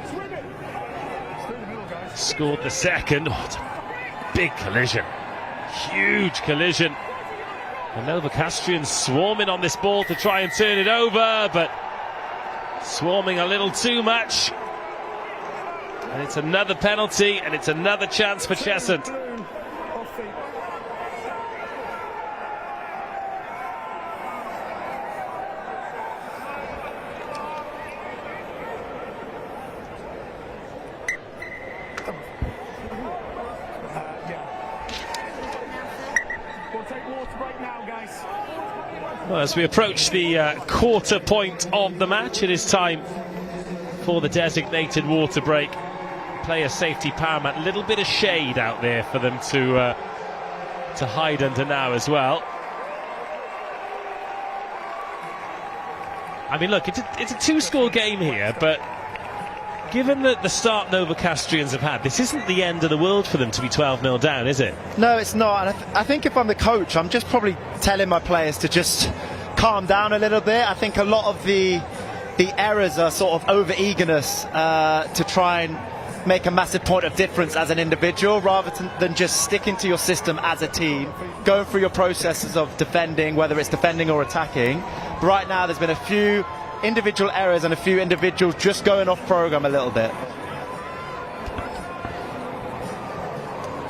scored the second. Oh, it's a big collision. Huge collision. The Novocastrians swarming on this ball to try and turn it over, but swarming a little too much. And it's another penalty, and it's another chance for Cheshunt. Well, as we approach the quarter point of the match, it is time for the designated water break. Player safety paramount. A little bit of shade out there for them to hide under now as well. I mean, look, it's a 2-score game here, but given the start Novocastrians have had, this isn't the end of the world for them to be 12-0 down, is it? No, it's not. And I think if I'm the coach, I'm just probably telling my players to just calm down a little bit. I think a lot of the errors are sort of over-eagerness to try and make a massive point of difference as an individual, rather than just sticking to your system as a team, going through your processes of defending, whether it's defending or attacking. But right now, there's been a few individual errors and a few individuals just going off program a little bit.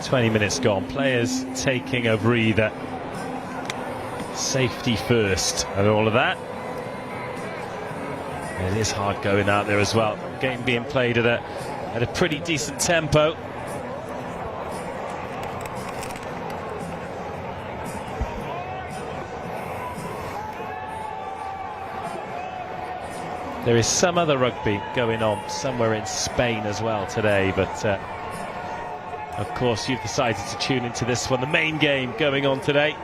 20 minutes gone. Players taking a breather. Safety first and all of that. It is hard going out there as well. Game being played at a pretty decent tempo. There is some other rugby going on somewhere in Spain as well today, but of course you've decided to tune into this one, the main game going on today.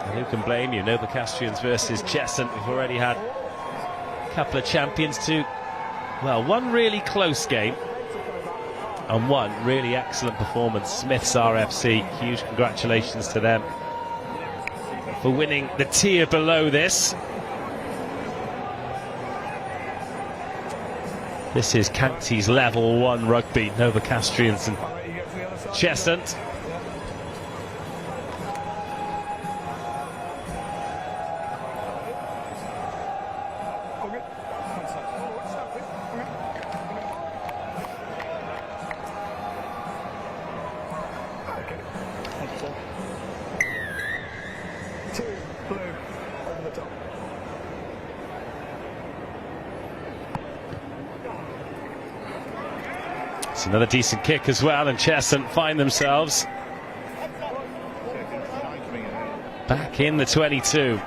And who can blame you? Novocastrians versus Cheshunt. We've already had a couple of champions to, well, one really close game and one really excellent performance. Smith's RFC, huge congratulations to them for winning the tier below this. This is Counties Level 1 rugby, Novocastrians and Cheshunt. It's another decent kick as well, and Cheshunt find themselves back in the 22.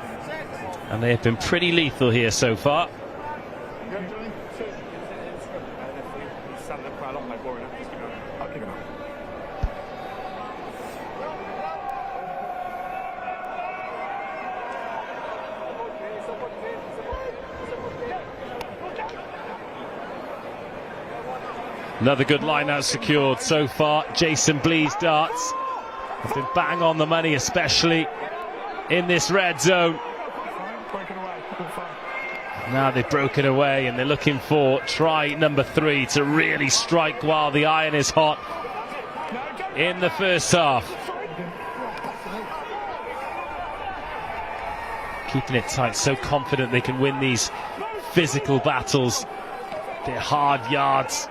And they have been pretty lethal here so far. Another good line out secured so far. Jason Blee's darts have been bang on the money, especially in this red zone. Now they've broken away and they're looking for try number 3 to really strike while the iron is hot in the first half. Keeping it tight, so confident they can win these physical battles. They're hard yards.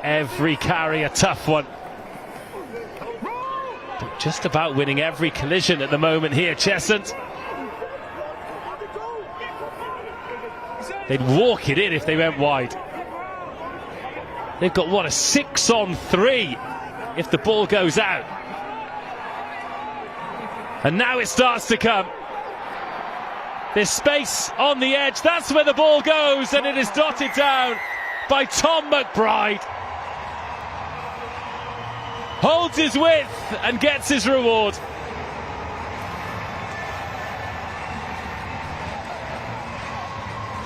Every carry a tough one. But just about winning every collision at the moment here, Cheshunt. They'd walk it in if they went wide. They've got, what, a 6-on-3 if the ball goes out. And now it starts to come. There's space on the edge. That's where the ball goes, and it is dotted down by Tom McBride. Holds his width and gets his reward.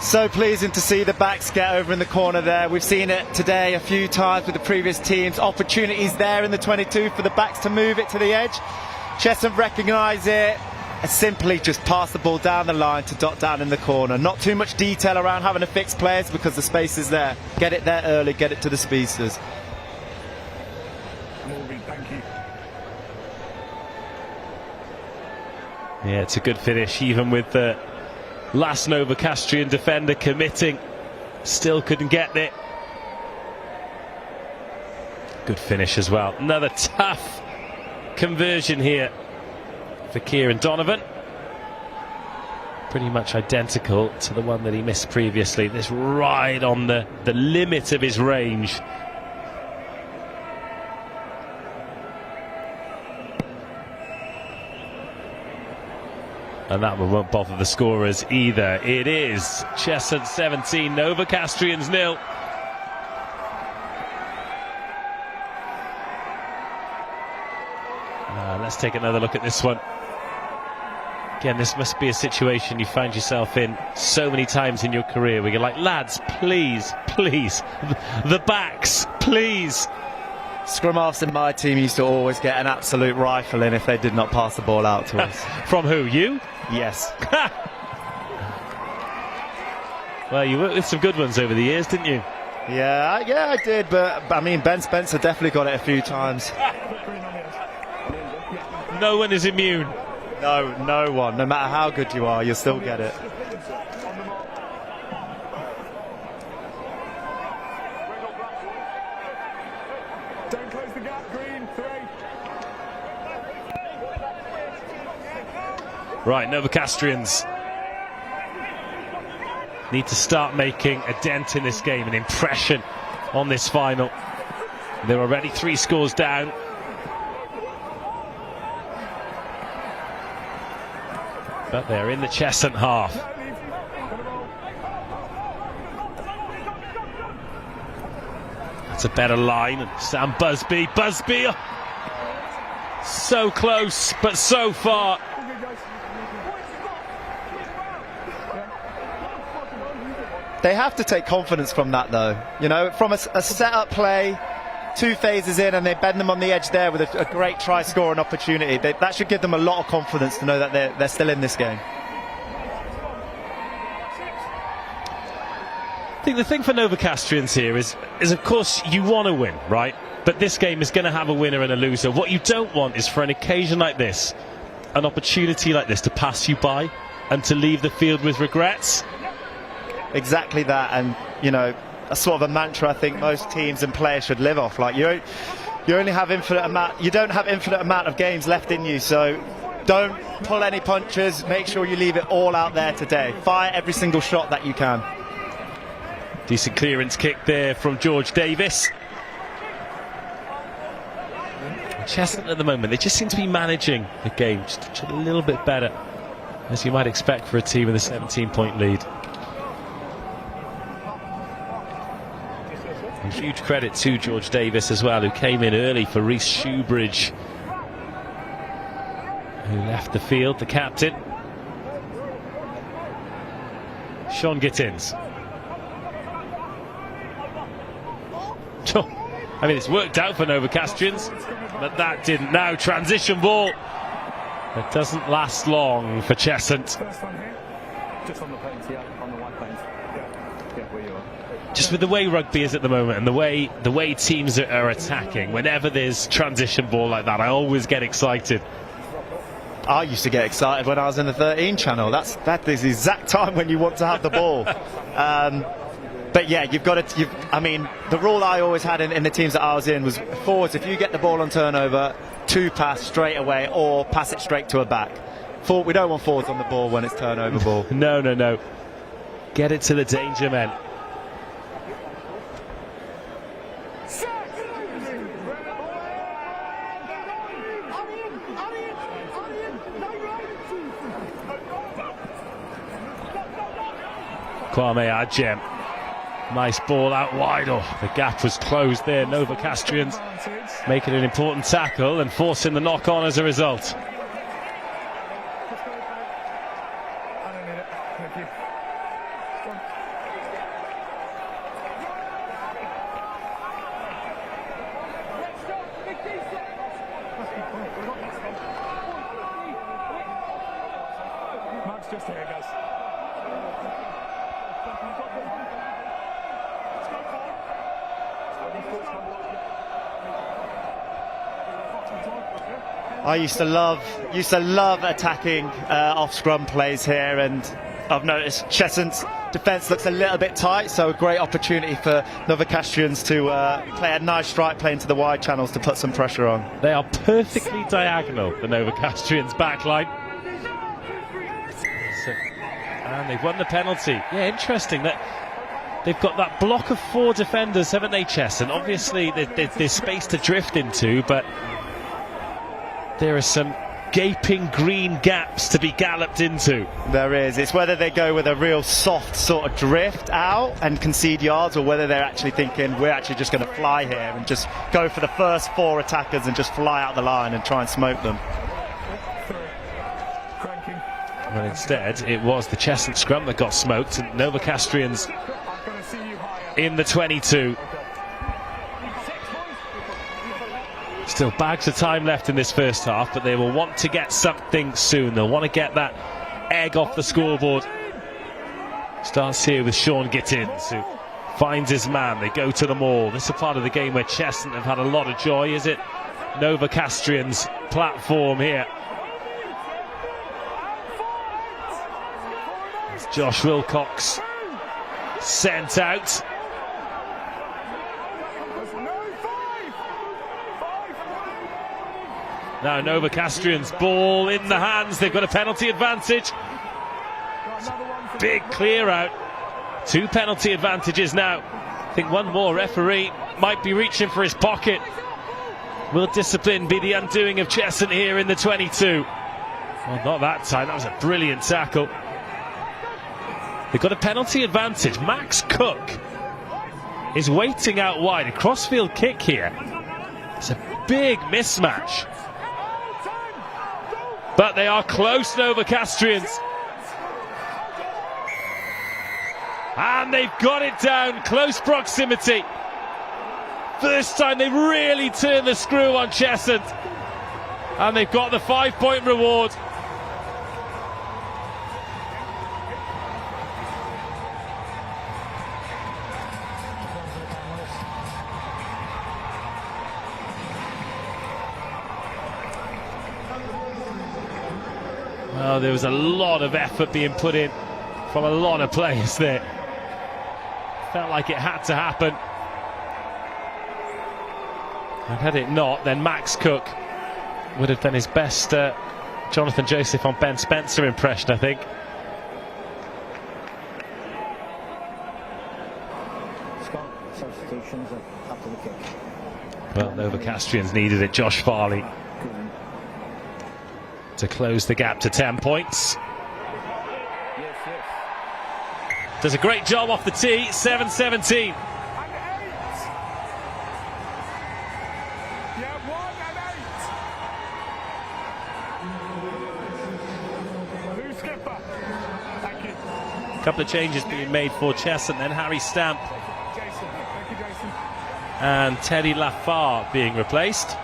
So pleasing to see the backs get over in the corner there. We've seen it today a few times with the previous teams. Opportunities there in the 22 for the backs to move it to the edge. Cheshunt recognise it and simply just pass the ball down the line to dot down in the corner. Not too much detail around having to fix players because the space is there. Get it there early, get it to the speedsters. Thank you. Yeah, it's a good finish, even with the last Novocastrian defender committing. Still couldn't get it. Good finish as well. Another tough conversion here for Kieran Donovan. Pretty much identical to the one that he missed previously. This right on the limit of his range. And that one won't bother the scorers either. It is Cheshunt 17, Novocastrians 0. Let's take another look at this one. Again, this must be a situation you find yourself in so many times in your career where you're like, lads, please, please, the backs, please. Scrum halves in my team used to always get an absolute rifle in if they did not pass the ball out to us. From who, you? Yes. Well, you worked with some good ones over the years, didn't you? Yeah, I did, but I mean, Ben Spencer definitely got it a few times. No one is immune. No one. No matter how good you are, you'll still get it. Don't close the gap, Green. 3. Right, Novocastrians need to start making a dent in this game, an impression on this final. They're already 3 scores down. But they're in the Cheshunt half. That's a better line. Sam Busby. So close, but so far. They have to take confidence from that, though. You know, from a set-up play, 2 phases in, and they bend them on the edge there with a great try-scoring opportunity. That should give them a lot of confidence to know that they're still in this game. I think the thing for Novocastrians here is of course you want to win, right? But this game is going to have a winner and a loser. What you don't want is for an occasion like this, an opportunity like this, to pass you by and to leave the field with regrets. Exactly that, and you know, that's sort of a mantra I think most teams and players should live off. Like you only have you don't have infinite amount of games left in you, so don't pull any punches. Make sure you leave it all out there today. Fire every single shot that you can. Decent clearance kick there from George Davis. Cheshunt at the moment, they just seem to be managing the game just a little bit better, as you might expect for a team with a 17-point lead. And huge credit to George Davis as well, who came in early for Rhys Shoebridge, who left the field, the captain. Sean Gittins. I mean, it's worked out for Novocastrians, but that didn't. Now transition ball that doesn't last long for Cheshunt. Just on the planes, yeah, on the white planes. Yeah, where you are. Just with the way rugby is at the moment and the way teams are attacking, whenever there's transition ball like that, I always get excited. I used to get excited when I was in the 13 channel. That is the exact time when you want to have the ball. But yeah, you've got to. I mean, the rule I always had in the teams that I was in was forwards. If you get the ball on turnover, 2 pass straight away or pass it straight to a back. We don't want forwards on the ball when it's turnover ball. No. Get it to the danger men. Kwame Adjem. Nice ball out wide. Oh, the gap was closed there. Novocastrians making an important tackle and forcing the knock-on as a result. Just here, guys. I used to love attacking off scrum plays here, and I've noticed Cheshunt's defence looks a little bit tight, so a great opportunity for Novocastrians to play a nice strike play into the wide channels to put some pressure on. They are perfectly diagonal, the Novocastrians backline. And they've won the penalty. Yeah, interesting that they've got that block of 4 defenders, haven't they, Cheshunt? Obviously, there's space to drift into, but there are some gaping green gaps to be galloped into. There is. It's whether they go with a real soft sort of drift out and concede yards, or whether they're actually thinking we're actually just going to fly here and just go for the first 4 attackers and just fly out the line and try and smoke them. Well, instead, it was the Cheshunt scrum that got smoked, and Novocastrians in the 22. Still bags of time left in this first half, but they will want to get something soon. They'll want to get that egg off the scoreboard. Starts here with Sean Gittins, who finds his man. They go to the maul. This is a part of the game where Cheshunt have had a lot of joy. Is it Novocastrians' platform here? Josh Wilcox sent out. Now Novocastrians, ball in the hands. They've got a penalty advantage. Big clear out. 2 penalty advantages now. I think one more. Referee might be reaching for his pocket. Will discipline be the undoing of Cheshunt here in the 22? Well, not that time. That was a brilliant tackle. They've got a penalty advantage. Max Cook is waiting out wide. A crossfield kick here. It's a big mismatch. But they are close, Novocastrians. And they've got it down. Close proximity. First time they've really turned the screw on Cheshunt. And they've got the 5-point reward. Well, there was a lot of effort being put in from a lot of players there. Felt like it had to happen. And had it not, then Max Cook would have done his best Jonathan Joseph on Ben Spencer impression, I think. Substitutions after the kick. Well, Novocastrians needed it. Josh Farley to close the gap to 10 points. Does a great job off the tee. 7-17. A couple of changes being made for Cheshunt, then Harry Stamp and Teddy Lafar being replaced.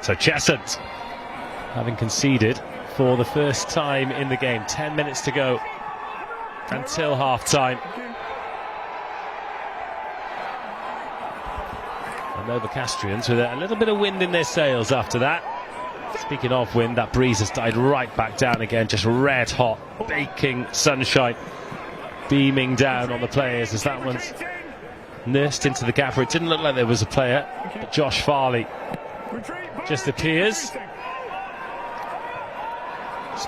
So Cheshunt, having conceded for the first time in the game, 10 minutes to go until half-time. And Novocastrians with a little bit of wind in their sails after that. Speaking of wind, that breeze has died right back down again, just red hot, baking sunshine beaming down on the players as that one's nursed into the gap. It didn't look like there was a player, but Josh Farley just appears. There's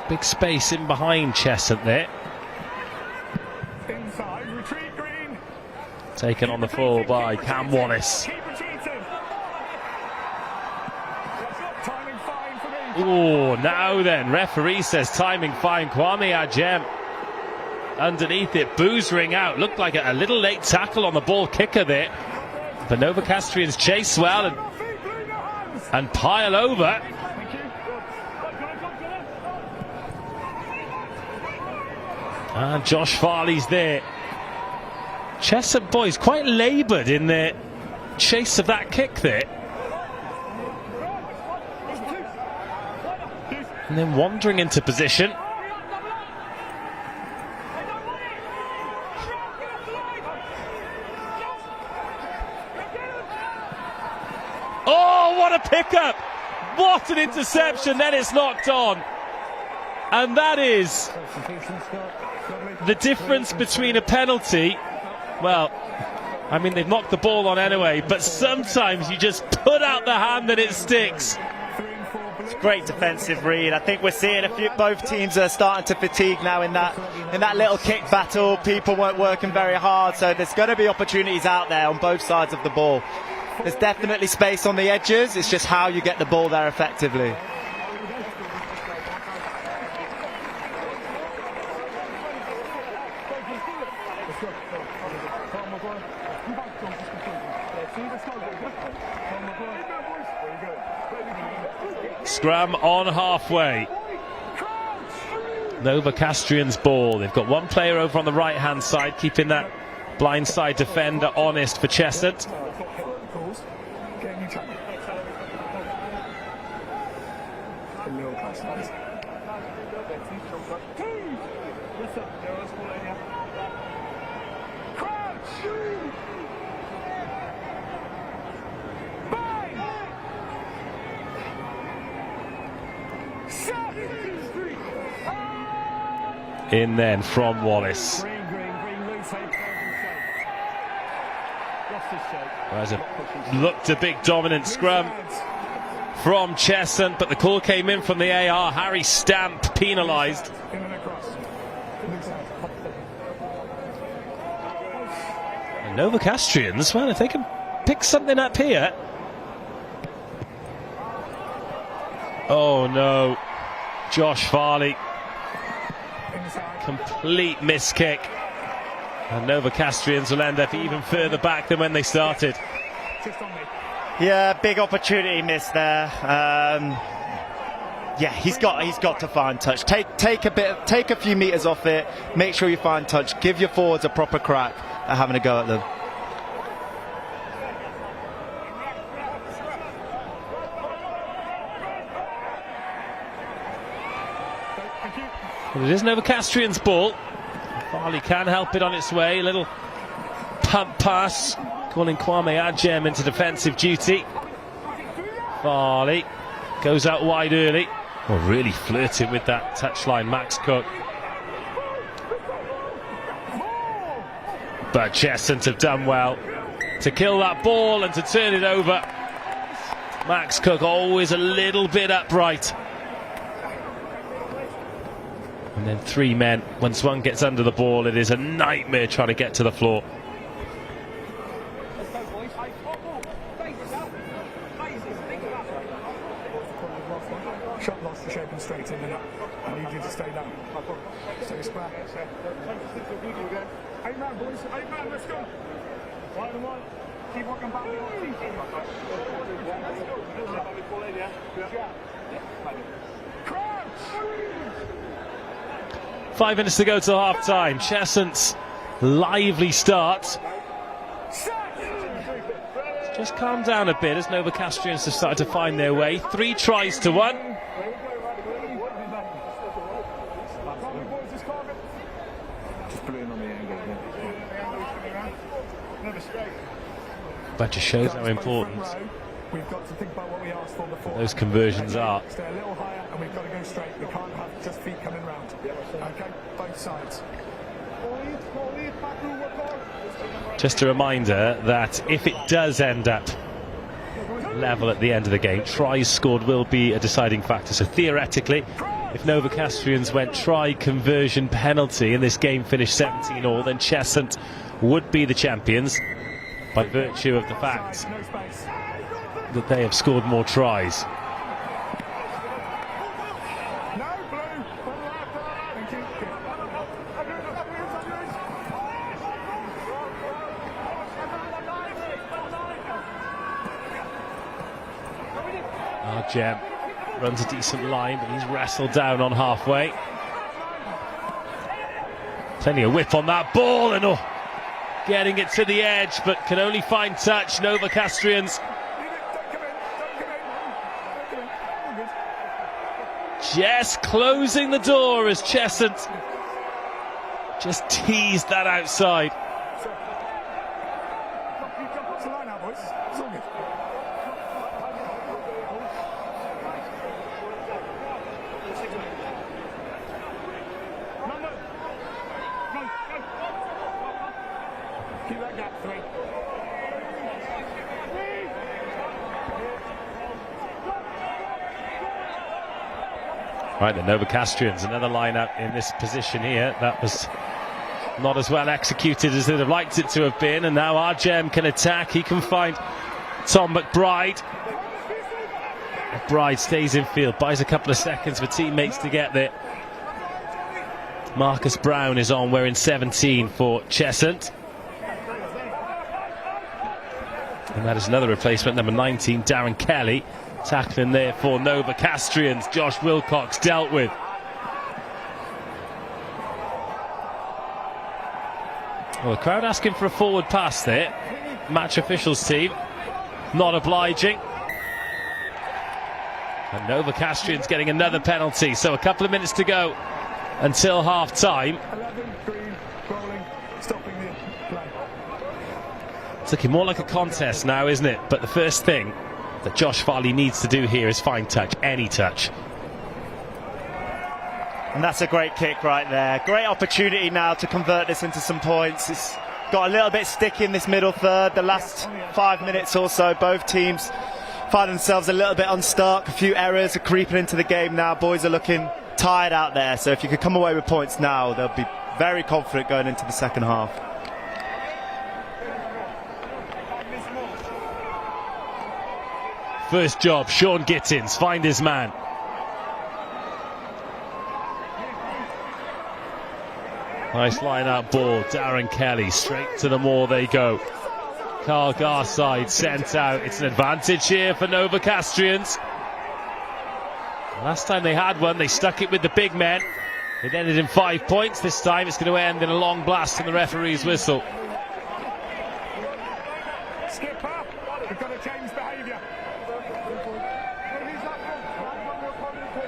big space in behind Cheshunt there. Taken on the full by Cam Wallace. Oh, now then, referee says timing fine. Kwame Ajem underneath it, boos ring out. Looked like a little late tackle on the ball kicker there. The Novocastrians chase well and pile over. And Josh Farley's there. Cheshunt boys quite laboured in their chase of that kick there. And then wandering into position. Oh, what a pickup! What an interception, then it's knocked on. And that is the difference between a penalty. Well, I mean, they've knocked the ball on anyway, but sometimes you just put out the hand and it sticks. It's a great defensive read. I think we're seeing both teams are starting to fatigue now in that little kick battle. People weren't working very hard, so there's going to be opportunities out there on both sides of the ball. There's definitely space on the edges. It's just how you get the ball there effectively. Scrum on halfway. Novocastrians ball. They've got one player over on the right hand side, keeping that blind side defender honest for Cheshunt. In then from Wallace. There's looked a big dominant scrum from Cheshunt, but the call came in from the AR. Harry Stamp penalised. And Novocastrians, well, if they can pick something up here. Oh no, Josh Farley. Complete miss kick, and Novocastrians will end up even further back than when they started. Yeah, big opportunity miss there. Yeah, he's got to find touch. Take a few meters off it. Make sure you find touch. Give your forwards a proper crack at having a go at them. Well, it is Novocastrians' ball. Farley can help it on its way. A little pump pass, calling Kwame Ajem into defensive duty. Farley goes out wide early. Well, really flirting with that touchline, Max Cook. But Cheshunt have done well to kill that ball and to turn it over. Max Cook always a little bit upright. And then three men. Once one gets under the ball, it is a nightmare trying to get to the floor. Shot lost to shape and straight in and up. I need you to stay down. Stay square. 8 man, boys. 8 man, let's go. 1 and 1. Keep walking back. Crouch! 5 minutes to go till half time. Cheshunt's lively start. Just calm down a bit as Novocastrians have started to find their way. 3 tries to 1. But just shows how important we've got to think about what we asked for before. Those conversions are. Stay a little higher and we've got to go straight. We can't have just feet coming round. Okay, both sides. Just a reminder that if it does end up level at the end of the game, tries scored will be a deciding factor. So theoretically, If Novocastrians went try conversion penalty and this game finished 17-all, then Cheshunt would be the champions by virtue of the fact that they have scored more tries. Gem runs a decent line, but he's wrestled down on halfway. Plenty of whip on that ball, and getting it to the edge, but can only find touch. Novocastrians just closing the door as Cheshunt just teased that outside. Right, the Novocastrians, another lineup in this position here. That was not as well executed as they'd have liked it to have been, and now our Gem can attack. He can find Tom McBride. McBride stays in field, buys a couple of seconds for teammates to get there. Marcus Brown is on, wearing 17 for Cheshunt. And that is another replacement, number 19, Darren Kelly. Tackling there for Novocastrians. Josh Wilcox dealt with. Well, the crowd asking for a forward pass there. Match officials team not obliging. And Novocastrians getting another penalty. So a couple of minutes to go until half time. It's looking more like a contest now, isn't it? But the first thing that Josh Farley needs to do here is find touch, any touch. And that's a great kick right there. Great opportunity now to convert this into some points. It's got a little bit sticky in this middle third. The last 5 minutes or so, both teams find themselves a little bit unstuck. A few errors are creeping into the game now. Boys are looking tired out there. So if you could come away with points now, they'll be very confident going into the second half. First job, Sean Gittins, find his man. Nice line-out ball, Darren Kelly, straight to the maul they go. Carl Garside sent out. It's an advantage here for Novocastrians. Last time they had one, they stuck it with the big men. It ended in 5 points. This time it's going to end in a long blast from the referee's whistle. Skipper, we've got to change behaviour.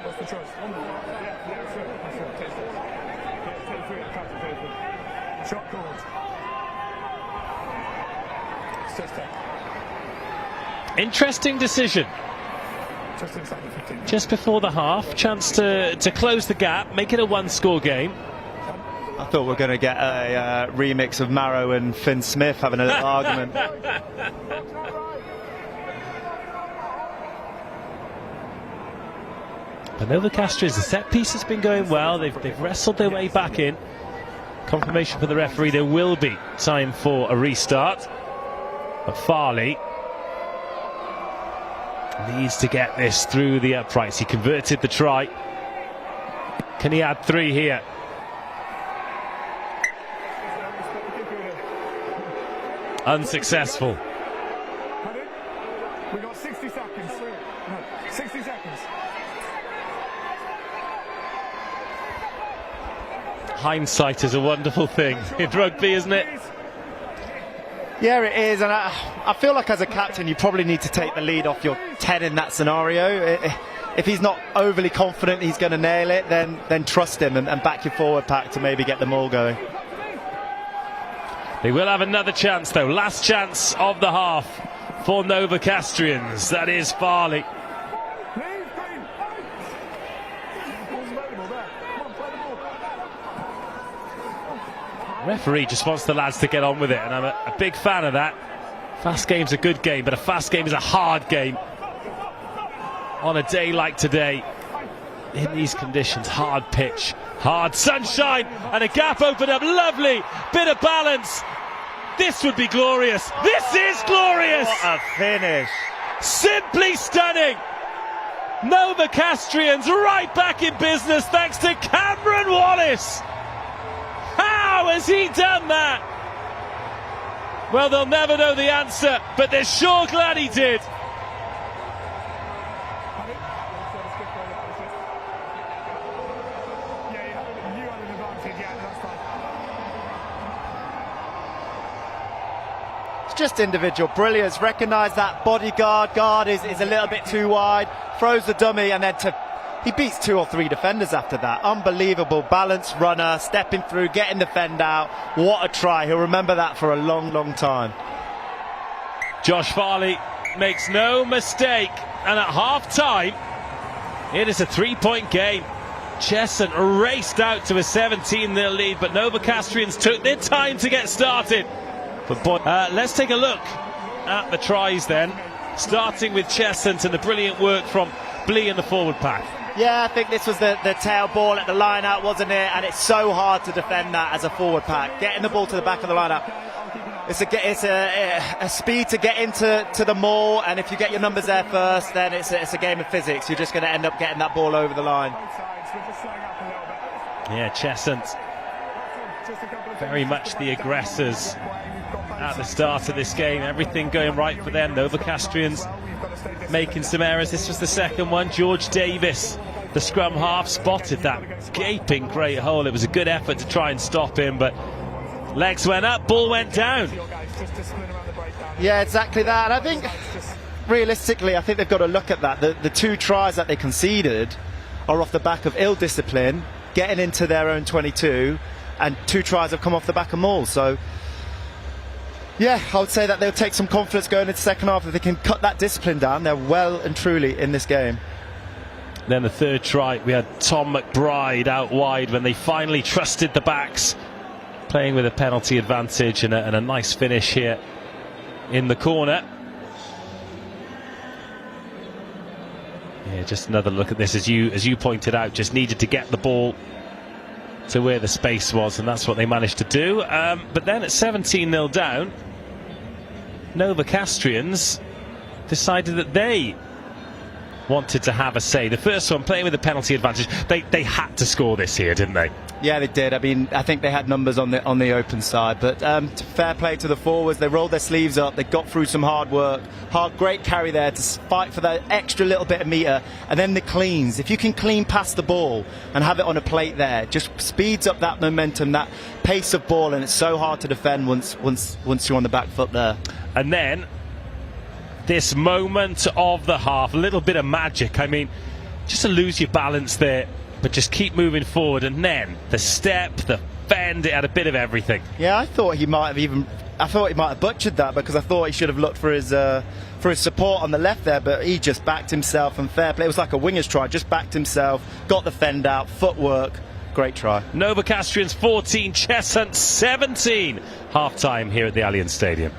What's the choice? Shot called. Interesting decision. Just before the half, chance to close the gap, make it a one-score game. I thought we were going to get a remix of Marrow and Finn Smith having a little argument. But Novocastrians, the set piece has been going well. They've wrestled their way back in. Confirmation for the referee, there will be time for a restart. But Farley needs to get this through the uprights. He converted the try. Can he add 3 here? Unsuccessful. We've got 60 seconds. No, 60 seconds. Hindsight is a wonderful thing in rugby, isn't it? Yeah, it is, and I feel like as a captain you probably need to take the lead off your 10 in that scenario. If he's not overly confident he's going to nail it, then trust him and back your forward pack to maybe get them all going. They will have another chance though, last chance of the half for Novocastrians. That is Farley. Referee just wants the lads to get on with it, and I'm a big fan of that. Fast game's a good game, but a fast game is a hard game on a day like today. in these conditions, hard pitch, hard sunshine, and a gap opened up, lovely bit of balance. This would be glorious. This is glorious. What a finish. Simply stunning. Novocastrians right back in business thanks to Cameron Wallace. How has he done that? Well, they'll never know the answer, but they're sure glad he did. Just individual brilliance. Recognise that guard is a little bit too wide, throws the dummy, and then he beats 2 or 3 defenders after that. Unbelievable balanced runner, stepping through, getting the fend out. What a try. He'll remember that for a long, long time. Josh Farley makes no mistake, and at half-time, it is a 3-point game. Cheshunt raced out to a 17-0 lead, but Novocastrians took their time to get started. But boy, let's take a look at the tries then, starting with Cheshunt and the brilliant work from Blee in the forward pack. Yeah, I think this was the tail ball at the line-out, wasn't it? And it's so hard to defend that as a forward pack. Getting the ball to the back of the line-out. It's a speed to get into the maul, and if you get your numbers there first, then it's a game of physics. You're just going to end up getting that ball over the line. Yeah, Cheshunt, very much the aggressors at the start of this game. Everything going right for them. Novocastrians making some errors. This was the second one. George Davis, the scrum half, spotted that gaping great hole. It was a good effort to try and stop him, but legs went up, ball went down. Yeah, exactly that. And I think, realistically, I think they've got to look at that. The 2 tries that they conceded are off the back of ill discipline, getting into their own 22, and 2 tries have come off the back of mauls. So, yeah, I would say that they'll take some confidence going into the second half. If they can cut that discipline down, they're well and truly in this game. Then the 3rd try, we had Tom McBride out wide when they finally trusted the backs, playing with a penalty advantage, and a nice finish here in the corner. Yeah, just another look at this, as you pointed out, just needed to get the ball to where the space was, and that's what they managed to do. But then at 17-0 down, Novocastrians decided that they wanted to have a say. The first one, playing with the penalty advantage, they had to score this here, didn't they? Yeah, they did. I mean, I think they had numbers on the open side, but fair play to the forwards. They rolled their sleeves up. They got through some hard work. Great carry there to fight for that extra little bit of metre, and then the cleans. If you can clean past the ball and have it on a plate there, just speeds up that momentum, that pace of ball, and it's so hard to defend once you're on the back foot there. And then this moment of the half, a little bit of magic. I mean, just to lose your balance there, but just keep moving forward, and then the step, the bend, it had a bit of everything. Yeah, I thought he might have butchered that, because I thought he should have looked for his support on the left there, but he just backed himself, and fair play. It was like a winger's try, just backed himself, got the fend out, footwork, great try. Novocastrians 14, Cheshunt 17. Half time here at the Allianz Stadium.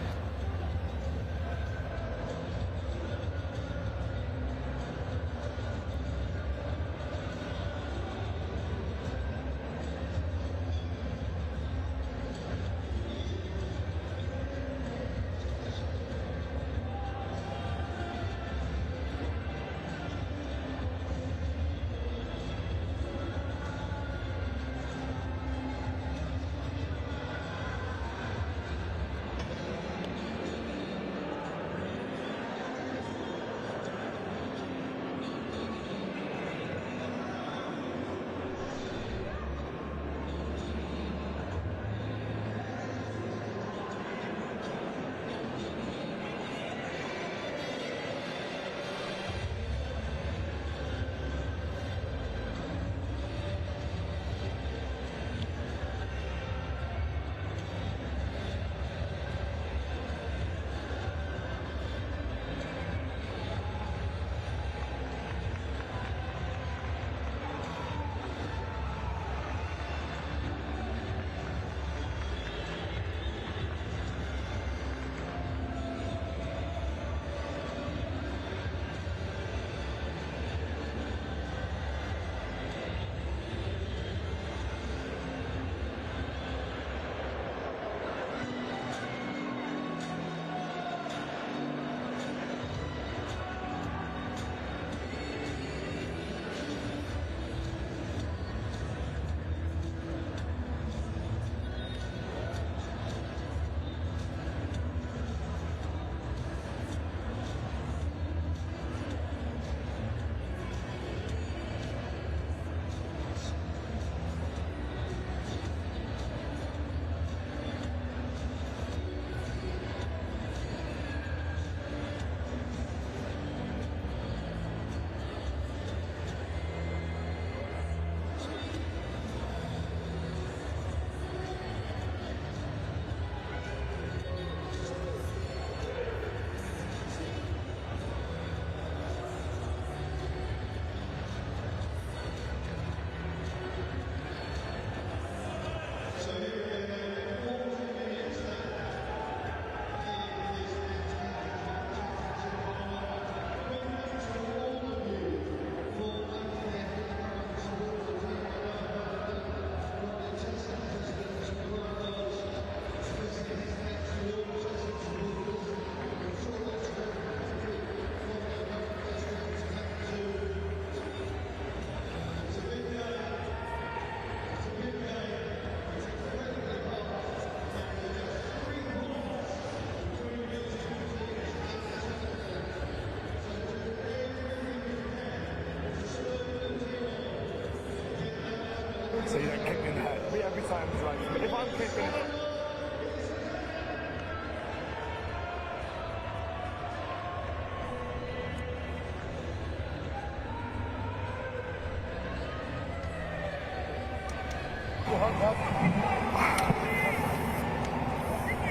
so you don't kick me in the head. Me every time is like, if I'm kicking in the head.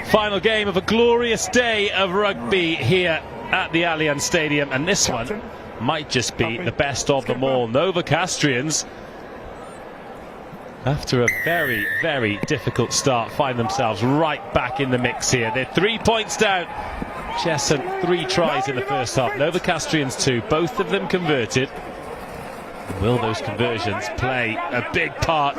Final game of a glorious day of rugby here at the Allianz Stadium, and this one might just be the best of them all. Novocastrians, after a very, very difficult start, find themselves right back in the mix here. They're 3 points down. Cheshunt 3 tries in the first half. Novocastrians 2, both of them converted. Will those conversions play a big part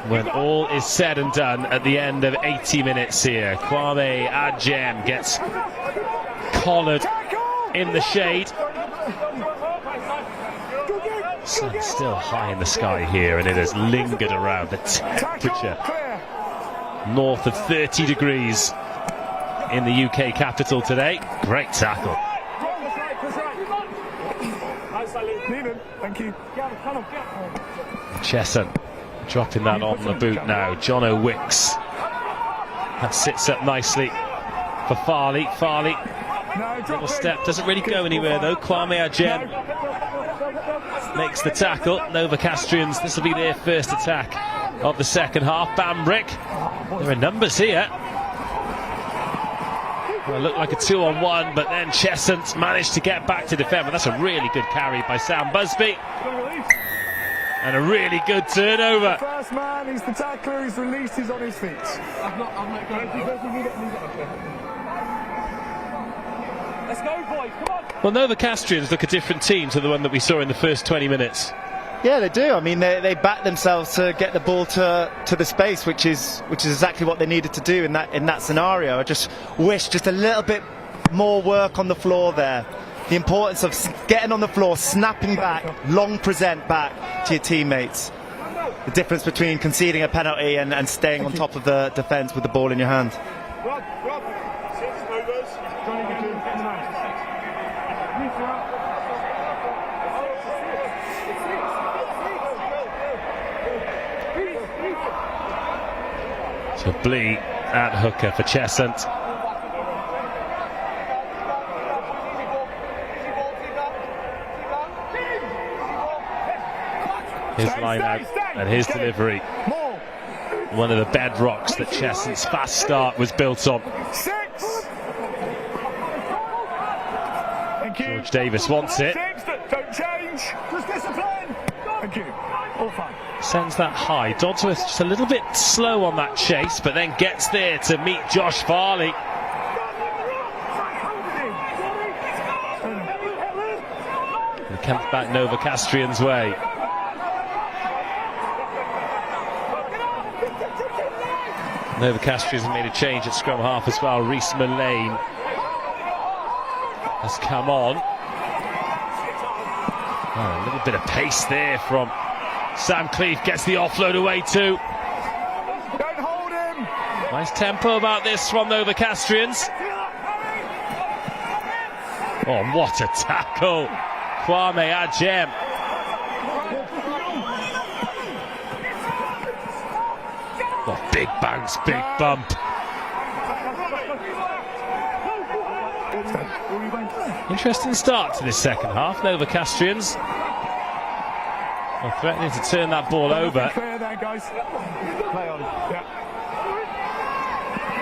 when all is said and done at the end of 80 minutes here? Kwame Ajem gets collared in the shade. Sun's still high in the sky here, and it has lingered around. The temperature north of 30 degrees in the UK capital today. Great tackle. Thank you. Cheshunt dropping that on the boot now. Jono Wicks. That sits up nicely for Farley. Farley, little step, doesn't really go anywhere though. Kwame Ajem makes the tackle. Novocastrians, this will be their first attack of the second half. Bambrick, there are numbers here. Well, it looked like a 2-on-1, but then Cheshunt managed to get back to defend. But that's a really good carry by Sam Busby. And a really good turnover. The first man, he's the tackler, he's released, he's on his feet. Let's go, boys, come on. Well, Novocastrians look a different team to the one that we saw in the first 20 minutes. Yeah, they do. I mean, they back themselves to get the ball to the space, which is exactly what they needed to do in that scenario. I just wish just a little bit more work on the floor there. The importance of getting on the floor, snapping back, long present back to your teammates. The difference between conceding a penalty and staying on top of the defence with the ball in your hand. So Blee at hooker for Cheshunt. His line out and his delivery. One of the bedrocks that Cheshunt's fast start was built on. George Davis wants it. Don't change. Just discipline. Thank you. All fine. Sends that high. Dodsworth just a little bit slow on that chase, but then gets there to meet Josh Farley. It comes back Novocastrians' way. Novocastrians have made a change at scrum half as well. Reese Mullane has come on. Oh, a little bit of pace there from Sam Cleef. Gets the offload away too. Don't hold him. Nice tempo about this from Novocastrians. Oh, what a tackle. Kwame Ajem. Oh, big bounce, big bump. Interesting start to this second half. Novocastrians are threatening to turn that ball over.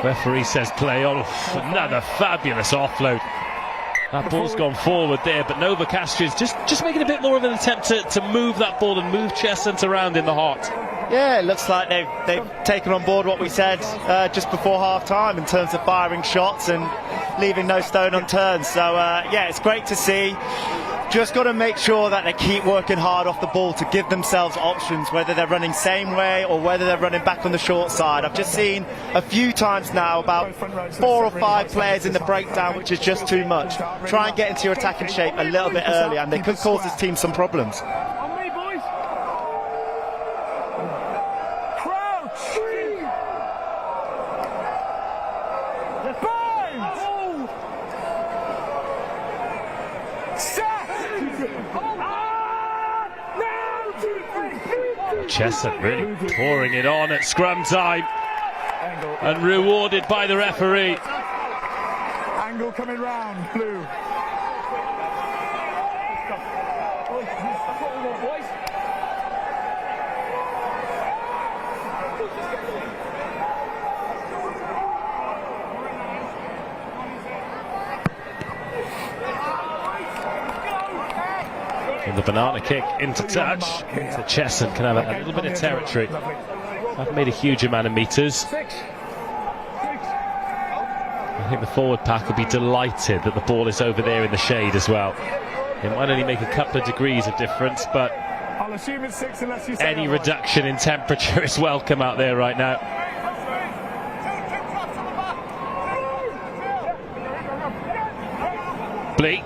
Referee says play on. Another fabulous offload. That ball's gone forward there, but Novocastrians just making a bit more of an attempt to move that ball and move Cheshunt around in the hot. Yeah, it looks like they've taken on board what we said just before half-time in terms of firing shots and leaving no stone unturned. So, yeah, it's great to see. Just got to make sure that they keep working hard off the ball to give themselves options, whether they're running same way or whether they're running back on the short side. I've just seen a few times now about 4 or 5 players in the breakdown, which is just too much. Try and get into your attacking shape a little bit earlier, and they could cause this team some problems. Cheshunt really pouring it on at scrum time and rewarded by the referee. Angle coming round, blue. And the banana kick into touch. So Cheshunt can have a little bit of territory. Haven't made a huge amount of metres. I think the forward pack will be delighted that the ball is over there in the shade as well. It might only make a couple of degrees of difference, but I'll assume it's 6 unless you say any otherwise. reduction in temperature is welcome out there right now. Bleak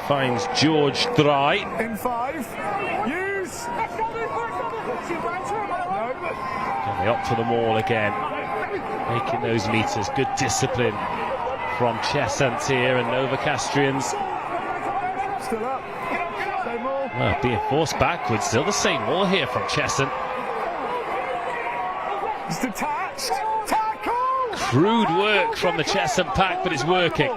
finds George Dry. In 5. Use. And they opt for the maul again, making those metres. Good discipline from Cheshunt here, and Novocastrians Still up. Same maul. well, being forced backwards. Still the same maul here from Cheshunt. It's detached. Tackle. Crude work from the Cheshunt pack, but it's working.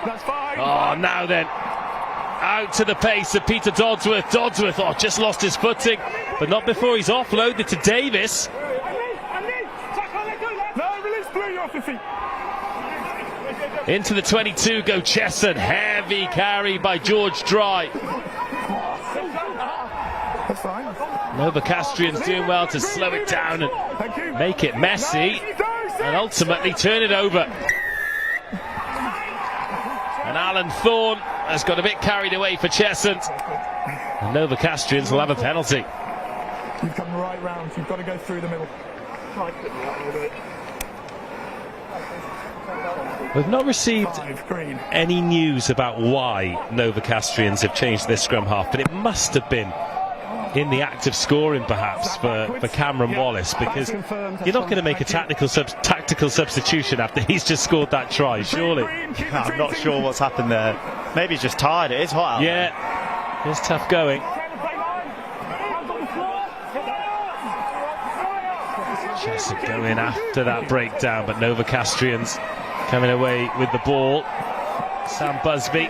That's fine. Oh, now then, out to the pace of Peter Dodsworth. Dodsworth, just lost his footing, but not before he's offloaded to Davis. No, release blue, you're off your feet. Into the 22 go Cheshunt. Heavy carry by George Dry. That's fine. Novocastrians doing well to slow it down and make it messy and ultimately turn it over. And Alan Thorne has got a bit carried away for Cheshunt. And Novocastrians will have a penalty. You've come right round. You've got to go through the middle. We've not received any news about why Novocastrians have changed their scrum half, but it must have been in the act of scoring perhaps for Cameron Wallace, because you're not going to make a tactical substitution after he's just scored that try, surely. I'm not sure what's happened there. Maybe he's just tired. It is hot out there. Yeah, it's tough going. Cheshunt going after that breakdown, but Novocastrians coming away with the ball. Sam Busby.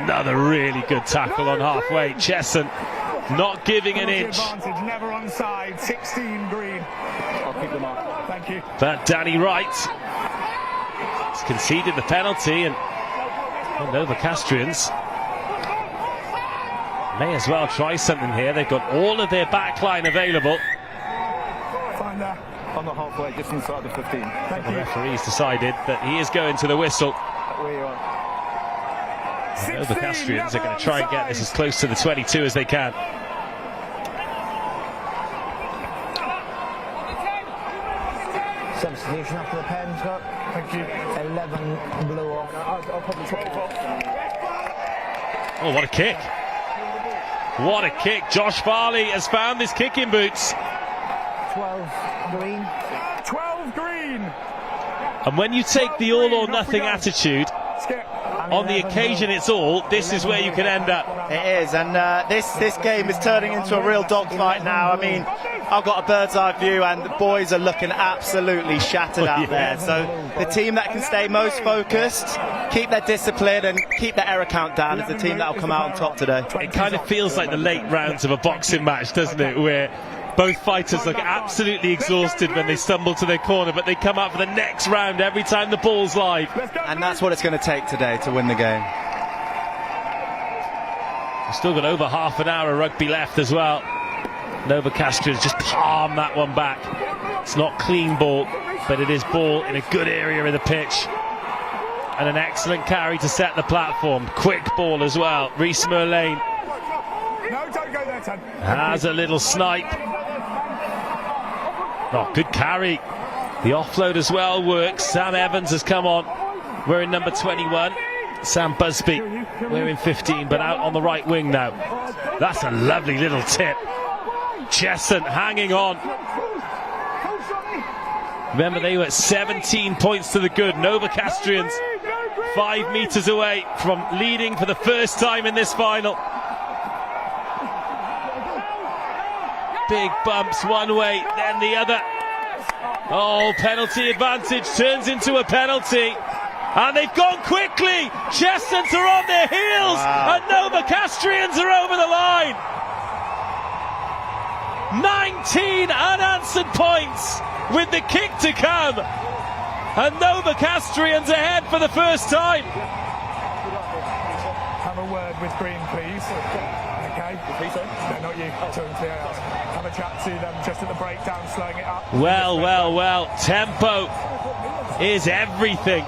Another really good tackle on halfway. Cheshunt not giving an inch. Advantage, never onside. 16 green. I'll keep the mark. Thank you. But Danny Wright has conceded the penalty, and Novocastrians may as well try something here. They've got all of their backline available. Find that on the halfway, just inside the 15. Thank The you. referee's decided that he is going to the whistle. Where you are. Novocastrians are going to try and get this as close to the 22 as they can. Substitution after the pen, Scott. Thank you. 11 blew off. I'll probably 12 off. Oh, what a kick. What a kick. Josh Farley has found his kicking boots. 12 green. 12 green. And when you take the all or nothing attitude, on the occasion it's all, this is where you can end up. It is, and this game is turning into a real dogfight now. I mean, I've got a bird's eye view, and the boys are looking absolutely shattered out there. So the team that can stay most focused, keep their discipline and keep their error count down is the team that will come out on top today. It kind of feels like the late rounds of a boxing match, doesn't it, where both fighters look absolutely exhausted when they stumble to their corner, but they come out for the next round every time the ball's live. And that's what it's going to take today to win the game. We've still got over half an hour of rugby left as well. Novocastrians just palm that one back. It's not clean ball, but it is ball in a good area of the pitch. And an excellent carry to set the platform. Quick ball as well. Reece Merlane No, don't go there, Ted. has a little snipe. Oh, good carry. The offload as well works. Sam Evans has come on. wearing number 21. Sam Busby wearing 15, but out on the right wing now. That's a lovely little tip. Cheshunt hanging on. Remember, they were 17 points to the good. Novocastrians 5 metres away from leading for the first time in this final. Big bumps one way, then the other. Oh, penalty advantage turns into a penalty. And they've gone quickly. Cheshunt are on their heels. Wow. And Novocastrians are over the line. 19 unanswered points with the kick to come. And Novocastrians ahead for the first time. Have a word with Green, please. Okay? No, not you. Have a chat to them just at the breakdown, slowing it up. Well. Tempo is everything.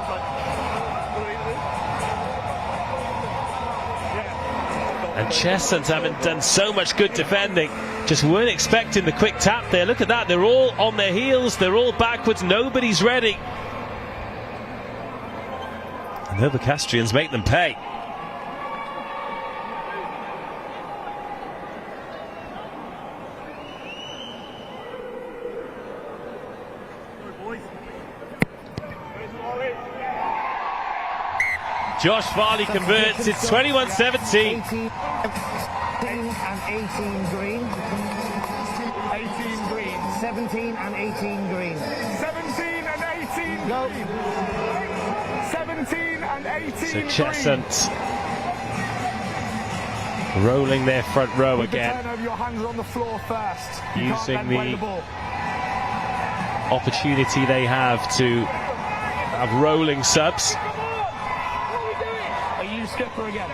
And Cheshunt, having done so much good defending, just weren't expecting the quick tap there. Look at that, they're all on their heels, they're all backwards, nobody's ready. And the Novocastrians make them pay. Josh Farley converts, it's 21-17. 18 and 18 green. 18 green. 17 and 18 green. 17 and 18 Go. 17 and 18 So Cheshunt rolling their front row again. Turn over your hands on the floor first. Using the opportunity they have to have rolling subs. Skipper again.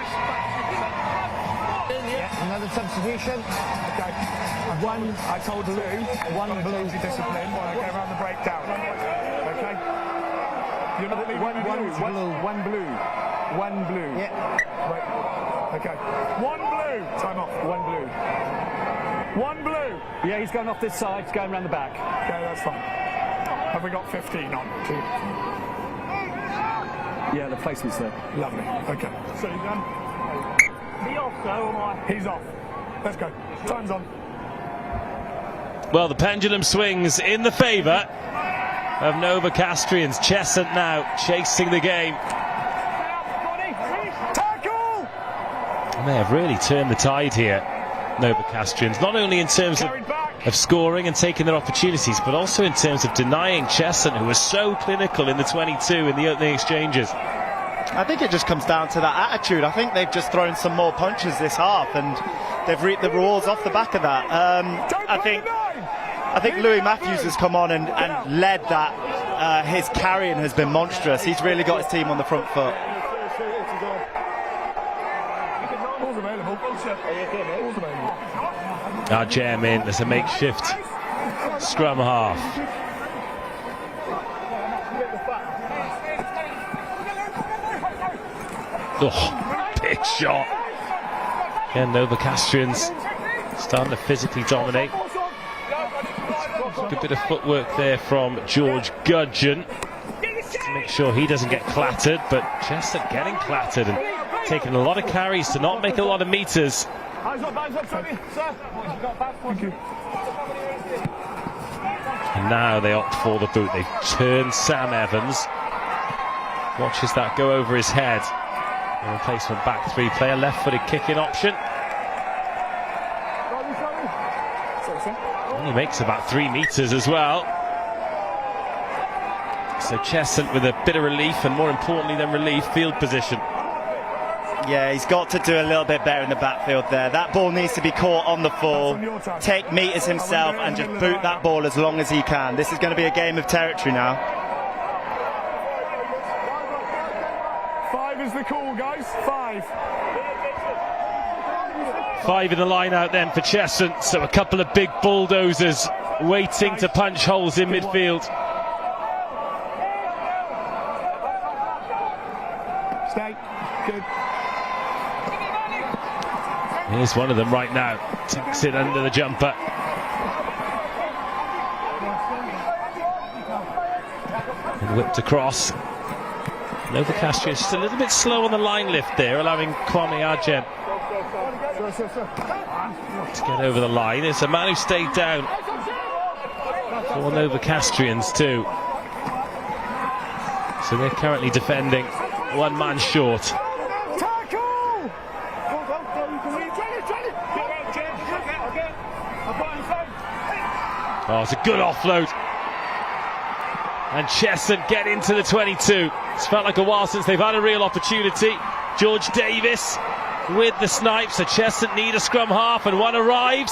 Another substitution. Okay. One, I told Lou, one blue discipline. Okay, around the breakdown. Okay. You're not one blue. Yeah. Right. Okay. One blue. Time off. One blue. Yeah, he's going off this side. He's going around the back. Okay, that's fine. Have we got 15 on? Yeah, the placement's there. Lovely. Okay. So you done? He off, though, or am I? He's off. Let's go. Time's on. Well, the pendulum swings in the favour of Novocastrians. Cheshunt now chasing the game. Tackle! And they have really turned the tide here, Novocastrians. Not only in terms of scoring and taking their opportunities, but also in terms of denying Cheshunt, who was so clinical in the 22 in the opening exchanges. I think it just comes down to that attitude. I think they've just thrown some more punches this half, and they've reaped the rewards off the back of that. I think Louis Matthews has come on and led that. His carrying has been monstrous. He's really got his team on the front foot. Jam in, there's a makeshift scrum half. Oh, big shot. Again, Novocastrians starting to physically dominate. Good bit of footwork there from George Gudgeon to make sure he doesn't get clattered, but Cheshunt getting clattered and taking a lot of carries to not make a lot of meters. And now they opt for the boot. They've turned Sam Evans. Watches that go over his head. A replacement back three player, left-footed kicking option. And he makes about 3 meters as well. So Cheshunt with a bit of relief, and more importantly than relief, field position. Yeah, he's got to do a little bit better in the backfield there. That ball needs to be caught on the full, take meters himself and just boot that ball as long as he can. This is going to be a game of territory now. 5 is the call, guys. 5. 5 in the line out then for Cheshunt, so a couple of big bulldozers waiting to punch holes in midfield. Stay. Good. Here's one of them right now. Tucks it under the jumper. And whipped across. Novocastrians just a little bit slow on the line lift there, allowing Kwame Agem to get over the line. It's a man who stayed down for Novocastrians too. So they're currently defending one man short. Oh, it's a good offload. And Cheshunt get into the 22. It's felt like a while since they've had a real opportunity. George Davis with the snipe, so Cheshunt need a scrum half, and one arrives.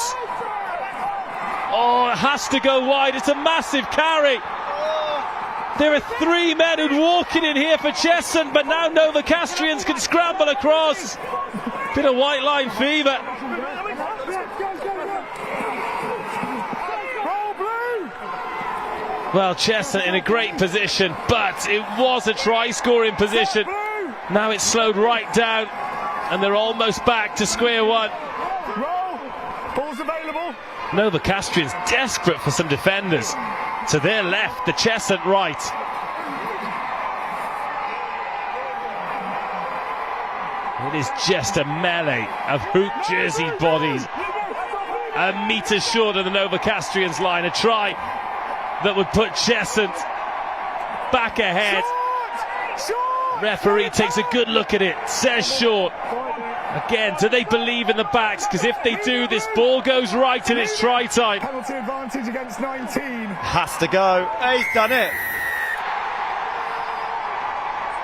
Oh, it has to go wide. It's a massive carry. There are three men who'd walking in here for Cheshunt, but now Novocastrians can scramble across. Bit of white line fever. Well, Cheshunt in a great position, but it was a try-scoring position. Now it's slowed right down, and they're almost back to square one. Ball's available. Novocastrians desperate for some defenders. To their left, the Cheshunt right. It is just a melee of hoop jersey bodies. A metre short of the Novocastrians line. A try that would put Cheshunt back ahead. Referee takes a good look at it, says short. Again, do they believe in the backs? Because if they do, this ball goes right and it's try time. Penalty advantage against 19. Has to go. He's done it.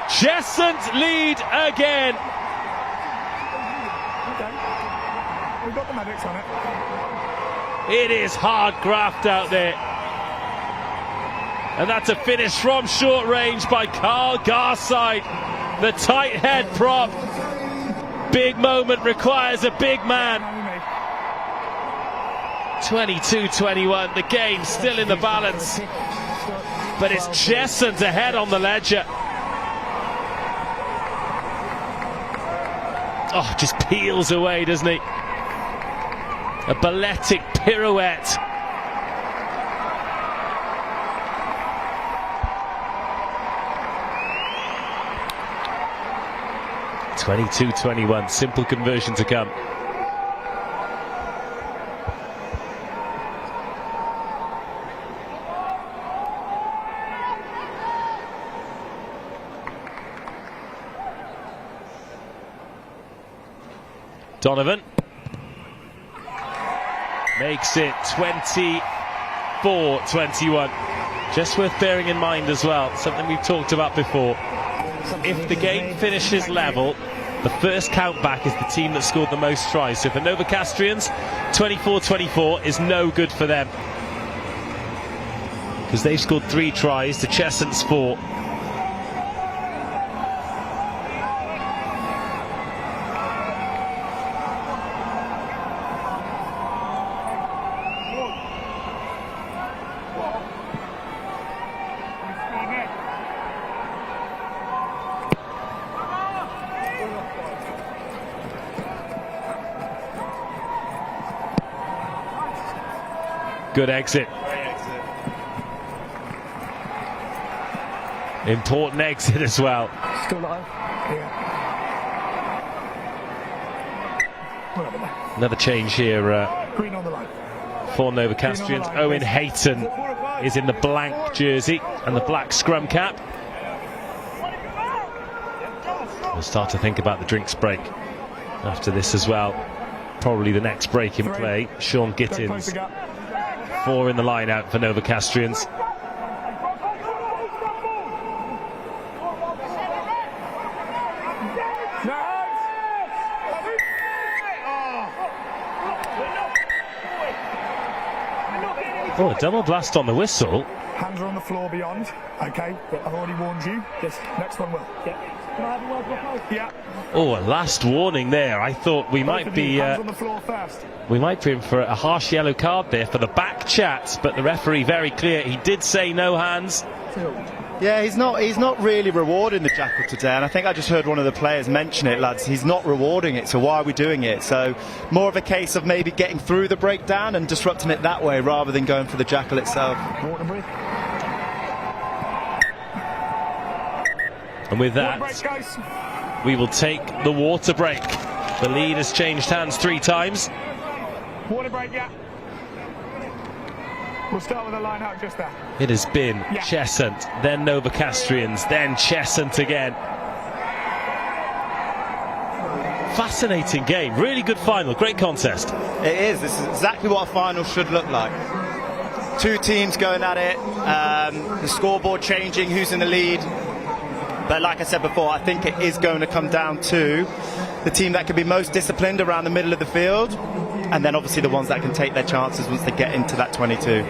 Cheshunt lead again. Okay. We've got the medics on it. It is hard graft out there. And that's a finish from short range by Carl Garside. The tight head prop. Big moment requires a big man. 22-21, the game still in the balance. But it's Cheshunt ahead on the ledger. Oh, just peels away, doesn't he? A balletic pirouette. (22-21), simple conversion to come. Donovan makes it 24-21. Just worth bearing in mind as well, something we've talked about before. If the game finishes level, the first count back is the team that scored the most tries. So for Novocastrians, 24-24 is no good for them, because they've scored 3 tries to Cheshunt's 4. Good exit. Important exit as well. Still alive? Yeah. Another change here Green on the line. for Novocastrians. Owen Hayton is in the blank jersey and the black scrum cap. We'll start to think about the drinks break after this as well. Probably the next break in play. Sean Gittins. 4 in the line out for Novocastrians. Oh, a double blast on the whistle. Hands are on the floor beyond. Okay, I've already warned you. Yes. Next one will. Yeah. Can I have a word with my yeah. Oh, a last warning there. I thought we might be hands on the floor first. We might be in for a harsh yellow card there for the back chat, but the referee very clear. He did say no hands. Yeah, he's not really rewarding the jackal today, and I think I just heard one of the players mention it, lads. He's not rewarding it, so why are we doing it? So more of a case of maybe getting through the breakdown and disrupting it that way rather than going for the jackal itself. And with that, we will take the water break. The lead has changed hands 3 times. Water break, yeah. We'll start with a line out just there. It has been Cheshunt, then Novocastrians, then Cheshunt again. Fascinating game, really good final, great contest. It is, this is exactly what a final should look like. 2 teams going at it, the scoreboard changing, who's in the lead. But like I said before, I think it is going to come down to the team that can be most disciplined around the middle of the field, and then obviously the ones that can take their chances once they get into that 22.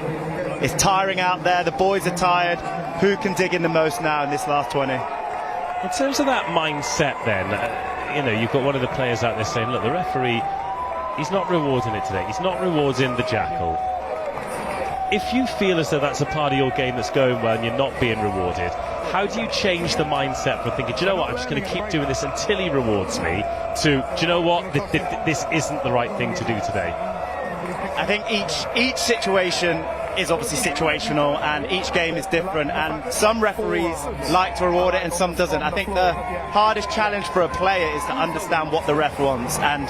It's tiring out there, the boys are tired. Who can dig in the most now in this last 20? In terms of that mindset then, you know, you've got one of the players out there saying, look, the referee, he's not rewarding it today, he's not rewarding the jackal. If you feel as though that's a part of your game that's going well and you're not being rewarded, how do you change the mindset from thinking, do you know what, I'm just going to keep doing this until he rewards me, to, do you know what, this isn't the right thing to do today? I think each situation is obviously situational, and each game is different, and some referees like to reward it and some doesn't. I think the hardest challenge for a player is to understand what the ref wants, and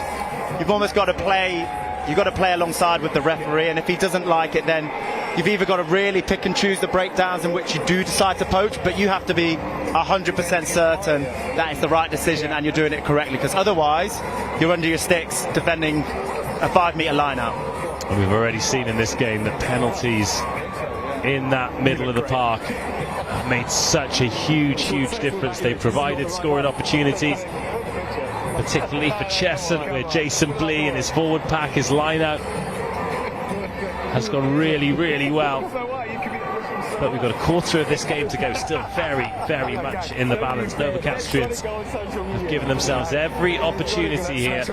you've almost got to play alongside with the referee, and if he doesn't like it, then you've either got to really pick and choose the breakdowns in which you do decide to poach, but you have to be 100% certain that it's the right decision and you're doing it correctly, because otherwise you're under your sticks defending a 5-metre line out. And we've already seen in this game that penalties in that middle of the park have made such a huge difference. They've provided scoring opportunities, particularly for Cheshunt, where Jason Blee and his forward pack, his line-out, has gone really well. But we've got a quarter of this game to go, still very much in the balance. Novocastrians have given themselves every opportunity here.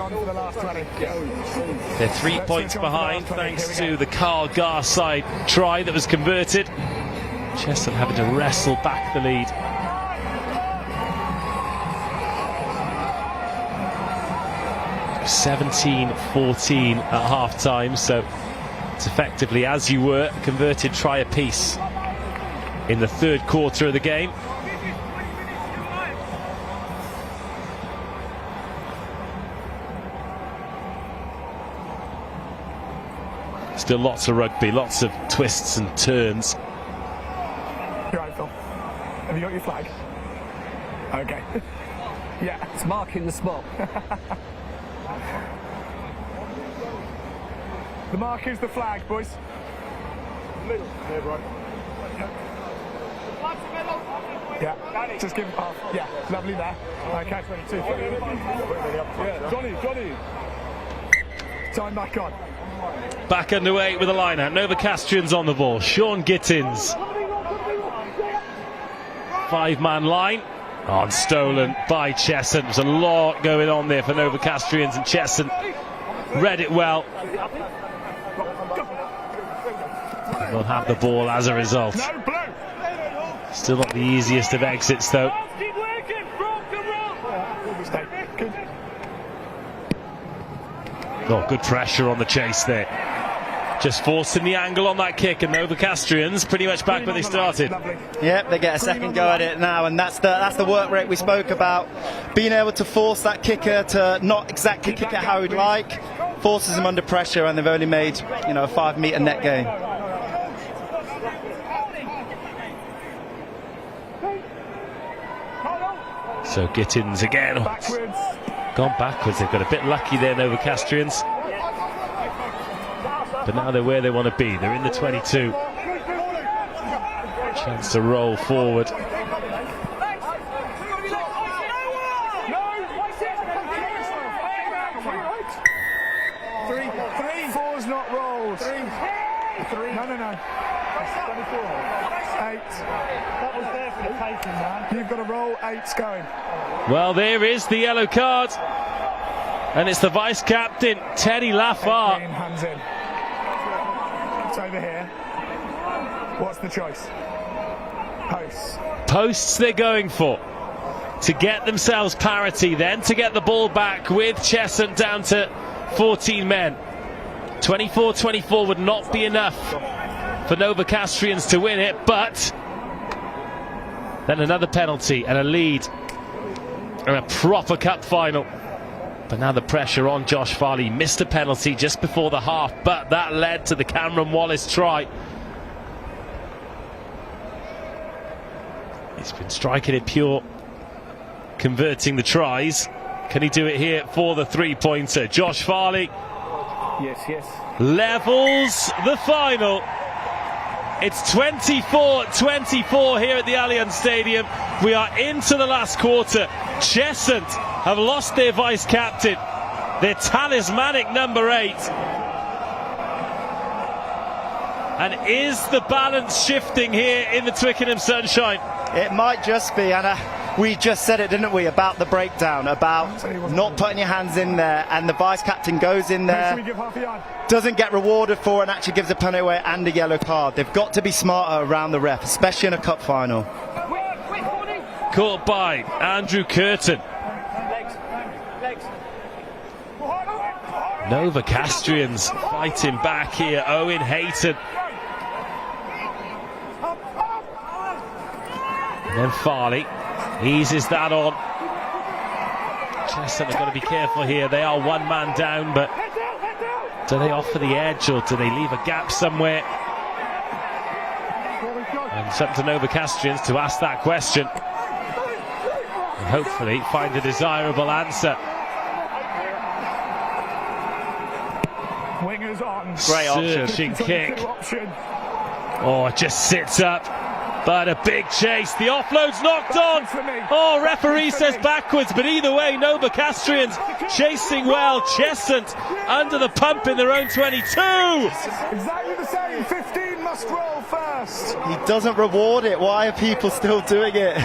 They're 3 points behind thanks to the Carl Garside try that was converted. Cheshunt having to wrestle back the lead. (17-14) at half-time, so it's effectively as you were, converted try apiece in the 3rd quarter of the game. Still lots of rugby, lots of twists and turns. You're right, Phil. Have you got your flag? Okay. Yeah, it's marking the spot. The mark is the flag, boys. Middle. Yeah, right. Yeah, just give half. Yeah, lovely there. Okay, 22. Yeah, Johnny. Time back on. Back underway with a line-out. Novocastrians on the ball. Sean Gittins. 5-man line. Oh, stolen by Cheshunt. There's a lot going on there for Novocastrians, and Cheshunt read it well. They'll have the ball as a result. Still not the easiest of exits, though. Oh, good pressure on the chase there. Just forcing the angle on that kick, and Novocastrians pretty much back where they started. Yep, they get a second go at it now, and that's the work rate we spoke about. Being able to force that kicker to not exactly kick it how he'd like, forces him under pressure, and they've only made, you know, a 5-metre net gain. So Gittins again. Gone backwards. They've got a bit lucky there, Novocastrians. But now they're where they want to be. They're in the 22. Chance to roll forward. Three. Four's not rolled. Three. No. 8. That was there for the taking, man. You've got to roll. 8's going. Well, there is the yellow card. And it's the vice-captain, Teddy Laffart. Hands in. It's over here. What's the choice? Posts. Posts they're going for. To get themselves parity, then to get the ball back with Cheshunt down to 14 men. 24-24 would not be enough for Novocastrians to win it, but Then another penalty and a lead. And a proper cup final. But now the pressure on Josh Farley. Missed a penalty just before the half, but that led to the Cameron Wallace try. He's been striking it pure, converting the tries. Can he do it here for the three-pointer? Josh Farley. Yes. Levels the final. It's 24-24 here at the Allianz Stadium. We are into the last quarter. Cheshunt have lost their vice-captain, their talismanic number 8. And is the balance shifting here in the Twickenham sunshine? It might just be, and we just said it, didn't we, about the breakdown, about not putting your hands in there, and the vice-captain goes in there, doesn't get rewarded for it, and actually gives a penalty away and a yellow card. They've got to be smarter around the ref, especially in a cup final. Caught by Andrew Curtin. Novocastrians fighting back here. Owen Hayton. And then Farley eases that on. Cheshunt have got to be careful here. They are one man down, but do they offer the edge or do they leave a gap somewhere? And it's up to Novocastrians to ask that question and hopefully find a desirable answer. Wingers on. Great option. Searching kick. Oh, it just sits up. But a big chase. The offload's knocked on. Oh, referee says backwards. But either way, Novocastrians chasing well. Cheshunt under the pump in their own 22. Exactly the same. 15 must roll first. He doesn't reward it. Why are people still doing it?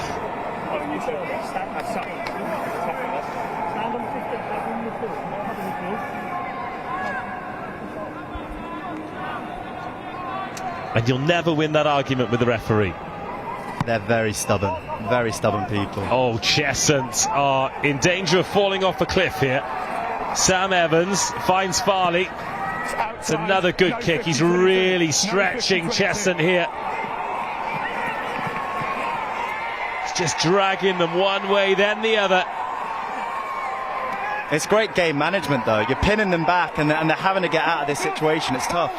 And you'll never win that argument with the referee. They're very stubborn people. Oh, Cheshunt are in danger of falling off a cliff here. Sam Evans finds Farley. It's another good kick. He's really stretching Cheshunt here. He's just dragging them one way, then the other. It's great game management, though. You're pinning them back, and they're having to get out of this situation. It's tough.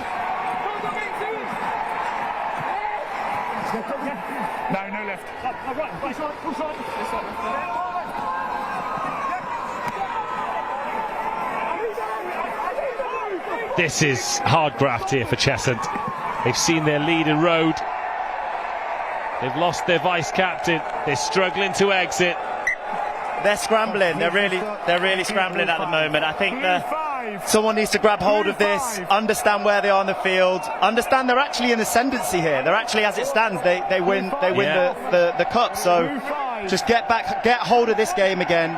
No left. This is hard graft here for Cheshunt. They've seen their lead erode. They've lost their vice-captain. They're struggling to exit. They're scrambling. They're really scrambling at the moment. I think someone needs to grab hold of this, understand where they are on the field, understand they're actually in ascendancy here. They're actually, as it stands, they win the cup. So just get back, get hold of this game again,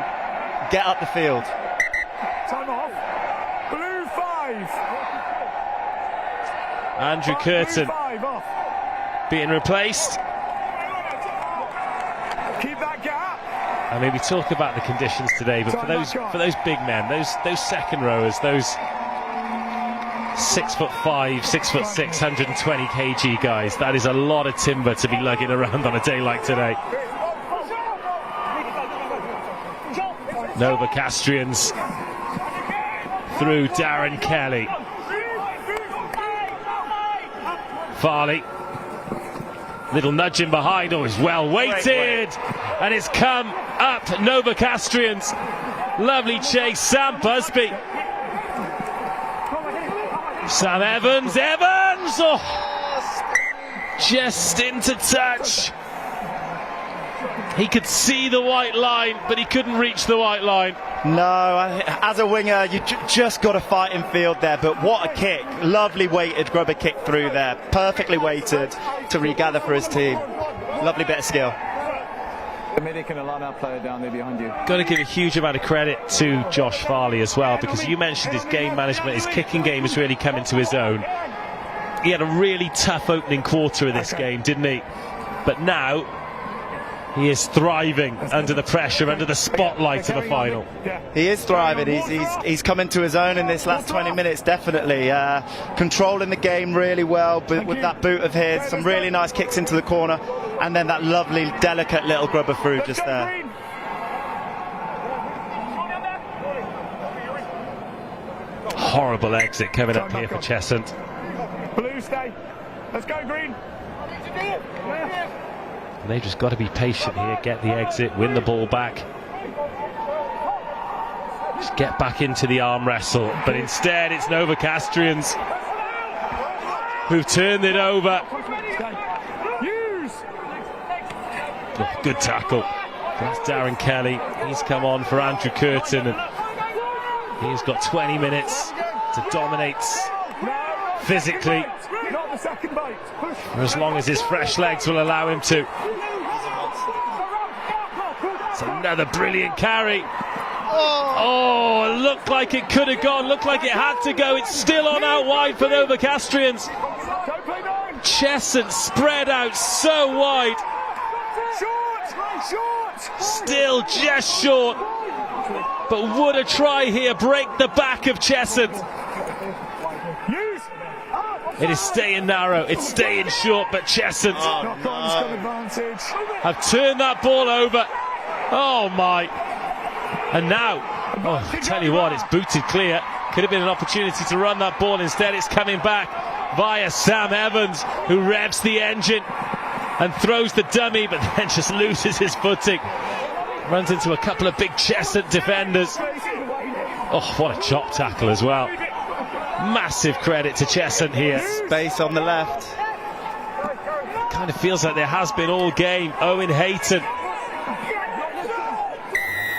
get up the field. Time off. Blue 5. Andrew Curtin being replaced. Keep that gap. I mean, we talk about the conditions today, but for those big men, those second rowers, those 6'5", 6'6", 120 kg guys, that is a lot of timber to be lugging around on a day like today. Novocastrians through Darren Kelly. Farley. Little nudging behind. Oh, he's well weighted. And it's come up Novocastrians. Lovely chase. Sam Busby. Sam Evans. Oh, just into touch. He could see the white line, but he couldn't reach the white line. No, as a winger, you just got to fight in field there. But what a kick. Lovely weighted grubber kick through there. Perfectly weighted to regather for his team. Lovely bit of skill. The medic and a line-out player down there behind you. Got to give a huge amount of credit to Josh Farley as well, because you mentioned his game management. His kicking game has really come into his own. He had a really tough opening quarter of this game, didn't he? But now he is thriving under the pressure, under the spotlight of a final. He is thriving. He's come into his own in this last 20 minutes, definitely. Controlling the game really well, but with that boot of his, some really nice kicks into the corner. and then that lovely, delicate little grubber through just there. Horrible exit coming up here for Cheshunt. Blue, stay. Let's go, green. And they've just got to be patient here, get the exit, win the ball back. Just get back into the arm wrestle. But instead, it's Novocastrians who've turned it over. Oh, good tackle. That's Darren Kelly. He's come on for Andrew Curtin, and he's got 20 minutes to dominate physically, for as long as his fresh legs will allow him to. It's another brilliant carry. Oh, it looked like it could have gone, looked like it had to go. It's still on out wide for Novocastrians. Cheshunt spread out so wide. Still just short. But would a try here break the back of Cheshunt? It is staying narrow, it's staying short, but Cheshunt have turned that ball over. Oh my. And now, oh, I tell you what, it's booted clear. Could have been an opportunity to run that ball. Instead, it's coming back via Sam Evans, who revs the engine and throws the dummy, but then just loses his footing. Runs into a couple of big Cheshunt defenders. Oh, what a chop tackle as well. Massive credit to Cheshunt here. Space on the left. Kind of feels like there has been all game. Owen Hayton.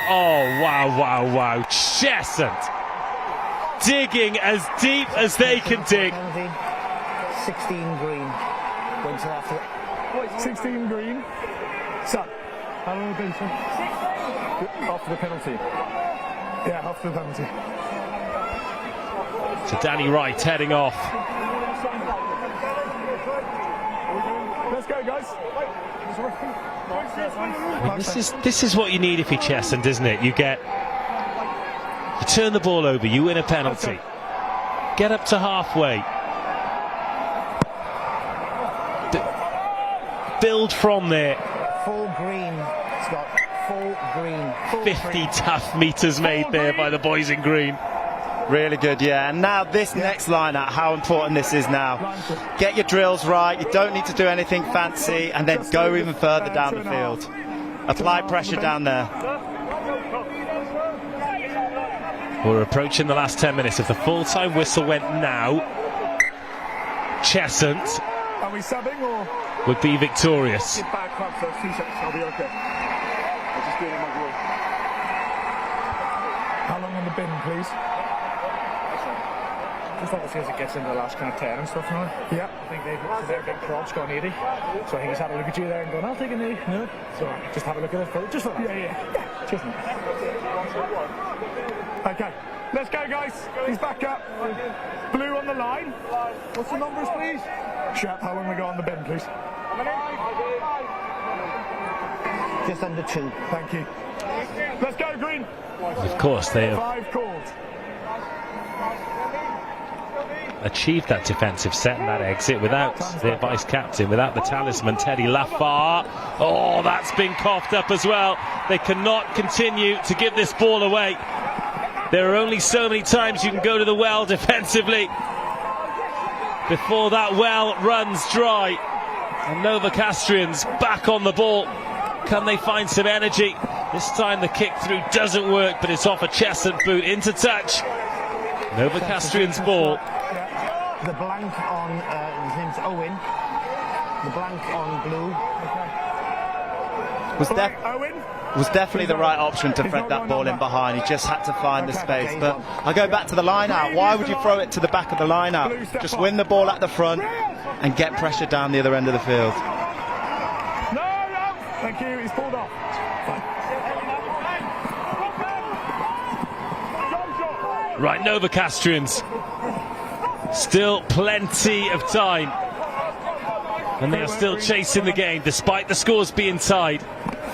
Oh, wow, wow, wow. Cheshunt digging as deep as they can dig. 16 green. Went to after 16 green. Son. How long have we been, sir? After the penalty. Yeah, after the penalty. So Danny Wright heading off. Let's go, guys. Well, this is what you need if you're Cheshunt, isn't it? You turn the ball over, you win a penalty, get up to halfway, build from there. Full green, Scott. Full green. 50 tough meters made there by the boys in green. Really good, yeah. And now this next line out, how important this is now. Get your drills right, you don't need to do anything fancy, and then go even further down the field. Apply pressure down there. We're approaching the last 10 minutes. If the full-time whistle went now, Cheshunt Are we subbing or? Would be victorious. Get back up for 2 seconds, I'll be okay. I'll just do it in my grill. How long on the bin, please? Just obviously as it gets into the last kind of 10 and stuff now. Yeah. I think they're big props gone 80. So I think he's had a look at you there and gone, I'll take a knee. No. So just have a look at it just for that. Yeah. Cheers, mate. Okay. Let's go, guys. He's back up. Blue on the line. What's the numbers, please? Chap, how long we got on the bin, please? Just under 2. Thank you. Let's go, green. Of course, they have 5 called. achieved that defensive set and that exit without their vice captain, without the talisman Teddy Lafar. Oh, that's been coughed up as well. They cannot continue to give this ball away. There are only so many times you can go to the well defensively before that well runs dry. And Novocastrians back on the ball. Can they find some energy? This time the kick through doesn't work, but it's off a Cheshunt boot into touch. Novocastrians ball. The blank on, his name's Owen. The blank on blue. Was definitely the right option to thread that ball in behind. He just had to find the space. But I go back to the line out. Why would you throw it to the back of the line out? Just win the ball at the front and get pressure down the other end of the field. No. Thank you. He's pulled off. Right, Novocastrians. Still plenty of time. And they are still chasing the game despite the scores being tied.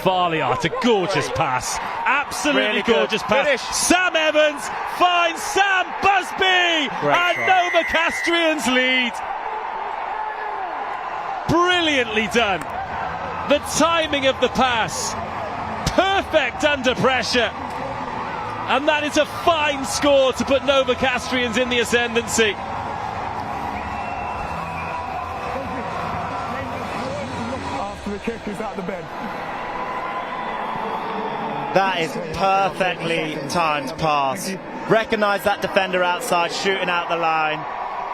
Farley, it's a gorgeous pass. Absolutely really gorgeous pass. Finish. Sam Evans finds Sam Busby. And Novocastrians lead. Brilliantly done. The timing of the pass, perfect under pressure. And that is a fine score to put Novocastrians in the ascendancy. After the kick is out the bed. That is perfectly timed pass. Recognise that defender outside, shooting out the line.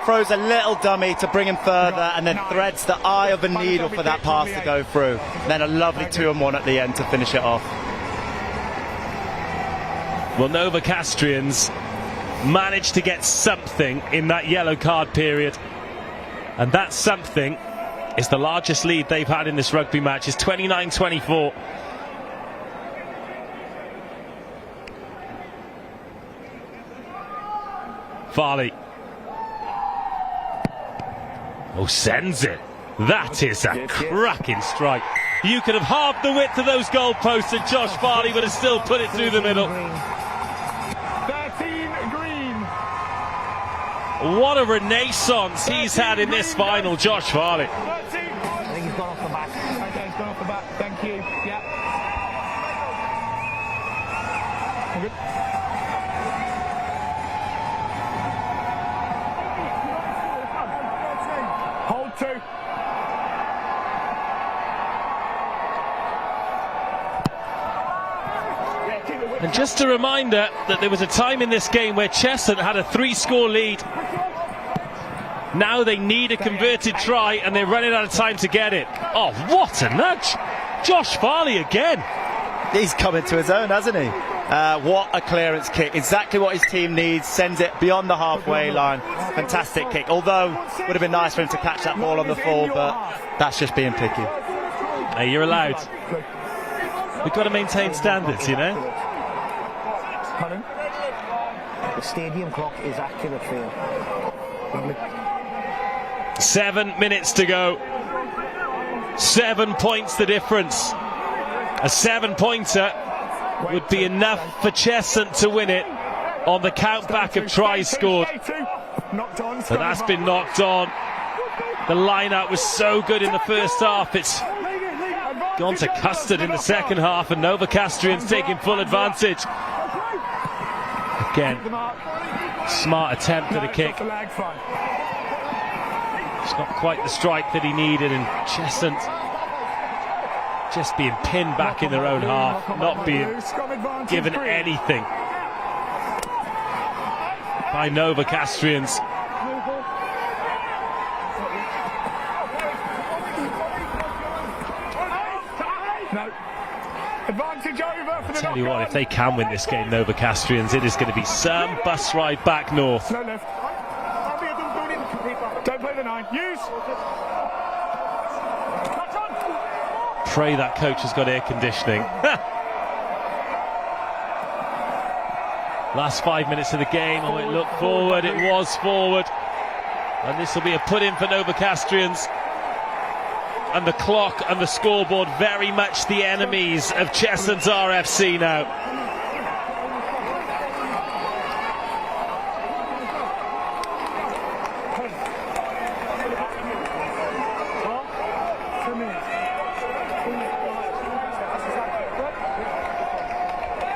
Throws a little dummy to bring him further, and then threads the eye of a needle for that pass to go through. And then a lovely 2-on-1 at the end to finish it off. Well, Novocastrians managed to get something in that yellow card period. And that something is the largest lead they've had in this rugby match. It's 29-24. Farley. Oh, sends it. That is a cracking strike. You could have halved the width of those goalposts and Josh Farley would have still put it through the middle. 13 green. What a renaissance he's had in this final, Josh Farley. I think he's gone off the back. Okay, he's gone off the back. Thank you. Yeah. Good. Hold 2. And just a reminder that there was a time in this game where Cheshunt had a 3-score lead. Now they need a converted try and they're running out of time to get it. Oh, what a nudge! Josh Farley again. He's coming to his own, hasn't he? What a clearance kick. Exactly what his team needs. Sends it beyond the halfway line. Fantastic kick. Although, would have been nice for him to catch that ball on the full, but that's just being picky. Hey, you're allowed. We've got to maintain standards, you know? Pardon? The stadium clock is accurate for you. 7 minutes to go. 7 points the difference. A 7-pointer would be enough for Cheshunt to win it on the count back of tries scored. But that's been knocked on. The line-out was so good in the first half. It's gone to custard in the second half, and Novocastrians taking full advantage. Again, smart attempt at a kick. It's not quite the strike that he needed, and Cheshunt just being pinned back in their own half, not being given anything by Novocastrians. Advantage over for the Tell you what, if they can win this game, Novocastrians, it is going to be some bus ride back north. No left. Don't play the 9. Use. Pray that coach has got air conditioning. Last 5 minutes of the game. Oh, it looked forward. It was forward. And this will be a put-in for Novocastrians. And the clock and the scoreboard very much the enemies of Cheshunt's RFC now.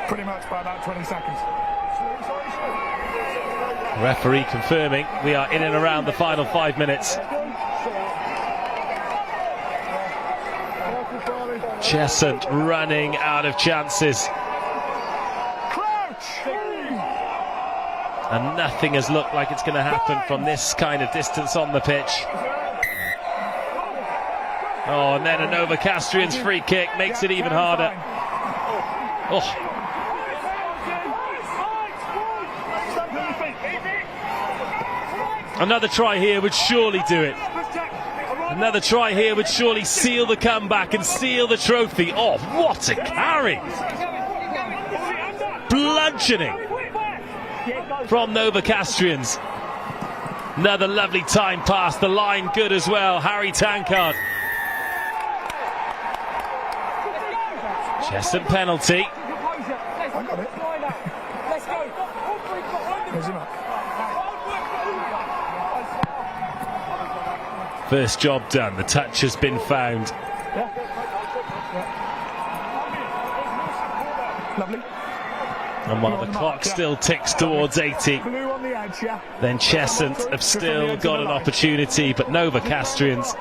Pretty much by about 20 seconds. Referee confirming we are in and around the final 5 minutes. Cheshunt running out of chances. And nothing has looked like it's going to happen from this kind of distance on the pitch. Oh, and then a Novocastrians free kick makes it even harder. Oh. Another try here would surely do it. Another try here would surely seal the comeback and seal the trophy. Oh, what a carry! Bludgeoning from Novocastrians. Another lovely time pass, the line good as well. Harry Tankard. Cheshunt penalty. First job done, the touch has been found. Lovely. And while the clock still ticks towards 80, Blue on the edge, yeah. then Cheshunt have still got an opportunity, but Novocastrians,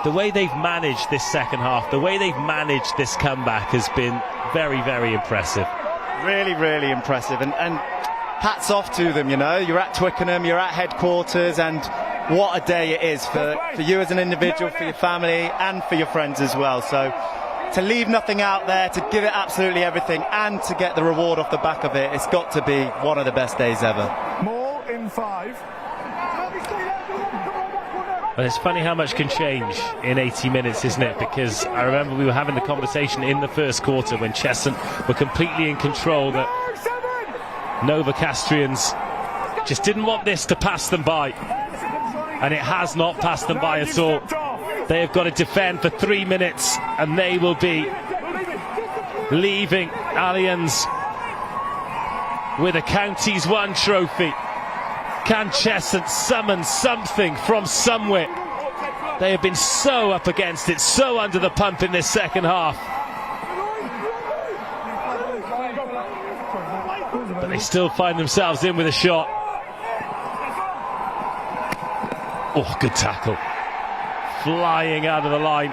the way they've managed this second half, the way they've managed this comeback has been very, very impressive. Really, really impressive. And hats off to them, you know. You're at Twickenham, you're at headquarters, and what a day it is for you as an individual, for your family, and for your friends as well. So to leave nothing out there, to give it absolutely everything, and to get the reward off the back of it, it's got to be one of the best days ever. More in 5. But it's funny how much can change in 80 minutes, isn't it? Because I remember we were having the conversation in the first quarter when Cheshunt were completely in control, that Novocastrians just didn't want this to pass them by. And it has not passed them by at all. They have got to defend for 3 minutes, and they will be leaving Allianz with a Counties 1 trophy. Can Cheshunt summon something from somewhere? They have been so up against it, so under the pump in this second half. But they still find themselves in with a shot. Oh, good tackle. Flying out of the line.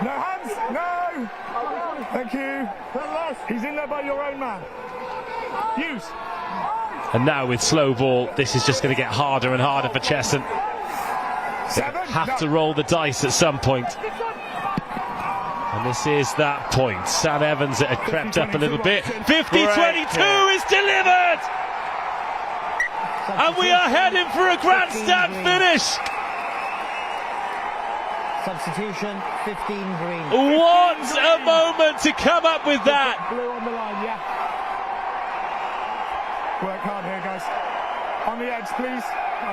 No hands, no! Thank you. He's in there by your own man. Use. And now with slow ball, this is just going to get harder and harder for Cheshunt. They have to roll the dice at some point. And this is that point. Sam Evans, it had crept up a little bit. 50-22 is delivered! And we are heading for a grandstand finish! Substitution, 15 green. What a moment to come up with that! Blue on the line, yeah. Work hard here, guys. On the edge, please.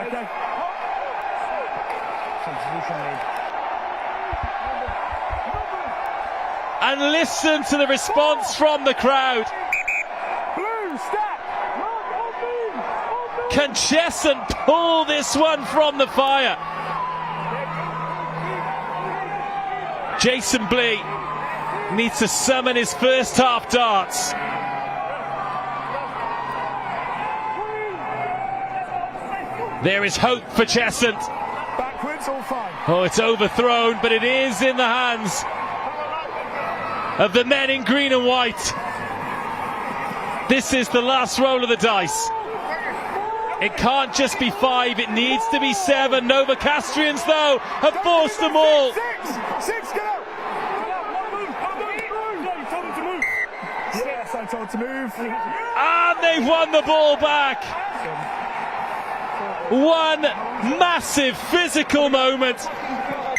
Okay. Substitution made. And listen to the response from the crowd. Blue, step! Can Cheshunt pull this one from the fire? Jason Blee needs to summon his first half darts. There is hope for Cheshunt. Backwards, all fine. Oh, it's overthrown, but it is in the hands of the men in green and white. This is the last roll of the dice. It can't just be 5, it needs to be 7. Novocastrians, though, have forced them all. 6, get out! Yes, I told to move. And they've won the ball back. One massive physical moment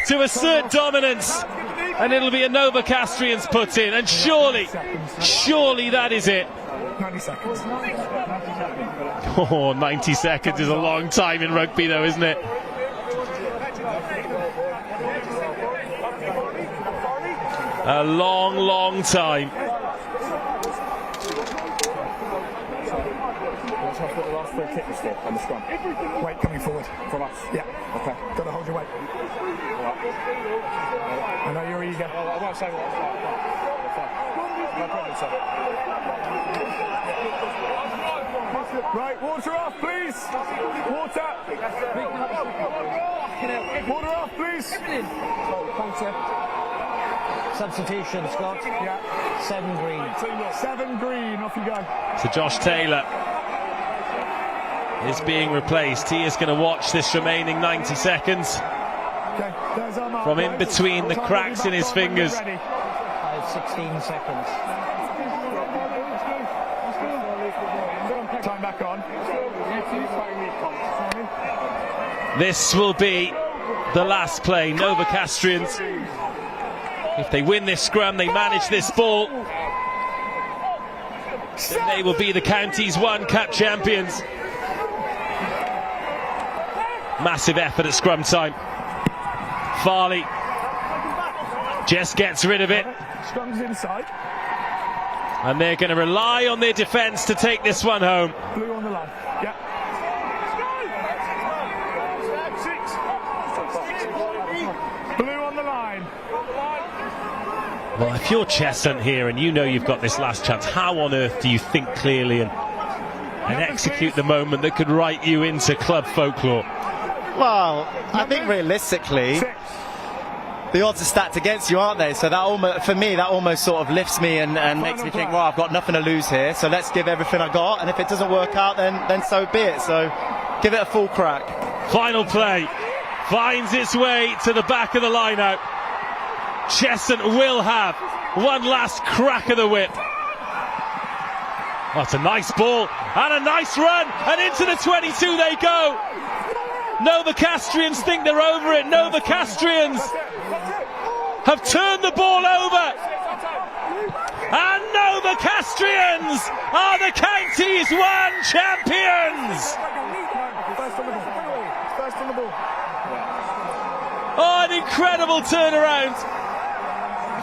to assert dominance, and it'll be a Novocastrians put in, and surely that is it. 90 seconds. Oh, 90 seconds is a long time in rugby, though, isn't it? A long, long time. What the last 3 kickers for on the scrum? Weight coming forward from us. Yeah. Okay. Got to hold your weight. I know you're eager. I won't say what. No problem, sir. Right, water off, please. Water. Water off, please. Substitution, Scott. Yeah. 7 green. 7 green, off you go. So Josh Taylor is being replaced. He is going to watch this remaining 90 seconds from in between the cracks in his fingers. 16 seconds. Time back on. This will be the last play. Novocastrians, if they win this scrum, they manage this ball, then they will be the Counties 1 Cup champions. Massive effort at scrum time. Farley just gets rid of it. Scrum's inside. And they're going to rely on their defence to take this one home. Blue on the line. Yeah. Blue on the line. Well, if you're Cheshunt here and you know you've got this last chance, how on earth do you think clearly and execute the moment that could write you into club folklore? Well, I think realistically, the odds are stacked against you, aren't they? So that almost, for me, that almost sort of lifts me and makes me think, well, I've got nothing to lose here, so let's give everything I got, and if it doesn't work out, then so be it. So give it a full crack. Final play finds its way to the back of the line-out. Cheshunt will have one last crack of the whip. Oh, it's a nice ball and a nice run, and into the 22 they go. Novocastrians think they're over it. Novocastrians have turned the ball over, and Novocastrians are the Counties 1 champions. Oh, an incredible turnaround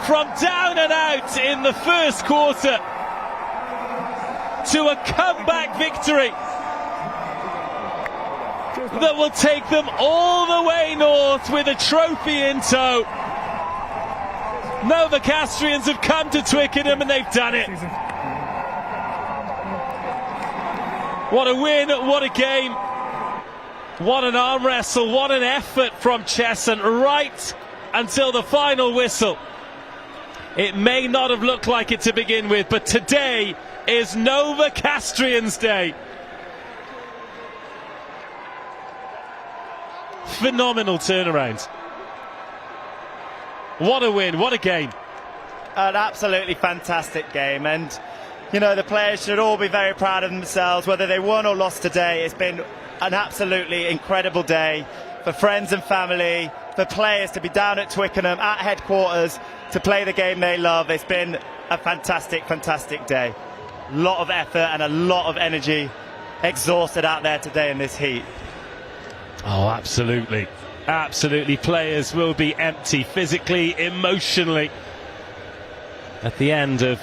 from down and out in the first quarter to a comeback victory that will take them all the way north with a trophy in tow. Novocastrians have come to Twickenham and they've done it. What a win, what a game, what an arm wrestle, what an effort from Cheshunt right until the final whistle. It may not have looked like it to begin with, but today is Novocastrians Day. Phenomenal turnaround. What a win, what a game. An absolutely fantastic game, and you know, the players should all be very proud of themselves, whether they won or lost today. It's been an absolutely incredible day for friends and family, for players to be down at Twickenham at headquarters to play the game they love. It's been a fantastic, fantastic day. A lot of effort and a lot of energy exhausted out there today in this heat. Oh, absolutely. Absolutely. Players will be empty physically, emotionally at the end of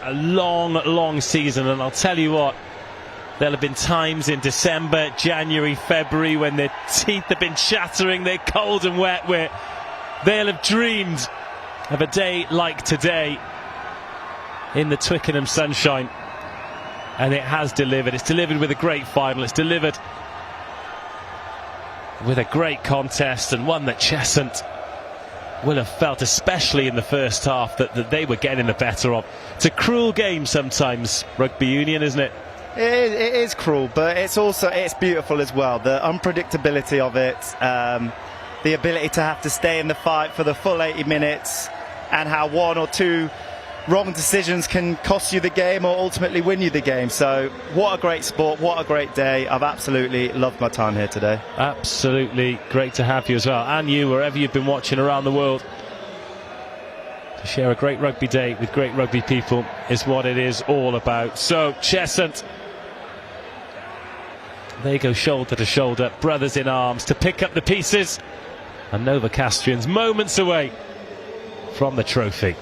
a long, long season. And I'll tell you what, there'll have been times in December, January, February when their teeth have been chattering, they're cold and wet, where they'll have dreamed of a day like today in the Twickenham sunshine. And it has delivered. It's delivered with a great final. It's delivered with a great contest, and one that Cheshunt will have felt, especially in the first half, that they were getting the better of. It's a cruel game sometimes, rugby union, isn't it? It is cruel, but it's beautiful as well. The unpredictability of it, the ability to have to stay in the fight for the full 80 minutes, and how one or two wrong decisions can cost you the game or ultimately win you the game. So what a great sport, what a great day. I've absolutely loved my time here today. Absolutely great to have you as well, and you wherever you've been watching around the world. To share a great rugby day with great rugby people is what it is all about. So Cheshunt, they go shoulder to shoulder, brothers in arms, to pick up the pieces, and Novocastrians moments away from the trophy.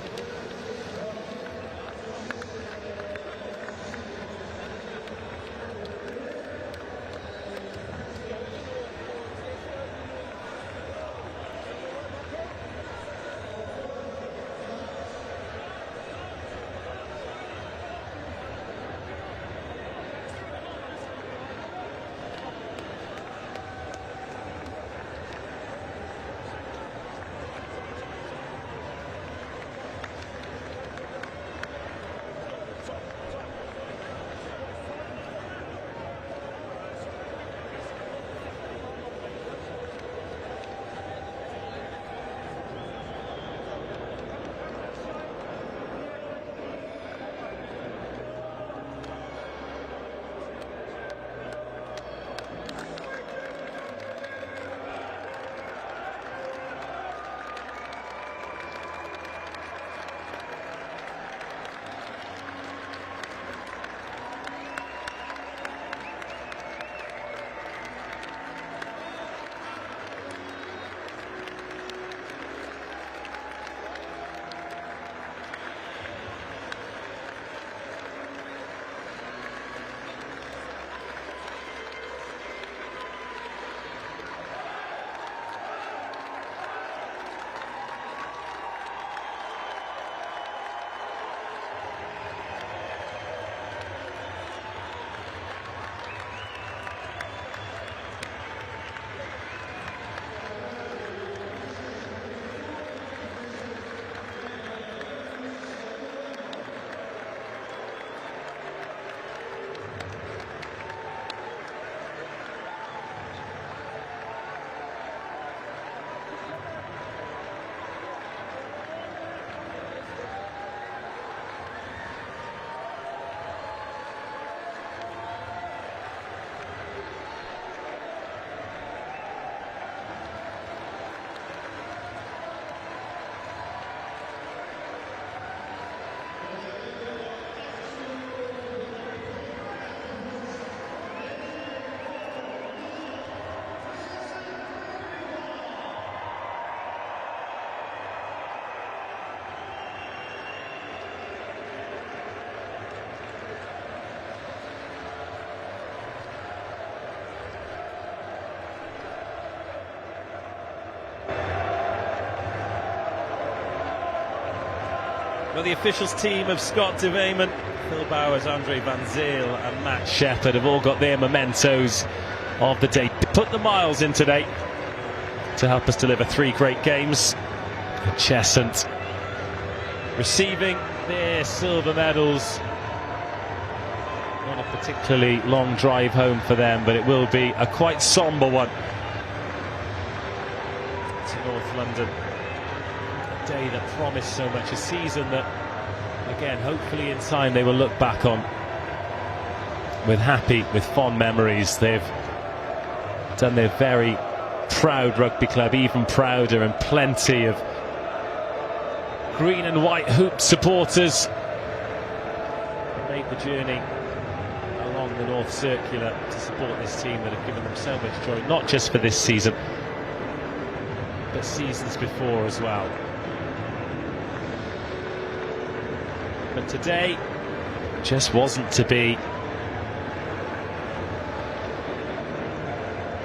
Well, the officials team of Scott de Weyman, Phil Bowers, Andre Van Zyl and Matt Shepherd have all got their mementos of the day. Put the miles in today to help us deliver 3 great games. And Cheshunt receiving their silver medals. Not a particularly long drive home for them, but it will be a quite sombre one to North London. A day that promised so much, a season that, again, hopefully in time they will look back on with fond memories. They've done their very proud rugby club even prouder, and plenty of green and white hoop supporters made the journey along the North Circular to support this team that have given them so much joy, not just for this season but seasons before as well. But today just wasn't to be.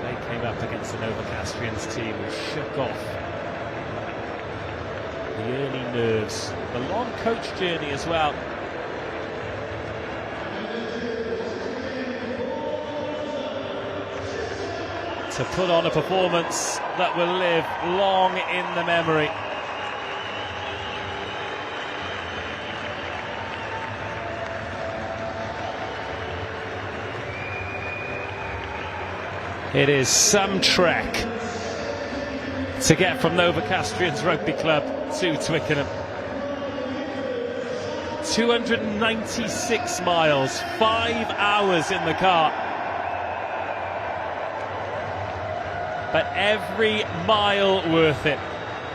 They came up against the Novocastrians team and shook off the early nerves, the long coach journey as well. To put on a performance that will live long in the memory. It is some trek to get from Novocastrians Rugby Club to Twickenham. 296 miles, 5 hours in the car. But every mile worth it,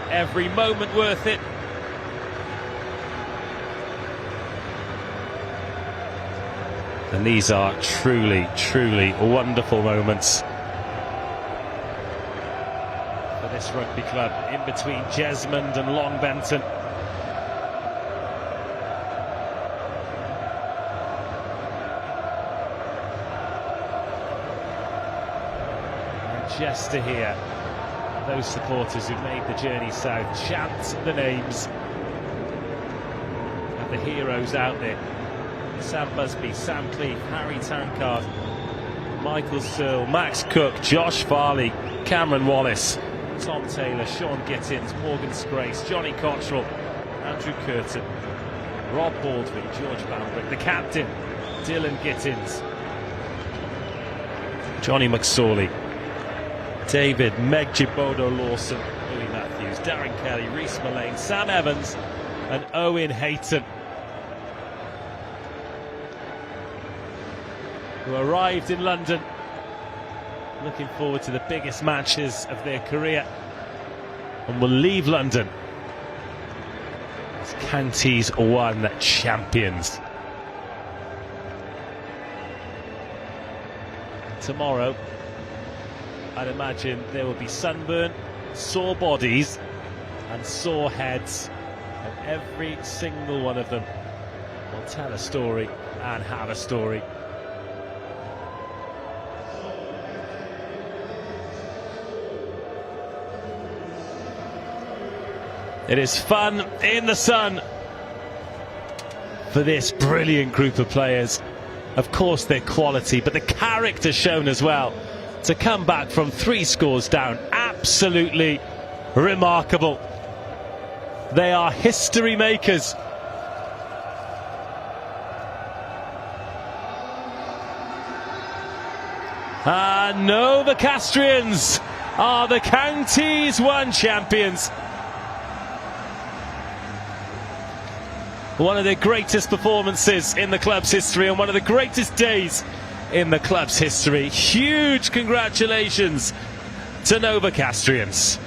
every moment worth it. And these are truly, truly wonderful moments for this rugby club in between Jesmond and Longbenton. Just to hear those supporters who've made the journey south chant the names of the heroes out there. Sam Busby, Sam Cleave, Harry Tankard, Michael Searle, Max Cook, Josh Farley, Cameron Wallace, Tom Taylor, Sean Gittins, Morgan Scrace, Johnny Cottrell, Andrew Curtin, Rob Baldwin, George Bambrick, the captain, Dylan Gittins, Johnny McSorley, David Megjibodo Lawson, Louis Matthews, Darren Kelly, Reece Mullane, Sam Evans and Owen Hayton, who arrived in London looking forward to the biggest matches of their career and will leave London as Counties 1 champions. Tomorrow, I'd imagine there will be sunburn, sore bodies and sore heads, and every single one of them will tell a story and have a story. It is fun in the sun for this brilliant group of players. Of course, their quality, but the character shown as well. To come back from 3 scores down, absolutely remarkable. They are history makers. And Novocastrians are the Counties 1 champions. One of the greatest performances in the club's history and one of the greatest days in the club's history. Huge congratulations to Novocastrians.